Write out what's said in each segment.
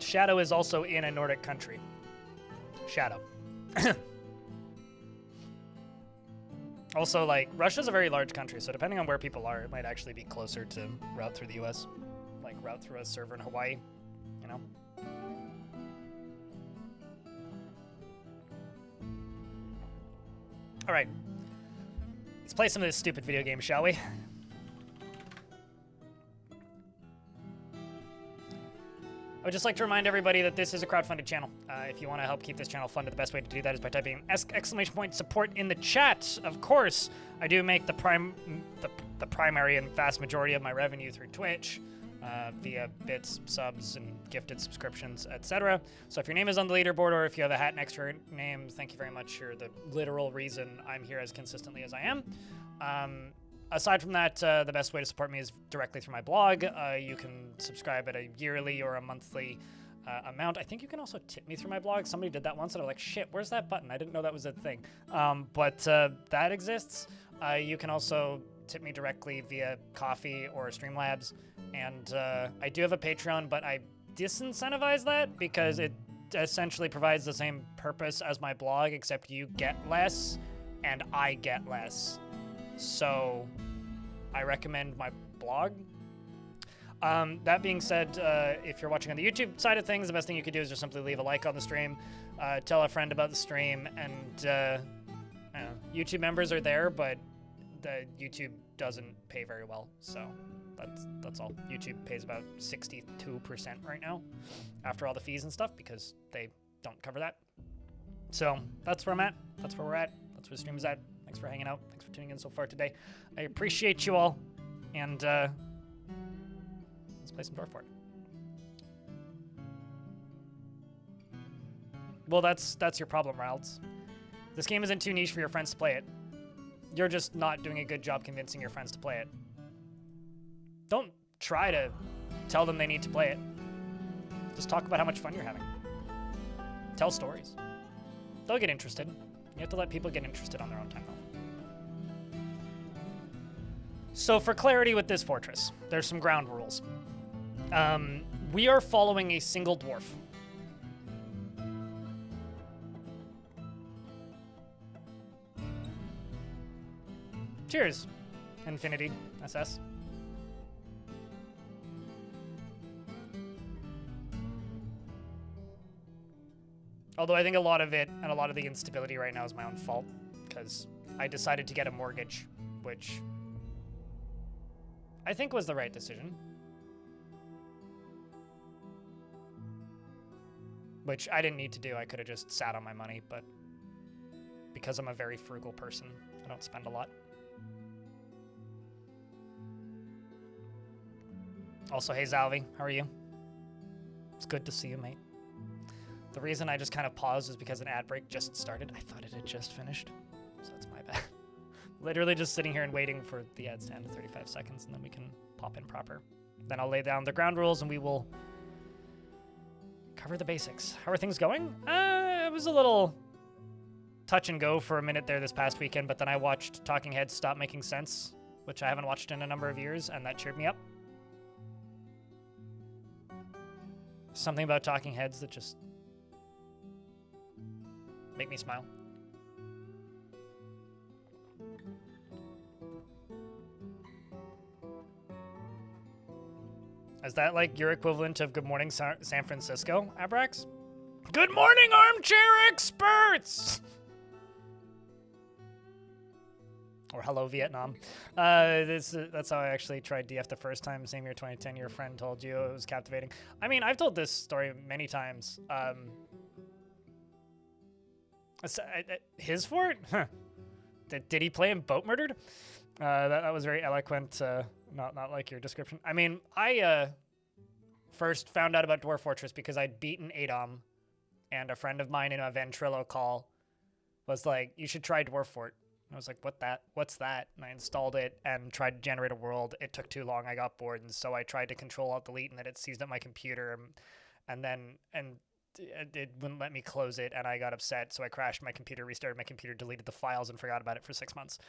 Shadow is also in a Nordic country. Shadow. Also, like, Russia's a very large country, so depending on where people are, it might actually be closer to route through the US. Like, route through a server in Hawaii, you know? Alright. Let's play some of this stupid video game, shall we? I would just like to remind everybody that this is a crowdfunded channel. If you want to help keep this channel funded, the best way to do that is by typing ! support in the chat. Of course, I do make the primary and vast majority of my revenue through Twitch via bits, subs, and gifted subscriptions, etc. So if your name is on the leaderboard or if you have a hat next to your name, thank you very much. You're the literal reason I'm here as consistently as I am. Aside from that, the best way to support me is directly through my blog. You can subscribe at a yearly or a monthly amount. I think you can also tip me through my blog. Somebody did that once, and I was like, shit, where's that button? I didn't know that was a thing. But that exists. You can also tip me directly via Coffee or Streamlabs. And I do have a Patreon, but I disincentivize that because it essentially provides the same purpose as my blog, except you get less and I get less. So I recommend my blog. That being said, if you're watching on the YouTube side of things, the best thing you could do is just simply leave a like on the stream, tell a friend about the stream, and I don't know, YouTube members are there, but the YouTube doesn't pay very well, so that's all. YouTube pays about 62% right now after all the fees and stuff because they don't cover that. So that's where I'm at. That's where we're at. That's where the stream is at. Thanks for hanging out. Thanks for tuning in so far today. I appreciate you all. And let's play some Dwarf. Well, that's your problem, Ralds. This game isn't too niche for your friends to play it. You're just not doing a good job convincing your friends to play it. Don't try to tell them they need to play it. Just talk about how much fun you're having. Tell stories. They'll get interested. You have to let people get interested on their own time, though. So for clarity with this fortress, there's some ground rules. We are following a single dwarf. Cheers, Infinity SS. Although I think a lot of it and a lot of the instability right now is my own fault because I decided to get a mortgage, which I think was the right decision. Which I didn't need to do. I could have just sat on my money, but because I'm a very frugal person, I don't spend a lot. Also, hey Zalvi, how are you? It's good to see you, mate. The reason I just kind of paused is because an ad break just started. I thought it had just finished, so that's my bad. Literally just sitting here and waiting for the ads to end in 35 seconds, and then we can pop in proper. Then I'll lay down the ground rules, and we will cover the basics. How are things going? It was a little touch and go for a minute there this past weekend, but then I watched Talking Heads Stop Making Sense, which I haven't watched in a number of years, and that cheered me up. Something about Talking Heads that just make me smile. Is that like your equivalent of Good Morning San Francisco, Abrax? Good morning, armchair experts! Or hello, Vietnam. That's how I actually tried DF the first time. Same year, 2010. Your friend told you it was captivating. I mean, I've told this story many times. His fort? Huh. Did he play in Boat Murdered? That was very eloquent. Not like your description. I mean, I first found out about Dwarf Fortress because I'd beaten Adom, and a friend of mine in a Ventrilo call was like, "You should try Dwarf Fort." I was like, what's that? And I installed it and tried to generate a world. It took too long. I got bored. And so I tried to Control-Alt-Delete, and then it seized up my computer. And it wouldn't let me close it. And I got upset. So I crashed my computer, restarted my computer, deleted the files, and forgot about it for 6 months.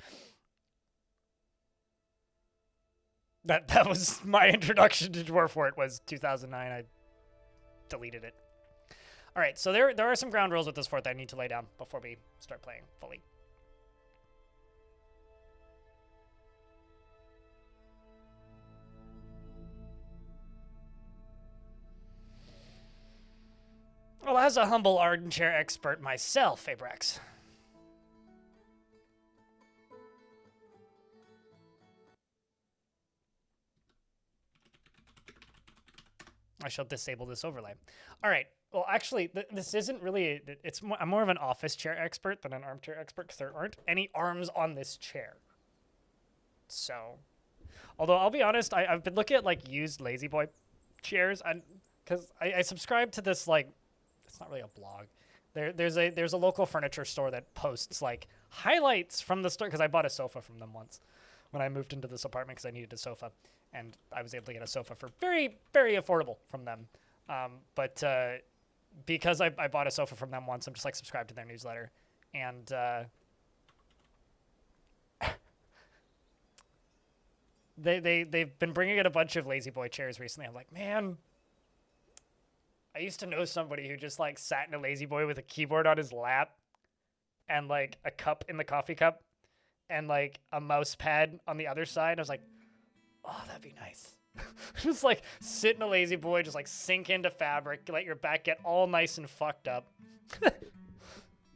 That was my introduction to Dwarf Fort was 2009. I deleted it. All right, so there are some ground rules with this fort that I need to lay down before we start playing fully. Well, as a humble armchair expert myself, Abrax. I shall disable this overlay. All right. Well, actually, this isn't really... I'm more of an office chair expert than an armchair expert because there aren't any arms on this chair. So... Although, I'll be honest, I've been looking at, like, used Lazy Boy chairs, because I subscribe to this, like... It's not really a blog. There's a local furniture store that posts, like, highlights from the store, because I bought a sofa from them once when I moved into this apartment because I needed a sofa. And I was able to get a sofa for very, very affordable from them. But because I bought a sofa from them once, I'm just like subscribed to their newsletter. And they've been bringing in a bunch of Lazy Boy chairs recently. I'm like, man, I used to know somebody who just like sat in a Lazy Boy with a keyboard on his lap and like a cup in the coffee cup and like a mouse pad on the other side. I was like, oh, that'd be nice. Just like sit in a Lazy Boy, just like sink into fabric, let your back get all nice and fucked up,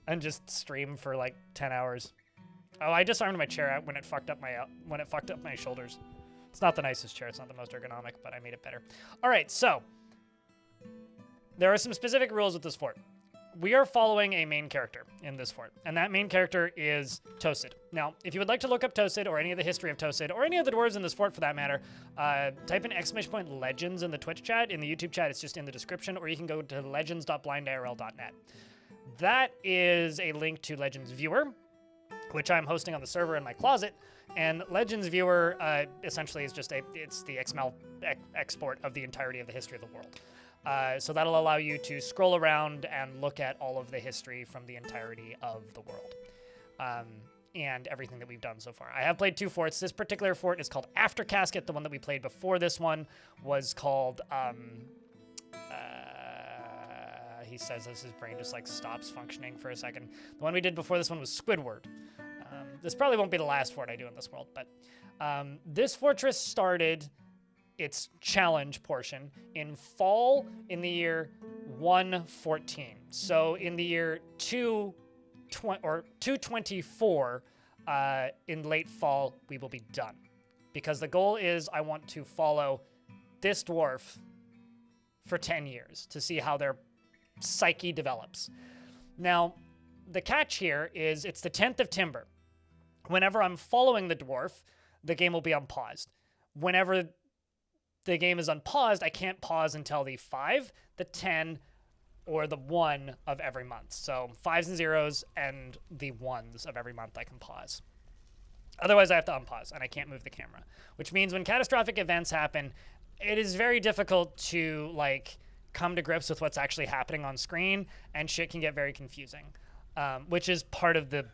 and just stream for like 10 hours. Oh, I disarmed my chair when it fucked up my shoulders. It's not the nicest chair. It's not the most ergonomic, but I made it better. All right, so there are some specific rules with this fort. We are following a main character in this fort, and that main character is Tosid. Now, if you would like to look up Tosid or any of the history of Tosid, or any of the dwarves in this fort for that matter, type in !legends in the Twitch chat. In the YouTube chat, it's just in the description, or you can go to legends.blindirl.net. That is a link to Legends Viewer, which I'm hosting on the server in my closet, and Legends Viewer essentially is just it's the XML export of the entirety of the history of the world. So that'll allow you to scroll around and look at all of the history from the entirety of the world and everything that we've done so far. I have played 2 forts. This particular fort is called Aftercasket. The one that we played before this one was called... he says as his brain just like stops functioning for a second. The one we did before this one was Squidward. This probably won't be the last fort I do in this world, but this fortress started... its challenge portion in fall in the year 114. So in the year 224, in late fall, we will be done. Because the goal is I want to follow this dwarf for 10 years to see how their psyche develops. Now, the catch here is it's the 10th of Timber. Whenever I'm following the dwarf, the game will be unpaused. Whenever the game is unpaused, I can't pause until the 5, the 10, or the 1 of every month. So 5s and 0s and the 1s of every month I can pause. Otherwise, I have to unpause, and I can't move the camera. Which means when catastrophic events happen, it is very difficult to, like, come to grips with what's actually happening on screen, and shit can get very confusing, which is part of the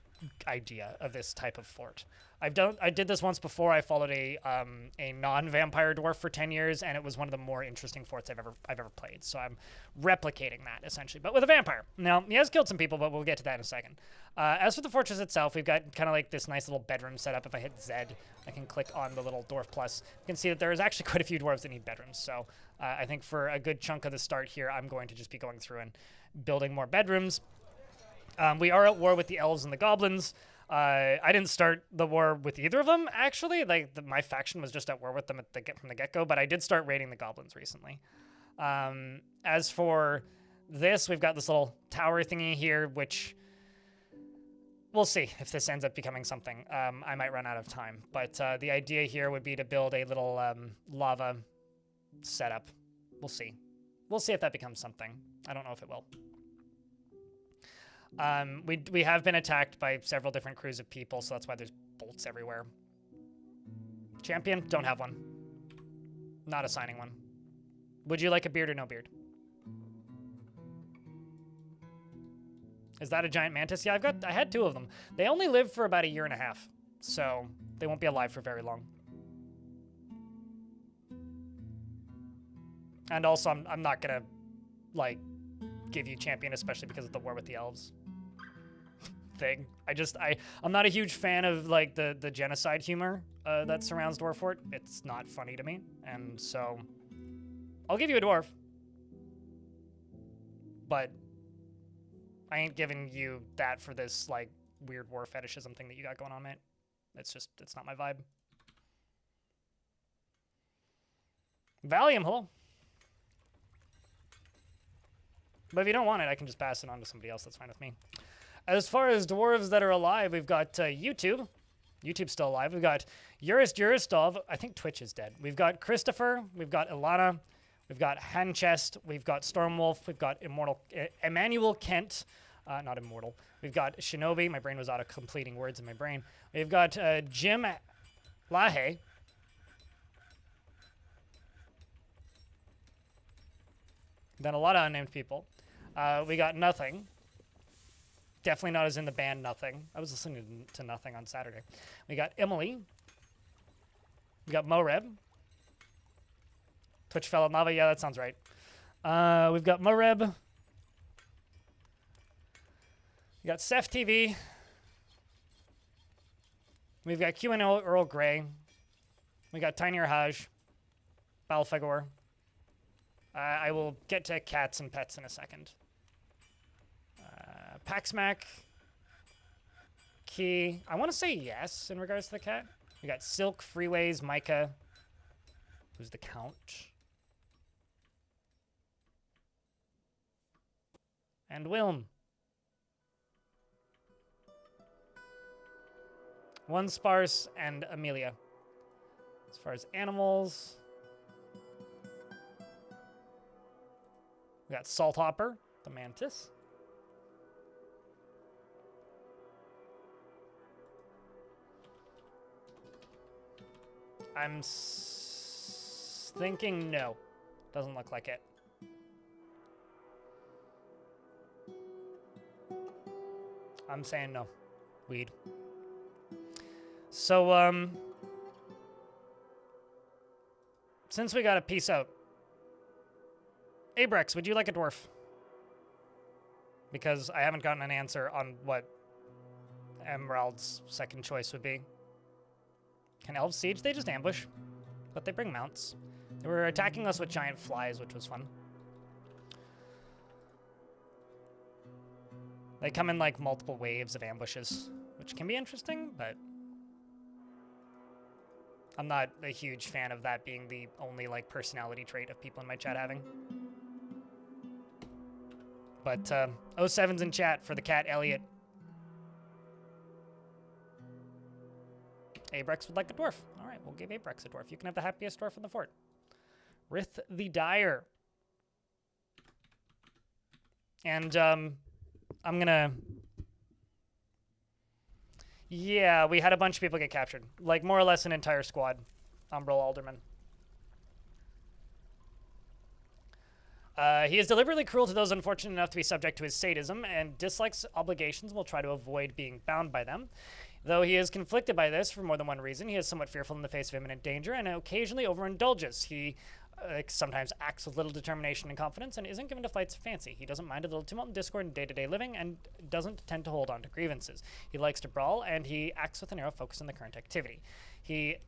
idea of this type of fort. I did this once before. I followed a non-vampire dwarf for 10 years, and it was one of the more interesting forts I've ever played. So I'm replicating that essentially, but with a vampire. Now he has killed some people, but we'll get to that in a second. As for the fortress itself, we've got kind of like this nice little bedroom setup. If I hit Z, I can click on the little dwarf plus. You can see that there is actually quite a few dwarves that need bedrooms. So I think for a good chunk of the start here, I'm going to just be going through and building more bedrooms. We are at war with the elves and the goblins. I didn't start the war with either of them, actually. Like my faction was just at war with them from the get-go, but I did start raiding the goblins recently. As for this, we've got this little tower thingy here, which we'll see if this ends up becoming something. I might run out of time, but the idea here would be to build a little lava setup. We'll see. We'll see if that becomes something. I don't know if it will. We have been attacked by several different crews of people, so that's why there's bolts everywhere. Champion? Don't have one. Not assigning one. Would you like a beard or no beard? Is that a giant mantis? Yeah, I had 2 of them. They only live for about 1.5 years, so they won't be alive for very long. And also, I'm not gonna like, give you champion, especially because of the war with the elves thing. I'm not a huge fan of, like, the genocide humor that surrounds Dwarfort. It's not funny to me, and so I'll give you a dwarf, but I ain't giving you that for this, like, weird war fetishism thing that you got going on, mate. It's not my vibe. Valium, hello. But if you don't want it, I can just pass it on to somebody else. That's fine with me. As far as dwarves that are alive, we've got YouTube. YouTube's still alive. We've got Yuristov. I think Twitch is dead. We've got Christopher. We've got Ilana. We've got Hanchest. We've got Stormwolf. We've got Emmanuel Kent. Not Immortal. We've got Shinobi. My brain was out of completing words in my brain. We've got Jim Lahe. Then a lot of unnamed people. We got Nothing. Definitely not as in the band Nothing. I was listening to Nothing on Saturday. We got Emily. We got Moreb. Twitch Fellow Nava. Yeah, that sounds right. We've got Moreb. We got Seth TV. We've got QNO Earl Grey. We got Tinier Haj. Balfagor. I will get to cats and pets in a second. Paxmac. Key. I want to say yes in regards to the cat. We got Silk, Freeways, Micah. Who's the Count? And Wilm. One Sparse and Amelia. As far as animals, we got Salthopper, the mantis. I'm thinking no. Doesn't look like it. I'm saying no. Weed. So, since we got a peace out, Abrex, would you like a dwarf? Because I haven't gotten an answer on what Emerald's second choice would be. Can elves siege? They just ambush, but they bring mounts. They were attacking us with giant flies, which was fun. They come in like multiple waves of ambushes, which can be interesting, but I'm not a huge fan of that being the only like personality trait of people in my chat having. But 07's in chat for the cat Elliot. Abrex would like a dwarf. All right, we'll give Abrex a dwarf. You can have the happiest dwarf in the fort. Rith the Dyer. And I'm gonna... Yeah, we had a bunch of people get captured. Like, more or less an entire squad. Umbral Alderman. He is deliberately cruel to those unfortunate enough to be subject to his sadism and dislikes obligations and will try to avoid being bound by them. Though he is conflicted by this for more than one reason, he is somewhat fearful in the face of imminent danger and occasionally overindulges. He sometimes acts with little determination and confidence and isn't given to flights of fancy. He doesn't mind a little tumult and discord in day-to-day living and doesn't tend to hold on to grievances. He likes to brawl and he acts with a narrow focus on the current activity. He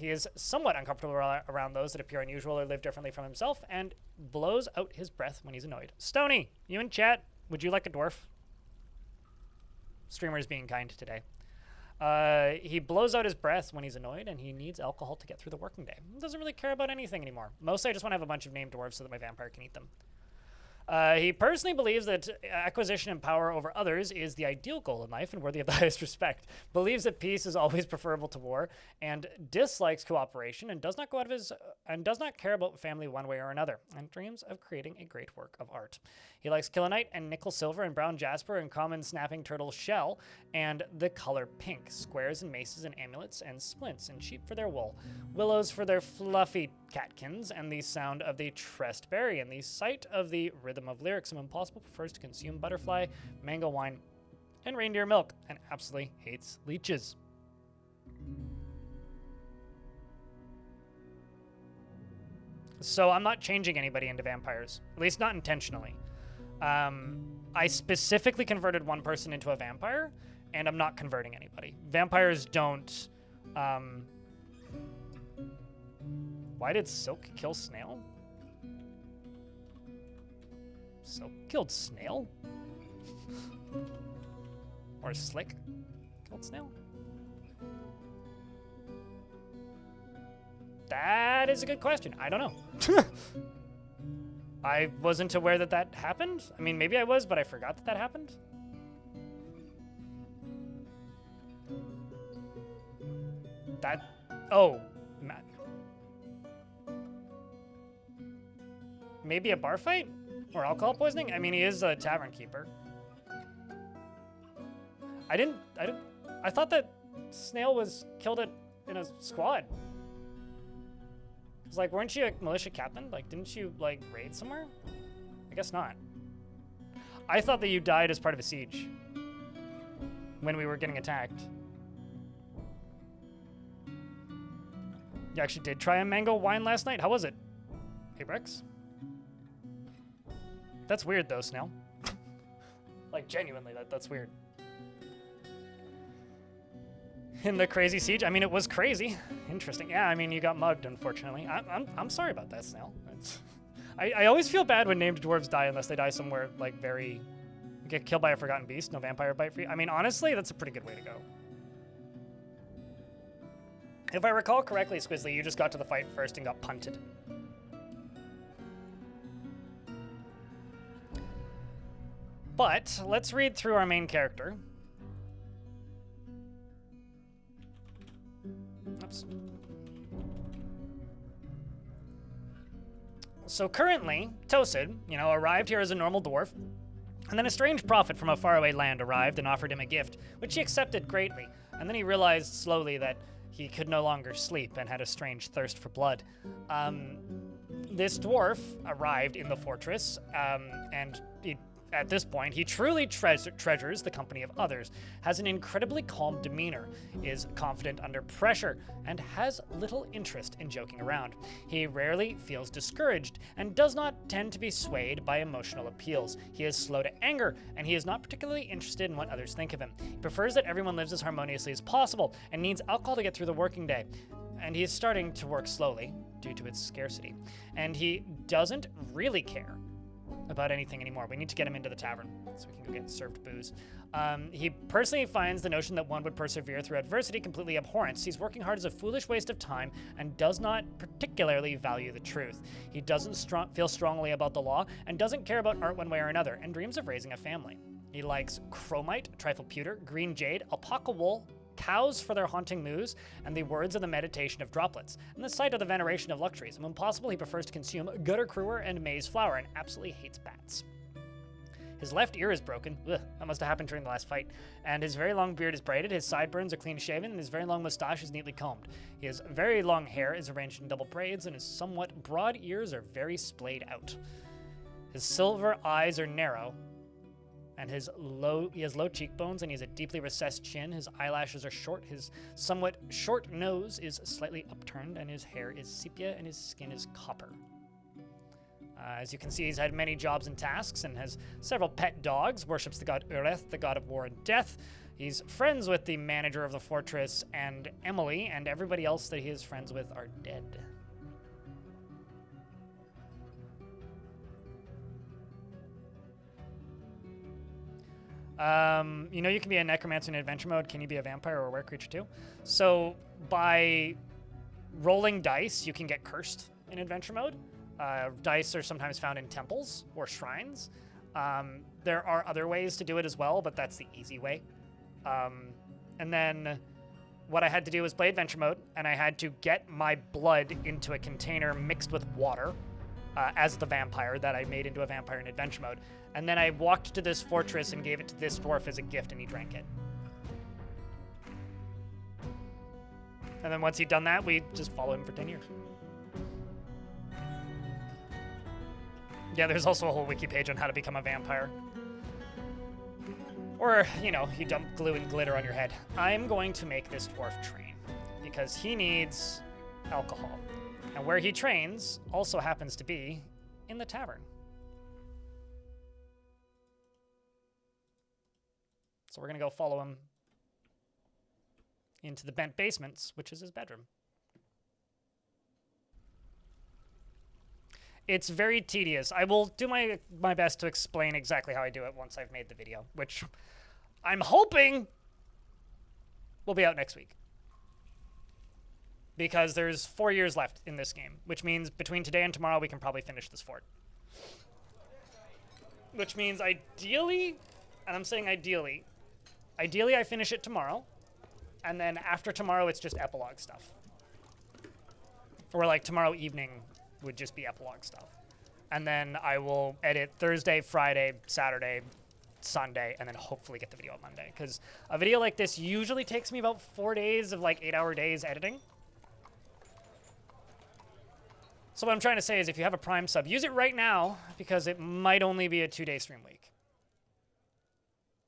is somewhat uncomfortable around those that appear unusual or live differently from himself and blows out his breath when he's annoyed. Stony, you in chat? Would you like a dwarf? Streamer's being kind today. He blows out his breath when he's annoyed, and he needs alcohol to get through the working day. He doesn't really care about anything anymore. Mostly I just want to have a bunch of named dwarves so that my vampire can eat them. He personally believes that acquisition and power over others is the ideal goal in life and worthy of the highest respect. Believes that peace is always preferable to war, and dislikes cooperation, and does not go out of his and does not care about family one way or another, and dreams of creating a great work of art. He likes Killinite and nickel silver and brown jasper and common snapping turtle shell, and the color pink. Squares and maces and amulets and splints, and sheep for their wool. Willows for their fluffy catkins, and the sound of the tressed berry, and the sight of the rhythm of lyrics. Impossible prefers to consume butterfly, mango wine, and reindeer milk, and absolutely hates leeches. So I'm not changing anybody into vampires, at least not intentionally. I specifically converted one person into a vampire, and I'm not converting anybody. Vampires don't... Why did Silk kill Snail? Silk killed Snail? Or Slick killed Snail? That is a good question. I don't know. I wasn't aware that that happened. I mean, maybe I was, but I forgot that that happened. That... Oh. Maybe a bar fight? Or alcohol poisoning? I mean, he is a tavern keeper. I thought that Snail was killed in a squad. It's like, weren't you a militia captain? Like, didn't you, like, raid somewhere? I guess not. I thought that you died as part of a siege when we were getting attacked. You actually did try a mango wine last night? How was it? Hey, Brex? That's weird, though, Snail. Like, genuinely, that's weird. In the crazy siege? I mean, it was crazy. Interesting. Yeah, I mean, you got mugged, unfortunately. I'm sorry about that, Snail. I always feel bad when named dwarves die unless they die somewhere, like, very... Get killed by a forgotten beast, no vampire bite for you. I mean, honestly, that's a pretty good way to go. If I recall correctly, Squizzly, you just got to the fight first and got punted. But let's read through our main character. Oops. So currently, Tosid, arrived here as a normal dwarf, and then a strange prophet from a faraway land arrived and offered him a gift, which he accepted greatly, and then he realized slowly that he could no longer sleep and had a strange thirst for blood. This dwarf arrived in the fortress, and at this point, he truly treasures the company of others, has an incredibly calm demeanor, is confident under pressure, and has little interest in joking around. He rarely feels discouraged and does not tend to be swayed by emotional appeals. He is slow to anger, and he is not particularly interested in what others think of him. He prefers that everyone lives as harmoniously as possible and needs alcohol to get through the working day. And he is starting to work slowly due to its scarcity. And he doesn't really care about anything anymore. We need to get him into the tavern so we can go get served booze. He personally finds the notion that one would persevere through adversity completely abhorrent. Sees working hard as a foolish waste of time and does not particularly value the truth. He doesn't feel strongly about the law and doesn't care about art one way or another and dreams of raising a family. He likes chromite, trifle pewter, green jade, alpaca wool, cows for their haunting moos, and the words of the meditation of droplets, and the sight of the veneration of luxuries. And when possible, he prefers to consume gutter crewer and maize flour, and absolutely hates bats. His left ear is broken. Ugh, that must have happened during the last fight. And his very long beard is braided, his sideburns are clean shaven, and his very long mustache is neatly combed. His very long hair is arranged in double braids, and his somewhat broad ears are very splayed out. His silver eyes are narrow, and he has low cheekbones, and he has a deeply recessed chin. His eyelashes are short, his somewhat short nose is slightly upturned, and his hair is sepia, and his skin is copper. As you can see, he's had many jobs and tasks, and has several pet dogs, worships the god Ureth, the god of war and death. He's friends with the manager of the fortress and Emily, and everybody else that he is friends with are dead. You can be a necromancer in adventure mode. Can you be a vampire or a were creature too? So by rolling dice, you can get cursed in adventure mode. Dice are sometimes found in temples or shrines. There are other ways to do it as well, but that's the easy way. And then what I had to do was play adventure mode, and I had to get my blood into a container mixed with water as the vampire that I made into a vampire in adventure mode. And then I walked to this fortress and gave it to this dwarf as a gift, and he drank it. And then once he'd done that, we just followed him for 10 years. Yeah, there's also a whole wiki page on how to become a vampire. Or, you dump glue and glitter on your head. I'm going to make this dwarf train, because he needs alcohol. And where he trains also happens to be in the tavern. So we're going to go follow him into the bent basements, which is his bedroom. It's very tedious. I will do my best to explain exactly how I do it once I've made the video, which I'm hoping will be out next week. Because there's 4 years left in this game, which means between today and tomorrow we can probably finish this fort. Which means ideally, and I'm saying ideally I finish it tomorrow, and then after tomorrow it's just epilogue stuff. Or like tomorrow evening would just be epilogue stuff. And then I will edit Thursday, Friday, Saturday, Sunday, and then hopefully get the video on Monday. Because a video like this usually takes me about 4 days of like 8-hour days editing. So what I'm trying to say is if you have a Prime sub, use it right now because it might only be a 2-day stream week.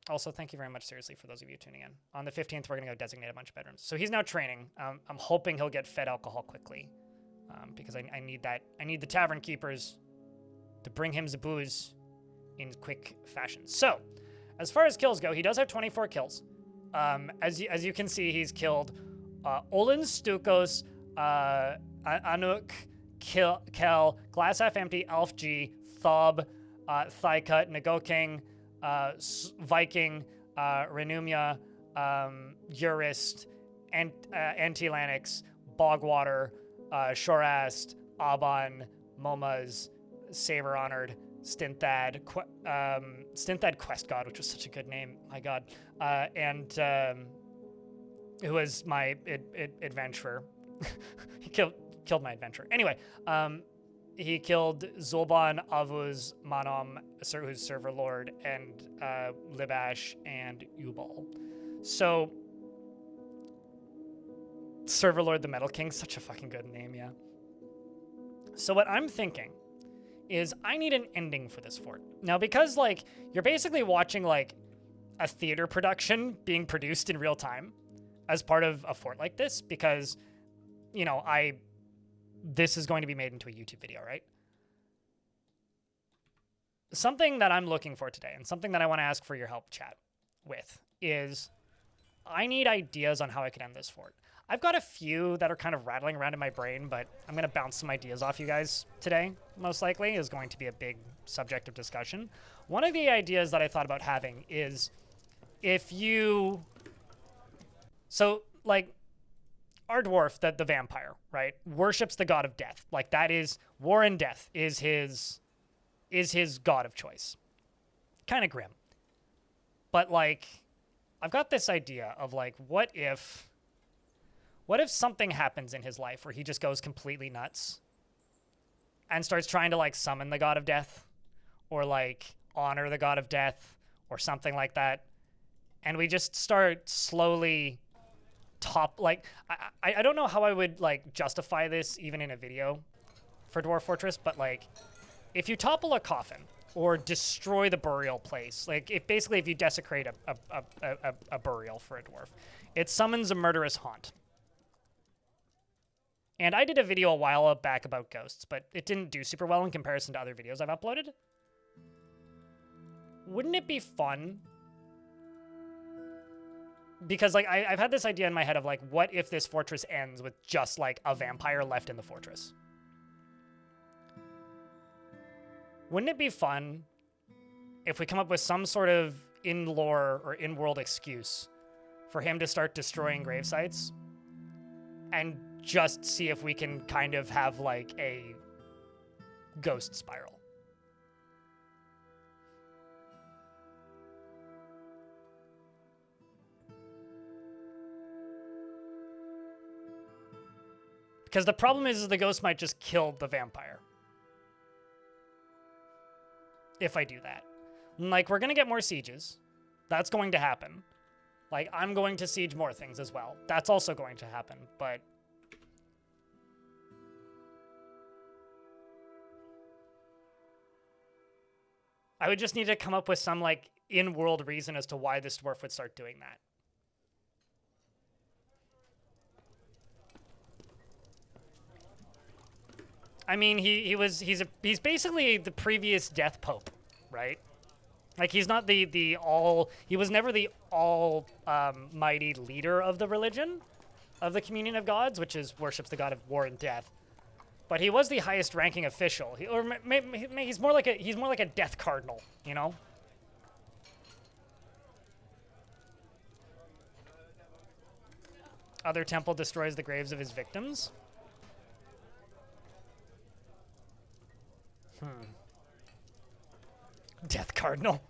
Also, thank you very much, seriously, for those of you tuning in. On the 15th, we're going to go designate a bunch of bedrooms. So he's now training. I'm hoping he'll get fed alcohol quickly because I need that. I need the tavern keepers to bring him the booze in quick fashion. So, as far as kills go, he does have 24 kills. As you can see, he's killed Olin Stukos, Anuk, Kel, Glass Half Empty, Elf G, Thob, Thightcut, Nagoking, Viking, Renumia, Urist, Anti-Lanix, Bogwater, Shorast, Aban, Momas, Saber Honored, Stinthad, Stinthad Quest God, which was such a good name, my god, and who was my adventurer. He killed my adventurer. Anyway, he killed Zulban, Avuz, Manom, who's Server Lord, and Libash and Ubal. So, Server Lord the Metal King, such a fucking good name, yeah. So what I'm thinking is I need an ending for this fort. Now, because, like, you're basically watching, like, a theater production being produced in real time as part of a fort like this, because, you know, this is going to be made into a YouTube video, right? Something that I'm looking for today, and something that I want to ask for your help, chat, with, is I need ideas on how I can end this fort. I've got a few that are kind of rattling around in my brain, but I'm going to bounce some ideas off you guys today, most likely, is going to be a big subject of discussion. One of the ideas that I thought about having is if you... So, like, our dwarf, the vampire, right, worships the god of death. Like, that is... War and death is his god of choice. Kind of grim. But, like, I've got this idea of, like, what if something happens in his life where he just goes completely nuts and starts trying to, like, summon the god of death or, like, honor the god of death or something like that, and we just start slowly I don't know how I would, like, justify this even in a video for Dwarf Fortress, but, like, if you topple a coffin or destroy the burial place, like, if you desecrate a burial for a dwarf, it summons a murderous haunt. And I did a video a while back about ghosts, but it didn't do super well in comparison to other videos I've uploaded. Wouldn't it be fun? Because, like, I've had this idea in my head of, like, what if this fortress ends with just, like, a vampire left in the fortress? Wouldn't it be fun if we come up with some sort of in-lore or in-world excuse for him to start destroying gravesites and just see if we can kind of have, like, a ghost spiral? Because the problem is the ghost might just kill the vampire. If I do that. Like, we're going to get more sieges. That's going to happen. Like, I'm going to siege more things as well. That's also going to happen, but... I would just need to come up with some, like, in-world reason as to why this dwarf would start doing that. I mean, he's basically the previous Death Pope, right? Like he was never the mighty leader of the religion, of the communion of gods, which worships the god of war and death. But he was the highest ranking official. He's more like a death cardinal, you know? Other temple destroys the graves of his victims. Death Cardinal.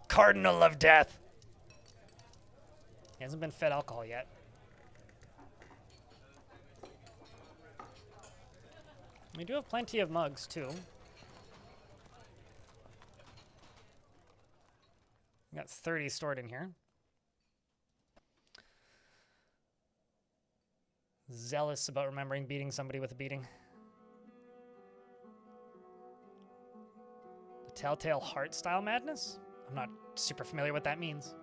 Cardinal of Death. He hasn't been fed alcohol yet. We do have plenty of mugs, too. We got 30 stored in here. Zealous about remembering beating somebody with a beating. The Telltale Heart style madness? I'm not super familiar what that means.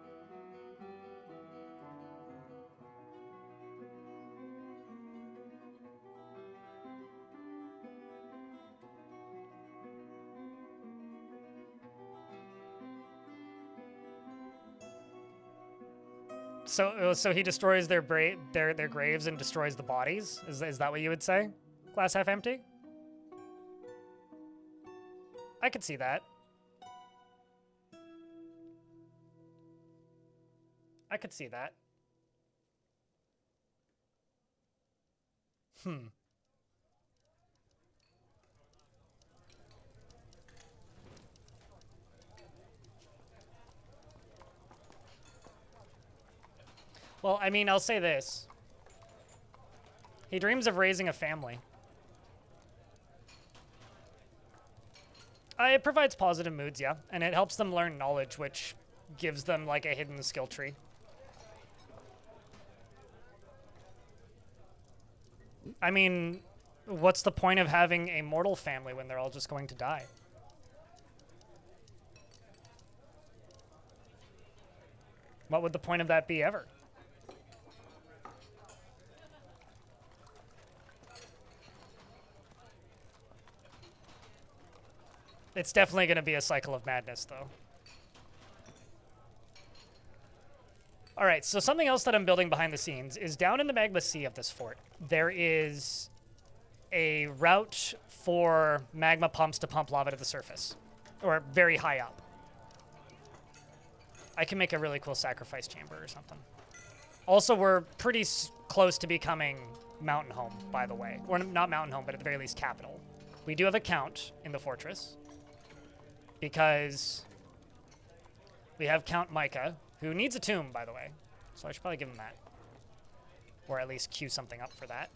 So he destroys their graves and destroys the bodies? Is that what you would say? Glass half empty? I could see that. I could see that. Well, I mean, I'll say this. He dreams of raising a family. It provides positive moods, yeah. And it helps them learn knowledge, which gives them, like, a hidden skill tree. I mean, what's the point of having a mortal family when they're all just going to die? What would the point of that be ever? It's definitely going to be a cycle of madness, though. All right, so something else that I'm building behind the scenes is down in the magma sea of this fort. There is a route for magma pumps to pump lava to the surface, or very high up. I can make a really cool sacrifice chamber or something. Also, we're pretty close to becoming Mountain Home, by the way. Or not Mountain Home, but at the very least, capital. We do have a count in the fortress, because we have Count Micah, who needs a tomb, by the way. So I should probably give him that. Or at least queue something up for that.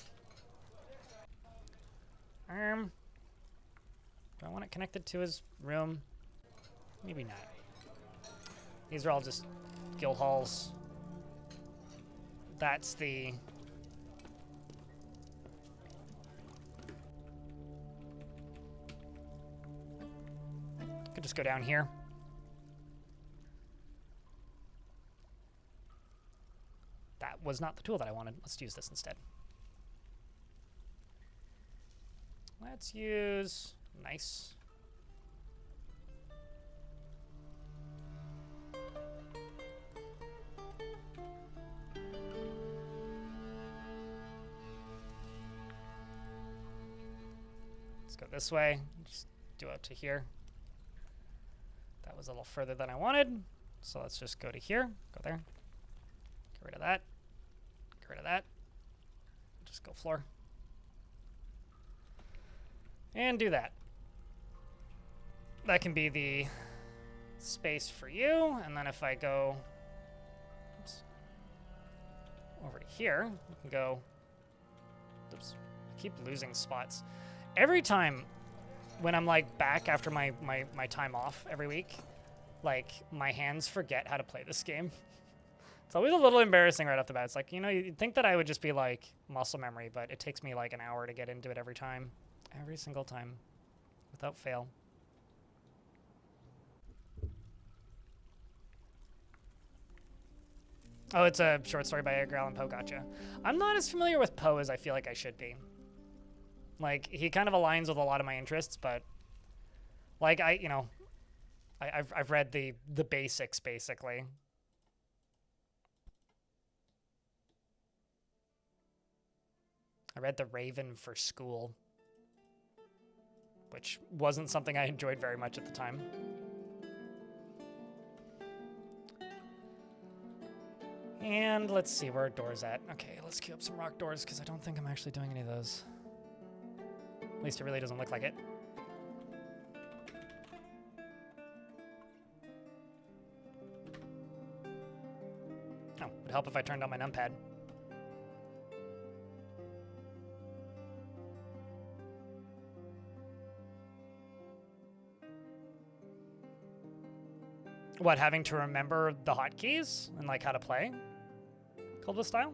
Do I want it connected to his room? Maybe not. These are all just guild halls. That's the... Could just go down here. That was not the tool that I wanted. Let's use this instead. Let's use... Nice. Let's go this way. Just do it to here. That was a little further than I wanted. So let's just go to here. Go there. Get rid of that. Get rid of that. Just go floor. And do that. That can be the space for you. And then if I go over to here, we can go... Oops. I keep losing spots. Every time when I'm like back after my time off every week, like my hands forget how to play this game. It's always a little embarrassing right off the bat. It's like, you know, you'd think that I would just be like muscle memory, but it takes me like an hour to get into it every time. Every single time. Without fail. Oh, it's a short story by Edgar Allan Poe, gotcha. I'm not as familiar with Poe as I feel like I should be. Like, he kind of aligns with a lot of my interests, but like I've read the basics basically. I read The Raven for school, which wasn't something I enjoyed very much at the time. And let's see where are doors at. Okay, let's queue up some rock doors because I don't think I'm actually doing any of those. At least it really doesn't look like it. Oh, it'd help if I turned on my numpad. What, having to remember the hotkeys and like how to play Cold style?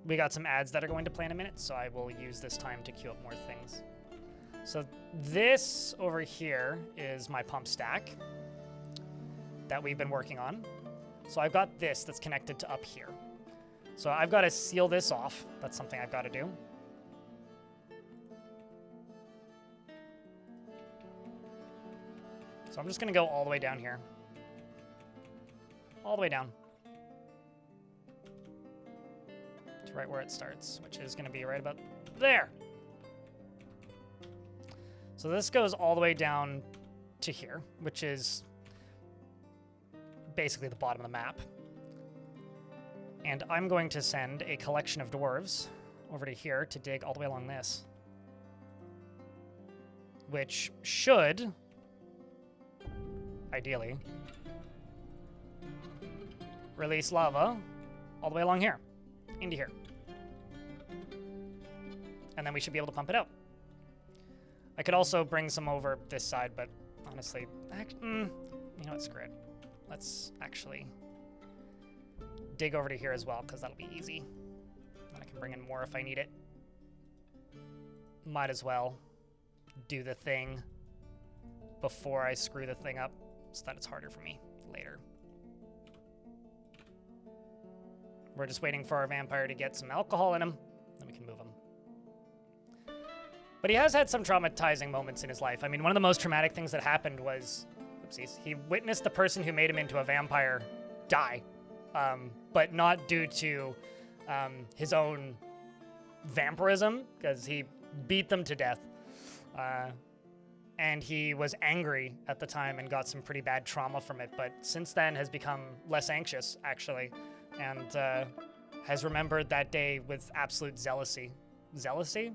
We got some ads that are going to play in a minute, so I will use this time to queue up more things. So this over here is my pump stack that we've been working on. So I've got this that's connected to up here. So I've got to seal this off. That's something I've got to do. So I'm just going to go all the way down here. All the way down. To right where it starts, which is going to be right about there. So this goes all the way down to here, which is basically the bottom of the map. And I'm going to send a collection of dwarves over to here to dig all the way along this. Which should, ideally, release lava all the way along here, into here. And then we should be able to pump it out. I could also bring some over this side, but honestly, you know what, screw it. Let's actually dig over to here as well, because that'll be easy. And I can bring in more if I need it. Might as well do the thing before I screw the thing up so that it's harder for me later. We're just waiting for our vampire to get some alcohol in him, then we can move him. But he has had some traumatizing moments in his life. I mean, one of the most traumatic things that happened was, oopsies, he witnessed the person who made him into a vampire die, but not due to his own vampirism, because he beat them to death. And he was angry at the time and got some pretty bad trauma from it, but since then has become less anxious, actually, and has remembered that day with absolute zealousy. Zealousy?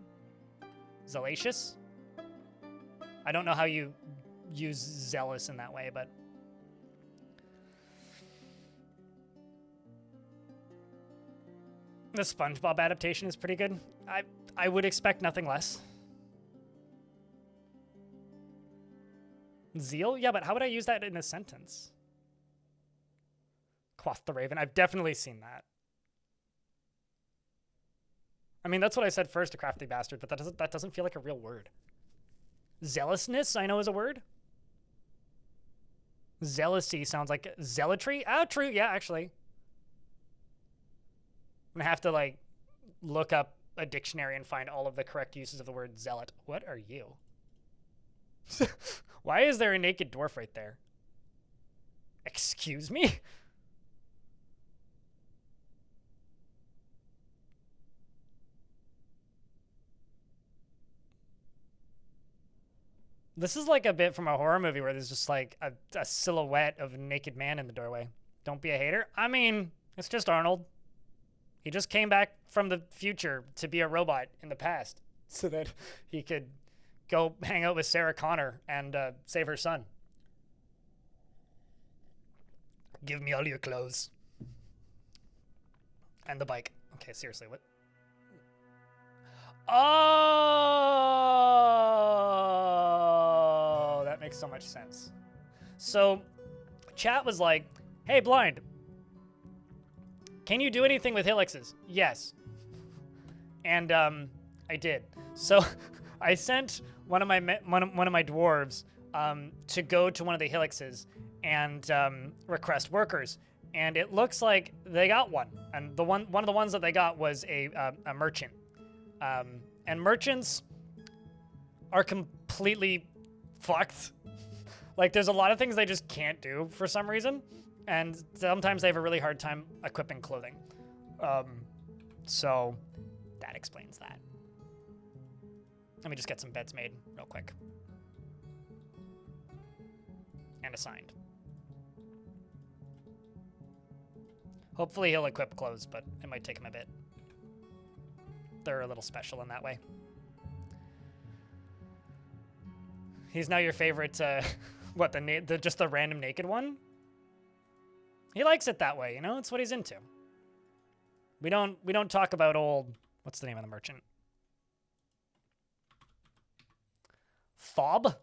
Zealous? I don't know how you use zealous in that way, but... The SpongeBob adaptation is pretty good. I would expect nothing less. Zeal? Yeah, but how would I use that in a sentence? Quoth the Raven. I've definitely seen that. I mean, that's what I said first, a crafty bastard, but that doesn't feel like a real word. Zealousness, I know is a word. Zealousy sounds like zealotry. Ah, true. Yeah, actually. I'm gonna have to, like, look up a dictionary and find all of the correct uses of the word zealot. What are you? Why is there a naked dwarf right there? Excuse me? This is like a bit from a horror movie where there's just like a silhouette of a naked man in the doorway. Don't be a hater. I mean, it's just Arnold. He just came back from the future to be a robot in the past so that he could go hang out with Sarah Connor and save her son. Give me all your clothes. And the bike. Okay, seriously, what? Oh, that makes so much sense. So, chat was like, hey, Blind, can you do anything with helixes? Yes. And I did. So I sent one of my dwarves to go to one of the helixes and request workers, and it looks like they got one. And one of the ones that they got was a merchant. And merchants are completely fucked. Like, there's a lot of things they just can't do for some reason, and sometimes they have a really hard time equipping clothing. So that explains that. Let me just get some beds made real quick. And assigned. Hopefully he'll equip clothes, but it might take him a bit. They're a little special in that way. He's now your favorite, what, just the random naked one? He likes it that way, you know? It's what he's into. We don't talk about old, what's the name of the merchant? Fob?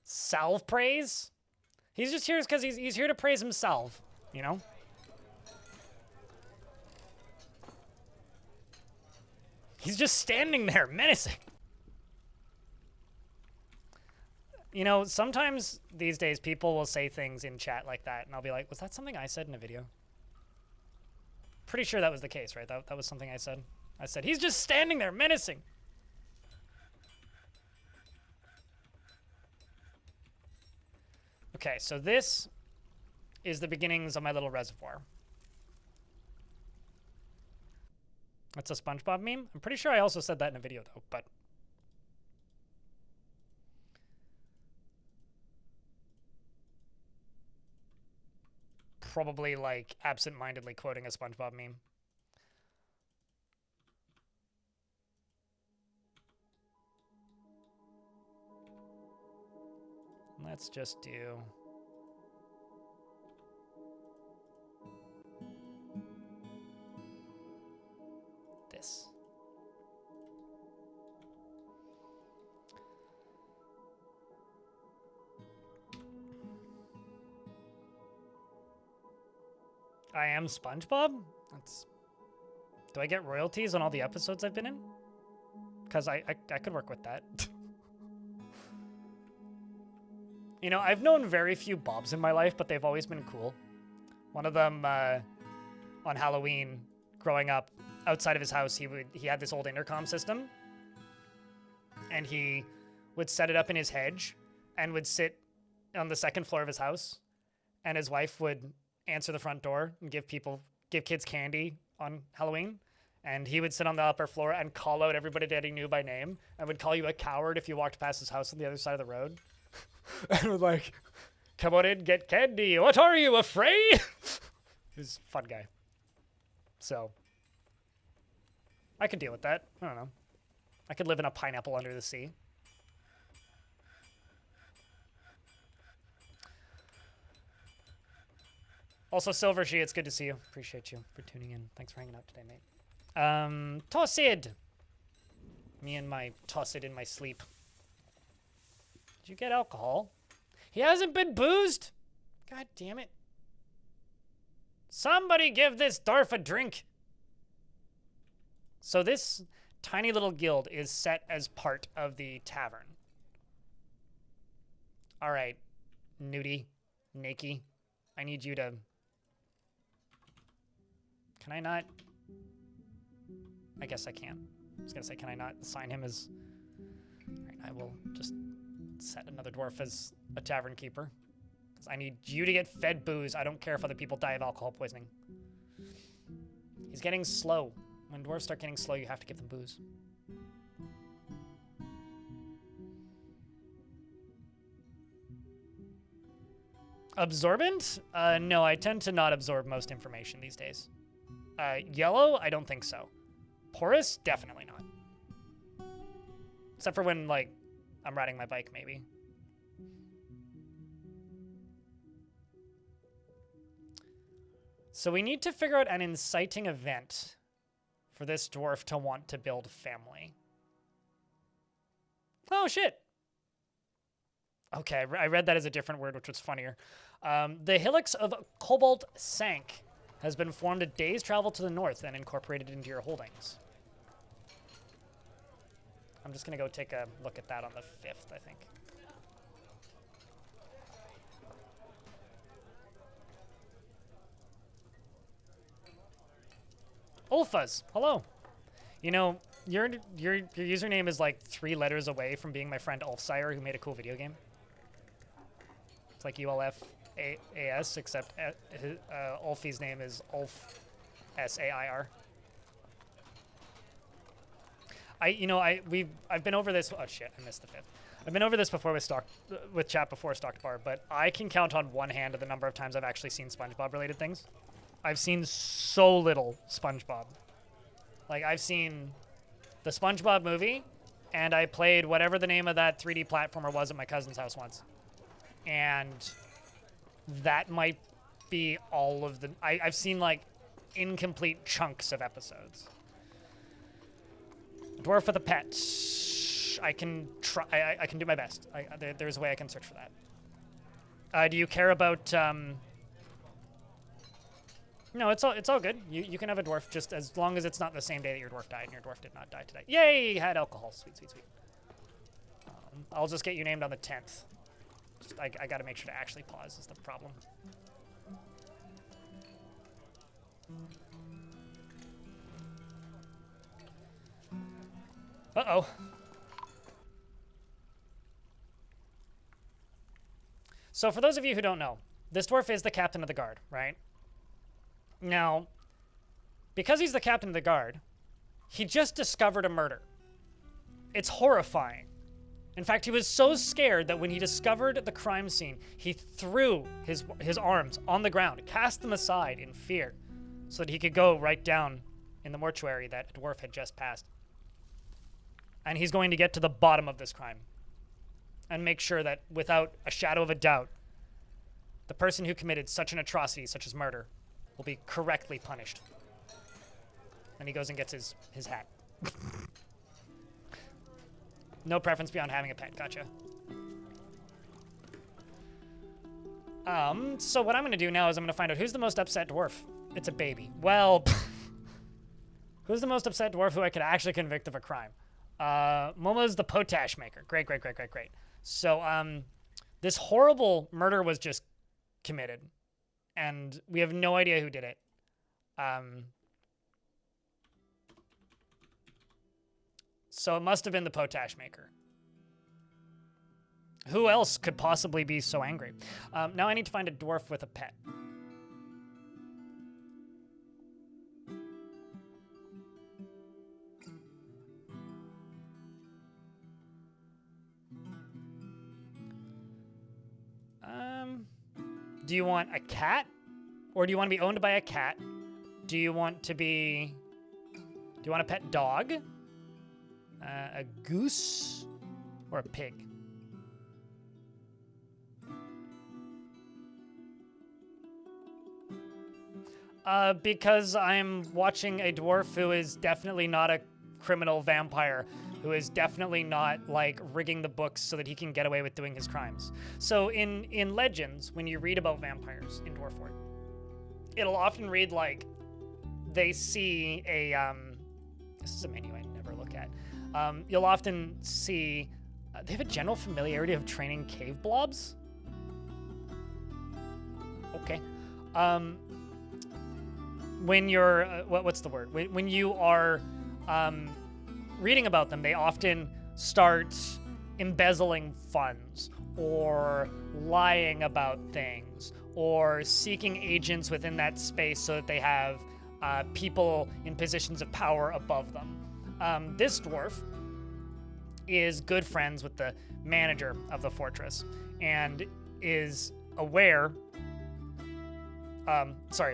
Salve praise? He's just here because he's here to praise himself, you know? He's just standing there, menacing. You know, sometimes these days people will say things in chat like that, and I'll be like, was that something I said in a video? Pretty sure that was the case, right? That was something I said. I said, he's just standing there, menacing. Okay, so this is the beginnings of my little reservoir. That's a SpongeBob meme? I'm pretty sure I also said that in a video, though, but... probably, like, absent-mindedly quoting a SpongeBob meme. Let's just do... this. I am SpongeBob? That's... Do I get royalties on all the episodes I've been in? Because I could work with that. You know, I've known very few Bobs in my life, but they've always been cool. One of them, on Halloween, growing up, outside of his house, he had this old intercom system. And he would set it up in his hedge and would sit on the second floor of his house. And his wife would answer the front door and give kids candy on Halloween. And he would sit on the upper floor and call out everybody that he knew by name and would call you a coward if you walked past his house on the other side of the road. And would like, come on in, get candy. What are you, afraid? He was a fun guy. So, I could deal with that. I don't know. I could live in a pineapple under the sea. Also, Silver She, it's good to see you. Appreciate you for tuning in. Thanks for hanging out today, mate. Tossid! Me and my Tossid in my sleep. Did you get alcohol? He hasn't been boozed? God damn it. Somebody give this Dwarf a drink. So this tiny little guild is set as part of the tavern. All right, Nudie, Nakey, I need you to... Can I not? I guess I can. I was gonna say, can I not assign him as... All right, I will just set another dwarf as a tavern keeper. Because I need you to get fed booze. I don't care if other people die of alcohol poisoning. He's getting slow. When dwarves start getting slow, you have to give them booze. Absorbent? No, I tend to not absorb most information these days. Yellow? I don't think so. Porous? Definitely not. Except for when, like, I'm riding my bike, maybe. So we need to figure out an inciting event for this dwarf to want to build family. Oh, shit. Okay, I read that as a different word, which was funnier. The hillocks of Cobalt Sank has been formed a day's travel to the north and incorporated into your holdings. I'm just going to go take a look at that on the 5th, I think. Ulfas, hello. You know, your username is like 3 letters away from being my friend Ulfsire, who made a cool video game. It's like ULFAS, except Ulfie's name is Ulf SAIR. I've been over this. Oh shit, I missed the 5th. I've been over this before with chat before Stocked Bar, but I can count on one hand the number of times I've actually seen SpongeBob related things. I've seen so little SpongeBob. Like, I've seen the SpongeBob movie, and I played whatever the name of that 3D platformer was at my cousin's house once. And that might be all of the... I've seen, like, incomplete chunks of episodes. Dwarf with a pet. I can try. I can do my best. There's a way I can search for that. Do you care about... No, it's all good. You can have a dwarf just as long as it's not the same day that your dwarf died, and your dwarf did not die today. Yay! Had alcohol. Sweet, sweet, sweet. I'll just get you named on the 10th. I got to make sure to actually pause is the problem. Uh-oh. So for those of you who don't know, this dwarf is the captain of the guard, right? Now, because he's the captain of the guard, he just discovered a murder. It's horrifying. In fact, he was so scared that when he discovered the crime scene, he threw his arms on the ground, cast them aside in fear, so that he could go right down in the mortuary that a dwarf had just passed. And he's going to get to the bottom of this crime and make sure that, without a shadow of a doubt, the person who committed such an atrocity, such as murder, will be correctly punished. And he goes and gets his hat. No preference beyond having a pet. Gotcha. So what I'm going to do now is I'm going to find out who's the most upset dwarf. It's a baby. Well, who's the most upset dwarf who I could actually convict of a crime? Momo's the potash maker. Great, great, great, great, great. So, this horrible murder was just committed. And we have no idea who did it. So it must have been the potash maker. Who else could possibly be so angry? Now I need to find a dwarf with a pet. Do you want a cat? Or do you want to be owned by a cat? Do you want a pet dog? A goose? Or a pig? Because I'm watching a dwarf who is definitely not a criminal vampire, who is definitely not, like, rigging the books so that he can get away with doing his crimes. So in Legends, when you read about vampires in Dwarf War, it'll often read, like, they see a, this is a menu I never look at. You'll often see, they have a general familiarity of training cave blobs? Okay. When you're, what's the word? When you are, reading about them, they often start embezzling funds or lying about things or seeking agents within that space so that they have people in positions of power above them. This dwarf is good friends with the manager of the fortress and is aware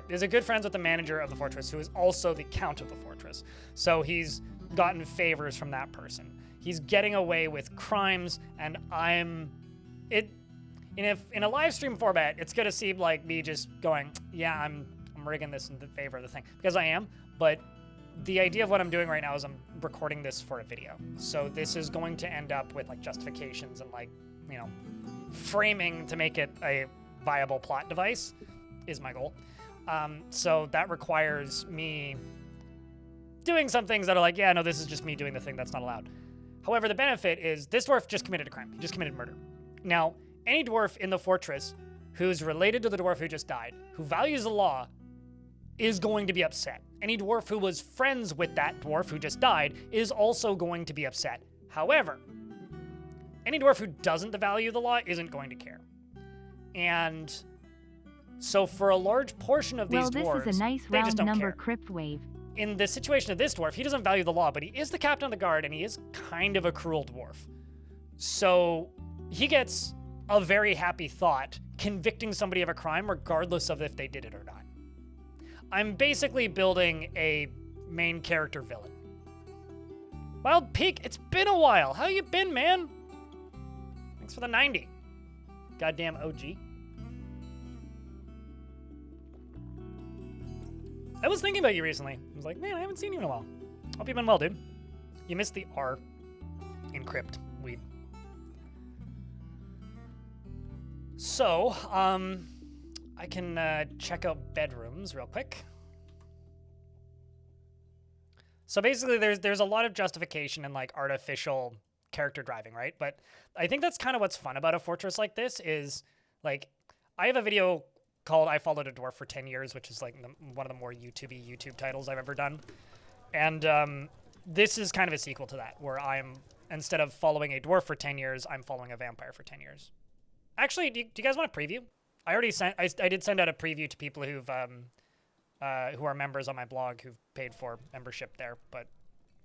is a good friends with the manager of the fortress who is also the count of the fortress. So he's gotten favors from that person. He's getting away with crimes, and in a live stream format, it's gonna seem like me just going, yeah, I'm rigging this in the favor of the thing, because I am, but the idea of what I'm doing right now is I'm recording this for a video. So this is going to end up with, like, justifications and, like, you know, framing to make it a viable plot device is my goal. So that requires me doing some things that are like, yeah, no, this is just me doing the thing that's not allowed. However, the benefit is this dwarf just committed a crime. He just committed murder. Now, any dwarf in the fortress who's related to the dwarf who just died, who values the law, is going to be upset. Any dwarf who was friends with that dwarf who just died is also going to be upset. However, any dwarf who doesn't value the law isn't going to care. And so for a large portion of these dwarves, well, this is a nice they just round don't number care. crypt wave. In the situation of this dwarf, he doesn't value the law, but he is the captain of the guard, and he is kind of a cruel dwarf. So he gets a very happy thought convicting somebody of a crime regardless of if they did it or not. I'm basically building a main character villain. Wild Peak, it's been a while. How you been, man? Thanks for the 90. Goddamn OG. I was thinking about you recently. I was like, man, I haven't seen you in a while. Hope you've been well, dude. You missed the R in crypt. Weed. So, I can check out bedrooms real quick. So basically, there's a lot of justification in like artificial character driving, right? But I think that's kind of what's fun about a fortress like this is like I have a video called "I Followed a Dwarf for 10 Years," which is like one of the more YouTube titles I've ever done, and this is kind of a sequel to that, where I'm instead of following a dwarf for 10 years, I'm following a vampire for 10 years. Actually, do you guys want a preview? I already sent. I did send out a preview to people who are members on my blog who've paid for membership there, but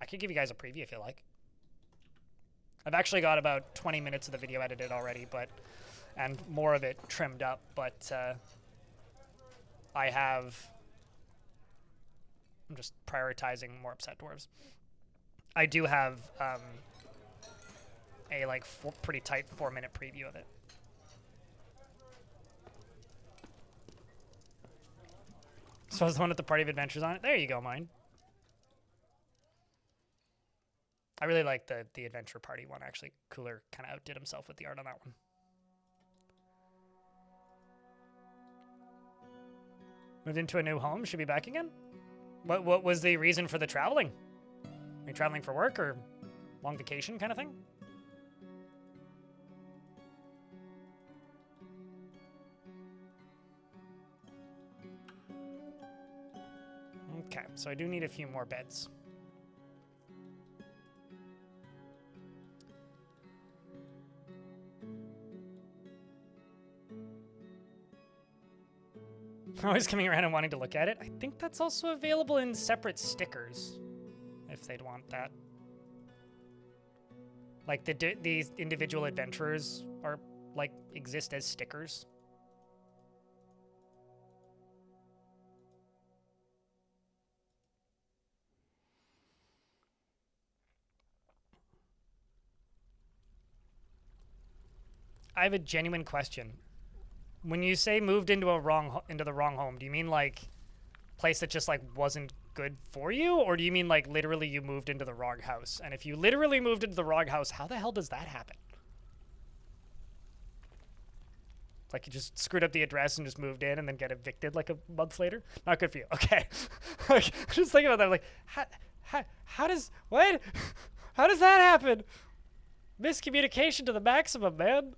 I could give you guys a preview if you like. I've actually got about 20 minutes of the video edited already, and more of it trimmed up, but I'm just prioritizing more upset dwarves. I do have a like pretty tight 4-minute preview of it. So I was the one with the Party of Adventures on it. There you go, mine. I really like the Adventure Party one. Actually, Cooler kind of outdid himself with the art on that one. Moved into a new home. Should be back again. What was the reason for the traveling? Are you traveling for work or long vacation kind of thing? Okay, so I do need a few more beds. Always coming around and wanting to look at it. I think that's also available in separate stickers, if they'd want that. Like these individual adventurers are like exist as stickers. I have a genuine question. When you say moved into the wrong home, do you mean like place that just like wasn't good for you, or do you mean like literally you moved into the wrong house? And if you literally moved into the wrong house, how the hell does that happen? Like you just screwed up the address and just moved in and then get evicted like a month later? Not good for you. Okay. Like, just thinking about that. Like, how does what? How does that happen? Miscommunication to the maximum, man.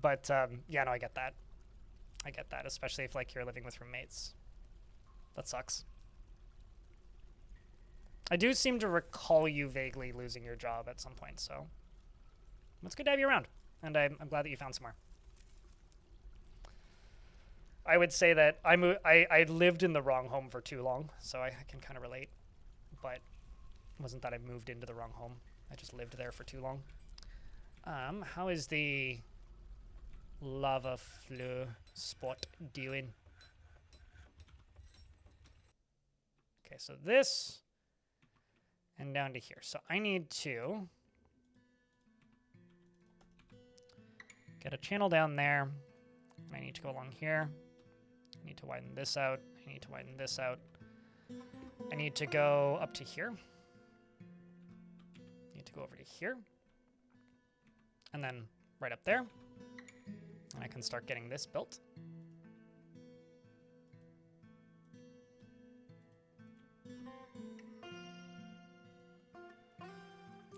But yeah, no, I get that. I get that, especially if like you're living with roommates. That sucks. I do seem to recall you vaguely losing your job at some point, so it's good to have you around, and I'm glad that you found somewhere. I would say that I lived in the wrong home for too long, so I can kind of relate, but it wasn't that I moved into the wrong home. I just lived there for too long. How is the lava flow spot doing? Okay, so this and down to here. So I need to get a channel down there. I need to go along here. I need to widen this out. I need to widen this out. I need to go up to here. I need to go over to here. And then right up there. And I can start getting this built.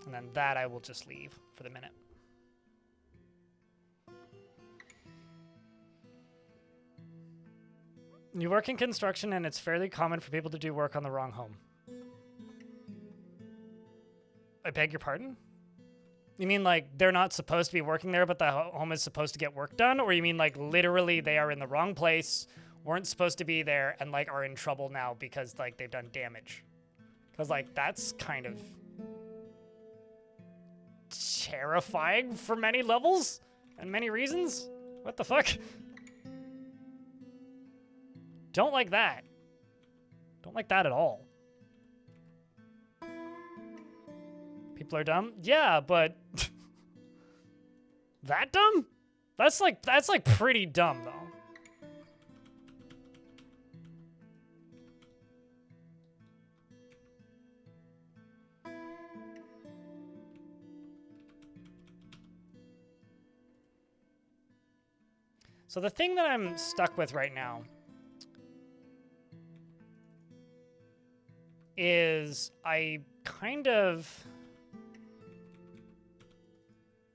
And then that I will just leave for the minute. You work in construction, and it's fairly common for people to do work on the wrong home. I beg your pardon? You mean like they're not supposed to be working there, but the home is supposed to get work done? Or you mean like literally they are in the wrong place, weren't supposed to be there, and like are in trouble now because like they've done damage? Because like that's kind of terrifying for many levels and many reasons. What the fuck? Don't like that. Don't like that at all. People are dumb? Yeah, but that dumb? That's like pretty dumb though. So the thing that I'm stuck with right now is I kind of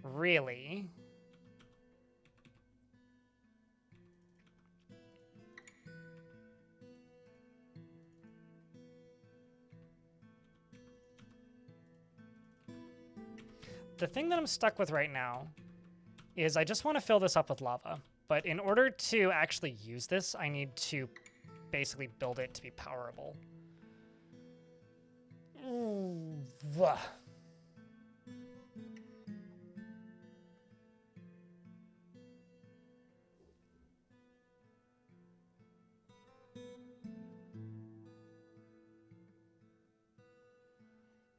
really the thing that I'm stuck with right now is I just want to fill this up with lava. But in order to actually use this, I need to basically build it to be powerable.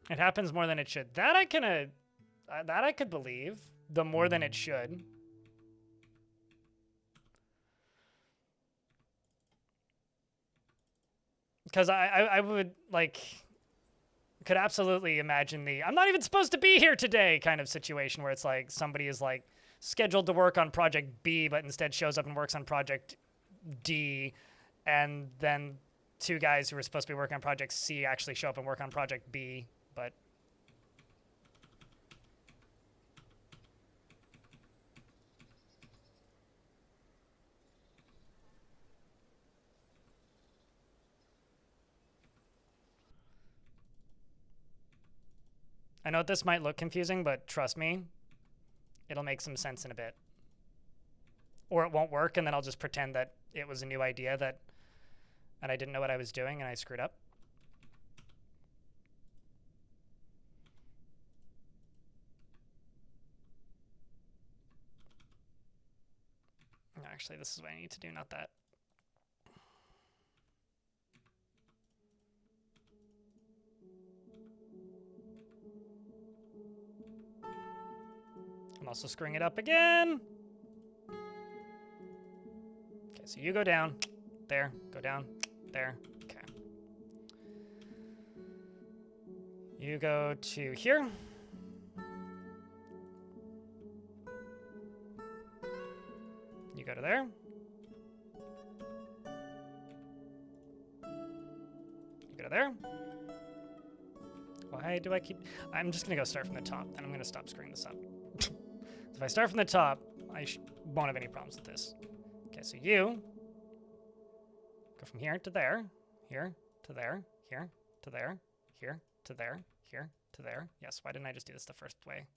It happens more than it should. That I could believe. The more than it should. Because I would, like, could absolutely imagine the I'm not even supposed to be here today kind of situation where it's like somebody is, like, scheduled to work on Project B, but instead shows up and works on Project D, and then two guys who were supposed to be working on Project C actually show up and work on Project B, but... I know this might look confusing, but trust me, it'll make some sense in a bit. Or it won't work, and then I'll just pretend that it was a new idea and I didn't know what I was doing, and I screwed up. Actually, this is what I need to do, not that. I'm also screwing it up again. Okay, so you go down, there, go down, there, okay. You go to here. You go to there. You go to there. Why do I keep... I'm just gonna go start from the top, and I'm gonna stop screwing this up. If I start from the top, I won't have any problems with this. Okay, so you go from here to there, here to there, here to there, here to there, here to there. Yes, why didn't I just do this the first way?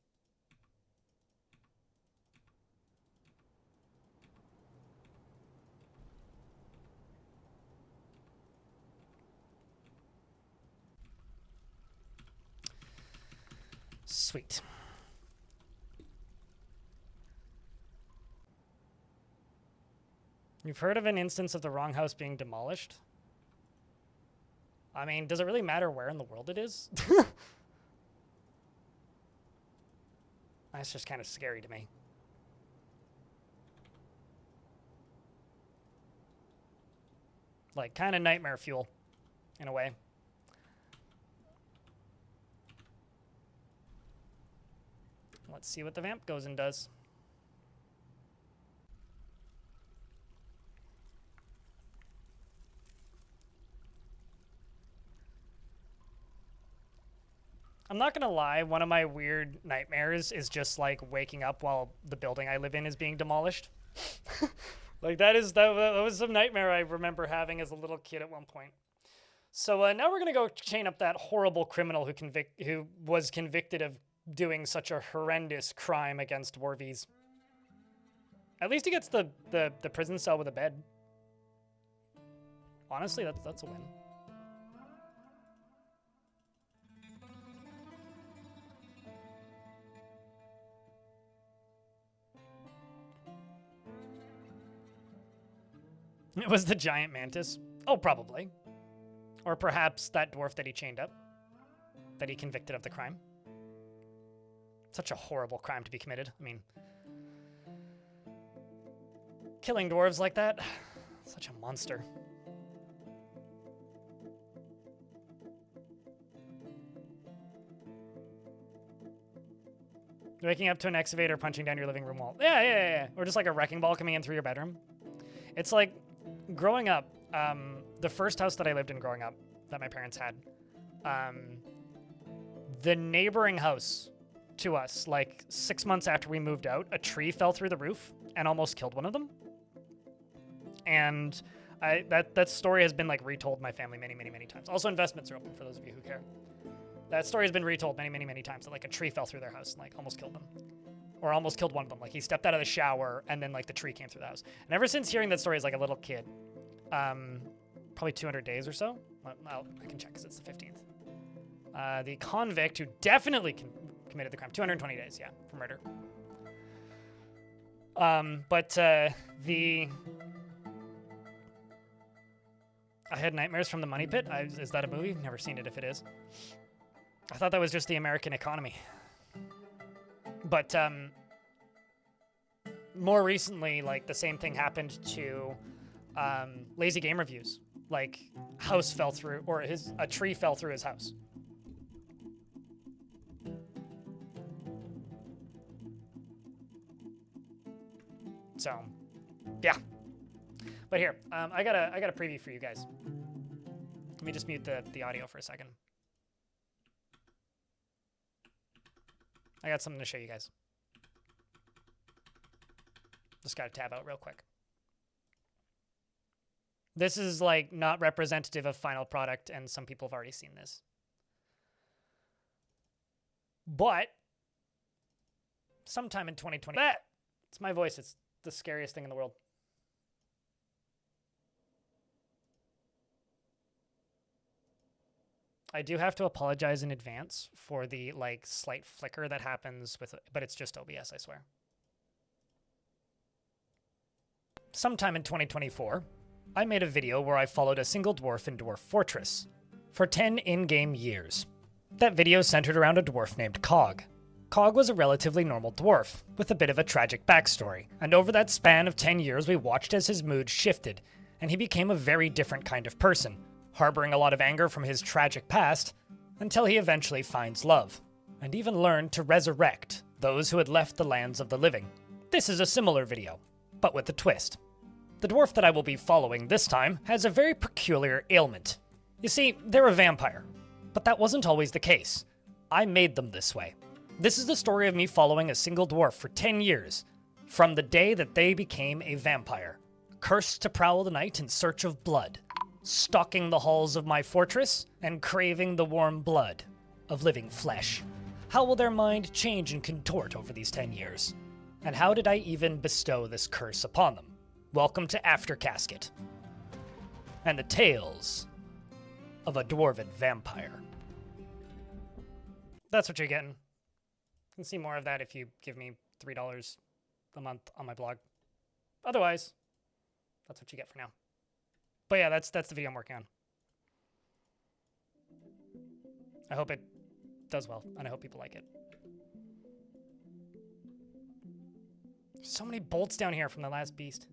Sweet. You've heard of an instance of the wrong house being demolished? I mean, does it really matter where in the world it is? That's just kind of scary to me. Like, kind of nightmare fuel, in a way. Let's see what the vamp goes and does. I'm not gonna lie, one of my weird nightmares is just like waking up while the building I live in is being demolished. Like that was some nightmare I remember having as a little kid at one point. So now we're gonna go chain up that horrible criminal who was convicted of doing such a horrendous crime against dwarvies. At least he gets the prison cell with a bed. Honestly, that's a win. It was the giant mantis. Oh, probably. Or perhaps that dwarf that he chained up. That he convicted of the crime. Such a horrible crime to be committed. I mean, killing dwarves like that, such a monster. Waking up to an excavator punching down your living room wall. Yeah. Or just like a wrecking ball coming in through your bedroom. It's like growing up, the first house that I lived in growing up that my parents had, the neighboring house to us, like 6 months after we moved out, a tree fell through the roof and almost killed one of them. And that story has been like retold in my family many times. Also, investments are open for those of you who care. That story has been retold many times that like a tree fell through their house and like almost killed them. Or almost killed one of them. Like he stepped out of the shower and then like the tree came through the house. And ever since hearing that story as like a little kid, probably 200 days or so. Well, I can check because it's the 15th. The convict who definitely committed the crime, 220 days, yeah, for murder. I had nightmares from the Money Pit. Is that a movie? Never seen it if it is. I thought that was just the American economy. But more recently, like the same thing happened to Lazy Game Reviews. Like house fell through, or a tree fell through his house. So, yeah. But here, I got a preview for you guys. Let me just mute the audio for a second. I got something to show you guys. Just got to tab out real quick. This is like not representative of final product, and some people have already seen this. But sometime in 2020, it's my voice. It's the scariest thing in the world. I do have to apologize in advance for the like slight flicker that happens with it, but it's just OBS, I swear. Sometime in 2024, I made a video where I followed a single dwarf in Dwarf Fortress for 10 in-game years. That video centered around a dwarf named Cog. Cog was a relatively normal dwarf, with a bit of a tragic backstory, and over that span of 10 years we watched as his mood shifted, and he became a very different kind of person, harboring a lot of anger from his tragic past, until he eventually finds love, and even learned to resurrect those who had left the lands of the living. This is a similar video, but with a twist. The dwarf that I will be following this time has a very peculiar ailment. You see, they're a vampire, but that wasn't always the case. I made them this way. This is the story of me following a single dwarf for 10 years, from the day that they became a vampire, cursed to prowl the night in search of blood, stalking the halls of my fortress, and craving the warm blood of living flesh. How will their mind change and contort over these 10 years? And how did I even bestow this curse upon them? Welcome to Aftercasket, and the tales of a dwarven vampire. That's what you're getting. You can see more of that if you give me $3 a month on my blog. Otherwise, that's what you get for now. But yeah, that's the video I'm working on. I hope it does well, and I hope people like it. There's so many bolts down here from the last beast.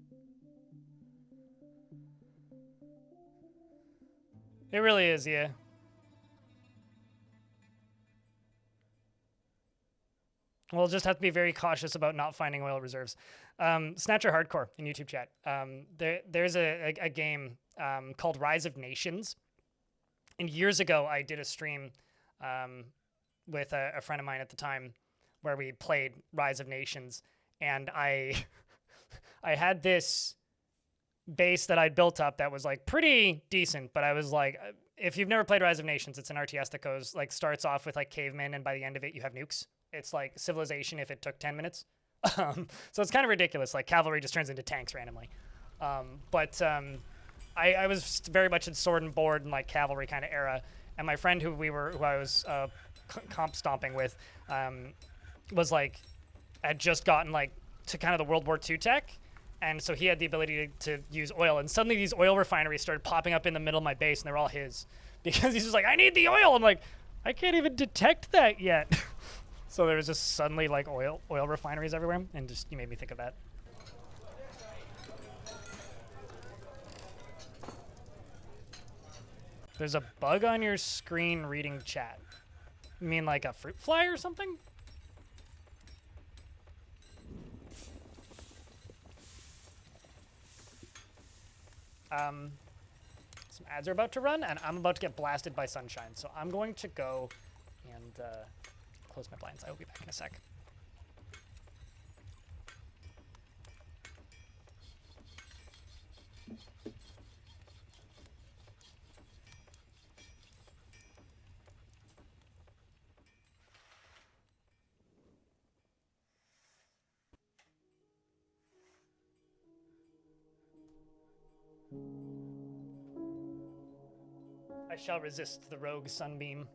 It really is, yeah. We'll just have to be very cautious about not finding oil reserves. Snatcher Hardcore in YouTube chat. There's a game called Rise of Nations. And years ago, I did a stream with a friend of mine at the time where we played Rise of Nations. And I had this base that I'd built up that was like pretty decent, but I was like, if you've never played Rise of Nations, it's an RTS that goes like starts off with like cavemen, and by the end of it you have nukes. It's like Civilization if it took 10 minutes. So it's kind of ridiculous. Like cavalry just turns into tanks randomly. I was very much in sword and board and like cavalry kind of era, and my friend who I was comp stomping with was like had just gotten like to kind of the World War II tech, and so he had the ability to use oil, and suddenly these oil refineries started popping up in the middle of my base, and they're all his because he's just like, I need the oil. I'm like, I can't even detect that yet. So there was just suddenly like oil refineries everywhere, and just you made me think of that. There's a bug on your screen reading chat. You mean like a fruit fly or something? Some ads are about to run, and I'm about to get blasted by sunshine. So I'm going to go and close my blinds. I will be back in a sec. I shall resist the rogue sunbeam.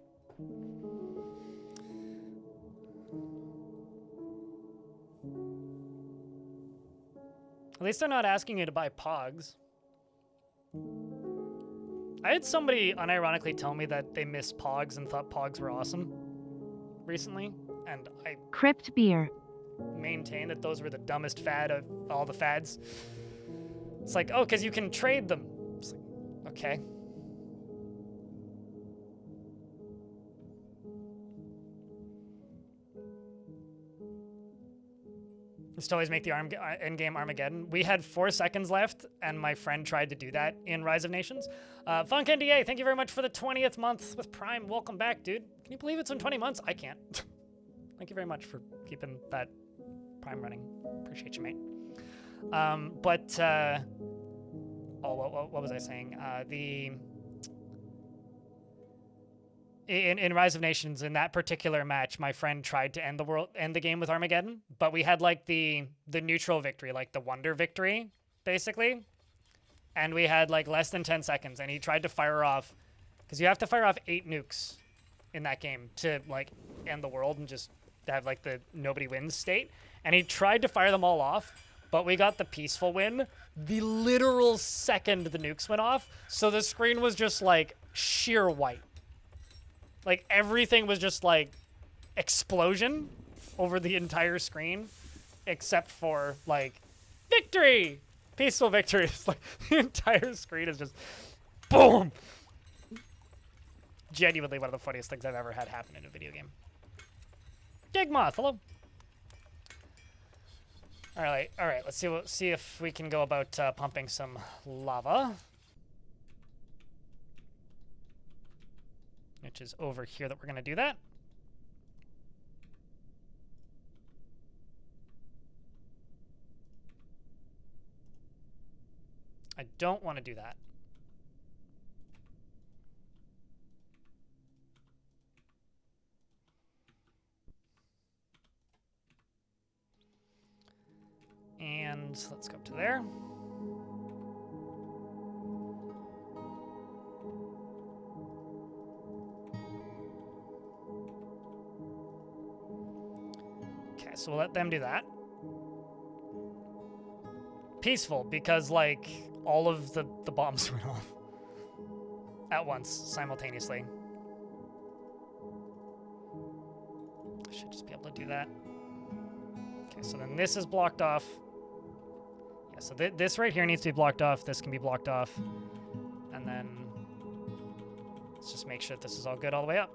At least they're not asking you to buy Pogs. I had somebody unironically tell me that they miss Pogs and thought Pogs were awesome recently, and I Crypt beer. maintain that those were the dumbest fad of all the fads. It's like, oh, because you can trade them. It's like, okay. Just always make the endgame Armageddon. We had 4 seconds left, and my friend tried to do that in Rise of Nations. Funk NDA, thank you very much for the 20th month with Prime. Welcome back, dude. Can you believe it's been 20 months? I can't. Thank you very much for keeping that Prime running. Appreciate you, mate. What was I saying? In Rise of Nations, in that particular match, my friend tried to end the game with Armageddon, but we had like the neutral victory, like the wonder victory, basically. And we had like less than 10 seconds, and he tried to fire off, because you have to fire off 8 nukes in that game to like end the world and just have like the nobody wins state. And he tried to fire them all off, but we got the peaceful win the literal second the nukes went off. So the screen was just like sheer white. Like everything was just like explosion over the entire screen, except for like victory, peaceful victory. It's like the entire screen is just boom. Genuinely one of the funniest things I've ever had happen in a video game. Gigmoth, hello. All right. Let's see if we can go about pumping some lava, which is over here that we're gonna do that. I don't want to do that. And let's go up to there. Okay, so we'll let them do that. Peaceful, because like all of the bombs went off at once, simultaneously. I should just be able to do that. Okay, so then this is blocked off. Yeah, so this right here needs to be blocked off. This can be blocked off. And then let's just make sure that this is all good all the way up.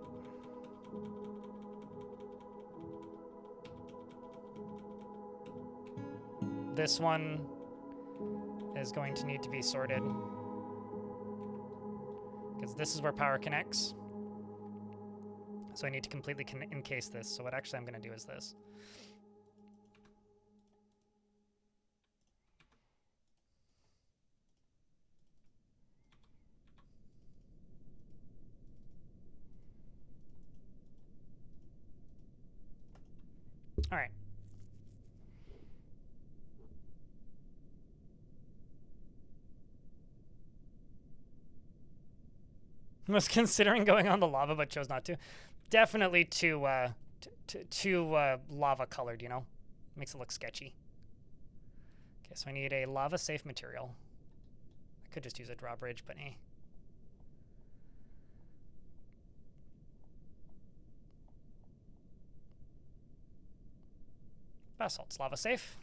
This one is going to need to be sorted, because this is where power connects. So I need to completely encase this. So what actually I'm going to do is this. All right. Was considering going on the lava, but chose not to. Definitely too lava colored, you know? Makes it look sketchy. Okay, so I need a lava safe material. I could just use a drawbridge, but eh. Basalt's lava safe.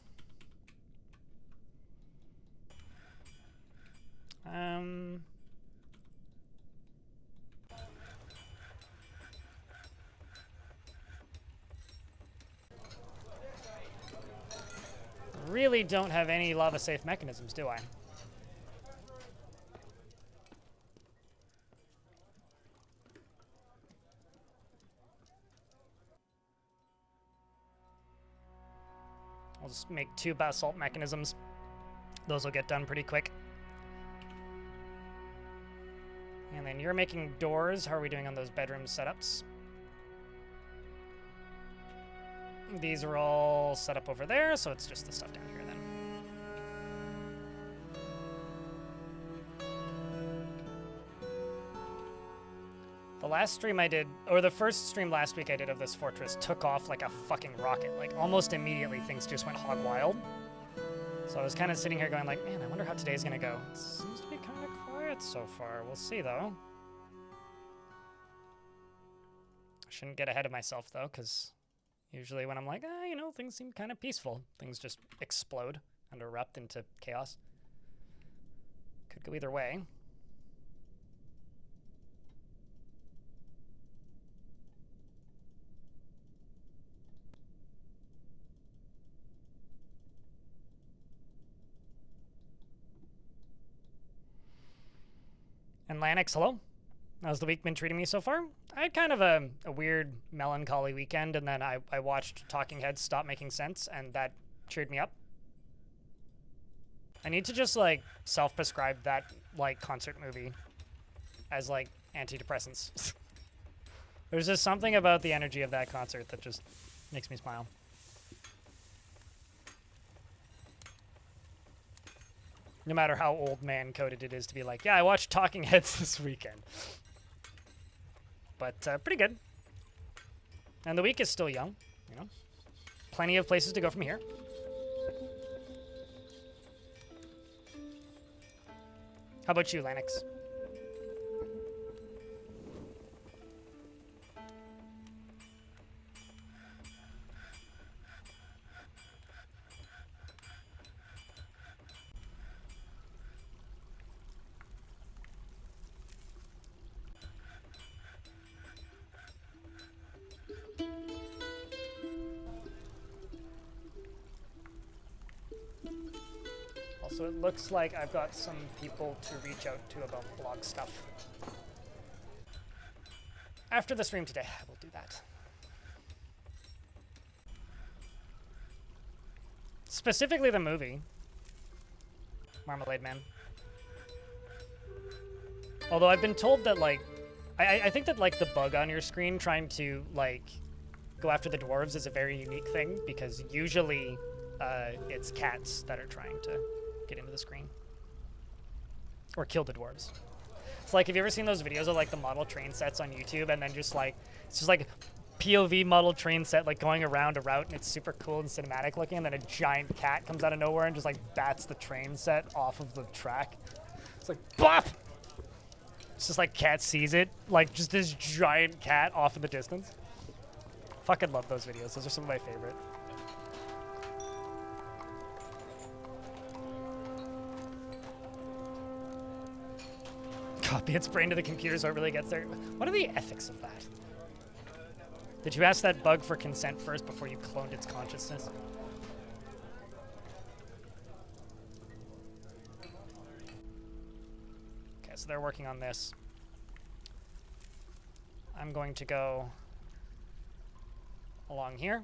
Really don't have any lava safe mechanisms, do I? I'll just make 2 basalt mechanisms. Those will get done pretty quick. And then you're making doors. How are we doing on those bedroom setups? These are all set up over there, so it's just the stuff down here then. The last stream I did, or the first stream last week I did of this fortress took off like a fucking rocket. Like almost immediately things just went hog wild. So I was kind of sitting here going like, man, I wonder how today's gonna go. It seems to be kind of quiet so far. We'll see though. I shouldn't get ahead of myself though, because usually when I'm like, you know, things seem kind of peaceful, things just explode and erupt into chaos. Could go either way. And Lanix, hello. How's the week been treating me so far? I had kind of a weird, melancholy weekend, and then I watched Talking Heads Stop Making Sense, and that cheered me up. I need to just, like, self-prescribe that, like, concert movie as, like, antidepressants. There's just something about the energy of that concert that just makes me smile. No matter how old man coded it is to be like, yeah, I watched Talking Heads this weekend. But pretty good. And the week is still young, you know. Plenty of places to go from here. How about you, Lanix? So it looks like I've got some people to reach out to about blog stuff. After the stream today, I will do that. Specifically the movie. Marmalade Man. Although I've been told that, like, I think that, like, the bug on your screen trying to, like, go after the dwarves is a very unique thing, because usually it's cats that are trying to get into the screen. Or kill the dwarves. It's like, have you ever seen those videos of, like, the model train sets on YouTube, and then just, like, it's just, like, POV model train set, like, going around a route, and it's super cool and cinematic looking, and then a giant cat comes out of nowhere and just, like, bats the train set off of the track. It's like, BOP! It's just, like, cat sees it. Like, just this giant cat off in the distance. Fucking love those videos. Those are some of my favorite. Copy its brain to the computer so it really gets there. What are the ethics of that? Did you ask that bug for consent first before you cloned its consciousness? Okay, so they're working on this. I'm going to go along here.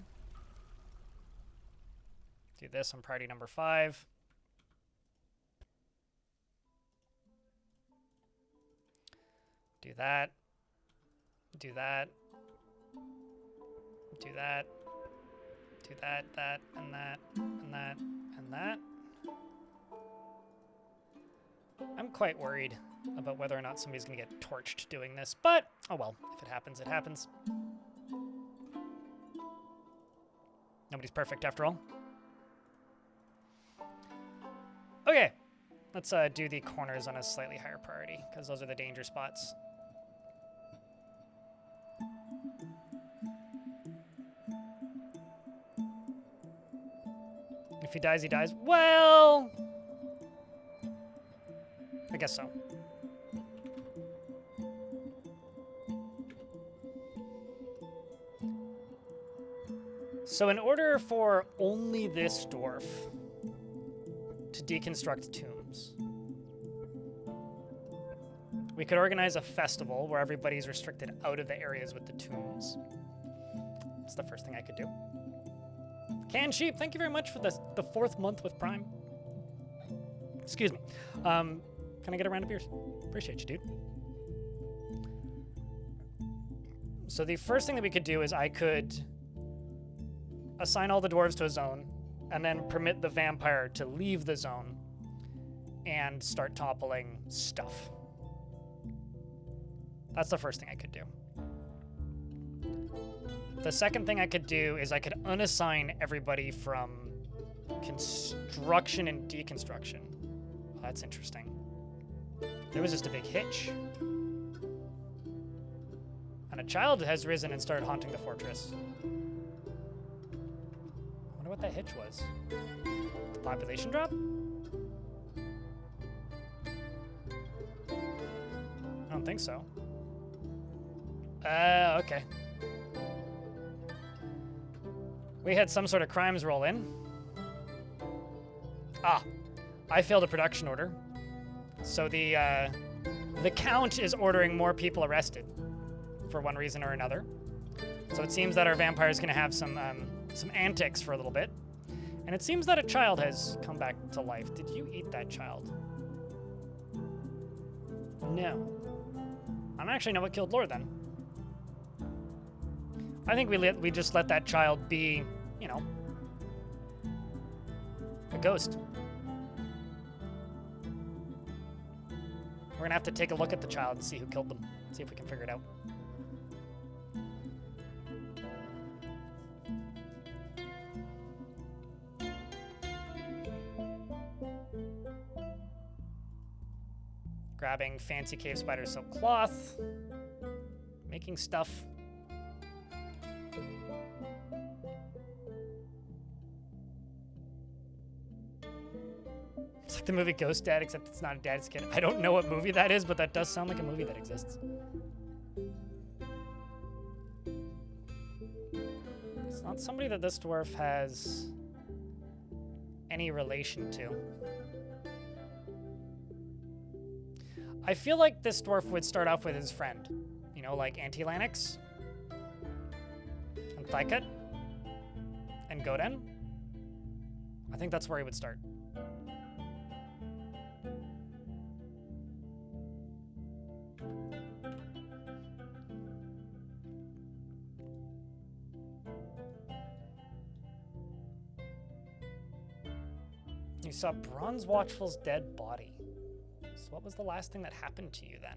Do this on priority number 5. Do that. Do that. Do that. Do Do that, that, and that, and that, and that. I'm quite worried about whether or not somebody's gonna get torched doing this, but oh well, if it happens, it happens. Nobody's perfect after all. Okay, let's do the corners on a slightly higher priority, because those are the danger spots. If he dies, he dies. Well, I guess so. So in order for only this dwarf to deconstruct tombs, we could organize a festival where everybody's restricted out of the areas with the tombs. That's the first thing I could do. Canned sheep, thank you very much for the 4th month with Prime. Excuse me. Can I get a round of beers? Appreciate you, dude. So the first thing that we could do is I could assign all the dwarves to a zone and then permit the vampire to leave the zone and start toppling stuff. That's the first thing I could do. The second thing I could do is I could unassign everybody from construction and deconstruction. Oh, that's interesting. There was just a big hitch. And a child has risen and started haunting the fortress. I wonder what that hitch was. The population drop? I don't think so. Okay. We had some sort of crimes roll in. Ah, I failed a production order. So the count is ordering more people arrested for one reason or another. So it seems that our vampire is going to have some antics for a little bit. And it seems that a child has come back to life. Did you eat that child? No. I don't actually know what killed Lord then. I think we just let that child be, you know, a ghost. We're gonna have to take a look at the child and see who killed them. See if we can figure it out. Grabbing fancy cave spider silk cloth. Making stuff. It's like the movie Ghost Dad, except it's not a dad, it's a kid. I don't know what movie that is, but that does sound like a movie that exists. It's not somebody that this dwarf has any relation to. I feel like this dwarf would start off with his friend. You know, like Anti-Lanix and Thykut and Goden. I think that's where he would start. You saw Bronze Watchful's dead body. So what was the last thing that happened to you then?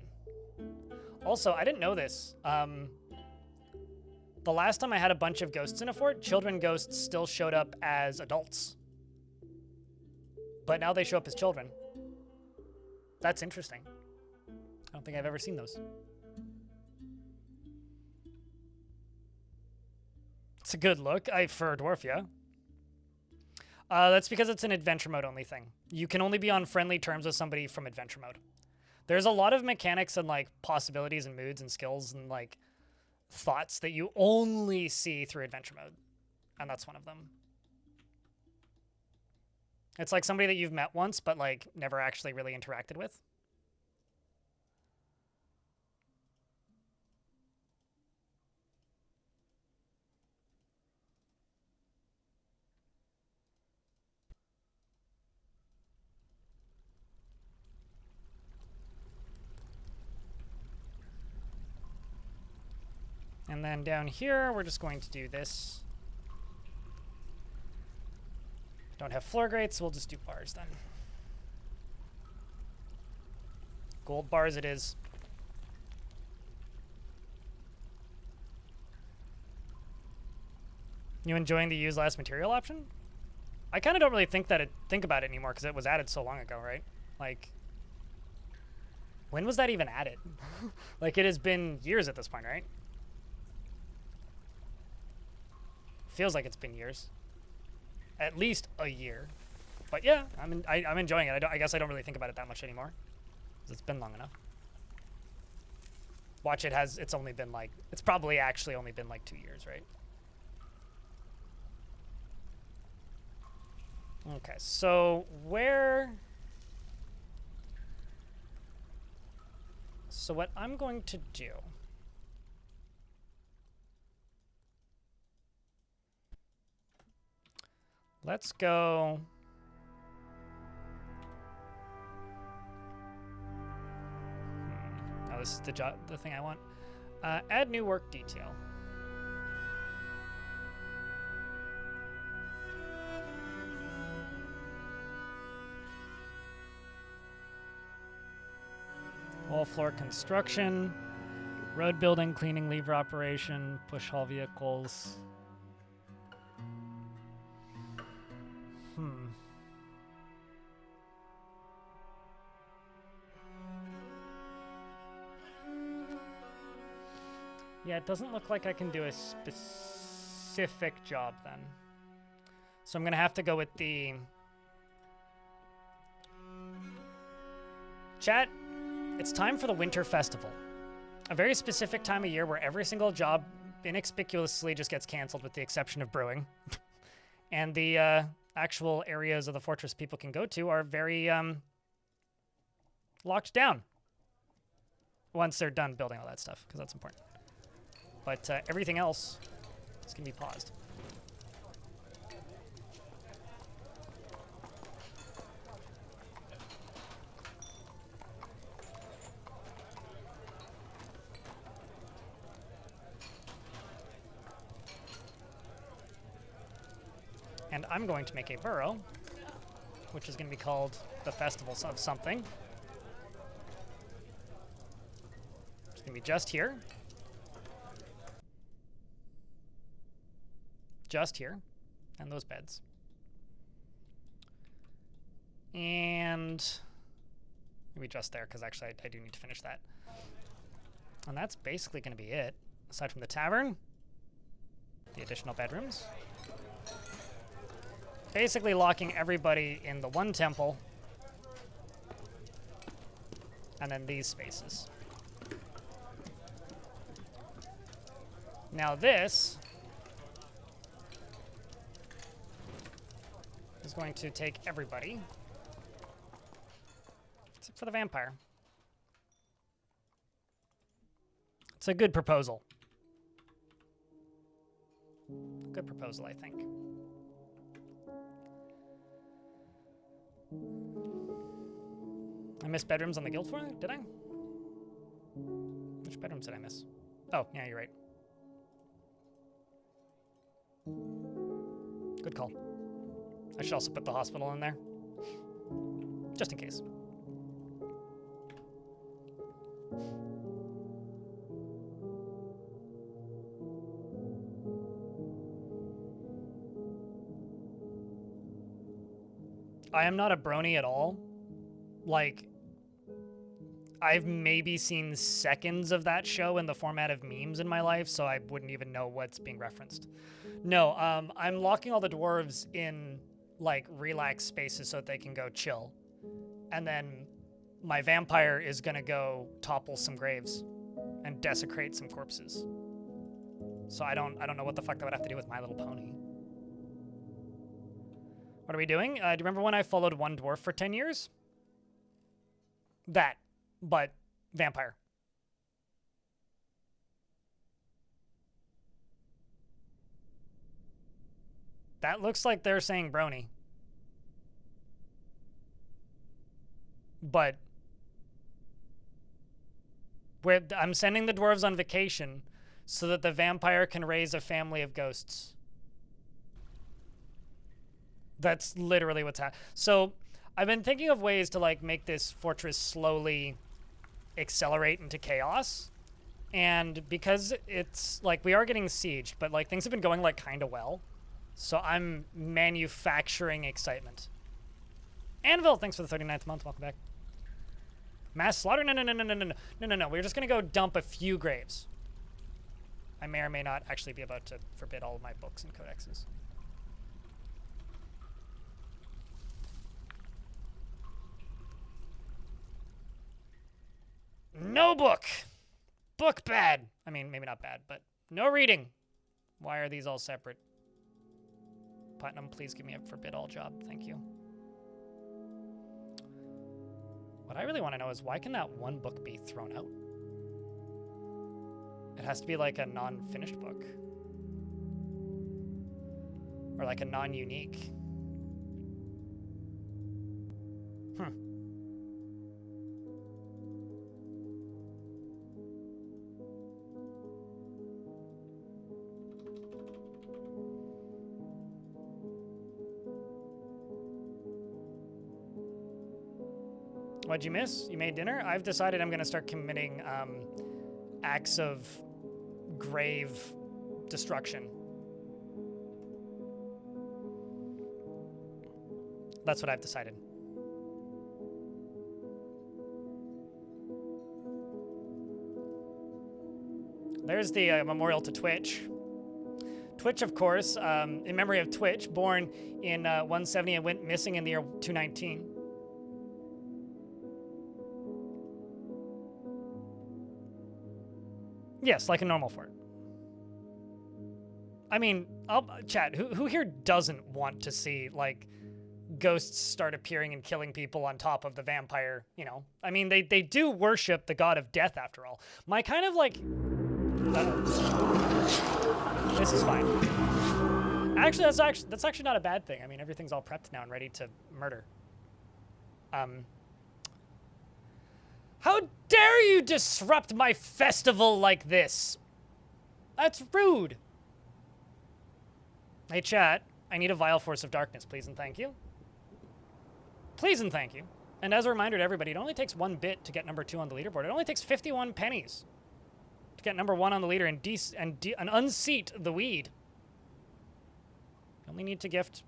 Also, I didn't know this. The last time I had a bunch of ghosts in a fort, children ghosts still showed up as adults. But now they show up as children. That's interesting. I don't think I've ever seen those. It's a good look. For a dwarf, yeah. That's because it's an adventure mode only thing. You can only be on friendly terms with somebody from adventure mode. There's a lot of mechanics and like possibilities and moods and skills and like thoughts that you only see through adventure mode. And that's one of them. It's like somebody that you've met once, but like never actually really interacted with. And then down here, we're just going to do this. Don't have floor grates, we'll just do bars then. Gold bars it is. You enjoying the use last material option? I kind of don't really think about it anymore because it was added so long ago, right? Like, when was that even added? Like, it has been years at this point, right? Feels like it's been years. At least a year. But yeah, I'm enjoying it. I guess I don't really think about it that much anymore. It's been long enough. Watch, it's only been like, it's probably actually only been like 2 years, right? Okay, so so what I'm going to do, let's go. Oh, this is the thing I want. Add new work detail. Wall floor construction, road building, cleaning, lever operation, push haul vehicles. Yeah, it doesn't look like I can do a specific job then. So I'm gonna have to go with the chat. It's time for the Winter Festival, a very specific time of year where every single job inconspicuously just gets canceled with the exception of brewing. And the actual areas of the fortress people can go to are very locked down once they're done building all that stuff, because that's important. But everything else is going to be paused. And I'm going to make a burrow, which is going to be called the Festival of something. It's going to be just here. Just here. And those beds. And maybe just there, because actually I do need to finish that. And that's basically going to be it. Aside from the tavern, the additional bedrooms. Basically locking everybody in the one temple. And then these spaces. Now this is going to take everybody, except for the vampire. It's a good proposal. Good proposal, I think. I missed bedrooms on the guild floor, did I? Which bedrooms did I miss? Oh, yeah, you're right. Good call. I should also put the hospital in there. Just in case. I am not a brony at all. Like, I've maybe seen seconds of that show in the format of memes in my life, so I wouldn't even know what's being referenced. No, I'm locking all the dwarves in, like, relaxed spaces so that they can go chill. And then my vampire is gonna go topple some graves and desecrate some corpses. So I don't know what the fuck that would have to do with My Little Pony. What are we doing? Do you remember when I followed one dwarf for 10 years? That, but vampire. That looks like they're saying brony. But I'm sending the dwarves on vacation so that the vampire can raise a family of ghosts. That's literally what's happening. So I've been thinking of ways to like make this fortress slowly accelerate into chaos. And because it's like we are getting sieged, but like things have been going like kind of well. So I'm manufacturing excitement. Anvil, thanks for the 39th month. Welcome back. Mass slaughter? No. We're just going to go dump a few graves. I may or may not actually be about to forbid all of my books and codexes. No book. Book bad. I mean, maybe not bad, but no reading. Why are these all separate? Putnam, please give me a forbid all job. Thank you. What I really want to know is why can that one book be thrown out? It has to be like a non-finished book. Or like a non-unique. What'd you miss? You made dinner? I've decided I'm going to start committing acts of grave destruction. That's what I've decided. There's the memorial to Twitch. Twitch, of course, in memory of Twitch, born in 170 and went missing in the year 219. Yes, like a normal fort. I mean, chat, who here doesn't want to see, like, ghosts start appearing and killing people on top of the vampire, you know? I mean, they do worship the god of death, after all. My kind of, like... This is fine. Actually, that's actually not a bad thing. I mean, everything's all prepped now and ready to murder. How dare you disrupt my festival like this? That's rude. Hey, chat. I need a vile force of darkness, please and thank you. Please and thank you. And as a reminder to everybody, it only takes 1 bit to get number 2 on the leaderboard. It only takes 51 pennies to get number 1 on the leader and unseat the weed. You only need to gift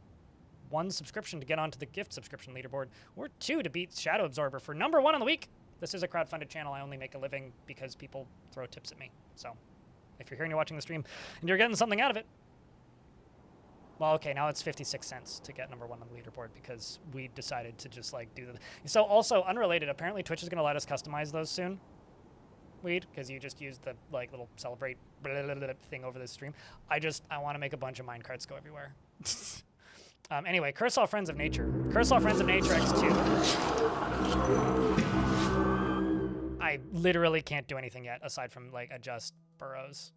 1 subscription to get onto the gift subscription leaderboard, or 2 to beat Shadow Absorber for number 1 on the week. This is a crowdfunded channel. I only make a living because people throw tips at me. So if you're here and you're watching the stream and you're getting something out of it, well, okay, now it's 56 cents to get number 1 on the leaderboard because we decided to just like do the... So also unrelated, apparently Twitch is going to let us customize those soon. Weed, because you just used the like little celebrate thing over this stream. I want to make a bunch of minecarts go everywhere. Anyway, curse all friends of nature. Curse all friends of nature X2. I literally can't do anything yet aside from like adjust burrows.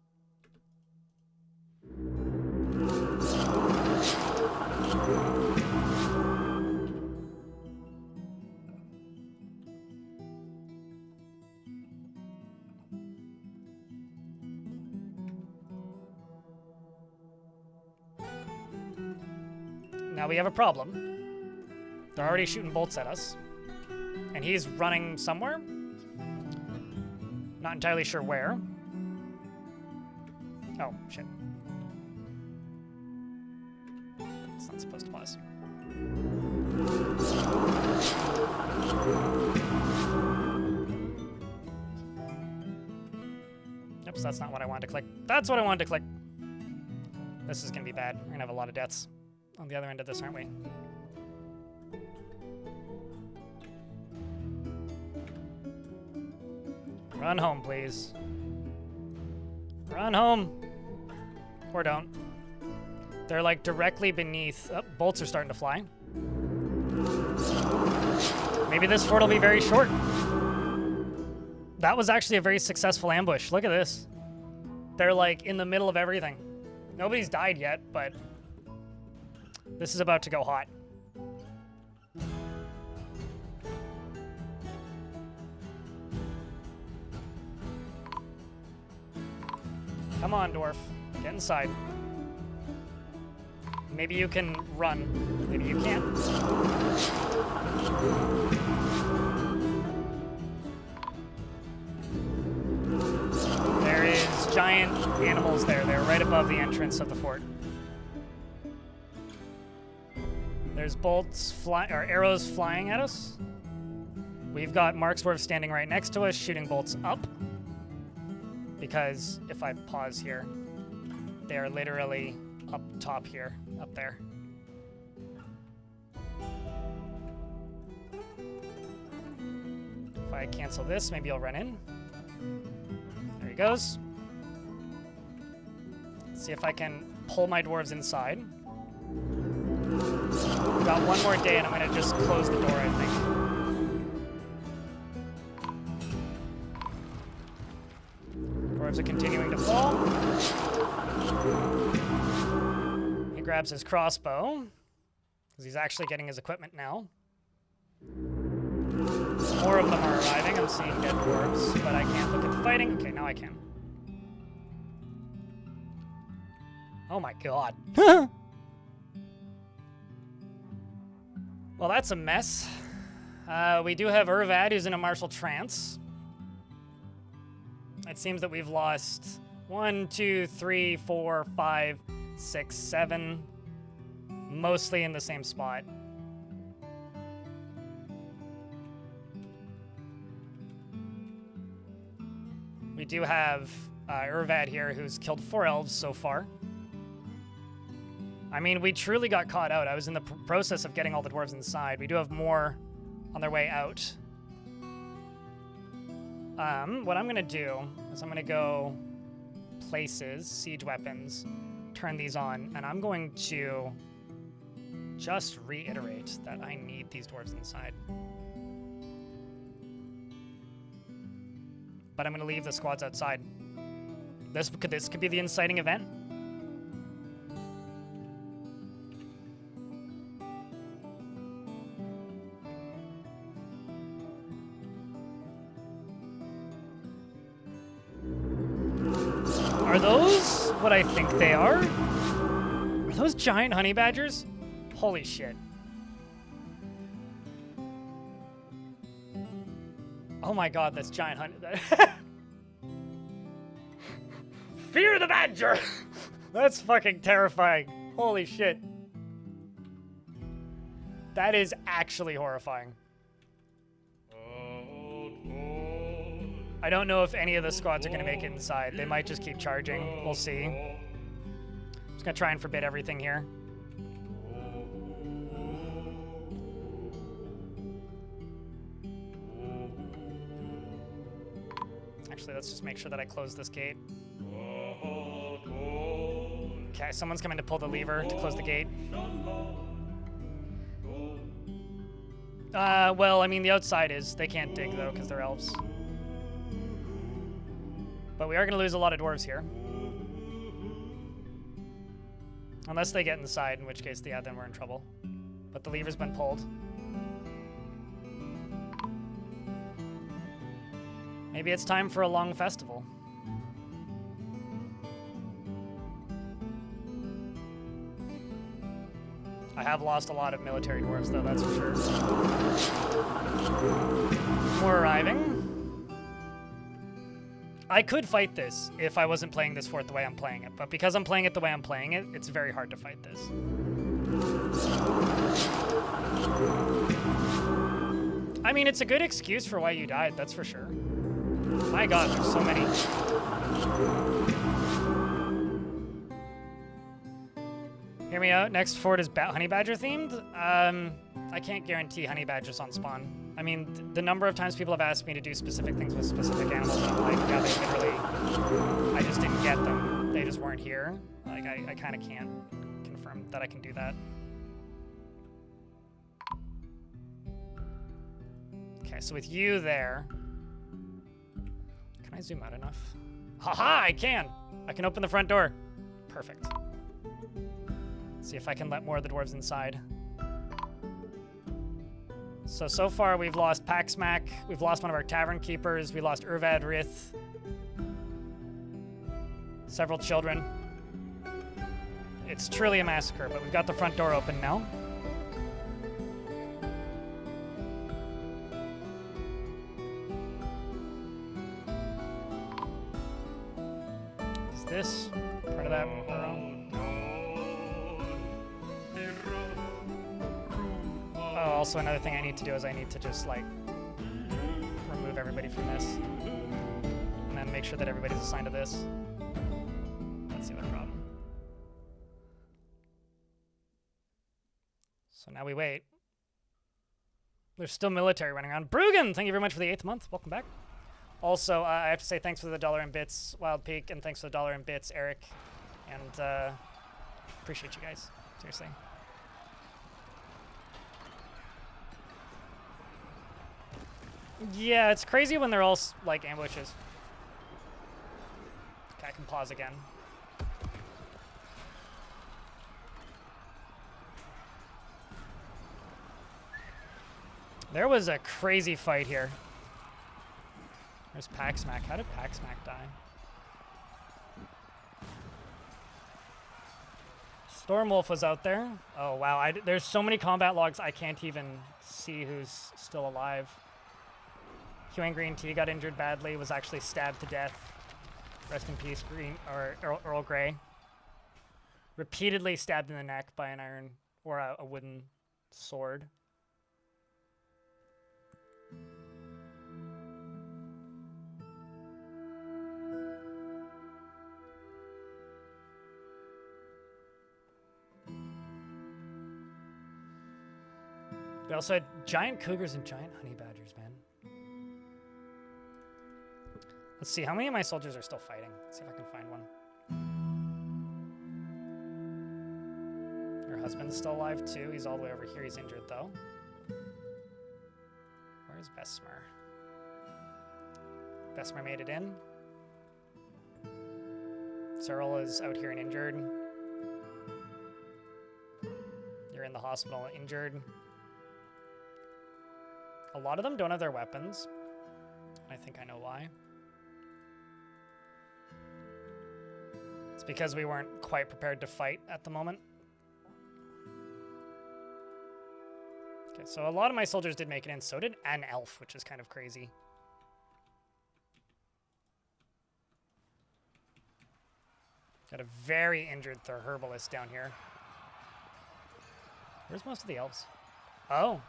Now we have a problem. They're already shooting bolts at us. And he's running somewhere. Not entirely sure where. Oh, shit. It's not supposed to pause. Oops, that's not what I wanted to click. That's what I wanted to click. This is gonna be bad. We're gonna have a lot of deaths on the other end of this, aren't we? Run home, please. Run home. Or don't. They're like directly beneath... Oh, bolts are starting to fly. Maybe this fort will be very short. That was actually a very successful ambush. Look at this. They're like in the middle of everything. Nobody's died yet, but this is about to go hot. Come on, Dwarf. Get inside. Maybe you can run. Maybe you can't. There is giant animals there. They're right above the entrance of the fort. There's bolts or arrows flying at us. We've got Marksdwarf standing right next to us, shooting bolts up. Because if I pause here, they are literally up top here, up there. If I cancel this, maybe I'll run in. There he goes. Let's see if I can pull my dwarves inside. We've got one more day and I'm gonna just close the door, I think. Dwarves are continuing to fall. He grabs his crossbow, because he's actually getting his equipment now. More of them are arriving. I'm seeing dead dwarves, but I can't look at the fighting. Okay, now I can. Oh my god. Well, that's a mess. We do have Urvad, who's in a martial trance. It seems that we've lost 1, 2, 3, 4, 5, 6, 7, mostly in the same spot. We do have Urvad here, who's killed 4 elves so far. I mean, we truly got caught out. I was in the process of getting all the dwarves inside. We do have more on their way out. What I'm gonna do is I'm gonna go places, siege weapons, turn these on, and I'm going to just reiterate that I need these dwarves inside. But I'm gonna leave the squads outside. This could be the inciting event. Are those what I think they are? Are those giant honey badgers? Holy shit. Oh my god, that's giant honey. Fear the badger! That's fucking terrifying. Holy shit. That is actually horrifying. I don't know if any of the squads are going to make it inside. They might just keep charging. We'll see. I'm just going to try and forbid everything here. Actually, let's just make sure that I close this gate. Okay, someone's coming to pull the lever to close the gate. Well, I mean, the outside is. They can't dig, though, because they're elves. But we are going to lose a lot of dwarves here. Unless they get inside, in which case, yeah, then we're in trouble. But the lever's been pulled. Maybe it's time for a long festival. I have lost a lot of military dwarves, though, that's for sure. More arriving. I could fight this if I wasn't playing this fort the way I'm playing it, but because I'm playing it the way I'm playing it, it's very hard to fight this. I mean, it's a good excuse for why you died, that's for sure. My god, there's so many. Hear me out, next fort is honey badger themed. I can't guarantee honey badgers on spawn. I mean, the number of times people have asked me to do specific things with specific animals, and I'm like, yeah, they literally, I just didn't get them. They just weren't here. Like, I kind of can't confirm that I can do that. Okay, so with you there, can I zoom out enough? Haha, I can! I can open the front door. Perfect. Let's see if I can let more of the dwarves inside. So far we've lost Paxmac, we've lost one of our tavern keepers, we lost Urvad Rith, several children. it's truly a massacre, but we've got the front door open now. Is this part of that burrow? Oh, also another thing I need to do is I need to just, like, remove everybody from this. And then make sure that everybody's assigned to this. That's the other problem. So now we wait. There's still military running around. Bruggen, thank you very much for the 8th month. Welcome back. Also, I have to say thanks for the $1 in bits, Wild Peak, and thanks for the $1 in bits, Eric. And appreciate you guys. Seriously. Yeah, it's crazy when they're all, like, ambushes. Okay, I can pause again. There was a crazy fight here. There's Paxmack. How did Paxmack die? Stormwolf was out there. Oh, wow. There's so many combat logs, I can't even see who's still alive. Hugh Green Tea got injured badly, was actually stabbed to death. Rest in peace, Earl Grey. Repeatedly stabbed in the neck by an iron or a wooden sword. We also had giant cougars and giant honey badgers, man. Let's see, how many of my soldiers are still fighting? Let's see if I can find one. Your husband's still alive too. He's all the way over here. He's injured though. Where's Besmer? Besmer made it in. Cyril is out here and injured. You're in the hospital injured. A lot of them don't have their weapons. I think I know why. It's because we weren't quite prepared to fight at the moment. Okay, so a lot of my soldiers did make it in. So did an elf, which is kind of crazy. Got a very injured herbalist down here. Where's most of the elves? Oh.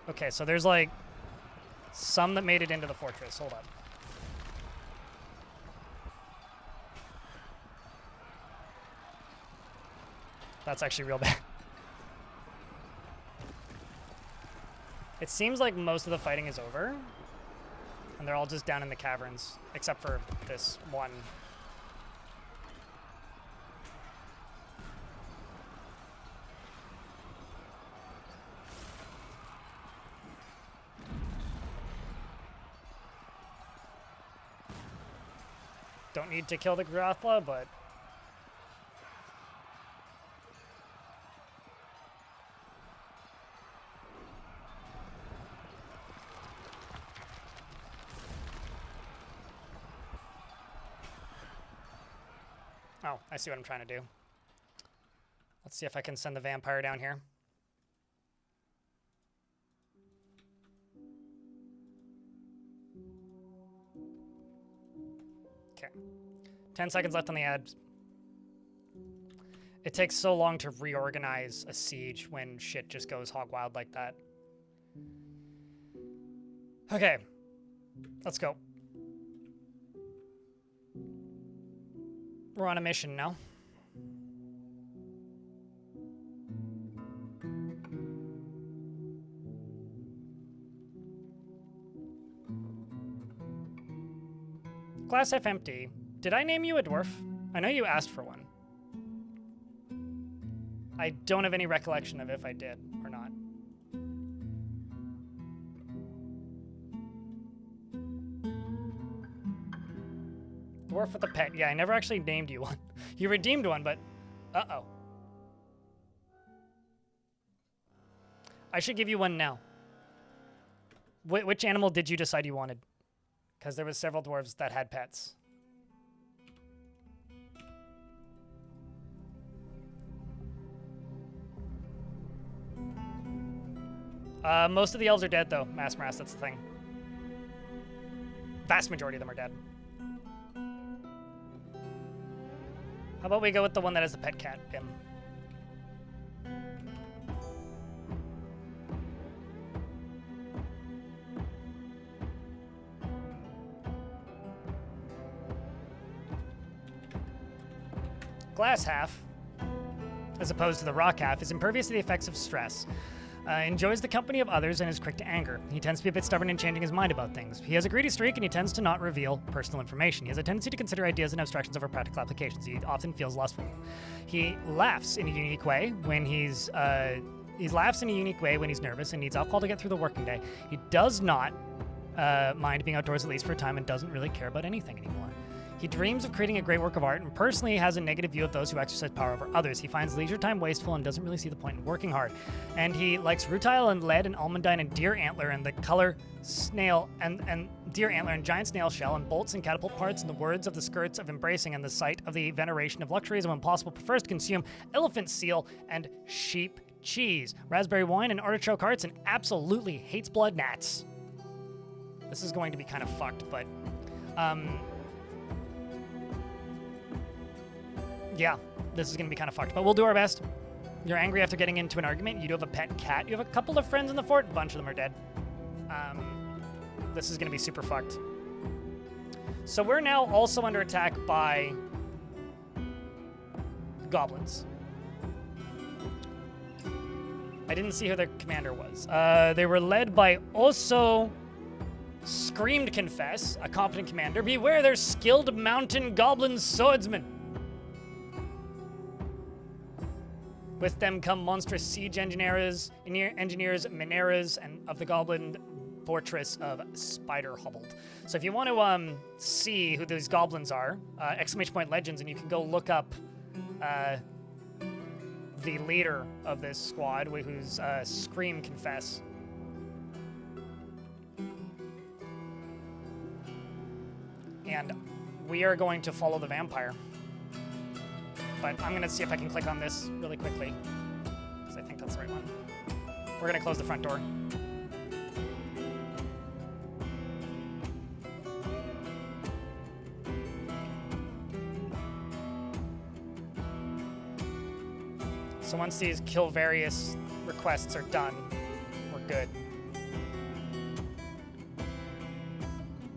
Okay, so there's like some that made it into the fortress. Hold up. That's actually real bad. It seems like most of the fighting is over. And they're all just down in the caverns, except for this one. Don't need to kill the Grathla, but... Oh, I see what I'm trying to do. Let's see if I can send the vampire down here. Okay. 10 seconds left on the ad. It takes so long to reorganize a siege when shit just goes hog wild like that. Okay. Let's go. We're on a mission now. Glass half empty. Did I name you a dwarf? I know you asked for one. I don't have any recollection of if I did or not. Dwarf with a pet. Yeah, I never actually named you one. You redeemed one, but uh-oh. I should give you one now. Which animal did you decide you wanted? Because there was several dwarves that had pets. Most of the elves are dead, though, Mass Morass, that's the thing. Vast majority of them are dead. How about we go with the one that has the pet cat, Pim? Glass half, as opposed to the rock half, is impervious to the effects of stress. Enjoys the company of others and is quick to anger. He tends to be a bit stubborn in changing his mind about things. He has a greedy streak and he tends to not reveal personal information. He has a tendency to consider ideas and abstractions over practical applications. He often feels lustful. He laughs in a unique way when he laughs in a unique way when he's nervous and needs alcohol to get through the working day. He does not mind being outdoors at least for a time and doesn't really care about anything anymore. He dreams of creating a great work of art and personally has a negative view of those who exercise power over others. He finds leisure time wasteful and doesn't really see the point in working hard. And he likes rutile and lead and almandine and deer antler and the color snail and deer antler and giant snail shell and bolts and catapult parts and the words of the skirts of embracing and the sight of the veneration of luxuries of impossible prefers to consume elephant seal and sheep cheese, raspberry wine and artichoke hearts and absolutely hates blood gnats. This is going to be kind of fucked, but yeah, this is going to be kind of fucked, but we'll do our best. You're angry after getting into an argument. You do have a pet cat. You have a couple of friends in the fort. A bunch of them are dead. This is going to be super fucked. So we're now also under attack by goblins. I didn't see who their commander was. They were led by Oso Screamed Confess, a competent commander. Beware their skilled mountain goblin swordsmen. With them come monstrous siege engineers, mineras, and of the goblin fortress of Spider Hobbled. So if you want to see who these goblins are, ! Legends, and you can go look up the leader of this squad, who's Scream Confess. And we are going to follow the vampire. But I'm going to see if I can click on this really quickly, because I think that's the right one. We're going to close the front door. So once these kill various requests are done, we're good.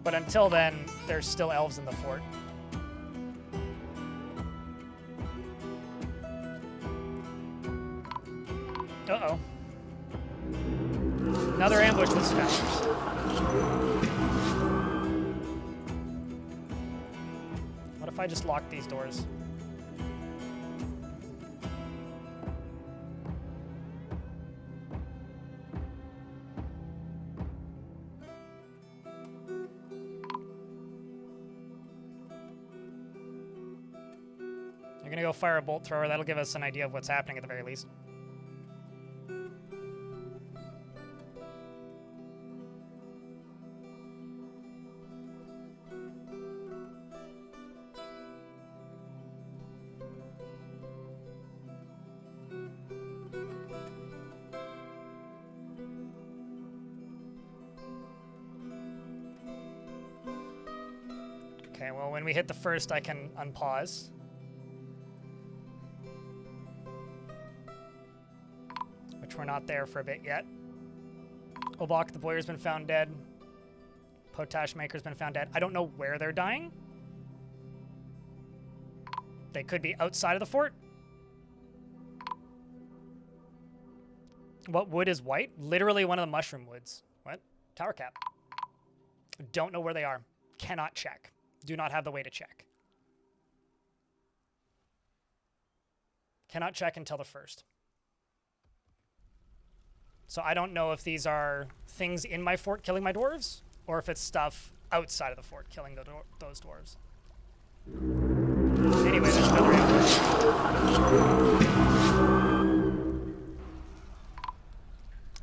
But until then, there's still elves in the fort. Uh-oh. Another ambush was found. What if I just lock these doors? You're gonna go fire a bolt thrower. That'll give us an idea of what's happening at the very least. Okay, well, when we hit the first, I can unpause. Which we're not there for a bit yet. Obok the Boyer's been found dead. Potash Maker's been found dead. I don't know where they're dying. They could be outside of the fort. What wood is white? Literally one of the mushroom woods. What? Tower cap. Don't know where they are. Cannot check. Do not have the way to check. Cannot check until the first. So I don't know if these are things in my fort killing my dwarves, or if it's stuff outside of the fort killing those dwarves. Anyway, there's another ambush.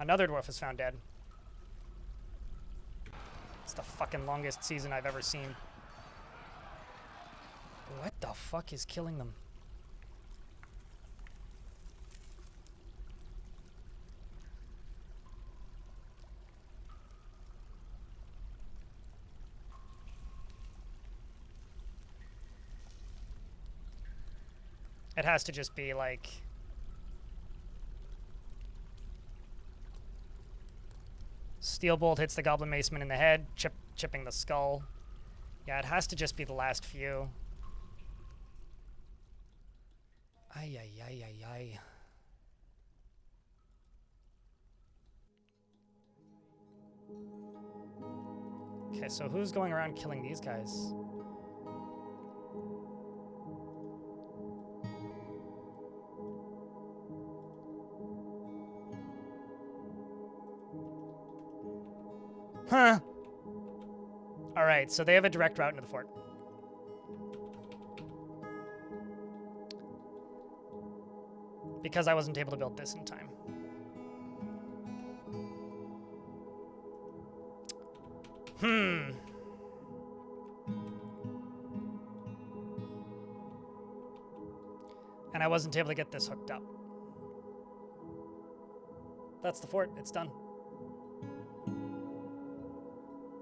Another dwarf is found dead. It's the fucking longest season I've ever seen. What the fuck is killing them? It has to just be like... Steel Bolt hits the Goblin Maceman in the head, chipping the skull. Yeah, it has to just be the last few. Ay, ay, ay, ay, ay. Okay, so who's going around killing these guys? Huh. Alright, so they have a direct route into the fort. Because I wasn't able to build this in time. And I wasn't able to get this hooked up. That's the fort. It's done.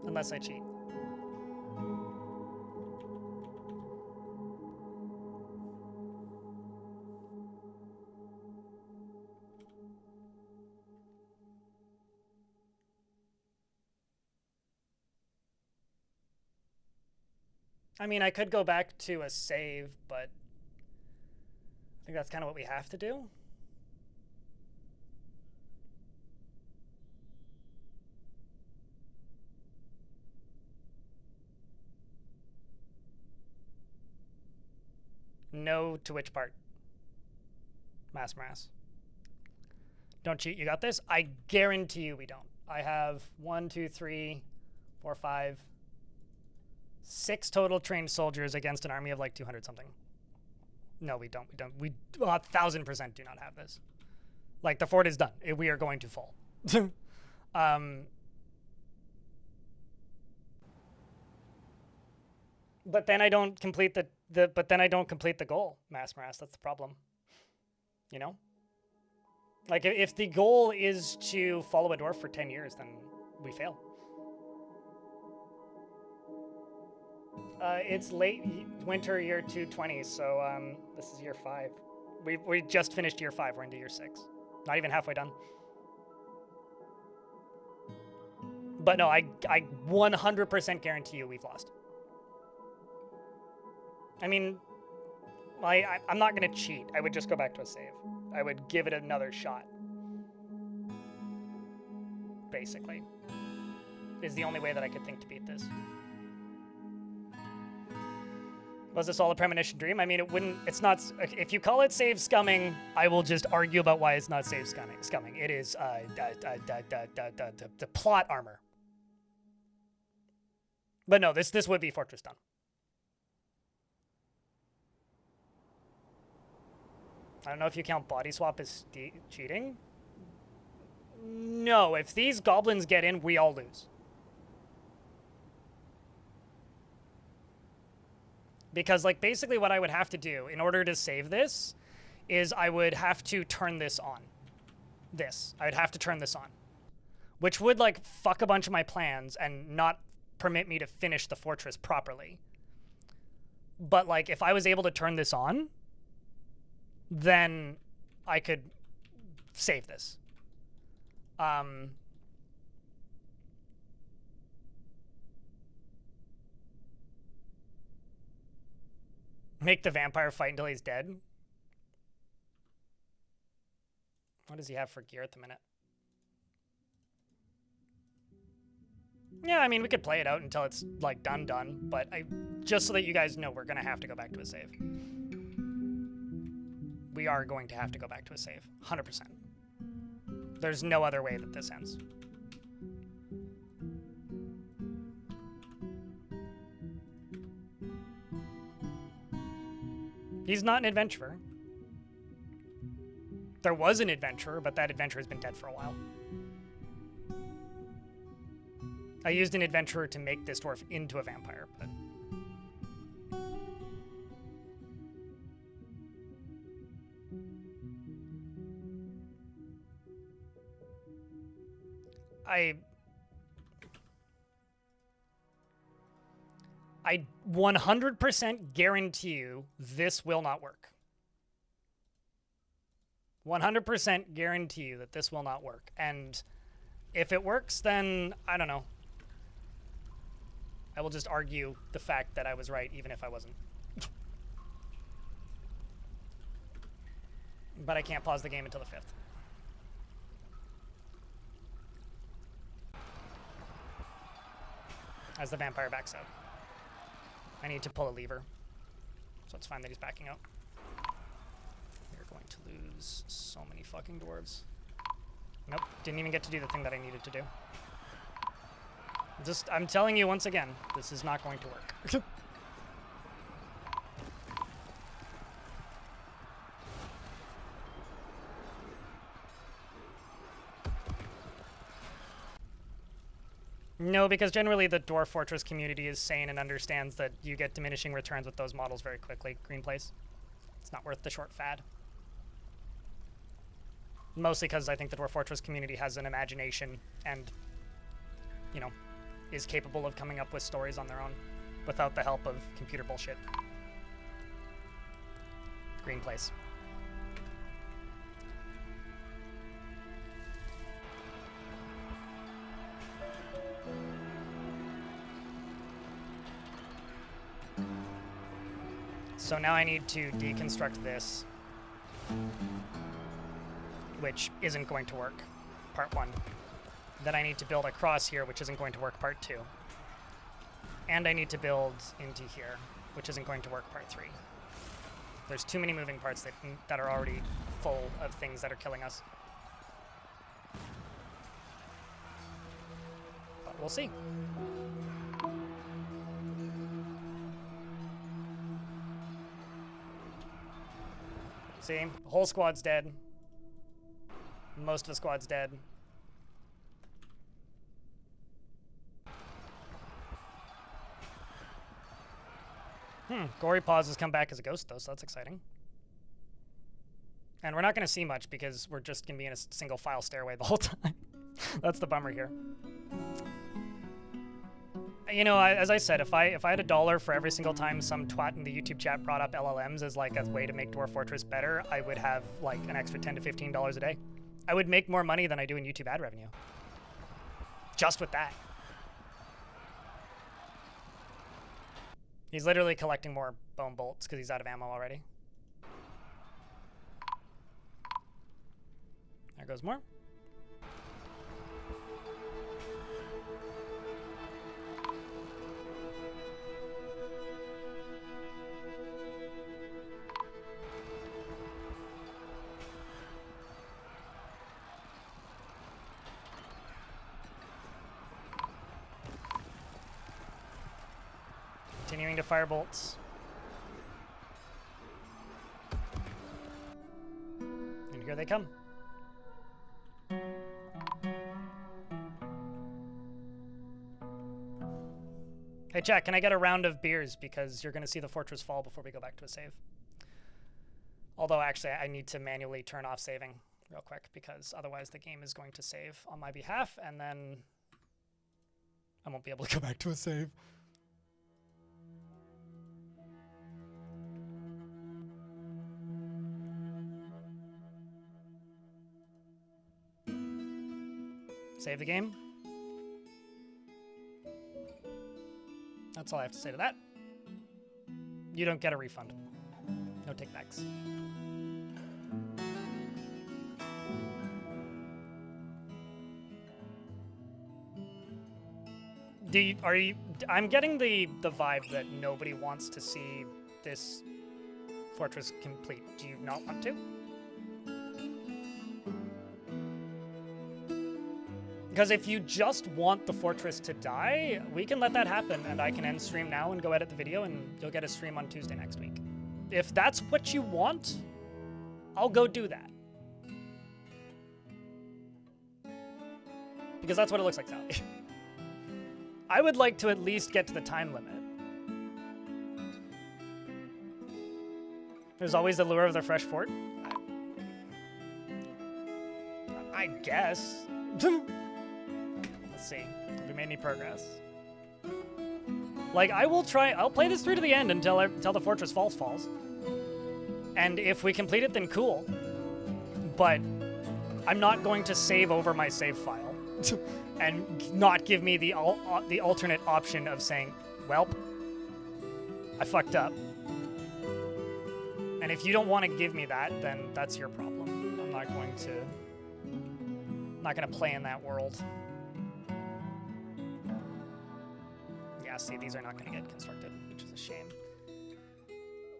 Unless I cheat. I mean, I could go back to a save, but I think that's kind of what we have to do. No to which part? Mass. Don't cheat, you got this? I guarantee you we don't. I have 1, 2, 3, 4, 5, 6 total trained soldiers against an army of like 200 something. No, we don't. We 1,000% do not have this. Like, the fort is done. We are going to fall. But then I don't complete the goal, Mass. That's the problem. You know? Like, if the goal is to follow a dwarf for 10 years, then we fail. It's late winter year 220, so this is year 5. We just finished year 5. We're into year 6. Not even halfway done. But no, I 100% guarantee you we've lost. I mean, I'm not going to cheat. I would just go back to a save. I would give it another shot. Basically. Is the only way that I could think to beat this. Was this all a premonition dream? I mean, it's not, if you call it save scumming, I will just argue about why it's not save scumming. It is the plot armor. But no, this would be Fortress done. I don't know if you count body swap as cheating. No, if these goblins get in, we all lose. Because, like, basically what I would have to do in order to save this is I would have to turn this on. I would have to turn this on. Which would, like, fuck a bunch of my plans and not permit me to finish the fortress properly. But, like, if I was able to turn this on, then I could save this. Make the vampire fight until he's dead. What does he have for gear at the minute? Yeah, I mean, we could play it out until it's, like, done, but just so that you guys know, we're going to have to go back to a save. We are going to have to go back to a save. 100%. There's no other way that this ends. He's not an adventurer. There was an adventurer, but that adventurer has been dead for a while. I used an adventurer to make this dwarf into a vampire, but... I 100% guarantee you this will not work. 100% guarantee you that this will not work. And if it works, then I don't know. I will just argue the fact that I was right, even if I wasn't. But I can't pause the game until the 5th. As the vampire backs out. I need to pull a lever. So it's fine that he's backing out. We're going to lose so many fucking dwarves. Nope, didn't even get to do the thing that I needed to do. I'm telling you once again, this is not going to work. No, because generally the Dwarf Fortress community is sane and understands that you get diminishing returns with those models very quickly. Green place. It's not worth the short fad. Mostly because I think the Dwarf Fortress community has an imagination and, you know, is capable of coming up with stories on their own without the help of computer bullshit. Green place. So now I need to deconstruct this, which isn't going to work, part 1. Then I need to build across here, which isn't going to work, part 2. And I need to build into here, which isn't going to work, part 3. There's too many moving parts that are already full of things that are killing us. But we'll see. See, the whole squad's dead. Most of the squad's dead. Gory Paws has come back as a ghost, though, so that's exciting. And we're not going to see much because we're just going to be in a single file stairway the whole time. That's the bummer here. You know, as I said, if I had $1 for every single time some twat in the YouTube chat brought up LLMs as like a way to make Dwarf Fortress better, I would have like an extra $10 to $15 a day. I would make more money than I do in YouTube ad revenue. Just with that. He's literally collecting more bone bolts because he's out of ammo already. There goes more. Continuing to fire bolts. And here they come. Hey chat, can I get a round of beers? Because you're going to see the fortress fall before we go back to a save. Although actually I need to manually turn off saving real quick because otherwise the game is going to save on my behalf and then I won't be able to go back to a save. Save the game. That's all I have to say to that. You don't get a refund. No takebacks. I'm getting the vibe that nobody wants to see this fortress complete. Do you not want to? Because if you just want the fortress to die, we can let that happen, and I can end stream now and go edit the video, and you'll get a stream on Tuesday next week. If that's what you want, I'll go do that. Because that's what it looks like, Sally. I would like to at least get to the time limit. There's always the lure of the fresh fort. I guess. Let's see. Have we made any progress? Like, I'll play this through to the end until the fortress falls. And if we complete it, then cool. but I'm not going to save over my save file and not give me the alternate option of saying, welp, I fucked up. And if you don't want to give me that, then that's your problem. I'm not going to play in that world. Yeah, see, these are not going to get constructed, which is a shame.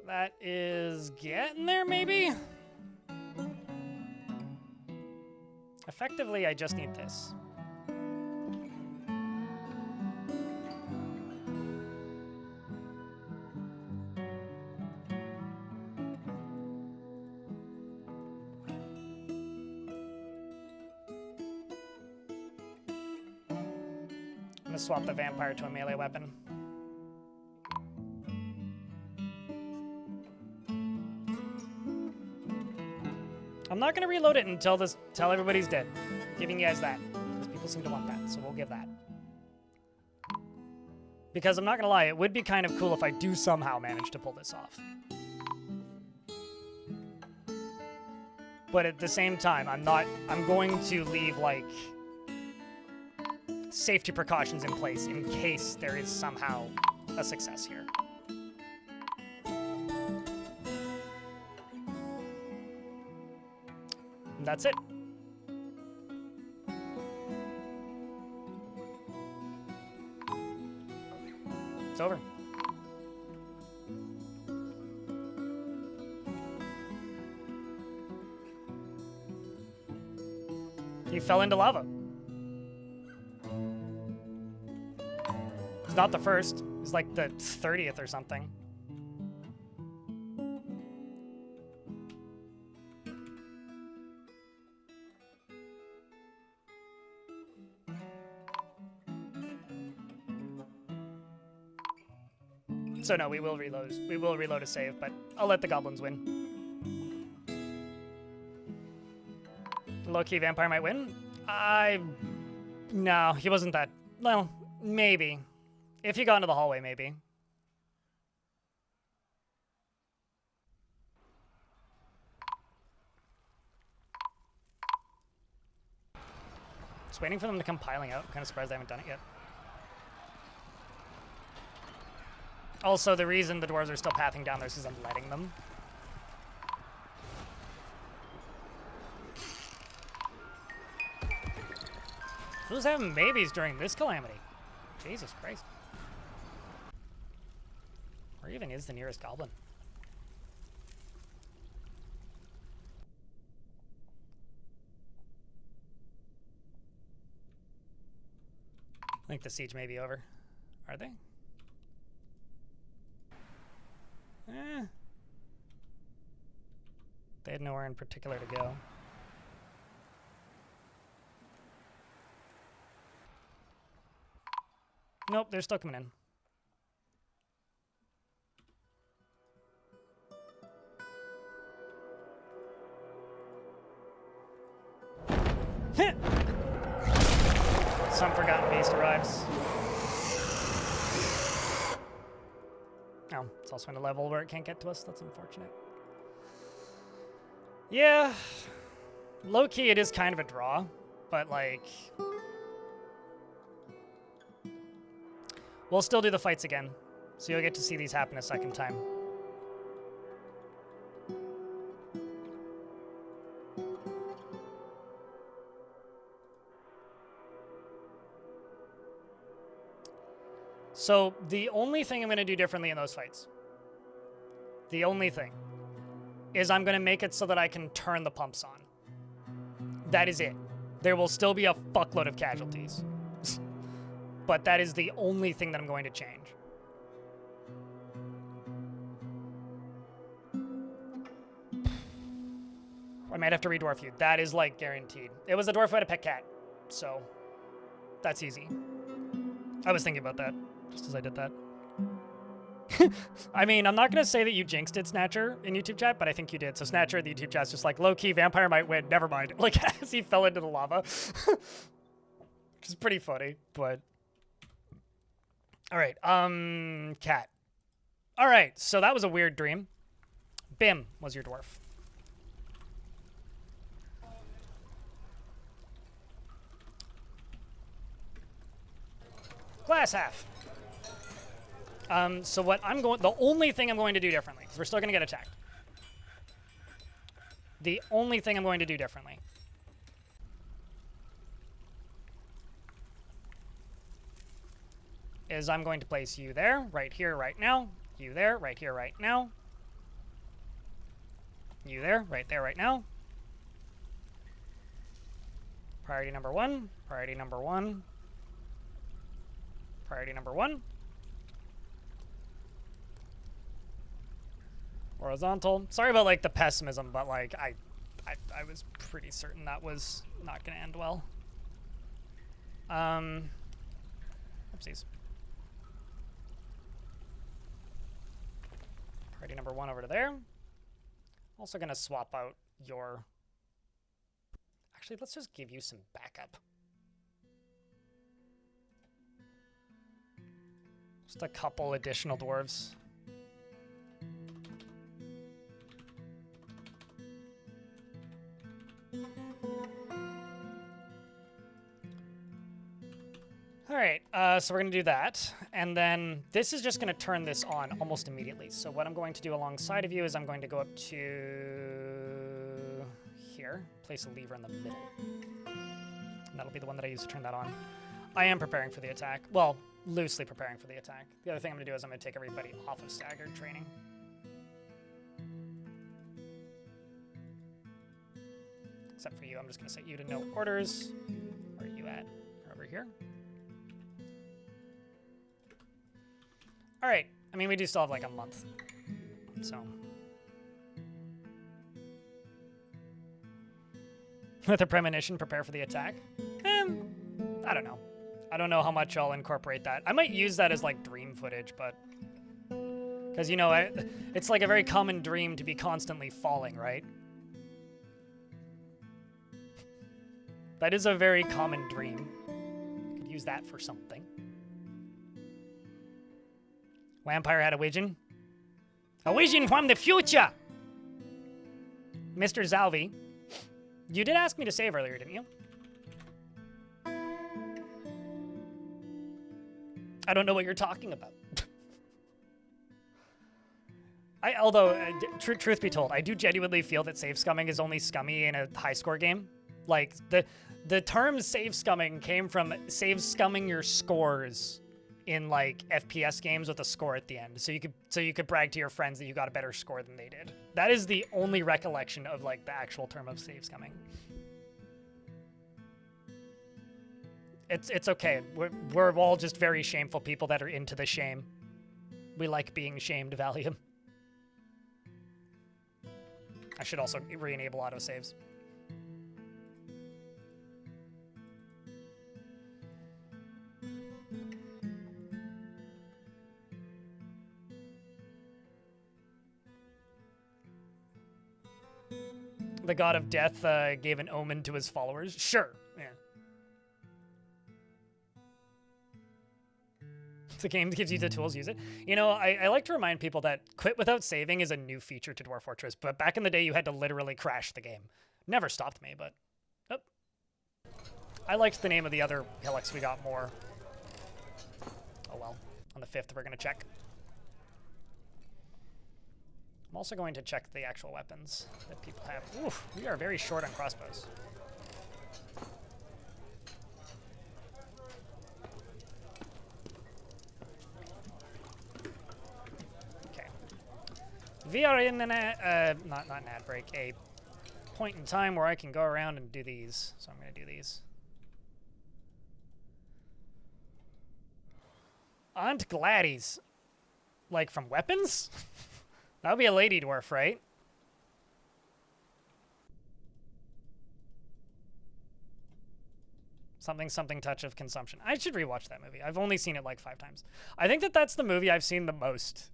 That is getting there, maybe? Effectively, I just need this. I'm gonna swap the vampire to a melee weapon. I'm not gonna reload it until everybody's dead. Giving you guys that, because people seem to want that, so we'll give that. Because I'm not gonna lie, it would be kind of cool if I do somehow manage to pull this off. But at the same time, I'm going to leave, like, safety precautions in place in case there is somehow a success here. And that's it. It's over. He fell into lava. It's not the first. It's like the 30th or something. So no, we will reload. We will reload a save, but I'll let the goblins win. Low-key vampire might win. No, he wasn't that. Well, maybe. If he got into the hallway, maybe. Just waiting for them to come piling out. I'm kind of surprised I haven't done it yet. Also, the reason the dwarves are still pathing down there is because I'm letting them. Who's having babies during this calamity? Jesus Christ. Where even is the nearest goblin? I think the siege may be over. Are they? They had nowhere in particular to go. Nope, they're still coming in. Some forgotten beast arrives. Oh, it's also in a level where it can't get to us. That's unfortunate. Yeah. Low-key, it is kind of a draw, but, like... we'll still do the fights again, so you'll get to see these happen a second time. So the only thing I'm going to do differently in those fights, the only thing, is I'm going to make it so that I can turn the pumps on. That is it. There will still be a fuckload of casualties. But that is the only thing that I'm going to change. I might have to re-dwarf you. That is, like, guaranteed. It was a dwarf who had a pet cat, so that's easy. I was thinking about that, just as I did that. I mean, I'm not going to say that you jinxed it, Snatcher, in YouTube chat, but I think you did. So Snatcher in the YouTube chat's just like, low-key, vampire might win. Never mind. Like, as he fell into the lava. Which is pretty funny, but... All right, cat. All right, so that was a weird dream. Bim was your dwarf. Glass half. So what I'm going, the only thing I'm going to do differently, because we're still going to get attacked. The only thing I'm going to do differently is I'm going to place you there, right here, right now. You there, right here, right now. You there, right there, right now. Priority number one, priority number one, priority number one. Horizontal. Sorry about like the pessimism, but like I was pretty certain that was not going to end well. Oopsies. Priority number one over to there. Also going to swap out your... Actually, let's just give you some backup. Just a couple additional dwarves. All right, so we're going to do that, and then this is just going to turn this on almost immediately. So what I'm going to do alongside of you is I'm going to go up to here, place a lever in the middle, and that'll be the one that I use to turn that on. I am preparing for the attack. Well, loosely preparing for the attack. The other thing I'm going to do is I'm going to take everybody off of staggered training. Except for you, I'm just going to set you to no orders. Where are you at? You're over here. All right. I mean, we do still have like a month. So. With a premonition, prepare for the attack. I don't know. I don't know how much I'll incorporate that. I might use that as like dream footage, but... Because, you know, it's like a very common dream to be constantly falling, right? That is a very common dream. Could use that for something. Vampire had a vision. A vision from the future! Mr. Zalvi, you did ask me to save earlier, didn't you? I don't know what you're talking about. Although, truth be told, I do genuinely feel that save scumming is only scummy in a high score game. Like, the term save scumming came from save scumming your scores in like FPS games with a score at the end, so you could brag to your friends that you got a better score than they did. That is the only recollection of like the actual term of save scumming. It's okay. We're all just very shameful people that are into the shame. We like being shamed, Valium. I should also re-enable autosaves. The god of death gave an omen to his followers. Sure, yeah. The game gives you the tools, use it. You know, I like to remind people that quit without saving is a new feature to Dwarf Fortress, but back in the day you had to literally crash the game. Never stopped me, but... Oh. I liked the name of the other hillocks we got more. Oh well. On the 5th we're going to check. I'm also going to check the actual weapons that people have. Oof, we are very short on crossbows. Okay. We are in an not an ad break, a point in time where I can go around and do these. So I'm going to do these. Aunt Gladys. Like from weapons? That would be a lady dwarf, right? Something, something touch of consumption. I should rewatch that movie. I've only seen it like 5 times. I think that that's the movie I've seen the most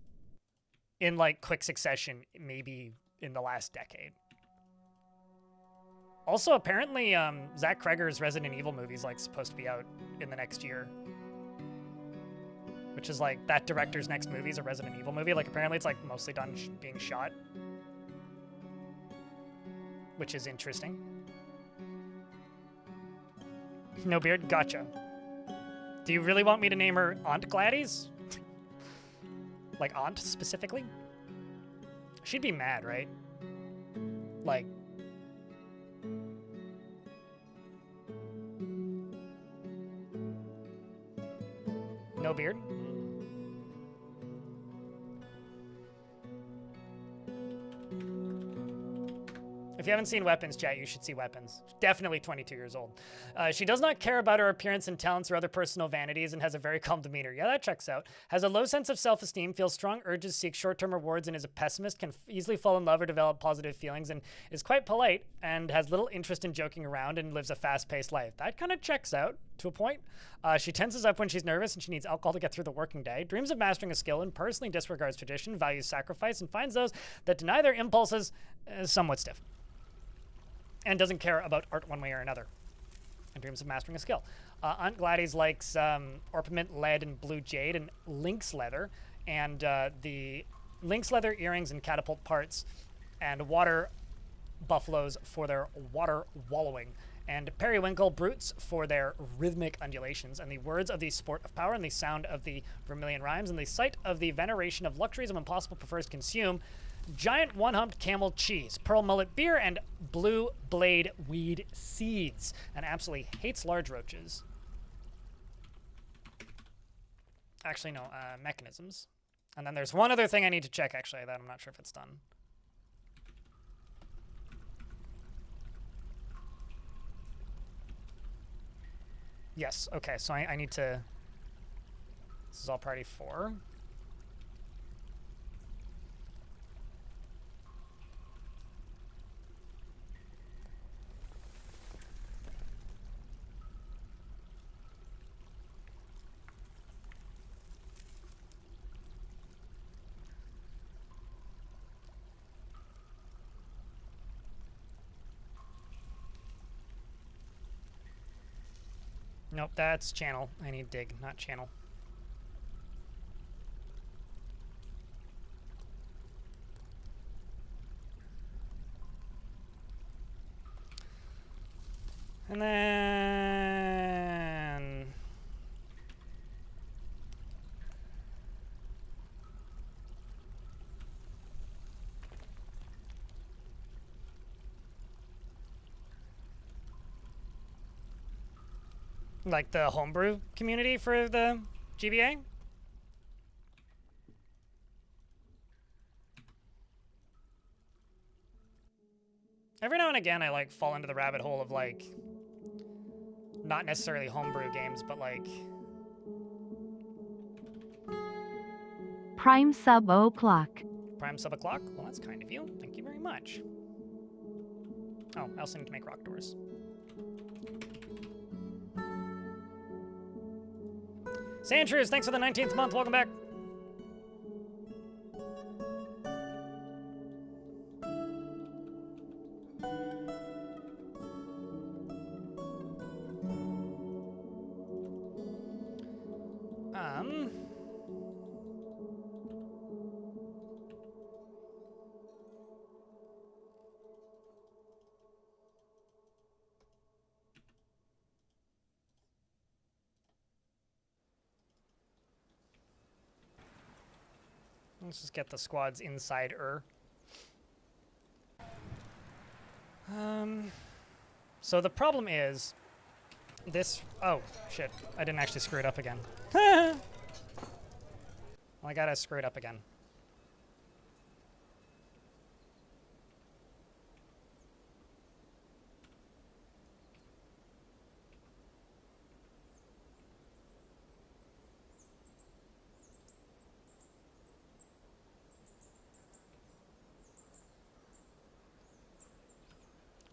in like quick succession, maybe in the last decade. Also, apparently, Zach Kreger's Resident Evil movie is like supposed to be out in the next year. Which is like, that director's next movie is a Resident Evil movie. Like, apparently it's like mostly done being shot. Which is interesting. No beard? Gotcha. Do you really want me to name her Aunt Gladys? Like Aunt specifically? She'd be mad, right? Like... No beard? If you haven't seen Weapons, chat, you should see Weapons. Definitely 22 years old. She does not care about her appearance and talents or other personal vanities and has a very calm demeanor. Yeah, that checks out. Has a low sense of self-esteem, feels strong urges, seeks short-term rewards, and is a pessimist, can easily fall in love or develop positive feelings, and is quite polite and has little interest in joking around and lives a fast-paced life. That kind of checks out to a point. She tenses up when she's nervous and she needs alcohol to get through the working day, dreams of mastering a skill and personally disregards tradition, values sacrifice, and finds those that deny their impulses somewhat stiff. And doesn't care about art one way or another, and dreams of mastering a skill. Aunt Gladys likes orpiment, lead, and blue jade, and lynx leather, and the lynx leather earrings and catapult parts, and water buffaloes for their water wallowing, and periwinkle brutes for their rhythmic undulations, and the words of the sport of power, and the sound of the vermilion rhymes, and the sight of the veneration of luxuries of impossible prefers consume giant one-humped camel cheese, pearl mullet beer, and blue blade weed seeds, and absolutely hates large roaches. Actually, no, mechanisms. And then there's one other thing I need to check, actually, that I'm not sure if it's done. Yes, okay, so I need to... This is all priority 4. Nope, that's channel. I need dig, not channel. And then... like the homebrew community for the GBA? Every now and again, I like fall into the rabbit hole of like, not necessarily homebrew games, but like... Prime sub o'clock. Prime sub o'clock? Well, that's kind of you. Thank you very much. Oh, I also need to make rock doors. Sandshrews, thanks for the 19th month. Welcome back. Let's just get the squads inside-er. So the problem is this... Oh, shit. I didn't actually screw it up again. Well, I gotta screw it up again.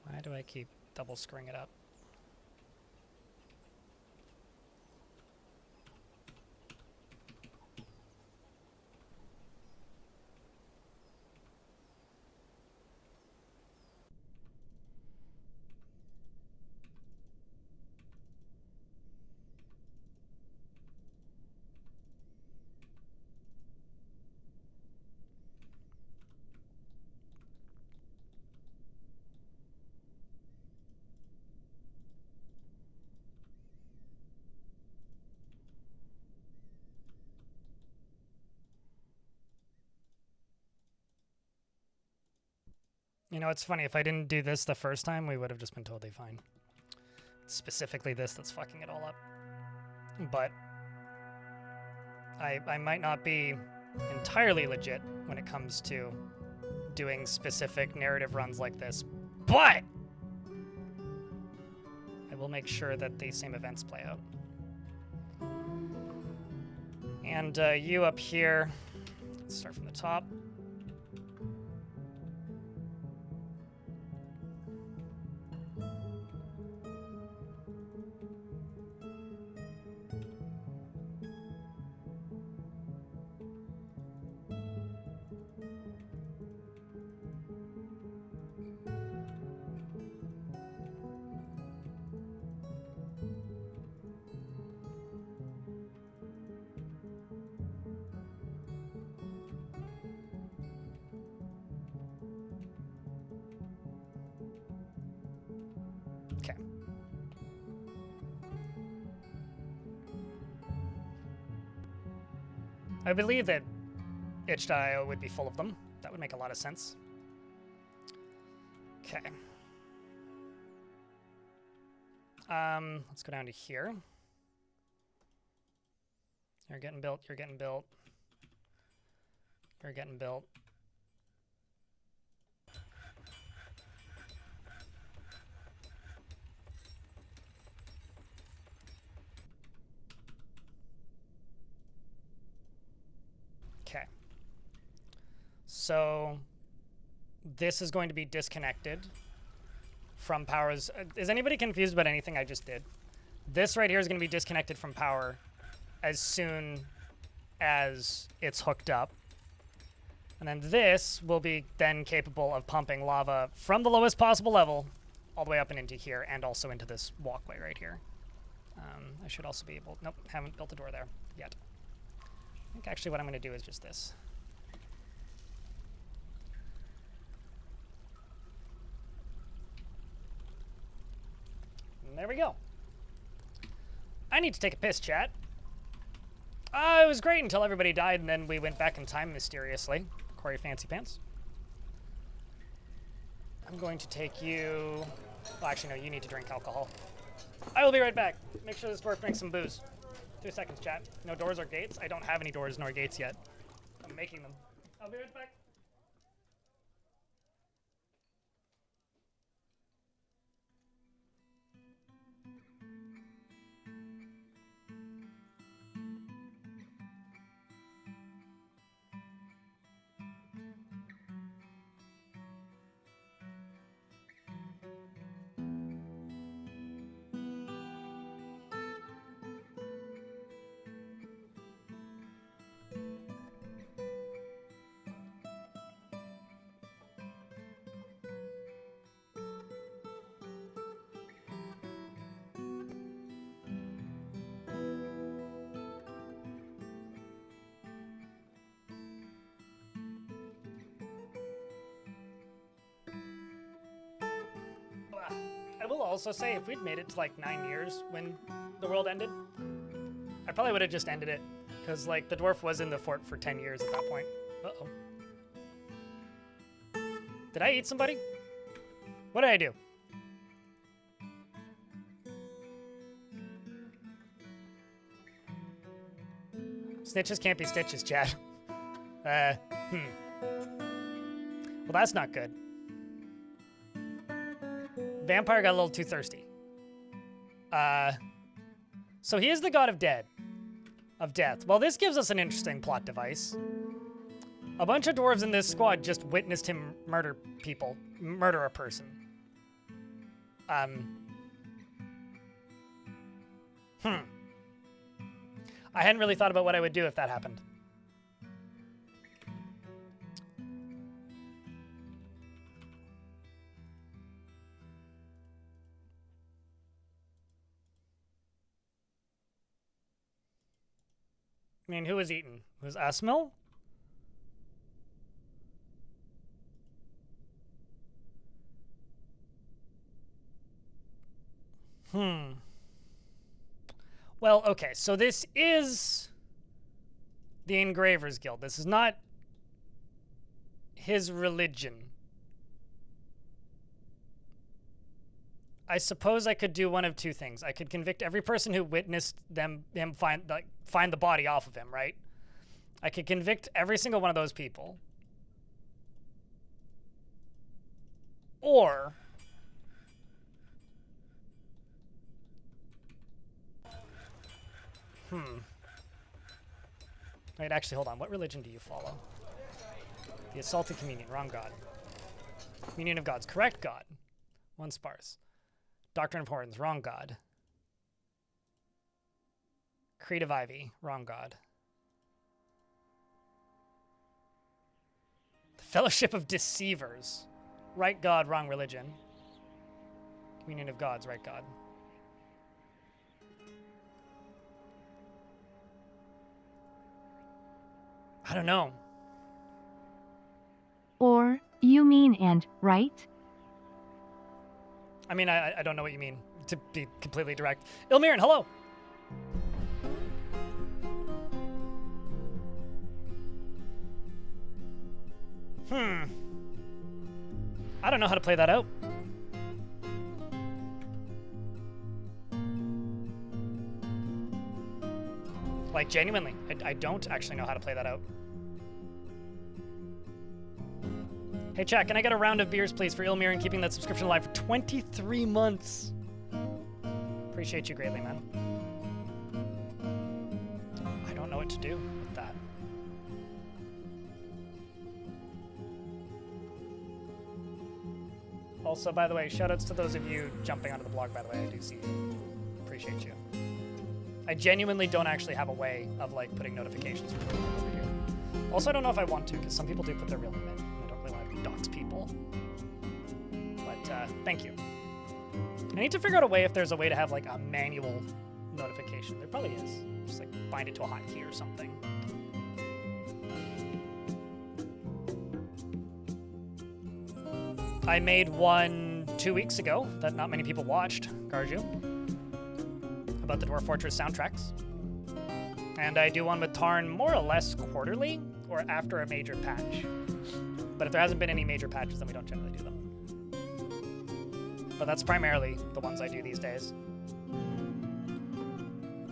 Why do I keep double screwing it up? You know, it's funny. If I didn't do this the first time, we would have just been totally fine. It's specifically this that's fucking it all up. But I might not be entirely legit when it comes to doing specific narrative runs like this, but I will make sure that these same events play out. And you up here, let's start from the top. Okay. I believe that itch.io would be full of them. That would make a lot of sense. Okay. Let's go down to here. You're getting built, you're getting built. You're getting built. Okay. So this is going to be disconnected from powers. Is anybody confused about anything I just did? This right here is going to be disconnected from power as soon as it's hooked up. And then this will be then capable of pumping lava from the lowest possible level all the way up and into here, and also into this walkway right here. I should also be able... Nope, haven't built a door there yet. I think actually what I'm going to do is just this. And there we go. I need to take a piss, chat. It was great until everybody died, and then we went back in time mysteriously. Corey Fancy Pants. I'm going to take you... Well, actually, no, you need to drink alcohol. I will be right back. Make sure this dwarf drinks some booze. 2 seconds, chat. No doors or gates? I don't have any doors nor gates yet. I'm making them. I'll be right back. I will also say, if we'd made it to like 9 years when the world ended, I probably would have just ended it. Because like the dwarf was in the fort for 10 years at that point. Uh-oh. Did I eat somebody? What did I do? Snitches can't be stitches, chat. Well, that's not good. Vampire got a little too thirsty. So he is the god of death. Well, this gives us an interesting plot device. A bunch of dwarves in this squad just witnessed him murder a person. I hadn't really thought about what I would do if that happened. I mean, who was eaten? Was Asmil? Well, okay, so this is the Engravers Guild. This is not his religion. I suppose I could do one of two things. I could convict every person who witnessed him find the body off of him, right? I could convict every single one of those people. Or wait, actually, hold on. What religion do you follow? The Assaulted Communion. Wrong God. Communion of Gods. Correct God. One sparse. Doctrine of Horns. Wrong God. Creed of Ivy. Wrong God. The Fellowship of Deceivers. Right God, wrong religion. Communion of Gods. Right God. I don't know. Or, you mean and, right? I mean, I don't know what you mean, to be completely direct. Ilmirin, hello! I don't know how to play that out. Like, genuinely, I don't actually know how to play that out. Hey, chat, can I get a round of beers, please, for Ilmirin keeping that subscription alive for 23 months? Appreciate you greatly, man. I don't know what to do with that. Also, by the way, shoutouts to those of you jumping onto the blog, by the way. I do see you. Appreciate you. I genuinely don't actually have a way of, like, putting notifications for people over here. Also, I don't know if I want to, because some people do put their real name in. I don't really want to dox people. But, thank you. I need to figure out a way if there's a way to have, like, a manual notification. There probably is. Just, like, bind it to a hotkey or something. I made one 2 weeks ago that not many people watched, Garju, about the Dwarf Fortress soundtracks. And I do one with Tarn more or less quarterly or after a major patch. But if there hasn't been any major patches, then we don't generally do them. But that's primarily the ones I do these days.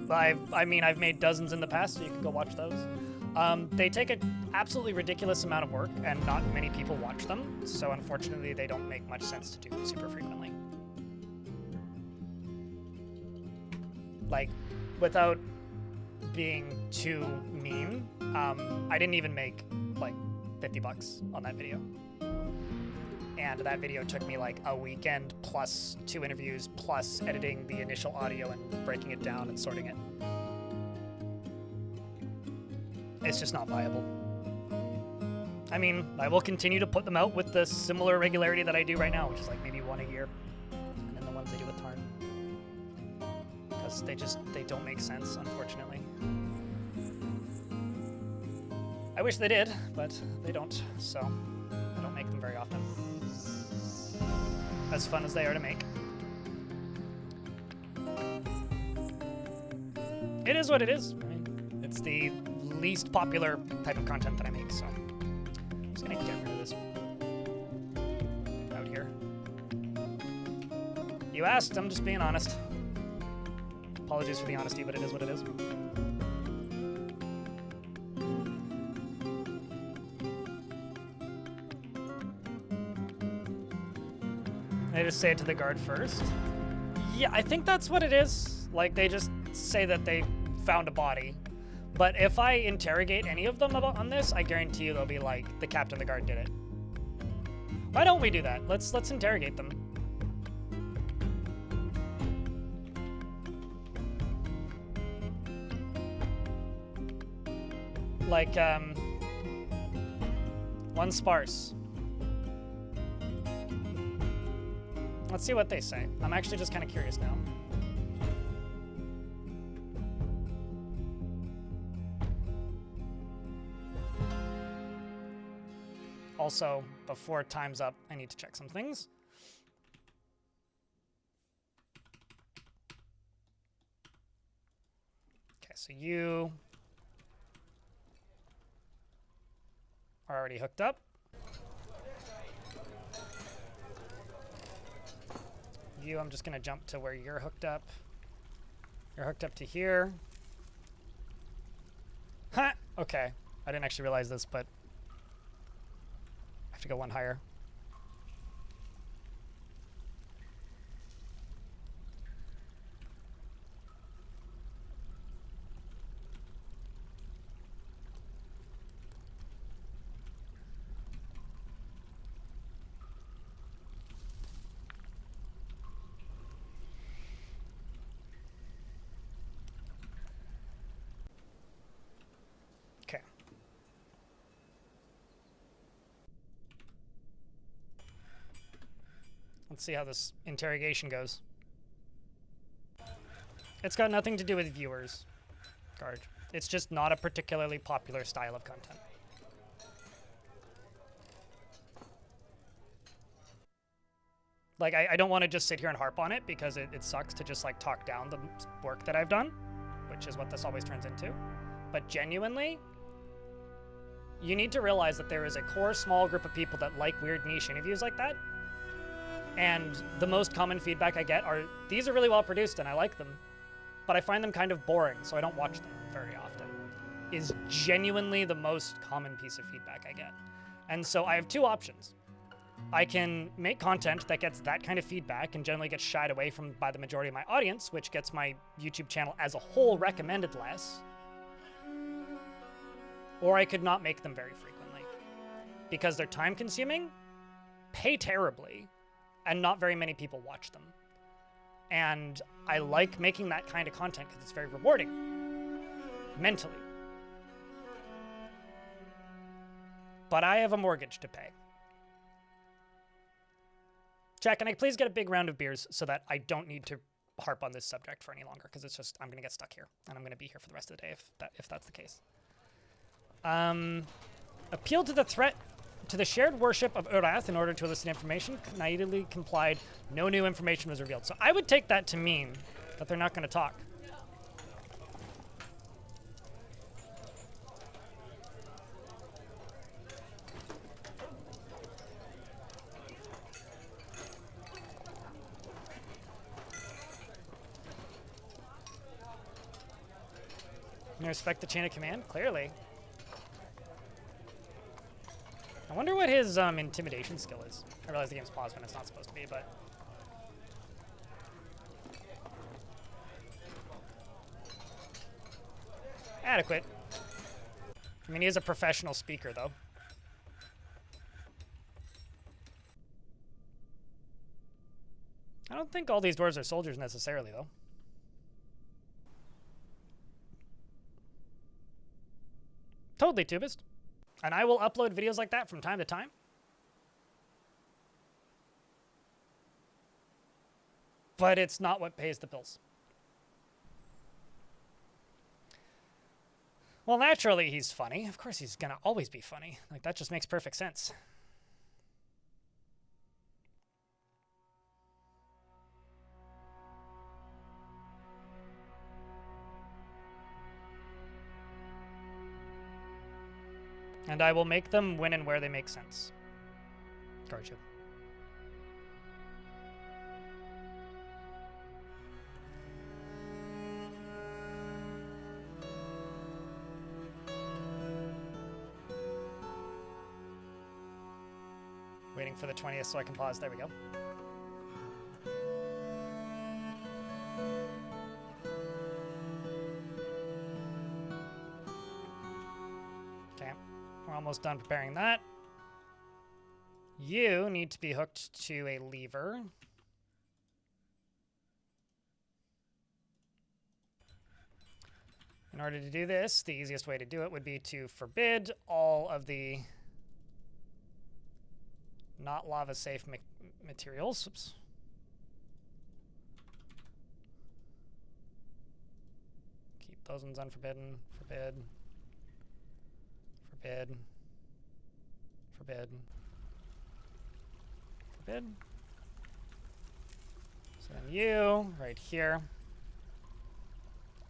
I mean, I've made dozens in the past, so you can go watch those. They take an absolutely ridiculous amount of work, and not many people watch them, so unfortunately they don't make much sense to do super frequently. Like, without being too mean, I didn't even make, like, $50 on that video. And that video took me, like, a weekend, plus 2 interviews, plus editing the initial audio and breaking it down and sorting it. It's just not viable. I mean, I will continue to put them out with the similar regularity that I do right now, which is like maybe one a year. And then the ones I do with Tarn. Because they don't make sense, unfortunately. I wish they did, but they don't, so I don't make them very often. As fun as they are to make. It is what it is. I mean, it's the least popular type of content that I make, so I'm just gonna get rid of this out here. You asked, I'm just being honest. Apologies for the honesty, but it is what it is. They just say it to the guard first. Yeah, I think that's what it is. Like, they just say that they found a body. But if I interrogate any of them on this, I guarantee you they'll be like, the captain of the guard did it. Why don't we do that? Let's interrogate them. Like, one sparse. Let's see what they say. I'm actually just kind of curious now. Also, before time's up, I need to check some things. Okay, so you are already hooked up. You, I'm just gonna jump to where you're hooked up. You're hooked up to here. Ha! Okay. I didn't actually realize this, but I have to go one higher. Okay. Let's see how this interrogation goes. It's got nothing to do with viewers, Garge. It's just not a particularly popular style of content. Like, I don't want to just sit here and harp on it because it sucks to just, like, talk down the work that I've done, which is what this always turns into. But genuinely, you need to realize that there is a core small group of people that like weird niche interviews like that. And the most common feedback I get are, these are really well produced and I like them, but I find them kind of boring, so I don't watch them very often, is genuinely the most common piece of feedback I get. And so I have two options. I can make content that gets that kind of feedback and generally gets shied away from by the majority of my audience, which gets my YouTube channel as a whole recommended less. Or I could not make them very frequently because they're time consuming, pay terribly, and not very many people watch them. And I like making that kind of content because it's very rewarding mentally. But I have a mortgage to pay. Jack, can I please get a big round of beers so that I don't need to harp on this subject for any longer? Because it's just, I'm going to get stuck here. And I'm going to be here for the rest of the day if that's the case. Appeal to the threat to the shared worship of Urath in order to elicit information. Naively complied. No new information was revealed. So I would take that to mean that they're not going to talk. You respect the chain of command? Clearly. I wonder what his intimidation skill is. I realize the game's paused when it's not supposed to be, but... adequate. I mean, he is a professional speaker, though. I don't think all these dwarves are soldiers necessarily, though. Totally, Tubist. And I will upload videos like that from time to time. But it's not what pays the bills. Well, naturally, he's funny. Of course, he's gonna always be funny. Like, that just makes perfect sense. And I will make them when and where they make sense. Garju. Waiting for the 20th so I can pause. There we go. We're almost done preparing that. You need to be hooked to a lever. In order to do this, the easiest way to do it would be to forbid all of the not lava safe materials. Oops. Keep those ones unforbidden. Forbid. Forbid. Forbid. Forbid. So then you, right here.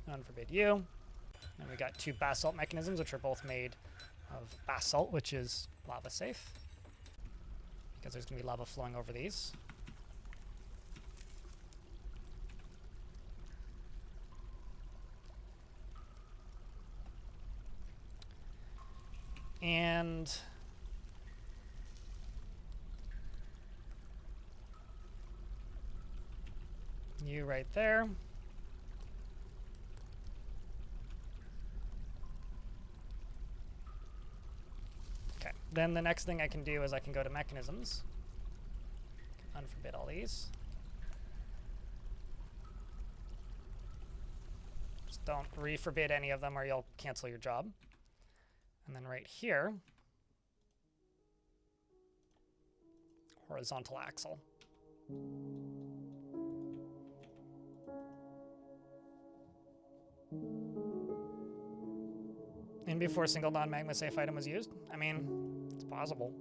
Unforbid you. And we got two basalt mechanisms, which are both made of basalt, which is lava safe. Because there's going to be lava flowing over these. And you right there. Okay, then the next thing I can do is I can go to mechanisms. Unforbid all these. Just don't re-forbid any of them or you'll cancel your job. And then right here, horizontal axle. And before a single non-magma safe item was used? I mean, it's possible.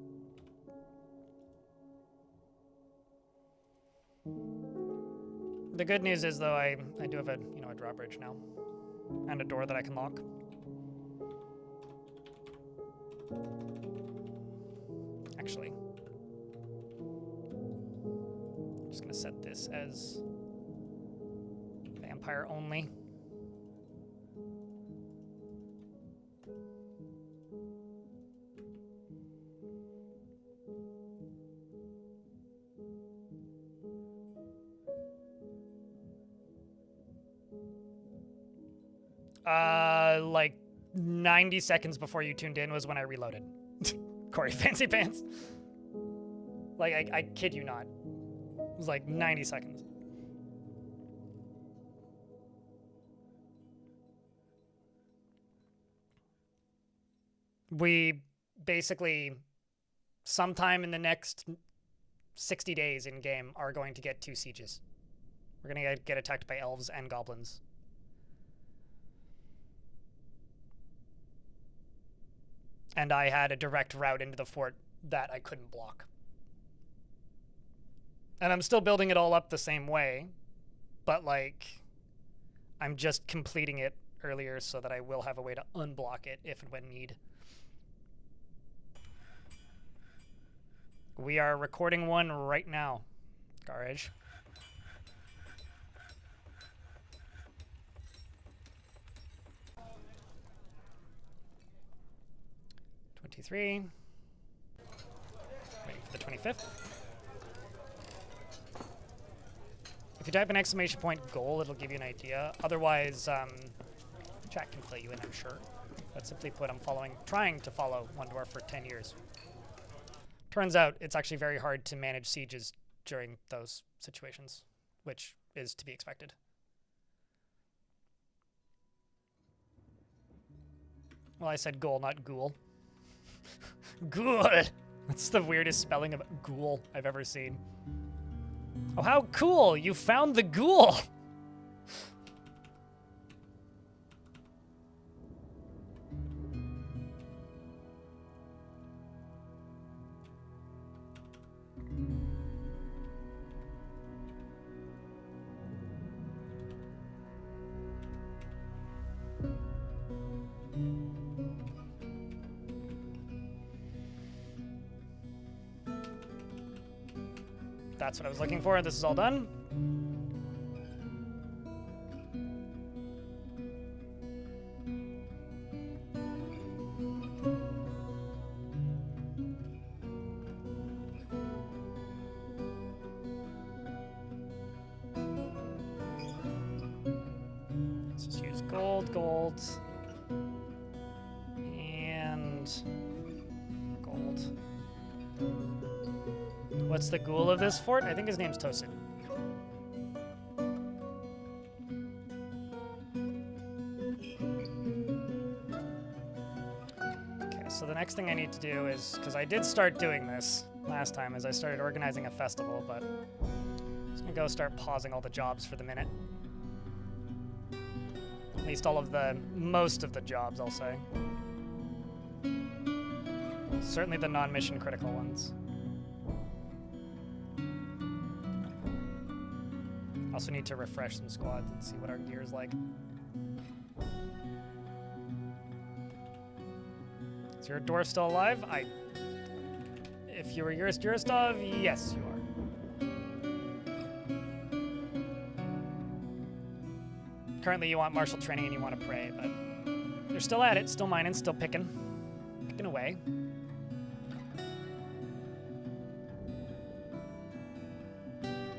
The good news is, though, I do have a drawbridge now. And a door that I can lock. Actually, I'm just gonna set this as vampire only. Like 90 seconds before you tuned in was when I reloaded. Corey Fancy Pants. Like, I kid you not. It was like 90 seconds. We basically, sometime in the next 60 days in game, are going to get 2 sieges. We're going to get attacked by elves and goblins. And I had a direct route into the fort that I couldn't block. And I'm still building it all up the same way, but like, I'm just completing it earlier so that I will have a way to unblock it if and when need. We are recording one right now, Garage. Waiting for the 25th. If you type an exclamation point goal, it'll give you an idea. Otherwise, chat can fill you in, I'm sure. But simply put, I'm trying to follow One Dwarf for 10 years. Turns out it's actually very hard to manage sieges during those situations, which is to be expected. Well, I said goal, not ghoul. Ghoul! That's the weirdest spelling of ghoul I've ever seen. Oh, how cool! You found the ghoul! That's what I was looking for. This is all done. Let's just use gold, and gold. What's the ghoul of this fort? I think his name's Tosin. Okay, so the next thing I need to do is, because I did start doing this last time, is I started organizing a festival, but I'm just gonna go start pausing all the jobs for the minute. At least most of the jobs, I'll say. Certainly the non-mission critical ones. Also need to refresh some squads and see what our gear's like. Is your dwarf still alive? If you were Yuristov, yes, you are. Currently you want martial training and you want to pray, but you're still at it, still mining, still picking. kicking away.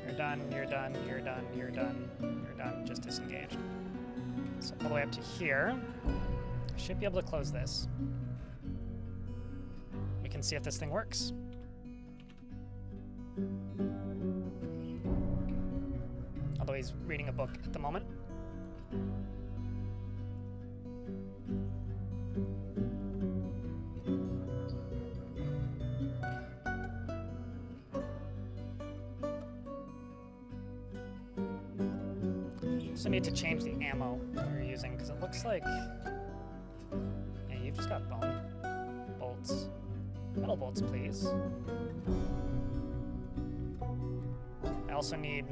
You're done, you're done, you're done, you're done, you're done. Just disengaged. So all the way up to here. I should be able to close this. We can see if this thing works. Although he's reading a book at the moment. Also need to change the ammo you're using because it looks like, yeah, you've just got bone bolts. Metal bolts, please. I also need,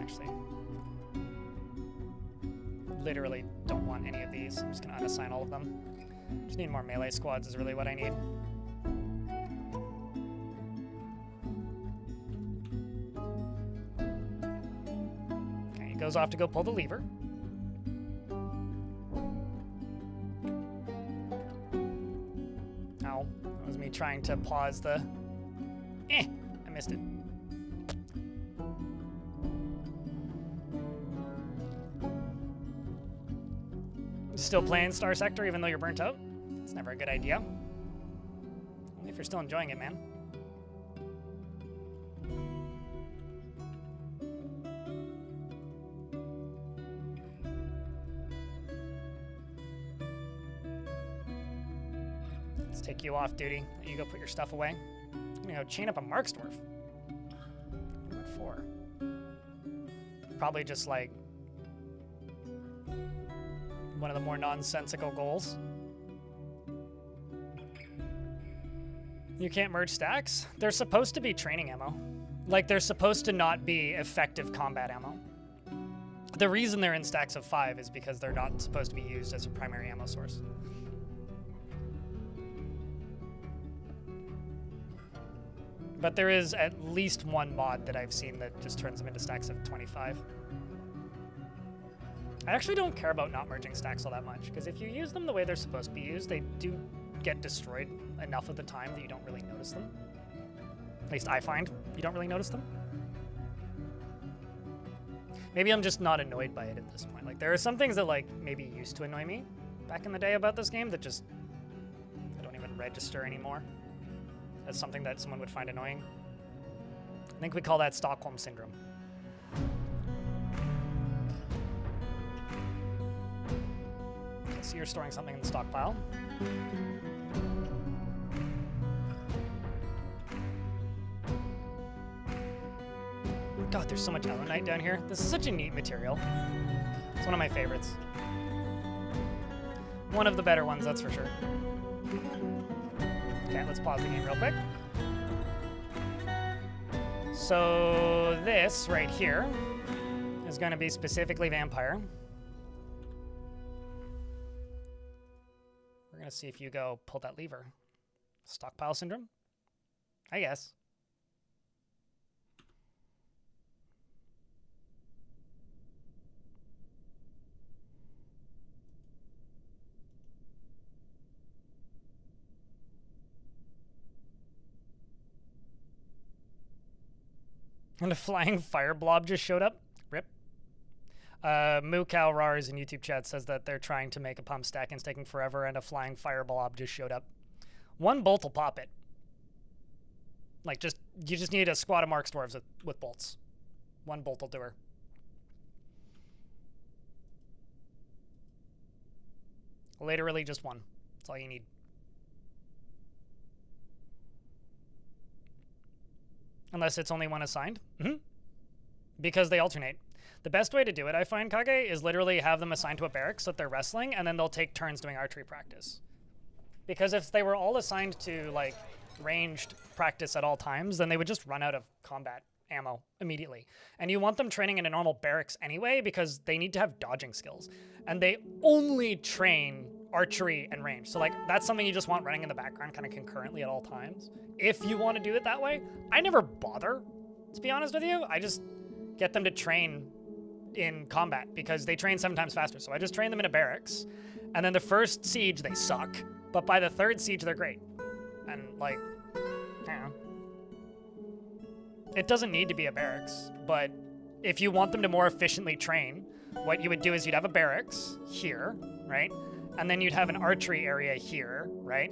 actually, literally don't want any of these. I'm just gonna unassign all of them. Just need more melee squads is really what I need. Okay, he goes off to go pull the lever. Ow, that was me trying to pause the, I missed it. Still playing Star Sector even though you're burnt out? It's never a good idea. Only if you're still enjoying it, man. Let's take you off duty. You go put your stuff away. I'm gonna go chain up a Mark's Dwarf. What for? Probably just like one of the more nonsensical goals. You can't merge stacks? They're supposed to be training ammo. Like, they're supposed to not be effective combat ammo. The reason they're in stacks of 5 is because they're not supposed to be used as a primary ammo source. But there is at least one mod that I've seen that just turns them into stacks of 25. I actually don't care about not merging stacks all that much, because if you use them the way they're supposed to be used, they do get destroyed enough of the time that you don't really notice them. At least I find you don't really notice them. Maybe I'm just not annoyed by it at this point. Like, there are some things that, like, maybe used to annoy me back in the day about this game that just, I don't even register anymore as something that someone would find annoying. I think we call that Stockholm Syndrome. So you're storing something in the stockpile. God, there's so much Elonite down here. This is such a neat material. It's one of my favorites. One of the better ones, that's for sure. Okay, let's pause the game real quick. So this right here is going to be specifically vampire. We're going to see if you go pull that lever. Stockpile syndrome? I guess. And a flying fire blob just showed up. Rip. Moo Cow Rars in YouTube chat says that they're trying to make a pump stack and it's taking forever, and a flying fire blob just showed up. One bolt will pop it. Like, you just need a squad of Mark's Dwarves with bolts. One bolt will do her. Literally just one. That's all you need. Unless it's only one assigned. Because they alternate. The best way to do it, I find, Kage, is literally have them assigned to a barracks so that they're wrestling, and then they'll take turns doing archery practice. Because if they were all assigned to, like, ranged practice at all times, then they would just run out of combat ammo immediately. And you want them training in a normal barracks anyway, because they need to have dodging skills. And they only train archery and range. So, like, that's something you just want running in the background kind of concurrently at all times. If you want to do it that way, I never bother, to be honest with you. I just get them to train in combat because they train 7 times faster. So I just train them in a barracks. And then the first siege, they suck. But by the third siege, they're great. And, like, I don't know. It doesn't need to be a barracks, but if you want them to more efficiently train, what you would do is you'd have a barracks here, right? And then you'd have an archery area here, right?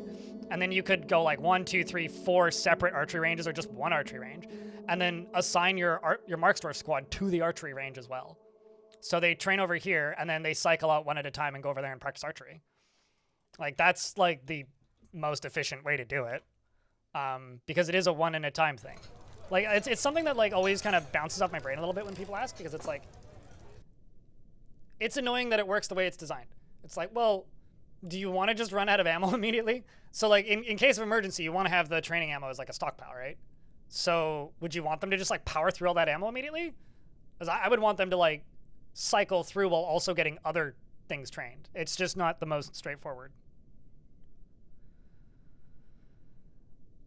And then you could go like 1, 2, 3, 4 separate archery ranges or just one archery range, and then assign your Marksdwarf squad to the archery range as well. So they train over here, and then they cycle out one at a time and go over there and practice archery. Like, that's like the most efficient way to do it, because it is a one at a time thing. Like, it's something that, like, always kind of bounces off my brain a little bit when people ask, because it's like, it's annoying that it works the way it's designed. It's like, well, do you want to just run out of ammo immediately? So, like, in case of emergency, you want to have the training ammo as, like, a stockpile, right? So, would you want them to just, like, power through all that ammo immediately? Because I would want them to, like, cycle through while also getting other things trained. It's just not the most straightforward.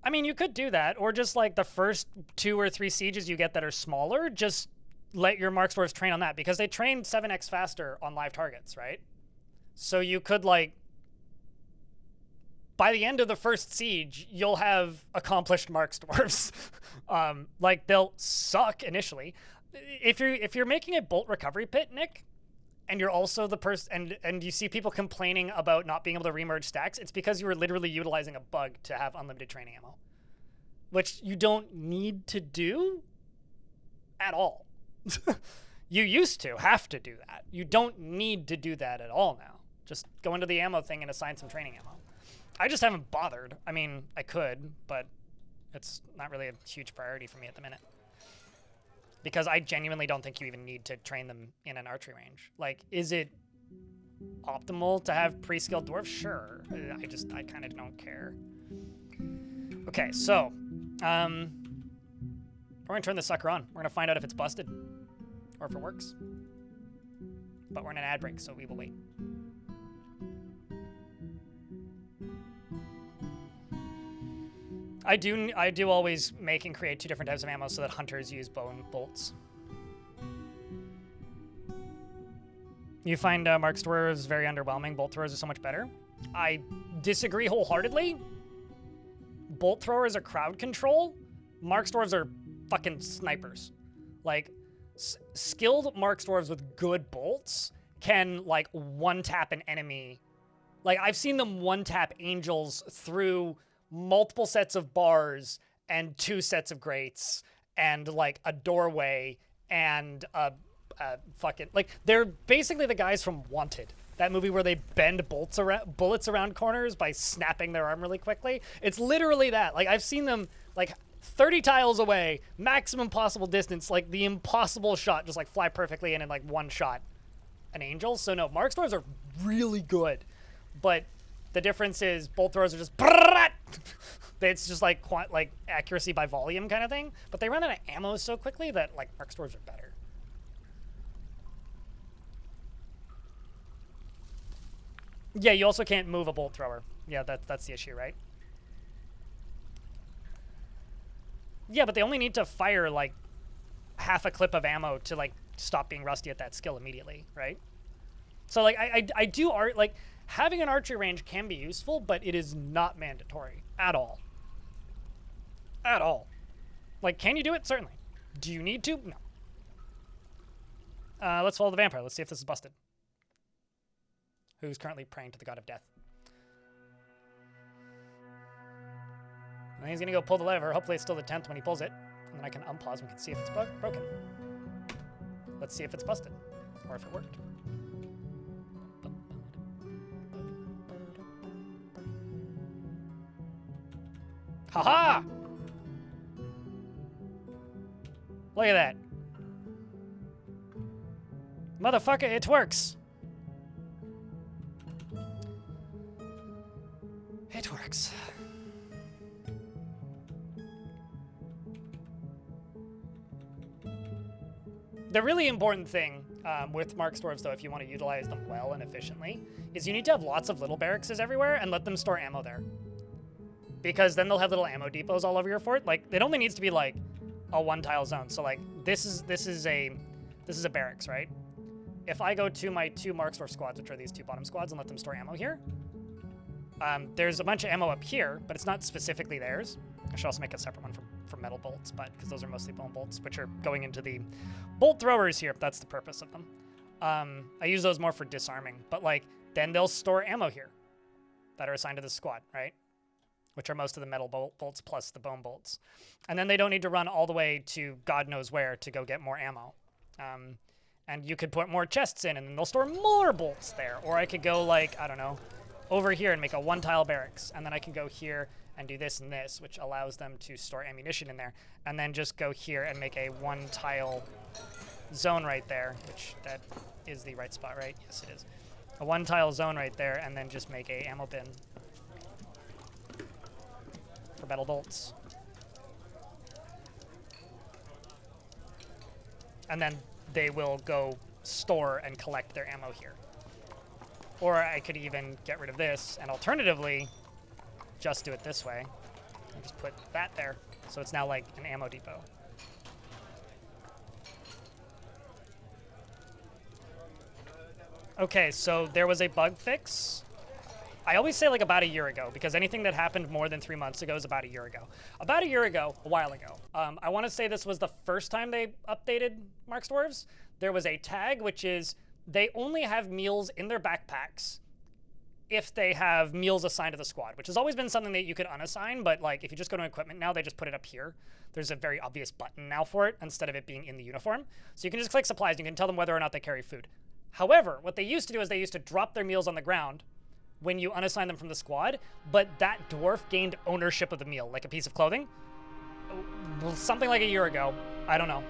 I mean, you could do that, or just like the first 2 or 3 sieges you get that are smaller, just let your Marksdwarves train on that, because they train 7x faster on live targets, right? So you could, like, by the end of the first siege, you'll have accomplished Marksdwarves. Like, they'll suck initially. If you're making a bolt recovery pit, Nick, and you're also the person, and you see people complaining about not being able to remerge stacks, it's because you were literally utilizing a bug to have unlimited training ammo, which you don't need to do at all. You used to have to do that. You don't need to do that at all now. Just go into the ammo thing and assign some training ammo. I just haven't bothered. I mean, I could, but it's not really a huge priority for me at the minute. Because I genuinely don't think you even need to train them in an archery range. Like, is it optimal to have pre-skilled dwarves? Sure. I kind of don't care. Okay, so, we're gonna turn this sucker on. We're gonna find out if it's busted or if it works. But we're in an ad break, so we will wait. I do always make and create 2 different types of ammo so that hunters use bow and bolts. You find Marksdwarves very underwhelming. Bolt throwers are so much better. I disagree wholeheartedly. Bolt throwers are crowd control. Marksdwarves are fucking snipers. Like, skilled Marksdwarves with good bolts can, like, one-tap an enemy. Like, I've seen them one-tap angels through multiple sets of bars and 2 sets of grates and, like, a doorway and a fucking, like, they're basically the guys from Wanted, that movie where they bend bullets around corners by snapping their arm really quickly. It's literally that. Like, I've seen them, like, 30 tiles away, maximum possible distance, like the impossible shot, just like fly perfectly in like one shot an angel. So no, Marksdwarves are really good, but the difference is bolt throwers are just it's just like accuracy by volume kind of thing, but they run out of ammo so quickly that like Marksdwarves are better. Yeah, you also can't move a bolt thrower. Yeah, that's the issue, right? Yeah, but they only need to fire like half a clip of ammo to like stop being rusty at that skill immediately, right? So like I do like having an archery range can be useful, but it is not mandatory at all. At all. Like, can you do it? Certainly. Do you need to? No. Let's follow the vampire. Let's see if this is busted. Who's currently praying to the god of death. And he's gonna go pull the lever. Hopefully it's still the 10th when he pulls it. And then I can unpause and we can see if it's broken. Let's see if it's busted. Or if it worked. Haha! Look at that. Motherfucker, it works. It works. The really important thing with Marksdwarves, though, if you want to utilize them well and efficiently, is you need to have lots of little barracks everywhere and let them store ammo there. Because then they'll have little ammo depots all over your fort. Like, it only needs to be like a one-tile zone. So like this is a barracks, right? If I go to my 2 Marksdwarf squads, which are these 2 bottom squads, and let them store ammo here, There's a bunch of ammo up here, but it's not specifically theirs. I should also make a separate one for metal bolts, but because those are mostly bone bolts, which are going into the bolt throwers here. That's the purpose of them. I use those more for disarming, but like then they'll store ammo here that are assigned to the squad, right? Which are most of the metal bolts plus the bone bolts. And then they don't need to run all the way to God knows where to go get more ammo. And you could put more chests in, and then they'll store more bolts there. Or I could go, like, I don't know, over here and make a one-tile barracks. And then I can go here and do this and this, which allows them to store ammunition in there. And then just go here and make a one-tile zone right there, which that is the right spot, right? Yes, it is. A one-tile zone right there, and then just make a ammo bin for metal bolts. And then they will go store and collect their ammo here. Or I could even get rid of this and alternatively just do it this way and just put that there. So it's now like an ammo depot. Okay, so there was a bug fix. I always say like about a year ago because anything that happened more than 3 months ago is about a year ago. About a year ago, a while ago, I want to say this was the first time they updated Mark's Dwarves. There was a tag which is they only have meals in their backpacks if they have meals assigned to the squad, which has always been something that you could unassign, but like if you just go to equipment now, they just put it up here. There's a very obvious button now for it instead of it being in the uniform. So you can just click supplies and you can tell them whether or not they carry food. However, what they used to do is they used to drop their meals on the ground when you unassign them from the squad, but that dwarf gained ownership of the meal, like a piece of clothing. Something like a year ago, I don't know.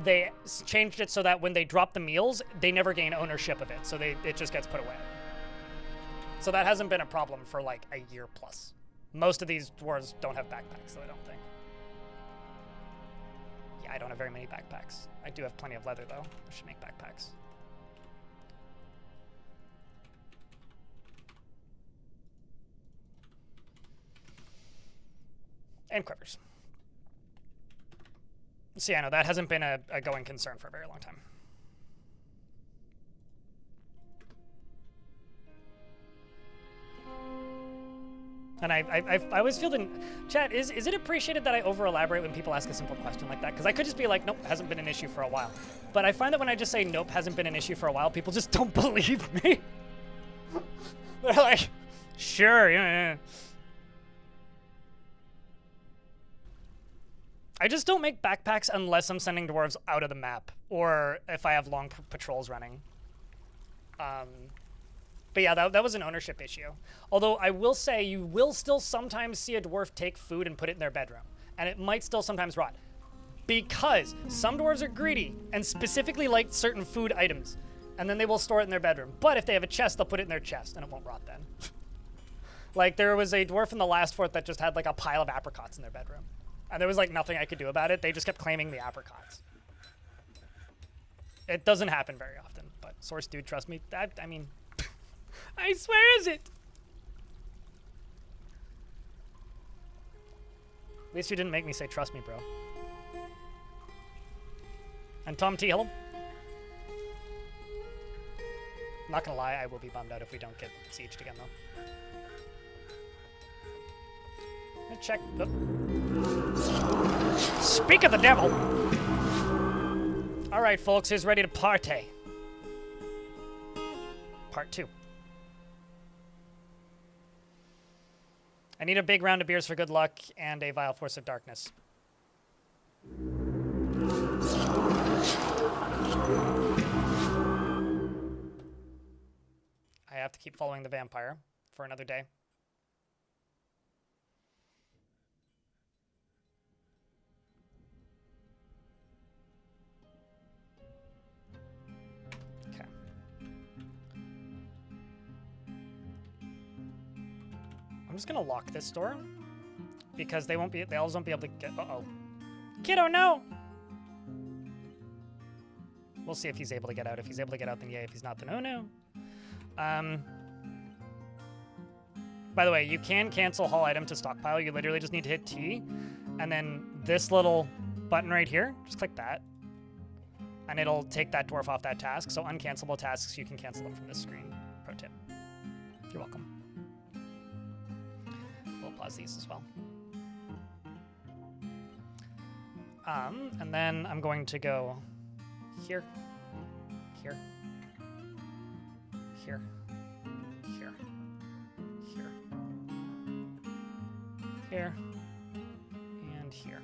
They changed it so that when they drop the meals, they never gain ownership of it, so it just gets put away. So that hasn't been a problem for like a year plus. Most of these dwarves don't have backpacks, though, I don't think. Yeah, I don't have very many backpacks. I do have plenty of leather, though. I should make backpacks. And quivers. So yeah, no, that hasn't been a going concern for a very long time. And I always feel the chat, is it appreciated that I over-elaborate when people ask a simple question like that? Because I could just be like, nope, hasn't been an issue for a while. But I find that when I just say, nope, hasn't been an issue for a while, people just don't believe me. They're like, sure, yeah. I just don't make backpacks unless I'm sending dwarves out of the map, or if I have long patrols running. But yeah, that was an ownership issue. Although I will say you will still sometimes see a dwarf take food and put it in their bedroom. And it might still sometimes rot. Because some dwarves are greedy and specifically like certain food items. And then they will store it in their bedroom. But if they have a chest, they'll put it in their chest and it won't rot then. Like there was a dwarf in the last fort that just had like a pile of apricots in their bedroom. And there was like nothing I could do about it. They just kept claiming the apricots. It doesn't happen very often, but source dude, trust me. I mean, I swear is it. At least you didn't make me say trust me, bro. And Tom T, hello. Not gonna lie, I will be bummed out if we don't get sieged again, though. Check. Speak of the devil! All right, folks, who's ready to party? Part 2. I need a big round of beers for good luck and a vile force of darkness. I have to keep following the vampire for another day. I'm just gonna lock this door because the elves won't be able to get. Uh-oh. Kiddo, no! We'll see if he's able to get out. If he's able to get out, then yay. If he's not, then oh no. By the way, you can cancel haul item to stockpile. You literally just need to hit T, and then this little button right here, just click that, and it'll take that dwarf off that task. So uncancelable tasks, you can cancel them from this screen. Pro tip. You're welcome. pause these as well. And then I'm going to go here, here, here, here, here, here, and here.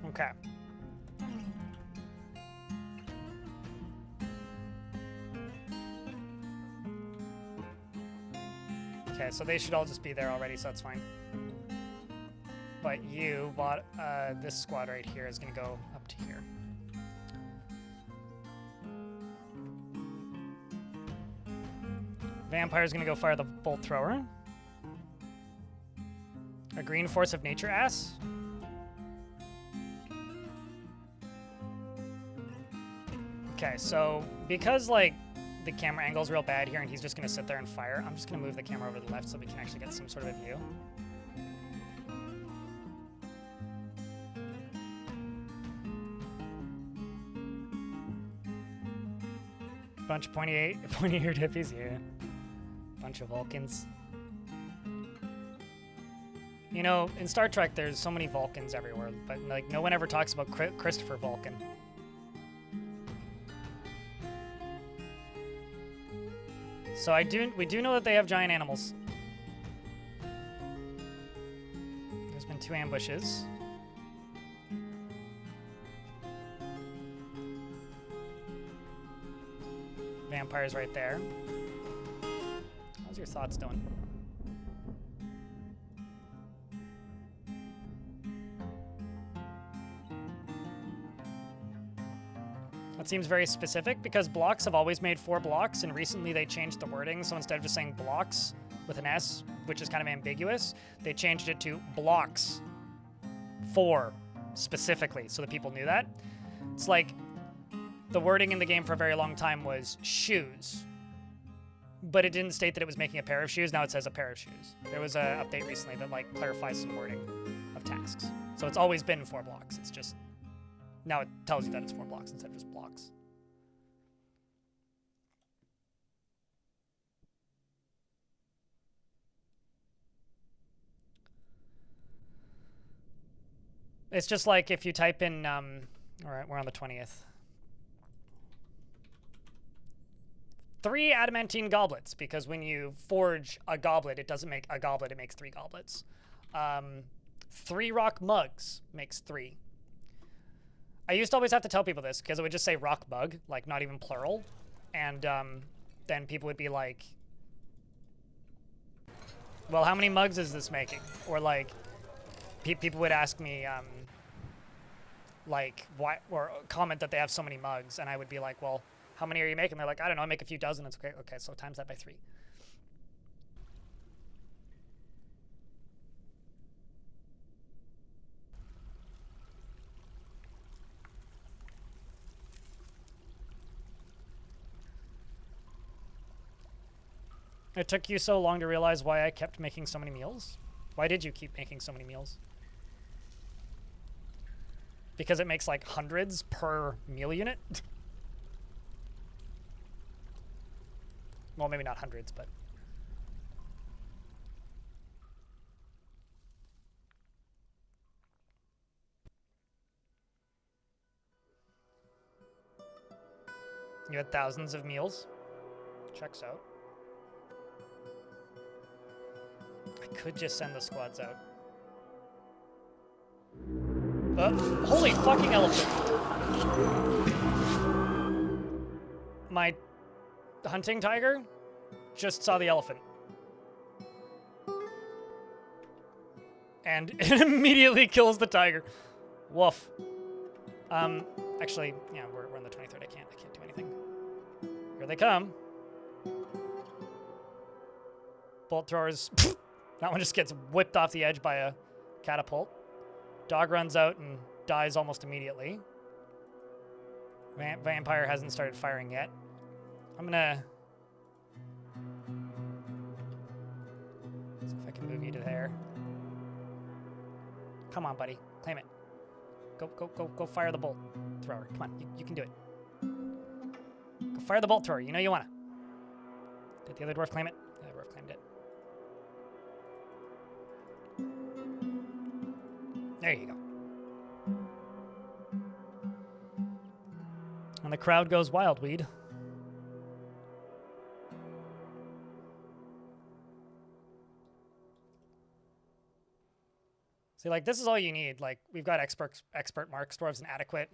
Okay. Okay, so they should all just be there already, so that's fine. But you bought this squad right here is going to go up to here. Vampire's going to go fire the bolt thrower. A green force of nature ass. Okay, so because like the camera angle's real bad here and he's just gonna sit there and fire, I'm just gonna move the camera over to the left so we can actually get some sort of a view. Bunch of pointy-eared hippies, yeah. Bunch of Vulcans. You know, in Star Trek there's so many Vulcans everywhere, but like no one ever talks about Christopher Vulcan. So we do know that they have giant animals. There's been 2 ambushes. Vampires right there. How's your thoughts doing? That seems very specific because blocks have always made 4 blocks, and recently they changed the wording. So instead of just saying blocks with an S, which is kind of ambiguous, they changed it to blocks 4 specifically so that people knew that. It's like the wording in the game for a very long time was shoes, but it didn't state that it was making a pair of shoes. Now it says a pair of shoes. There was an update recently that like clarifies some wording of tasks. So it's always been 4 blocks. It's just now it tells you that it's 4 blocks instead of just blocks. It's just like if you type in, all right, we're on the 20th. 3 adamantine goblets, because when you forge a goblet, it doesn't make a goblet, it makes 3 goblets. 3 rock mugs makes 3. I used to always have to tell people this because it would just say rock mug, like not even plural. And then people would be like, well, how many mugs is this making? Or like, people would ask me, like, why, or comment that they have so many mugs. And I would be like, well, how many are you making? They're like, I don't know, I make a few dozen. It's okay. Okay, so times that by 3. It took you so long to realize why I kept making so many meals? Why did you keep making so many meals? Because it makes like hundreds per meal unit? Well, maybe not hundreds, but... You had thousands of meals? Checks out. I could just send the squads out. Holy fucking elephant! My hunting tiger just saw the elephant. And it immediately kills the tiger. Woof. Actually, yeah, we're on the 23rd. I can't do anything. Here they come. Bolt throwers. That one just gets whipped off the edge by a catapult. Dog runs out and dies almost immediately. Vampire hasn't started firing yet. I'm gonna see if I can move you to there. Come on, buddy. Claim it. Go fire the bolt thrower. Come on, you can do it. Go fire the bolt thrower. You know you wanna. Did the other dwarf claim it? The other dwarf claimed it. There you go. And the crowd goes wild, weed. See, like, this is all you need. Like, we've got expert marks dwarves and adequate,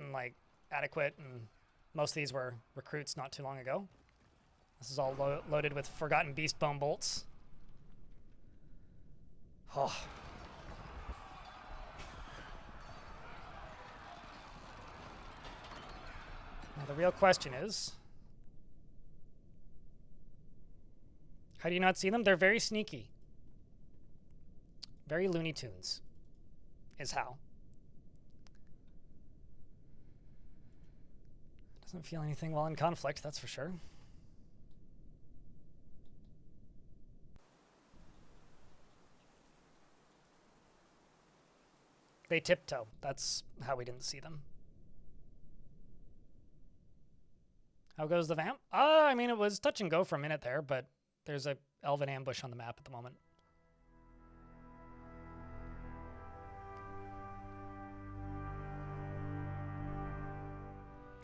and most of these were recruits not too long ago. This is all loaded with forgotten beast bone bolts. Oh. Now, the real question is, how do you not see them? They're very sneaky. Very Looney Tunes is how. Doesn't feel anything while in conflict, that's for sure. They tiptoe. That's how we didn't see them. How goes the vamp? I mean, it was touch and go for a minute there, but there's a elven ambush on the map at the moment.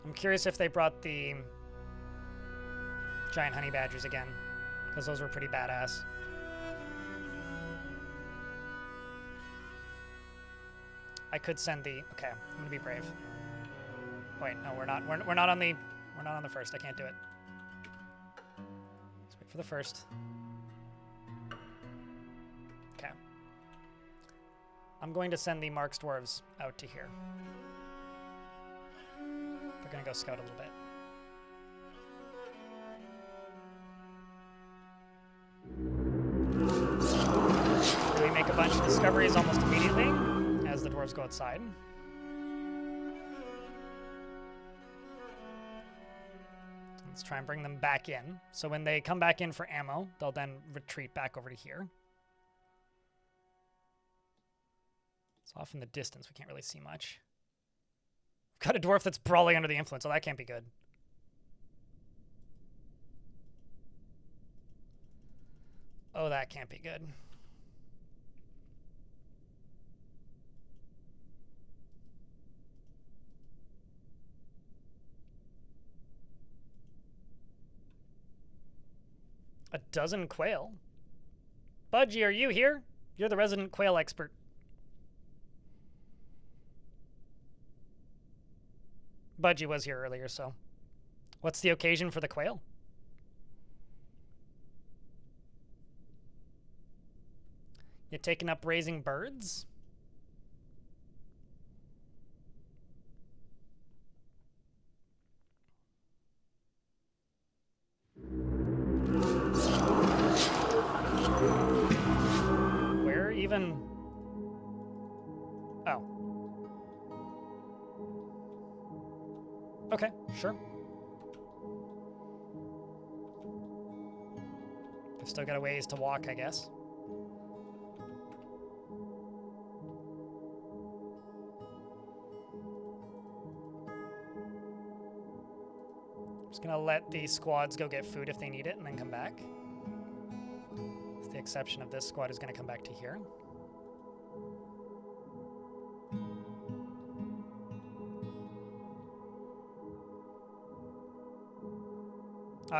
I'm curious if they brought the giant honey badgers again, because those were pretty badass. I could send the... Okay, I'm gonna be brave. Wait, no, we're not. We're not on the... We're not on the first. I can't do it. Let's wait for the first. Okay. I'm going to send the Marks dwarves out to here. They're going to go scout a little bit. We make a bunch of discoveries almost immediately as the dwarves go outside. Let's try and bring them back in. So when they come back in for ammo, they'll then retreat back over to here. It's off in the distance. We can't really see much. We've got a dwarf that's brawling under the influence, so that can't be good. Oh, that can't be good. A dozen quail? Budgie, are you here? You're the resident quail expert. Budgie was here earlier, so. What's the occasion for the quail? You taking up raising birds? Where even? Oh. Okay, sure. I've still got a ways to walk, I guess. Just gonna let the squads go get food if they need it and then come back. With the exception of this squad who's gonna come back to here.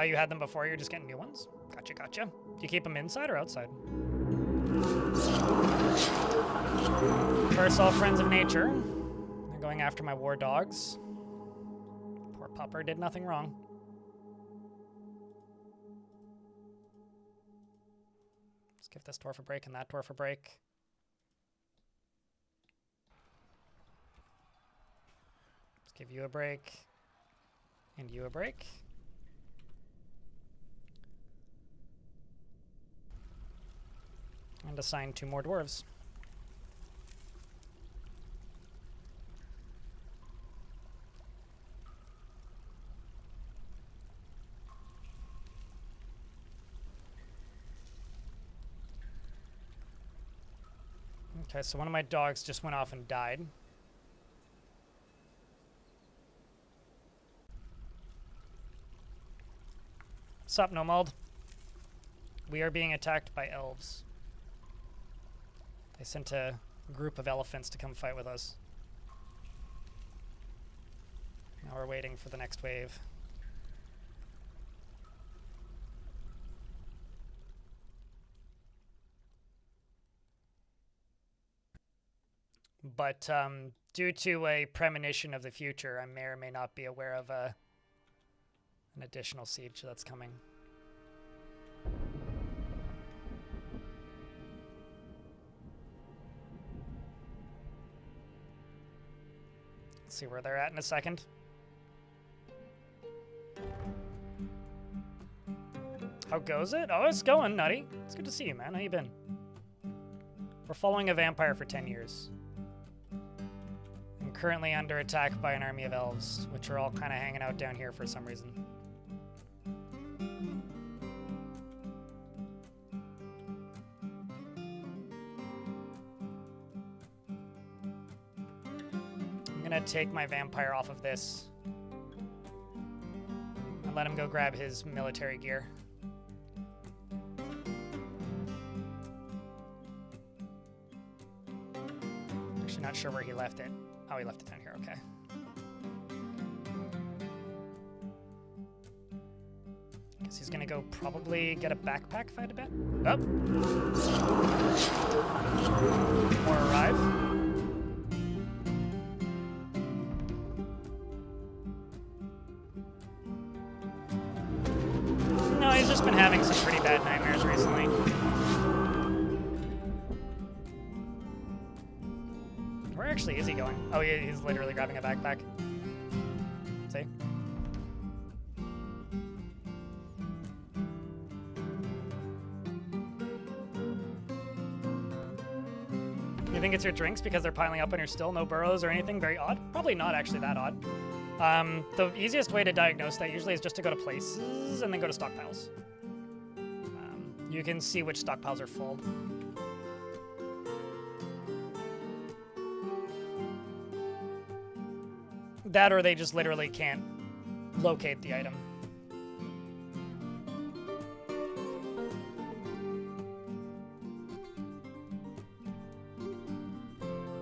You had them before, you're just getting new ones? Gotcha, gotcha. Do you keep them inside or outside? Curse all friends of nature. They're going after my war dogs. Poor pupper did nothing wrong. Let's give this dwarf a break and that dwarf a break. Let's give you a break. And you a break. And assign 2 more dwarves. Okay, so one of my dogs just went off and died. Sup, Nomald? We are being attacked by elves. They sent a group of elephants to come fight with us. Now we're waiting for the next wave. But due to a premonition of the future, I may or may not be aware of an additional siege that's coming. Let's see where they're at in a second. How goes it? Oh, it's going, Nutty. It's good to see you, man. How you been? We're following a vampire for 10 years. I'm currently under attack by an army of elves, which are all kind of hanging out down here for some reason. I'm gonna take my vampire off of this and let him go grab his military gear. Actually, not sure where he left it. Oh, he left it down here. Okay. Guess he's gonna go probably get a backpack if I had to bet. Oh. More arrive. No, he's just been having some pretty bad nightmares recently. Where actually is he going? Oh, he's literally grabbing a backpack. See? You think it's your drinks because they're piling up on your still? No burrows or anything? Very odd? Probably not actually that odd. The easiest way to diagnose that usually is just to go to places and then go to stockpiles. You can see which stockpiles are full. That or they just literally can't locate the item.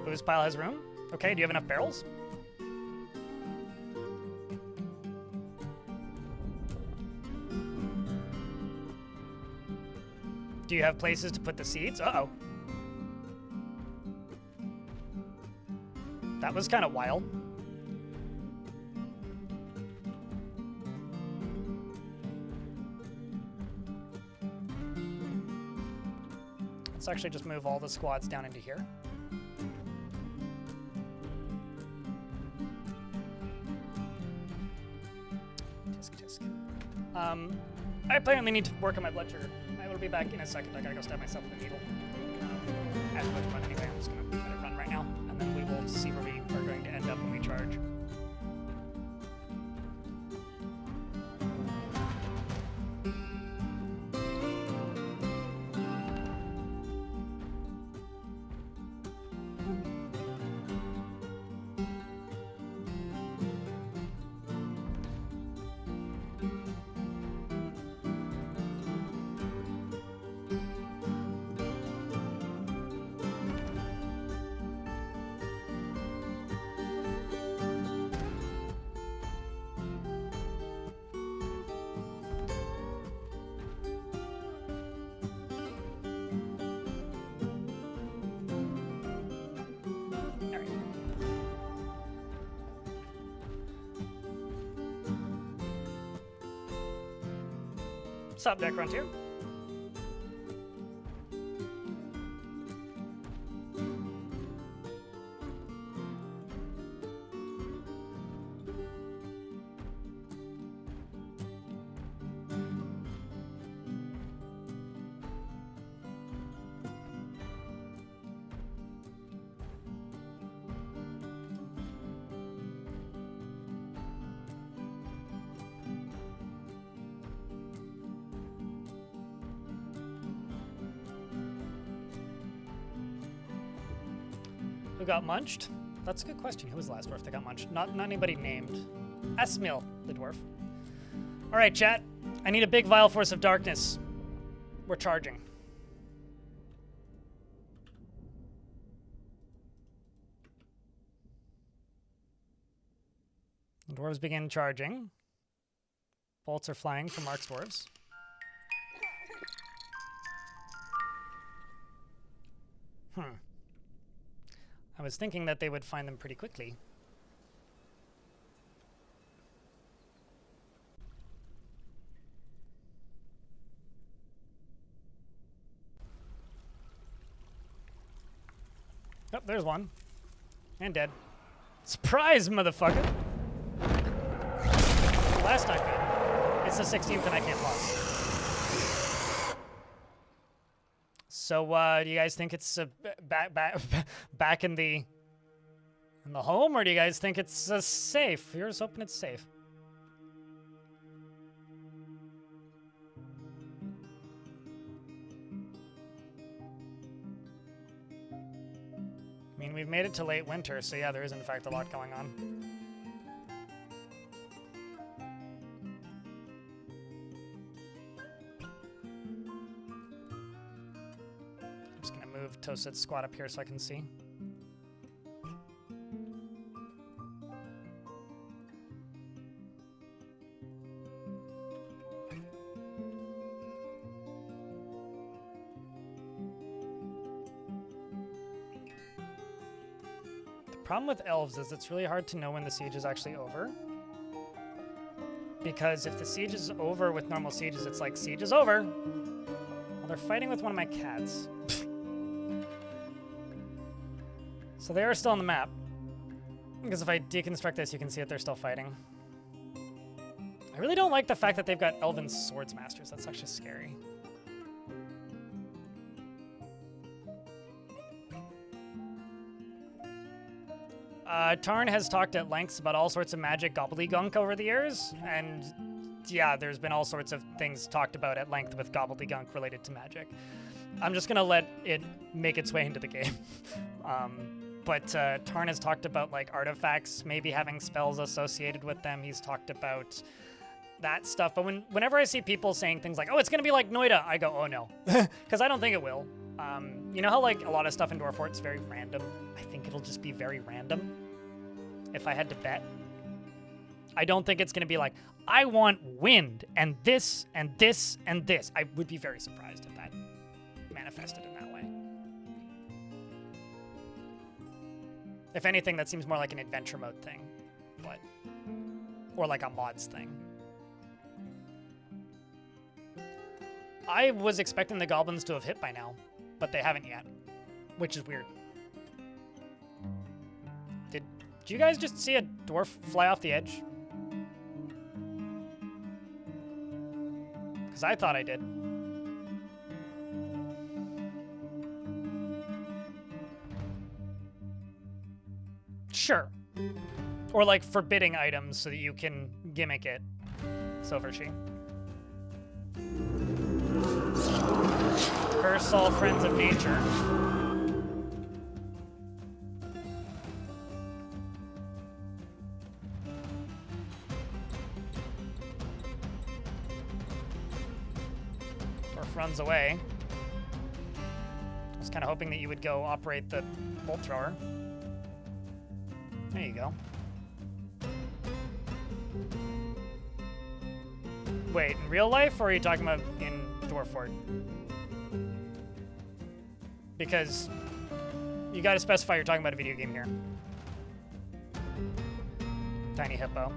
Whose pile has room? Okay, do you have enough barrels? Do you have places to put the seeds? Uh-oh. That was kind of wild. Let's actually just move all the squads down into here. Tisk, tisk. I apparently need to work on my blood sugar. I will be back in a second. I gotta go stab myself with a needle. I have much fun anyway. I'm just gonna let it run right now, and then we will see where we are going to end up when we charge. What's up, Deck Frontier? Who got munched? That's a good question. Who was the last dwarf that got munched? Not anybody named. Esmil, the dwarf. All right, chat. I need a big vile force of darkness. We're charging. The dwarves begin charging. Bolts are flying from Mark's dwarves. I was thinking that they would find them pretty quickly. Oh, there's one. And dead. Surprise, motherfucker! Well, that's not good. It's the 16th and I can't pause. So, do you guys think it's back in the home, or do you guys think it's safe? Here's hoping it's safe. I mean, we've made it to late winter, so yeah, there is in fact a lot going on. I'm just gonna move Toasted's squad up here so I can see. The problem with elves is it's really hard to know when the siege is actually over. Because if the siege is over with normal sieges, it's like, siege is over. Well, they're fighting with one of my cats. So they are still on the map. Because if I deconstruct this, you can see that they're still fighting. I really don't like the fact that they've got elven swords masters. That's actually scary. Tarn has talked at lengths about all sorts of magic gobbledygunk over the years, and yeah, there's been all sorts of things talked about at length with gobbledygunk related to magic. I'm just gonna let it make its way into the game. But Tarn has talked about like artifacts maybe having spells associated with them. He's talked about that stuff. But whenever I see people saying things like, oh, it's gonna be like Noida, I go, oh no, because I don't think it will. You know how like a lot of stuff in Dwarf Fort's very random? I think it'll just be very random. If I had to bet, I don't think it's going to be like, I want wind and this and this and this. I would be very surprised if that manifested in that way. If anything, that seems more like an adventure mode thing, or like a mods thing. I was expecting the goblins to have hit by now, but they haven't yet, which is weird. Did you guys just see a dwarf fly off the edge? Because I thought I did. Sure. Or like forbidding items so that you can gimmick it. Silversheen. Curse all friends of nature. Runs away. I was kind of hoping that you would go operate the bolt thrower. There you go. Wait, in real life, or are you talking about in Dwarf Fort? Because you gotta specify you're talking about a video game here. Tiny hippo.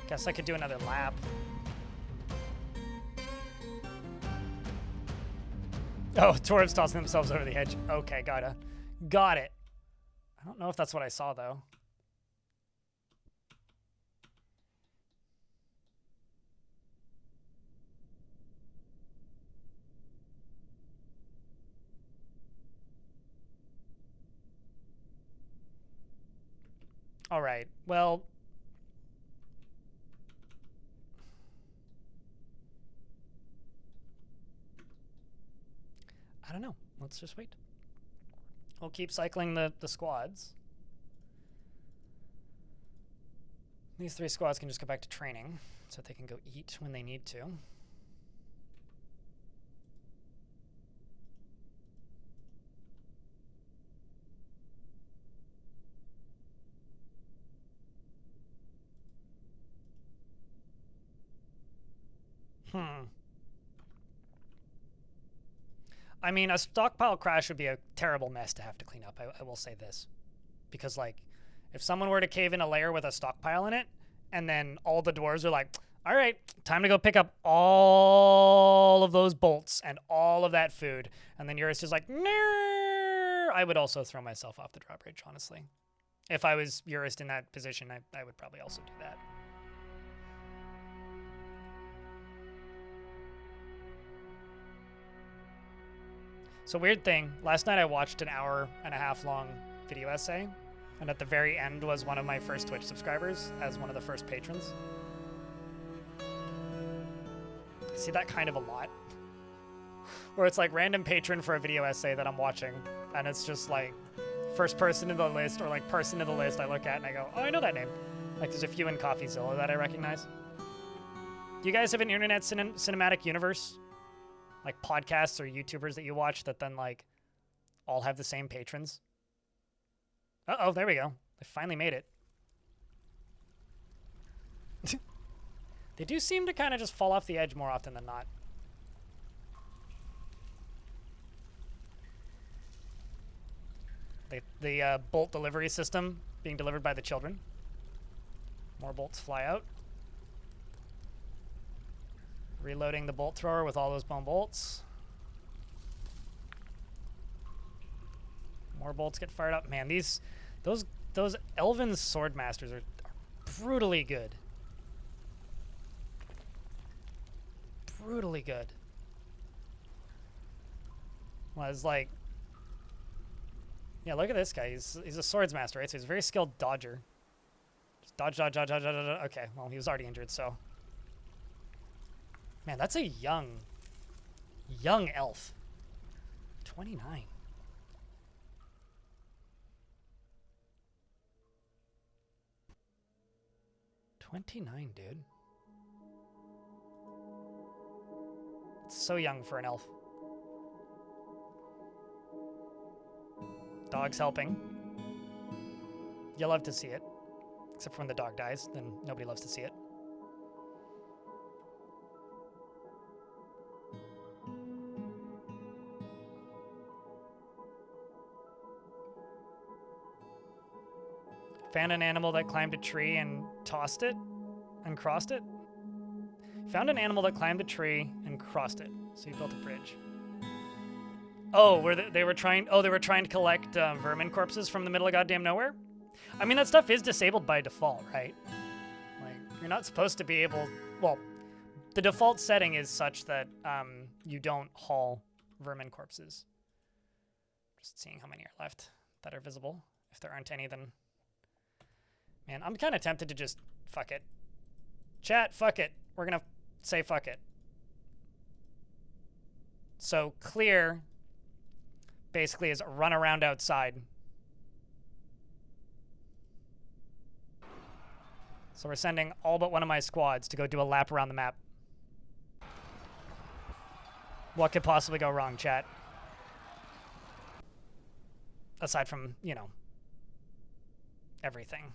Guess I could do another lap. Oh, dwarves tossing themselves over the edge. Okay, got it. I don't know if that's what I saw, though. All right. Well, I don't know. Let's just wait. We'll keep cycling the squads. These 3 squads can just go back to training so that they can go eat when they need to. I mean, a stockpile crash would be a terrible mess to have to clean up. I will say this. Because, like, if someone were to cave in a layer with a stockpile in it, and then all the dwarves are like, all right, time to go pick up all of those bolts and all of that food, and then Eurus is like, no, I would also throw myself off the drawbridge, honestly. If I was Eurus in that position, I would probably also do that. So weird thing, last night I watched an 1.5 hour long video essay, and at the very end was one of my first Twitch subscribers as one of the first patrons. I see that kind of a lot. Where it's like random patron for a video essay that I'm watching, and it's just like first person in the list or like person in the list I look at and I go, oh, I know that name. Like there's a few in CoffeeZilla that I recognize. Do you guys have an internet cinematic universe? Like podcasts or YouTubers that you watch that then like all have the same patrons? Uh-oh, there we go. They finally made it. They do seem to kind of just fall off the edge more often than not. The bolt delivery system being delivered by the children. More bolts fly out. Reloading the bolt thrower with all those bone bolts. More bolts get fired up. Man, those elven swordmasters are brutally good. Brutally good. Well, it's like, yeah, look at this guy. He's a swordsmaster, right? So he's a very skilled dodger. Just dodge, dodge, dodge, dodge, dodge, dodge. Okay, well, he was already injured, so. Man, that's a young elf. 29. Dude. It's so young for an elf. Dog's helping. You love to see it. Except for when the dog dies, then nobody loves to see it. Found an animal that climbed a tree and tossed it and crossed it. Found an animal that climbed a tree and crossed it. So you built a bridge. Oh, they were trying to collect vermin corpses from the middle of goddamn nowhere? I mean, that stuff is disabled by default, right? Like, you're not supposed to be able... Well, the default setting is such that you don't haul vermin corpses. Just seeing how many are left that are visible. If there aren't any, then... Man, I'm kind of tempted to just fuck it. Chat, fuck it. We're going to say fuck it. So clear basically is run around outside. So we're sending all but one of my squads to go do a lap around the map. What could possibly go wrong, chat? Aside from, you know, everything.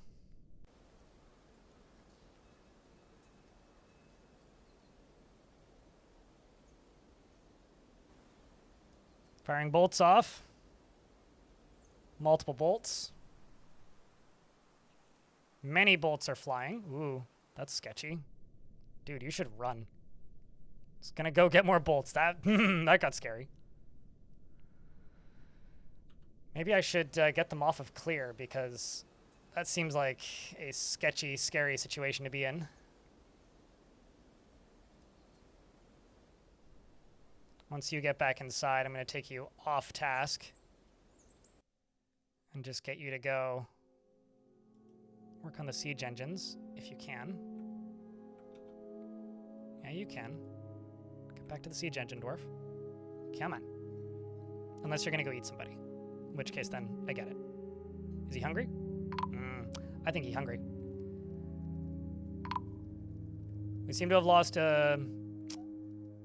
Firing bolts off. Multiple bolts. Many bolts are flying. Ooh, that's sketchy. Dude, you should run. It's gonna go get more bolts. That got scary. Maybe I should get them off of clear because that seems like a sketchy, scary situation to be in. Once you get back inside, I'm going to take you off task and just get you to go Work on the siege engines, if you can. Yeah, you can. Get back to the siege engine, Dwarf. Come on. Unless you're gonna go eat somebody. In which case, then, I get it. Is he hungry? I think he's hungry. We seem to have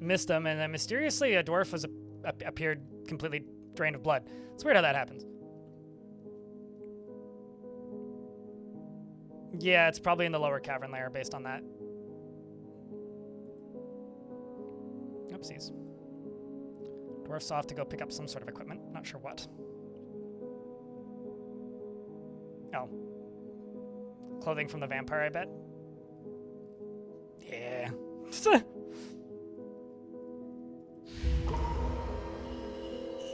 missed him, and then mysteriously a dwarf appeared completely drained of blood. It's weird how that happens. Yeah, it's probably in the lower cavern layer based on that. Oopsies. Dwarf's off to go pick up some sort of equipment. Not sure what. Oh. Clothing from the vampire, I bet. Yeah.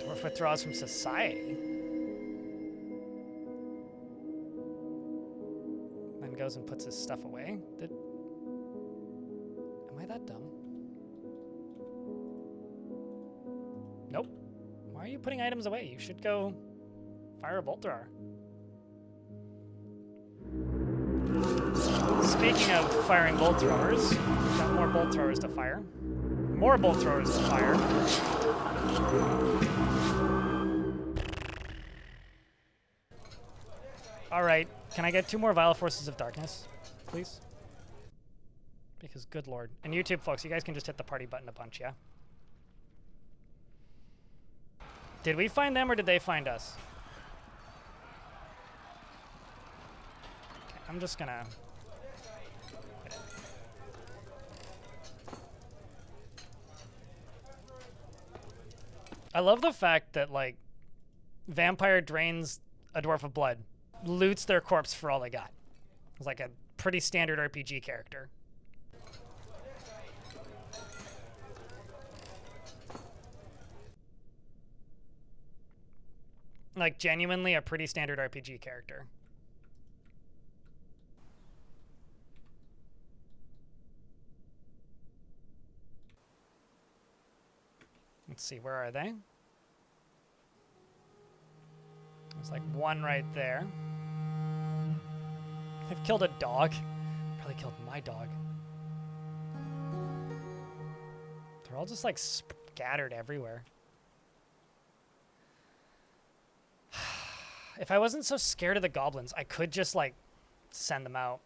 Dwarf withdraws from society. Then goes and puts his stuff away. Am I that dumb? Nope. Why are you putting items away? You should go fire a bolt thrower. Speaking of firing bolt throwers, we've got more bolt throwers to fire. More bolt throwers to fire. All right, can I get 2 more Vile Forces of Darkness, please? Because good lord. And YouTube folks, you guys can just hit the party button a bunch, yeah? Did we find them or did they find us? Okay, I'm just gonna... I love the fact that, like, vampire drains a dwarf of blood, loots their corpse for all they got. It's like a pretty standard RPG character. Like, genuinely a pretty standard RPG character. Let's see, where are they? There's like one right there. I've killed a dog. Probably killed my dog. They're all just like scattered everywhere. If I wasn't so scared of the goblins, I could just like send them out.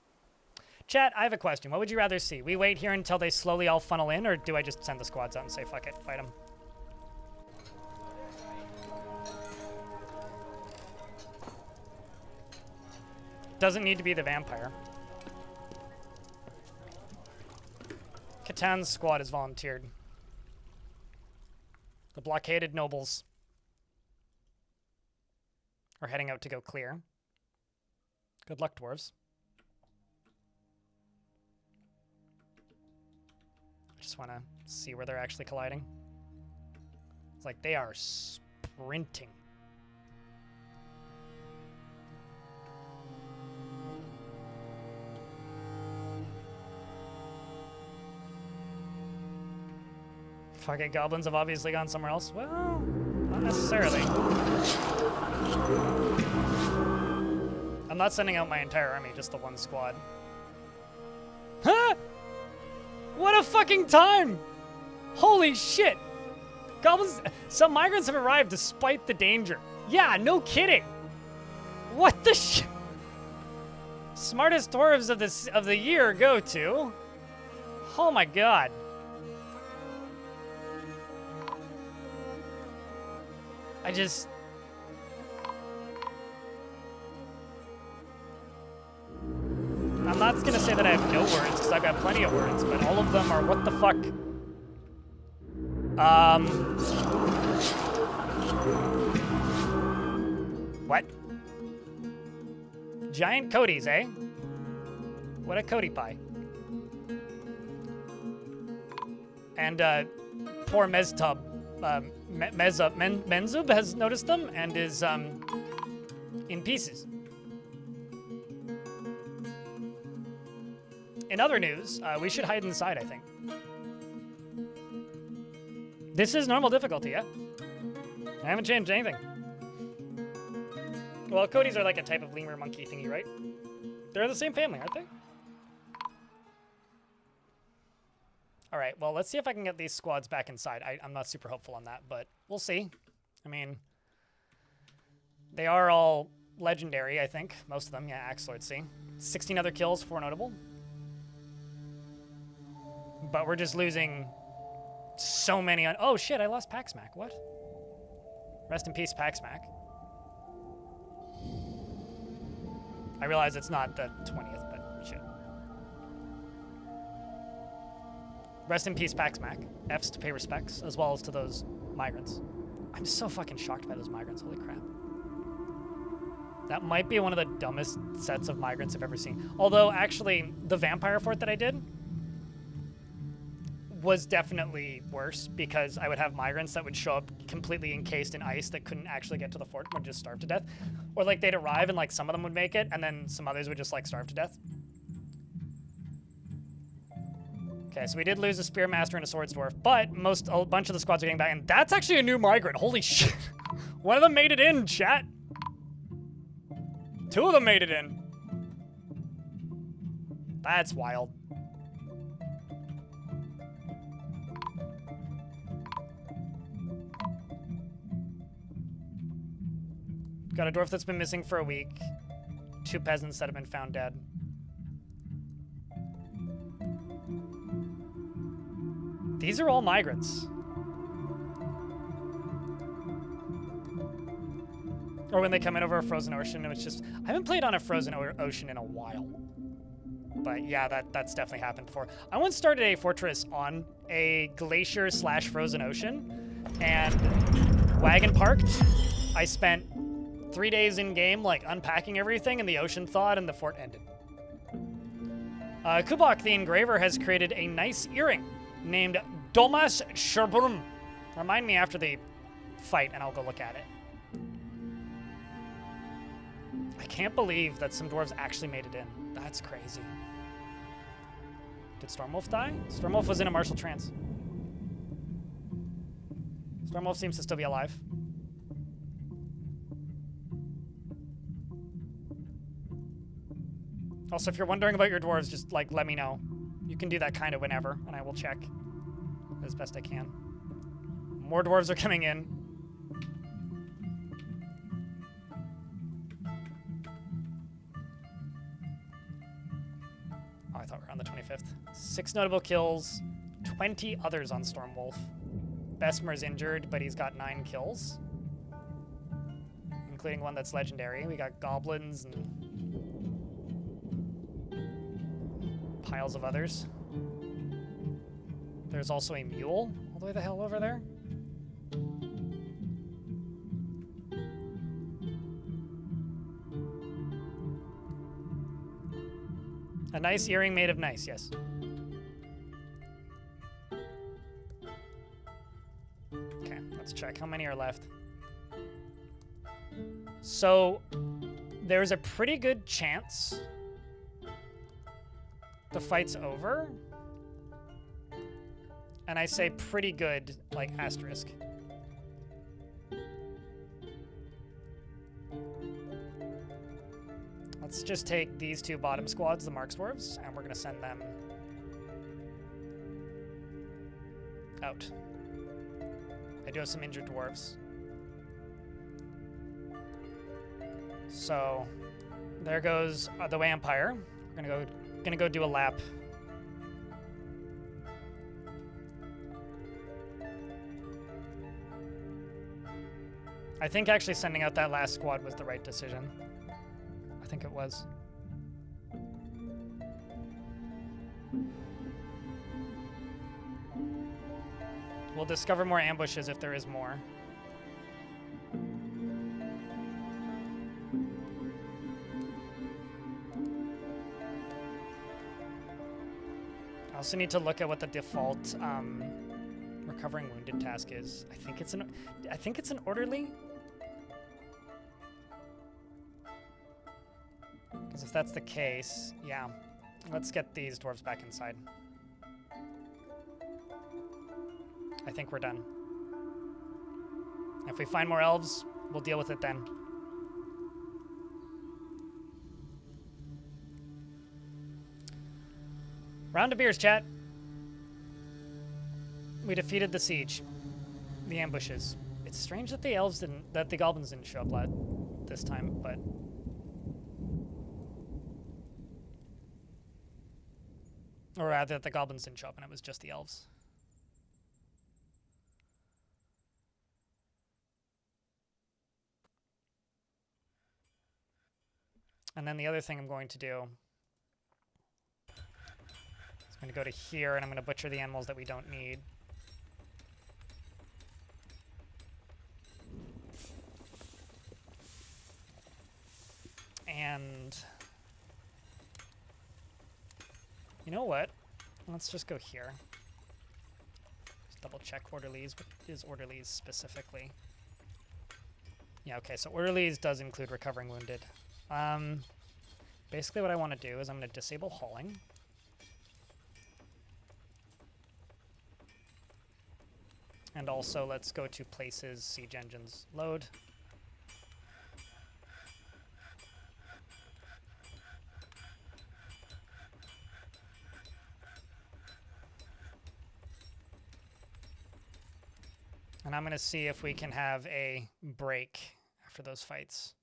Chat, I have a question. What would you rather see? We wait here until they slowly all funnel in, or do I just send the squads out and say, fuck it, fight them? Doesn't need to be the vampire. Catan's squad is volunteered. The blockaded nobles are heading out to go clear. Good luck, dwarves. I just want to see where they're actually colliding. It's like they are sprinting. Fucking goblins have obviously gone somewhere else. Well, not necessarily. I'm not sending out my entire army, just the one squad. Huh? What a fucking time! Holy shit! Goblins, some migrants have arrived despite the danger. Yeah, no kidding. What the sh... Smartest dwarves of the year go to. Oh my god. I'm not gonna say that I have no words, because I've got plenty of words, but all of them are what the fuck. What? Giant Codys, eh? What a Cody pie. And, poor Meztub. Menzub has noticed them and is in pieces. In other news, we should hide inside, I think. This is normal difficulty, yeah? I haven't changed anything. Well, Codys are like a type of lemur monkey thingy, right? They're the same family, aren't they? All right, well, let's see if I can get these squads back inside. I'm not super hopeful on that, but we'll see. I mean, they are all legendary, I think. Most of them, yeah, Axe Lord, see. 16 other kills, 4 notable. But we're just losing so many on... Oh, shit, I lost Paxmac. What? Rest in peace, Paxmac. I realize it's not the 20th, but shit. Rest in peace, Paxmac. F's to pay respects, as well as to those migrants. I'm so fucking shocked by those migrants. Holy crap. That might be one of the dumbest sets of migrants I've ever seen. Although, actually, the vampire fort that I did was definitely worse because I would have migrants that would show up completely encased in ice that couldn't actually get to the fort and would just starve to death. Or like they'd arrive and like some of them would make it and then some others would just like starve to death. Okay, so we did lose a Spearmaster and a Swords Dwarf, but a bunch of the squads are getting back, and that's actually a new migrant. Holy shit. One of them made it in, chat. 2 of them made it in. That's wild. Got a dwarf that's been missing for a week. 2 peasants that have been found dead. These are all migrants. Or when they come in over a frozen ocean, it's just... I haven't played on a frozen ocean in a while. But yeah, that's definitely happened before. I once started a fortress on a glacier / frozen ocean, and wagon parked. I spent 3 days in game, like unpacking everything, and the ocean thawed, and the fort ended. Kubok the Engraver has created a nice earring named Domas Sherbrum. Remind me after the fight, and I'll go look at it. I can't believe that some dwarves actually made it in. That's crazy. Did Stormwolf die? Stormwolf was in a martial trance. Stormwolf seems to still be alive. Also, if you're wondering about your dwarves, just, like, let me know. You can do that kind of whenever, and I will check as best I can. More dwarves are coming in. Oh, I thought we were on the 25th. 6 notable kills, 20 others on Stormwolf. Besmer's injured, but he's got 9 kills, including one that's legendary. We got goblins and piles of others. There's also a mule all the way the hell over there. A nice earring made of nice, yes. Okay, let's check. How many are left? So, there's a pretty good chance the fight's over. And I say pretty good, like asterisk. Let's just take these 2 bottom squads, the Mark Dwarves, and we're gonna send them out. I do have some injured dwarves. So there goes the vampire. We're gonna go do a lap. I think actually sending out that last squad was the right decision. I think it was. We'll discover more ambushes if there is more. I also need to look at what the default recovering wounded task is. I think it's an orderly. Because if that's the case, yeah. Let's get these dwarves back inside. I think we're done. If we find more elves, we'll deal with it then. Round of beers, chat. We defeated the siege. The ambushes. It's strange that the elves didn't, that the goblins didn't show up this time, but... Or rather, that the goblins didn't show up and it was just the elves. And then the other thing I'm going to do is I'm going to go to here and I'm going to butcher the animals that we don't need. And you know what? Let's just go here. Just double check orderlies. What is orderlies specifically? Yeah, okay, so orderlies does include recovering wounded. Basically what I want to do is I'm going to disable hauling. And also let's go to places, siege engines, load. And I'm going to see if we can have a break after those fights.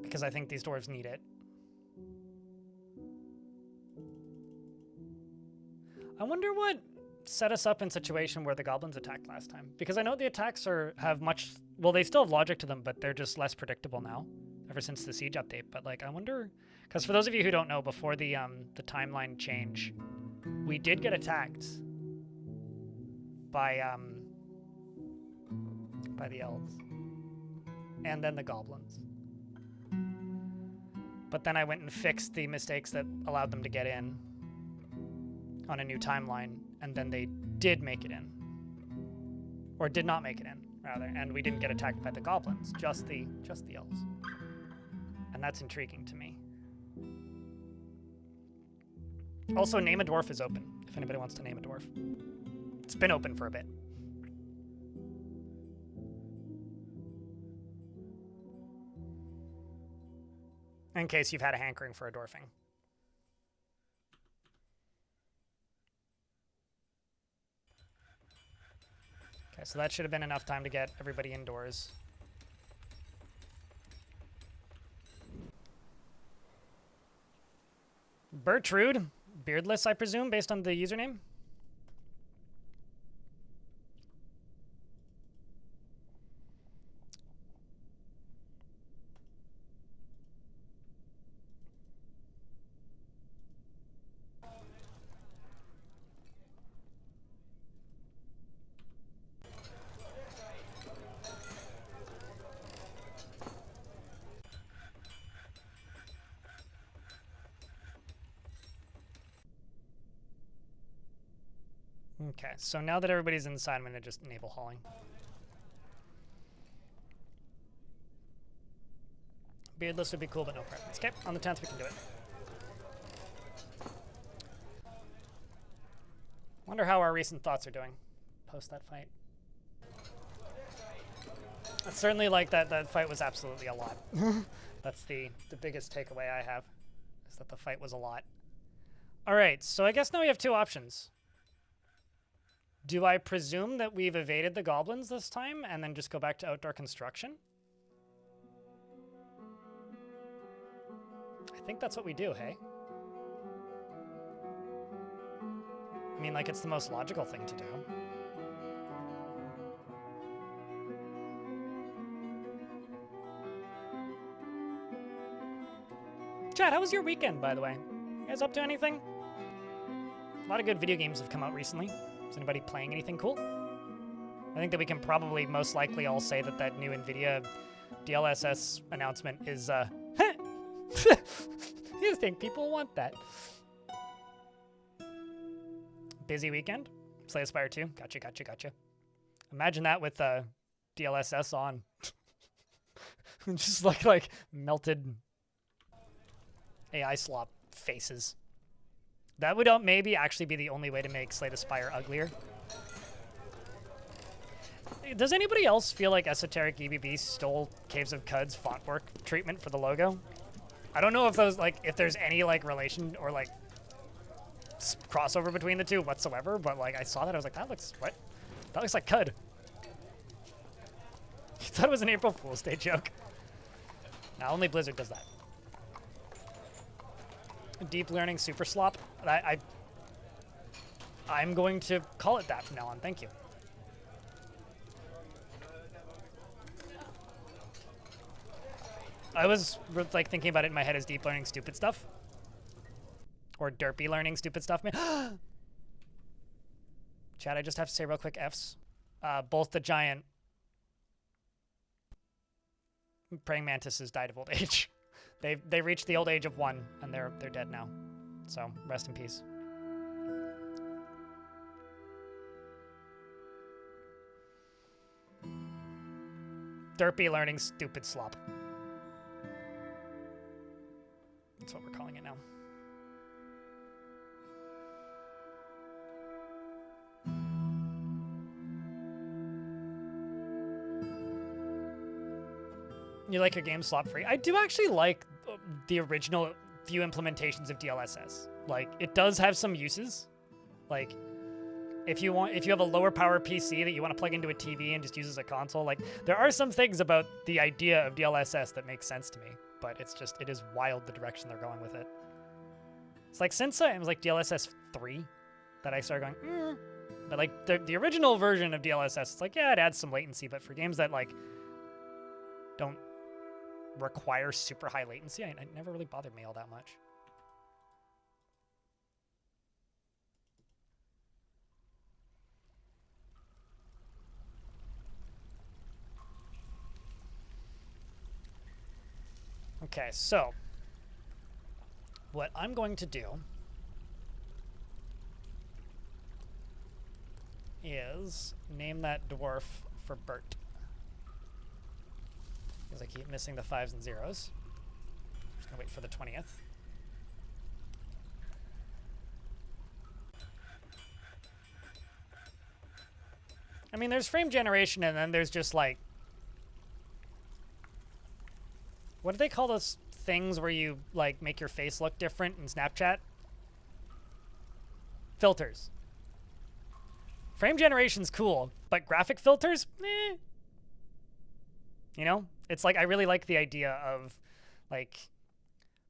Because I think these dwarves need it. I wonder what set us up in a situation where the goblins attacked last time. Because I know the attacks have much... Well, they still have logic to them, but they're just less predictable now. Ever since the siege update. But, like, I wonder... Because for those of you who don't know, before the timeline change, we did get attacked by the elves. And then the goblins. But then I went and fixed the mistakes that allowed them to get in on a new timeline, and then they did make it in. Or did not make it in, rather, and we didn't get attacked by the goblins, just the elves. And that's intriguing to me. Also, Name a Dwarf is open, if anybody wants to name a dwarf. It's been open for a bit. In case you've had a hankering for a dwarfing. Okay, so that should have been enough time to get everybody indoors. Bertrude, beardless, I presume, based on the username? Okay, so now that everybody's inside, I'm going to just enable hauling. Beardless would be cool, but no preference. Okay, on the 10th we can do it. Wonder how our recent thoughts are doing post that fight. It's certainly like that fight was absolutely a lot. That's the biggest takeaway I have, is that the fight was a lot. All right, so I guess now we have two options. Do I presume that we've evaded the goblins this time and then just go back to outdoor construction? I think that's what we do, hey? I mean, like, it's the most logical thing to do. Chad, how was your weekend, by the way? You guys up to anything? A lot of good video games have come out recently. Is anybody playing anything cool? I think that we can probably most likely all say that that new NVIDIA DLSS announcement is, you think people want that. Busy weekend? Slay Aspire 2? Gotcha. Imagine that with DLSS on. Just like melted AI slop faces. That would maybe actually be the only way to make Slay the Spire uglier. Does anybody else feel like Esoteric EBB stole Caves of Cud's font work treatment for the logo? I don't know if those, like, if there's any, like, relation or, like, crossover between the two whatsoever, but, like, I saw that, I was like, that looks, what? That looks like Cud. I thought it was an April Fool's Day joke. Now, only Blizzard does that. Deep Learning Super Slop. I'm going to call it that from now on. Thank you. I was like thinking about it in my head as deep learning stupid stuff, or derpy learning stupid stuff. Chad, I just have to say real quick, Fs. Both the giant praying mantises died of old age. They reached the old age of 1, and they're dead now. So rest in peace. Derpy learning stupid slop. That's what we're calling it now. You like your game slop free? I do actually like the original few implementations of DLSS. Like, it does have some uses. Like, if you have a lower power PC that you want to plug into a TV and just use as a console, like, there are some things about the idea of DLSS that make sense to me, but it is wild the direction they're going with it. It's like, since it was like DLSS 3 that I started going, but like the original version of DLSS, it's like, yeah, it adds some latency, but for games that like don't require super high latency, it never really bothered me all that much. Okay, so what I'm going to do is name that dwarf for Bert. Because I keep missing the 5s and 0s. Just gonna wait for the 20th. I mean, there's frame generation, and then there's just like, what do they call those things where you like make your face look different in Snapchat? Filters. Frame generation's cool, but graphic filters, eh. You know? It's like, I really like the idea of like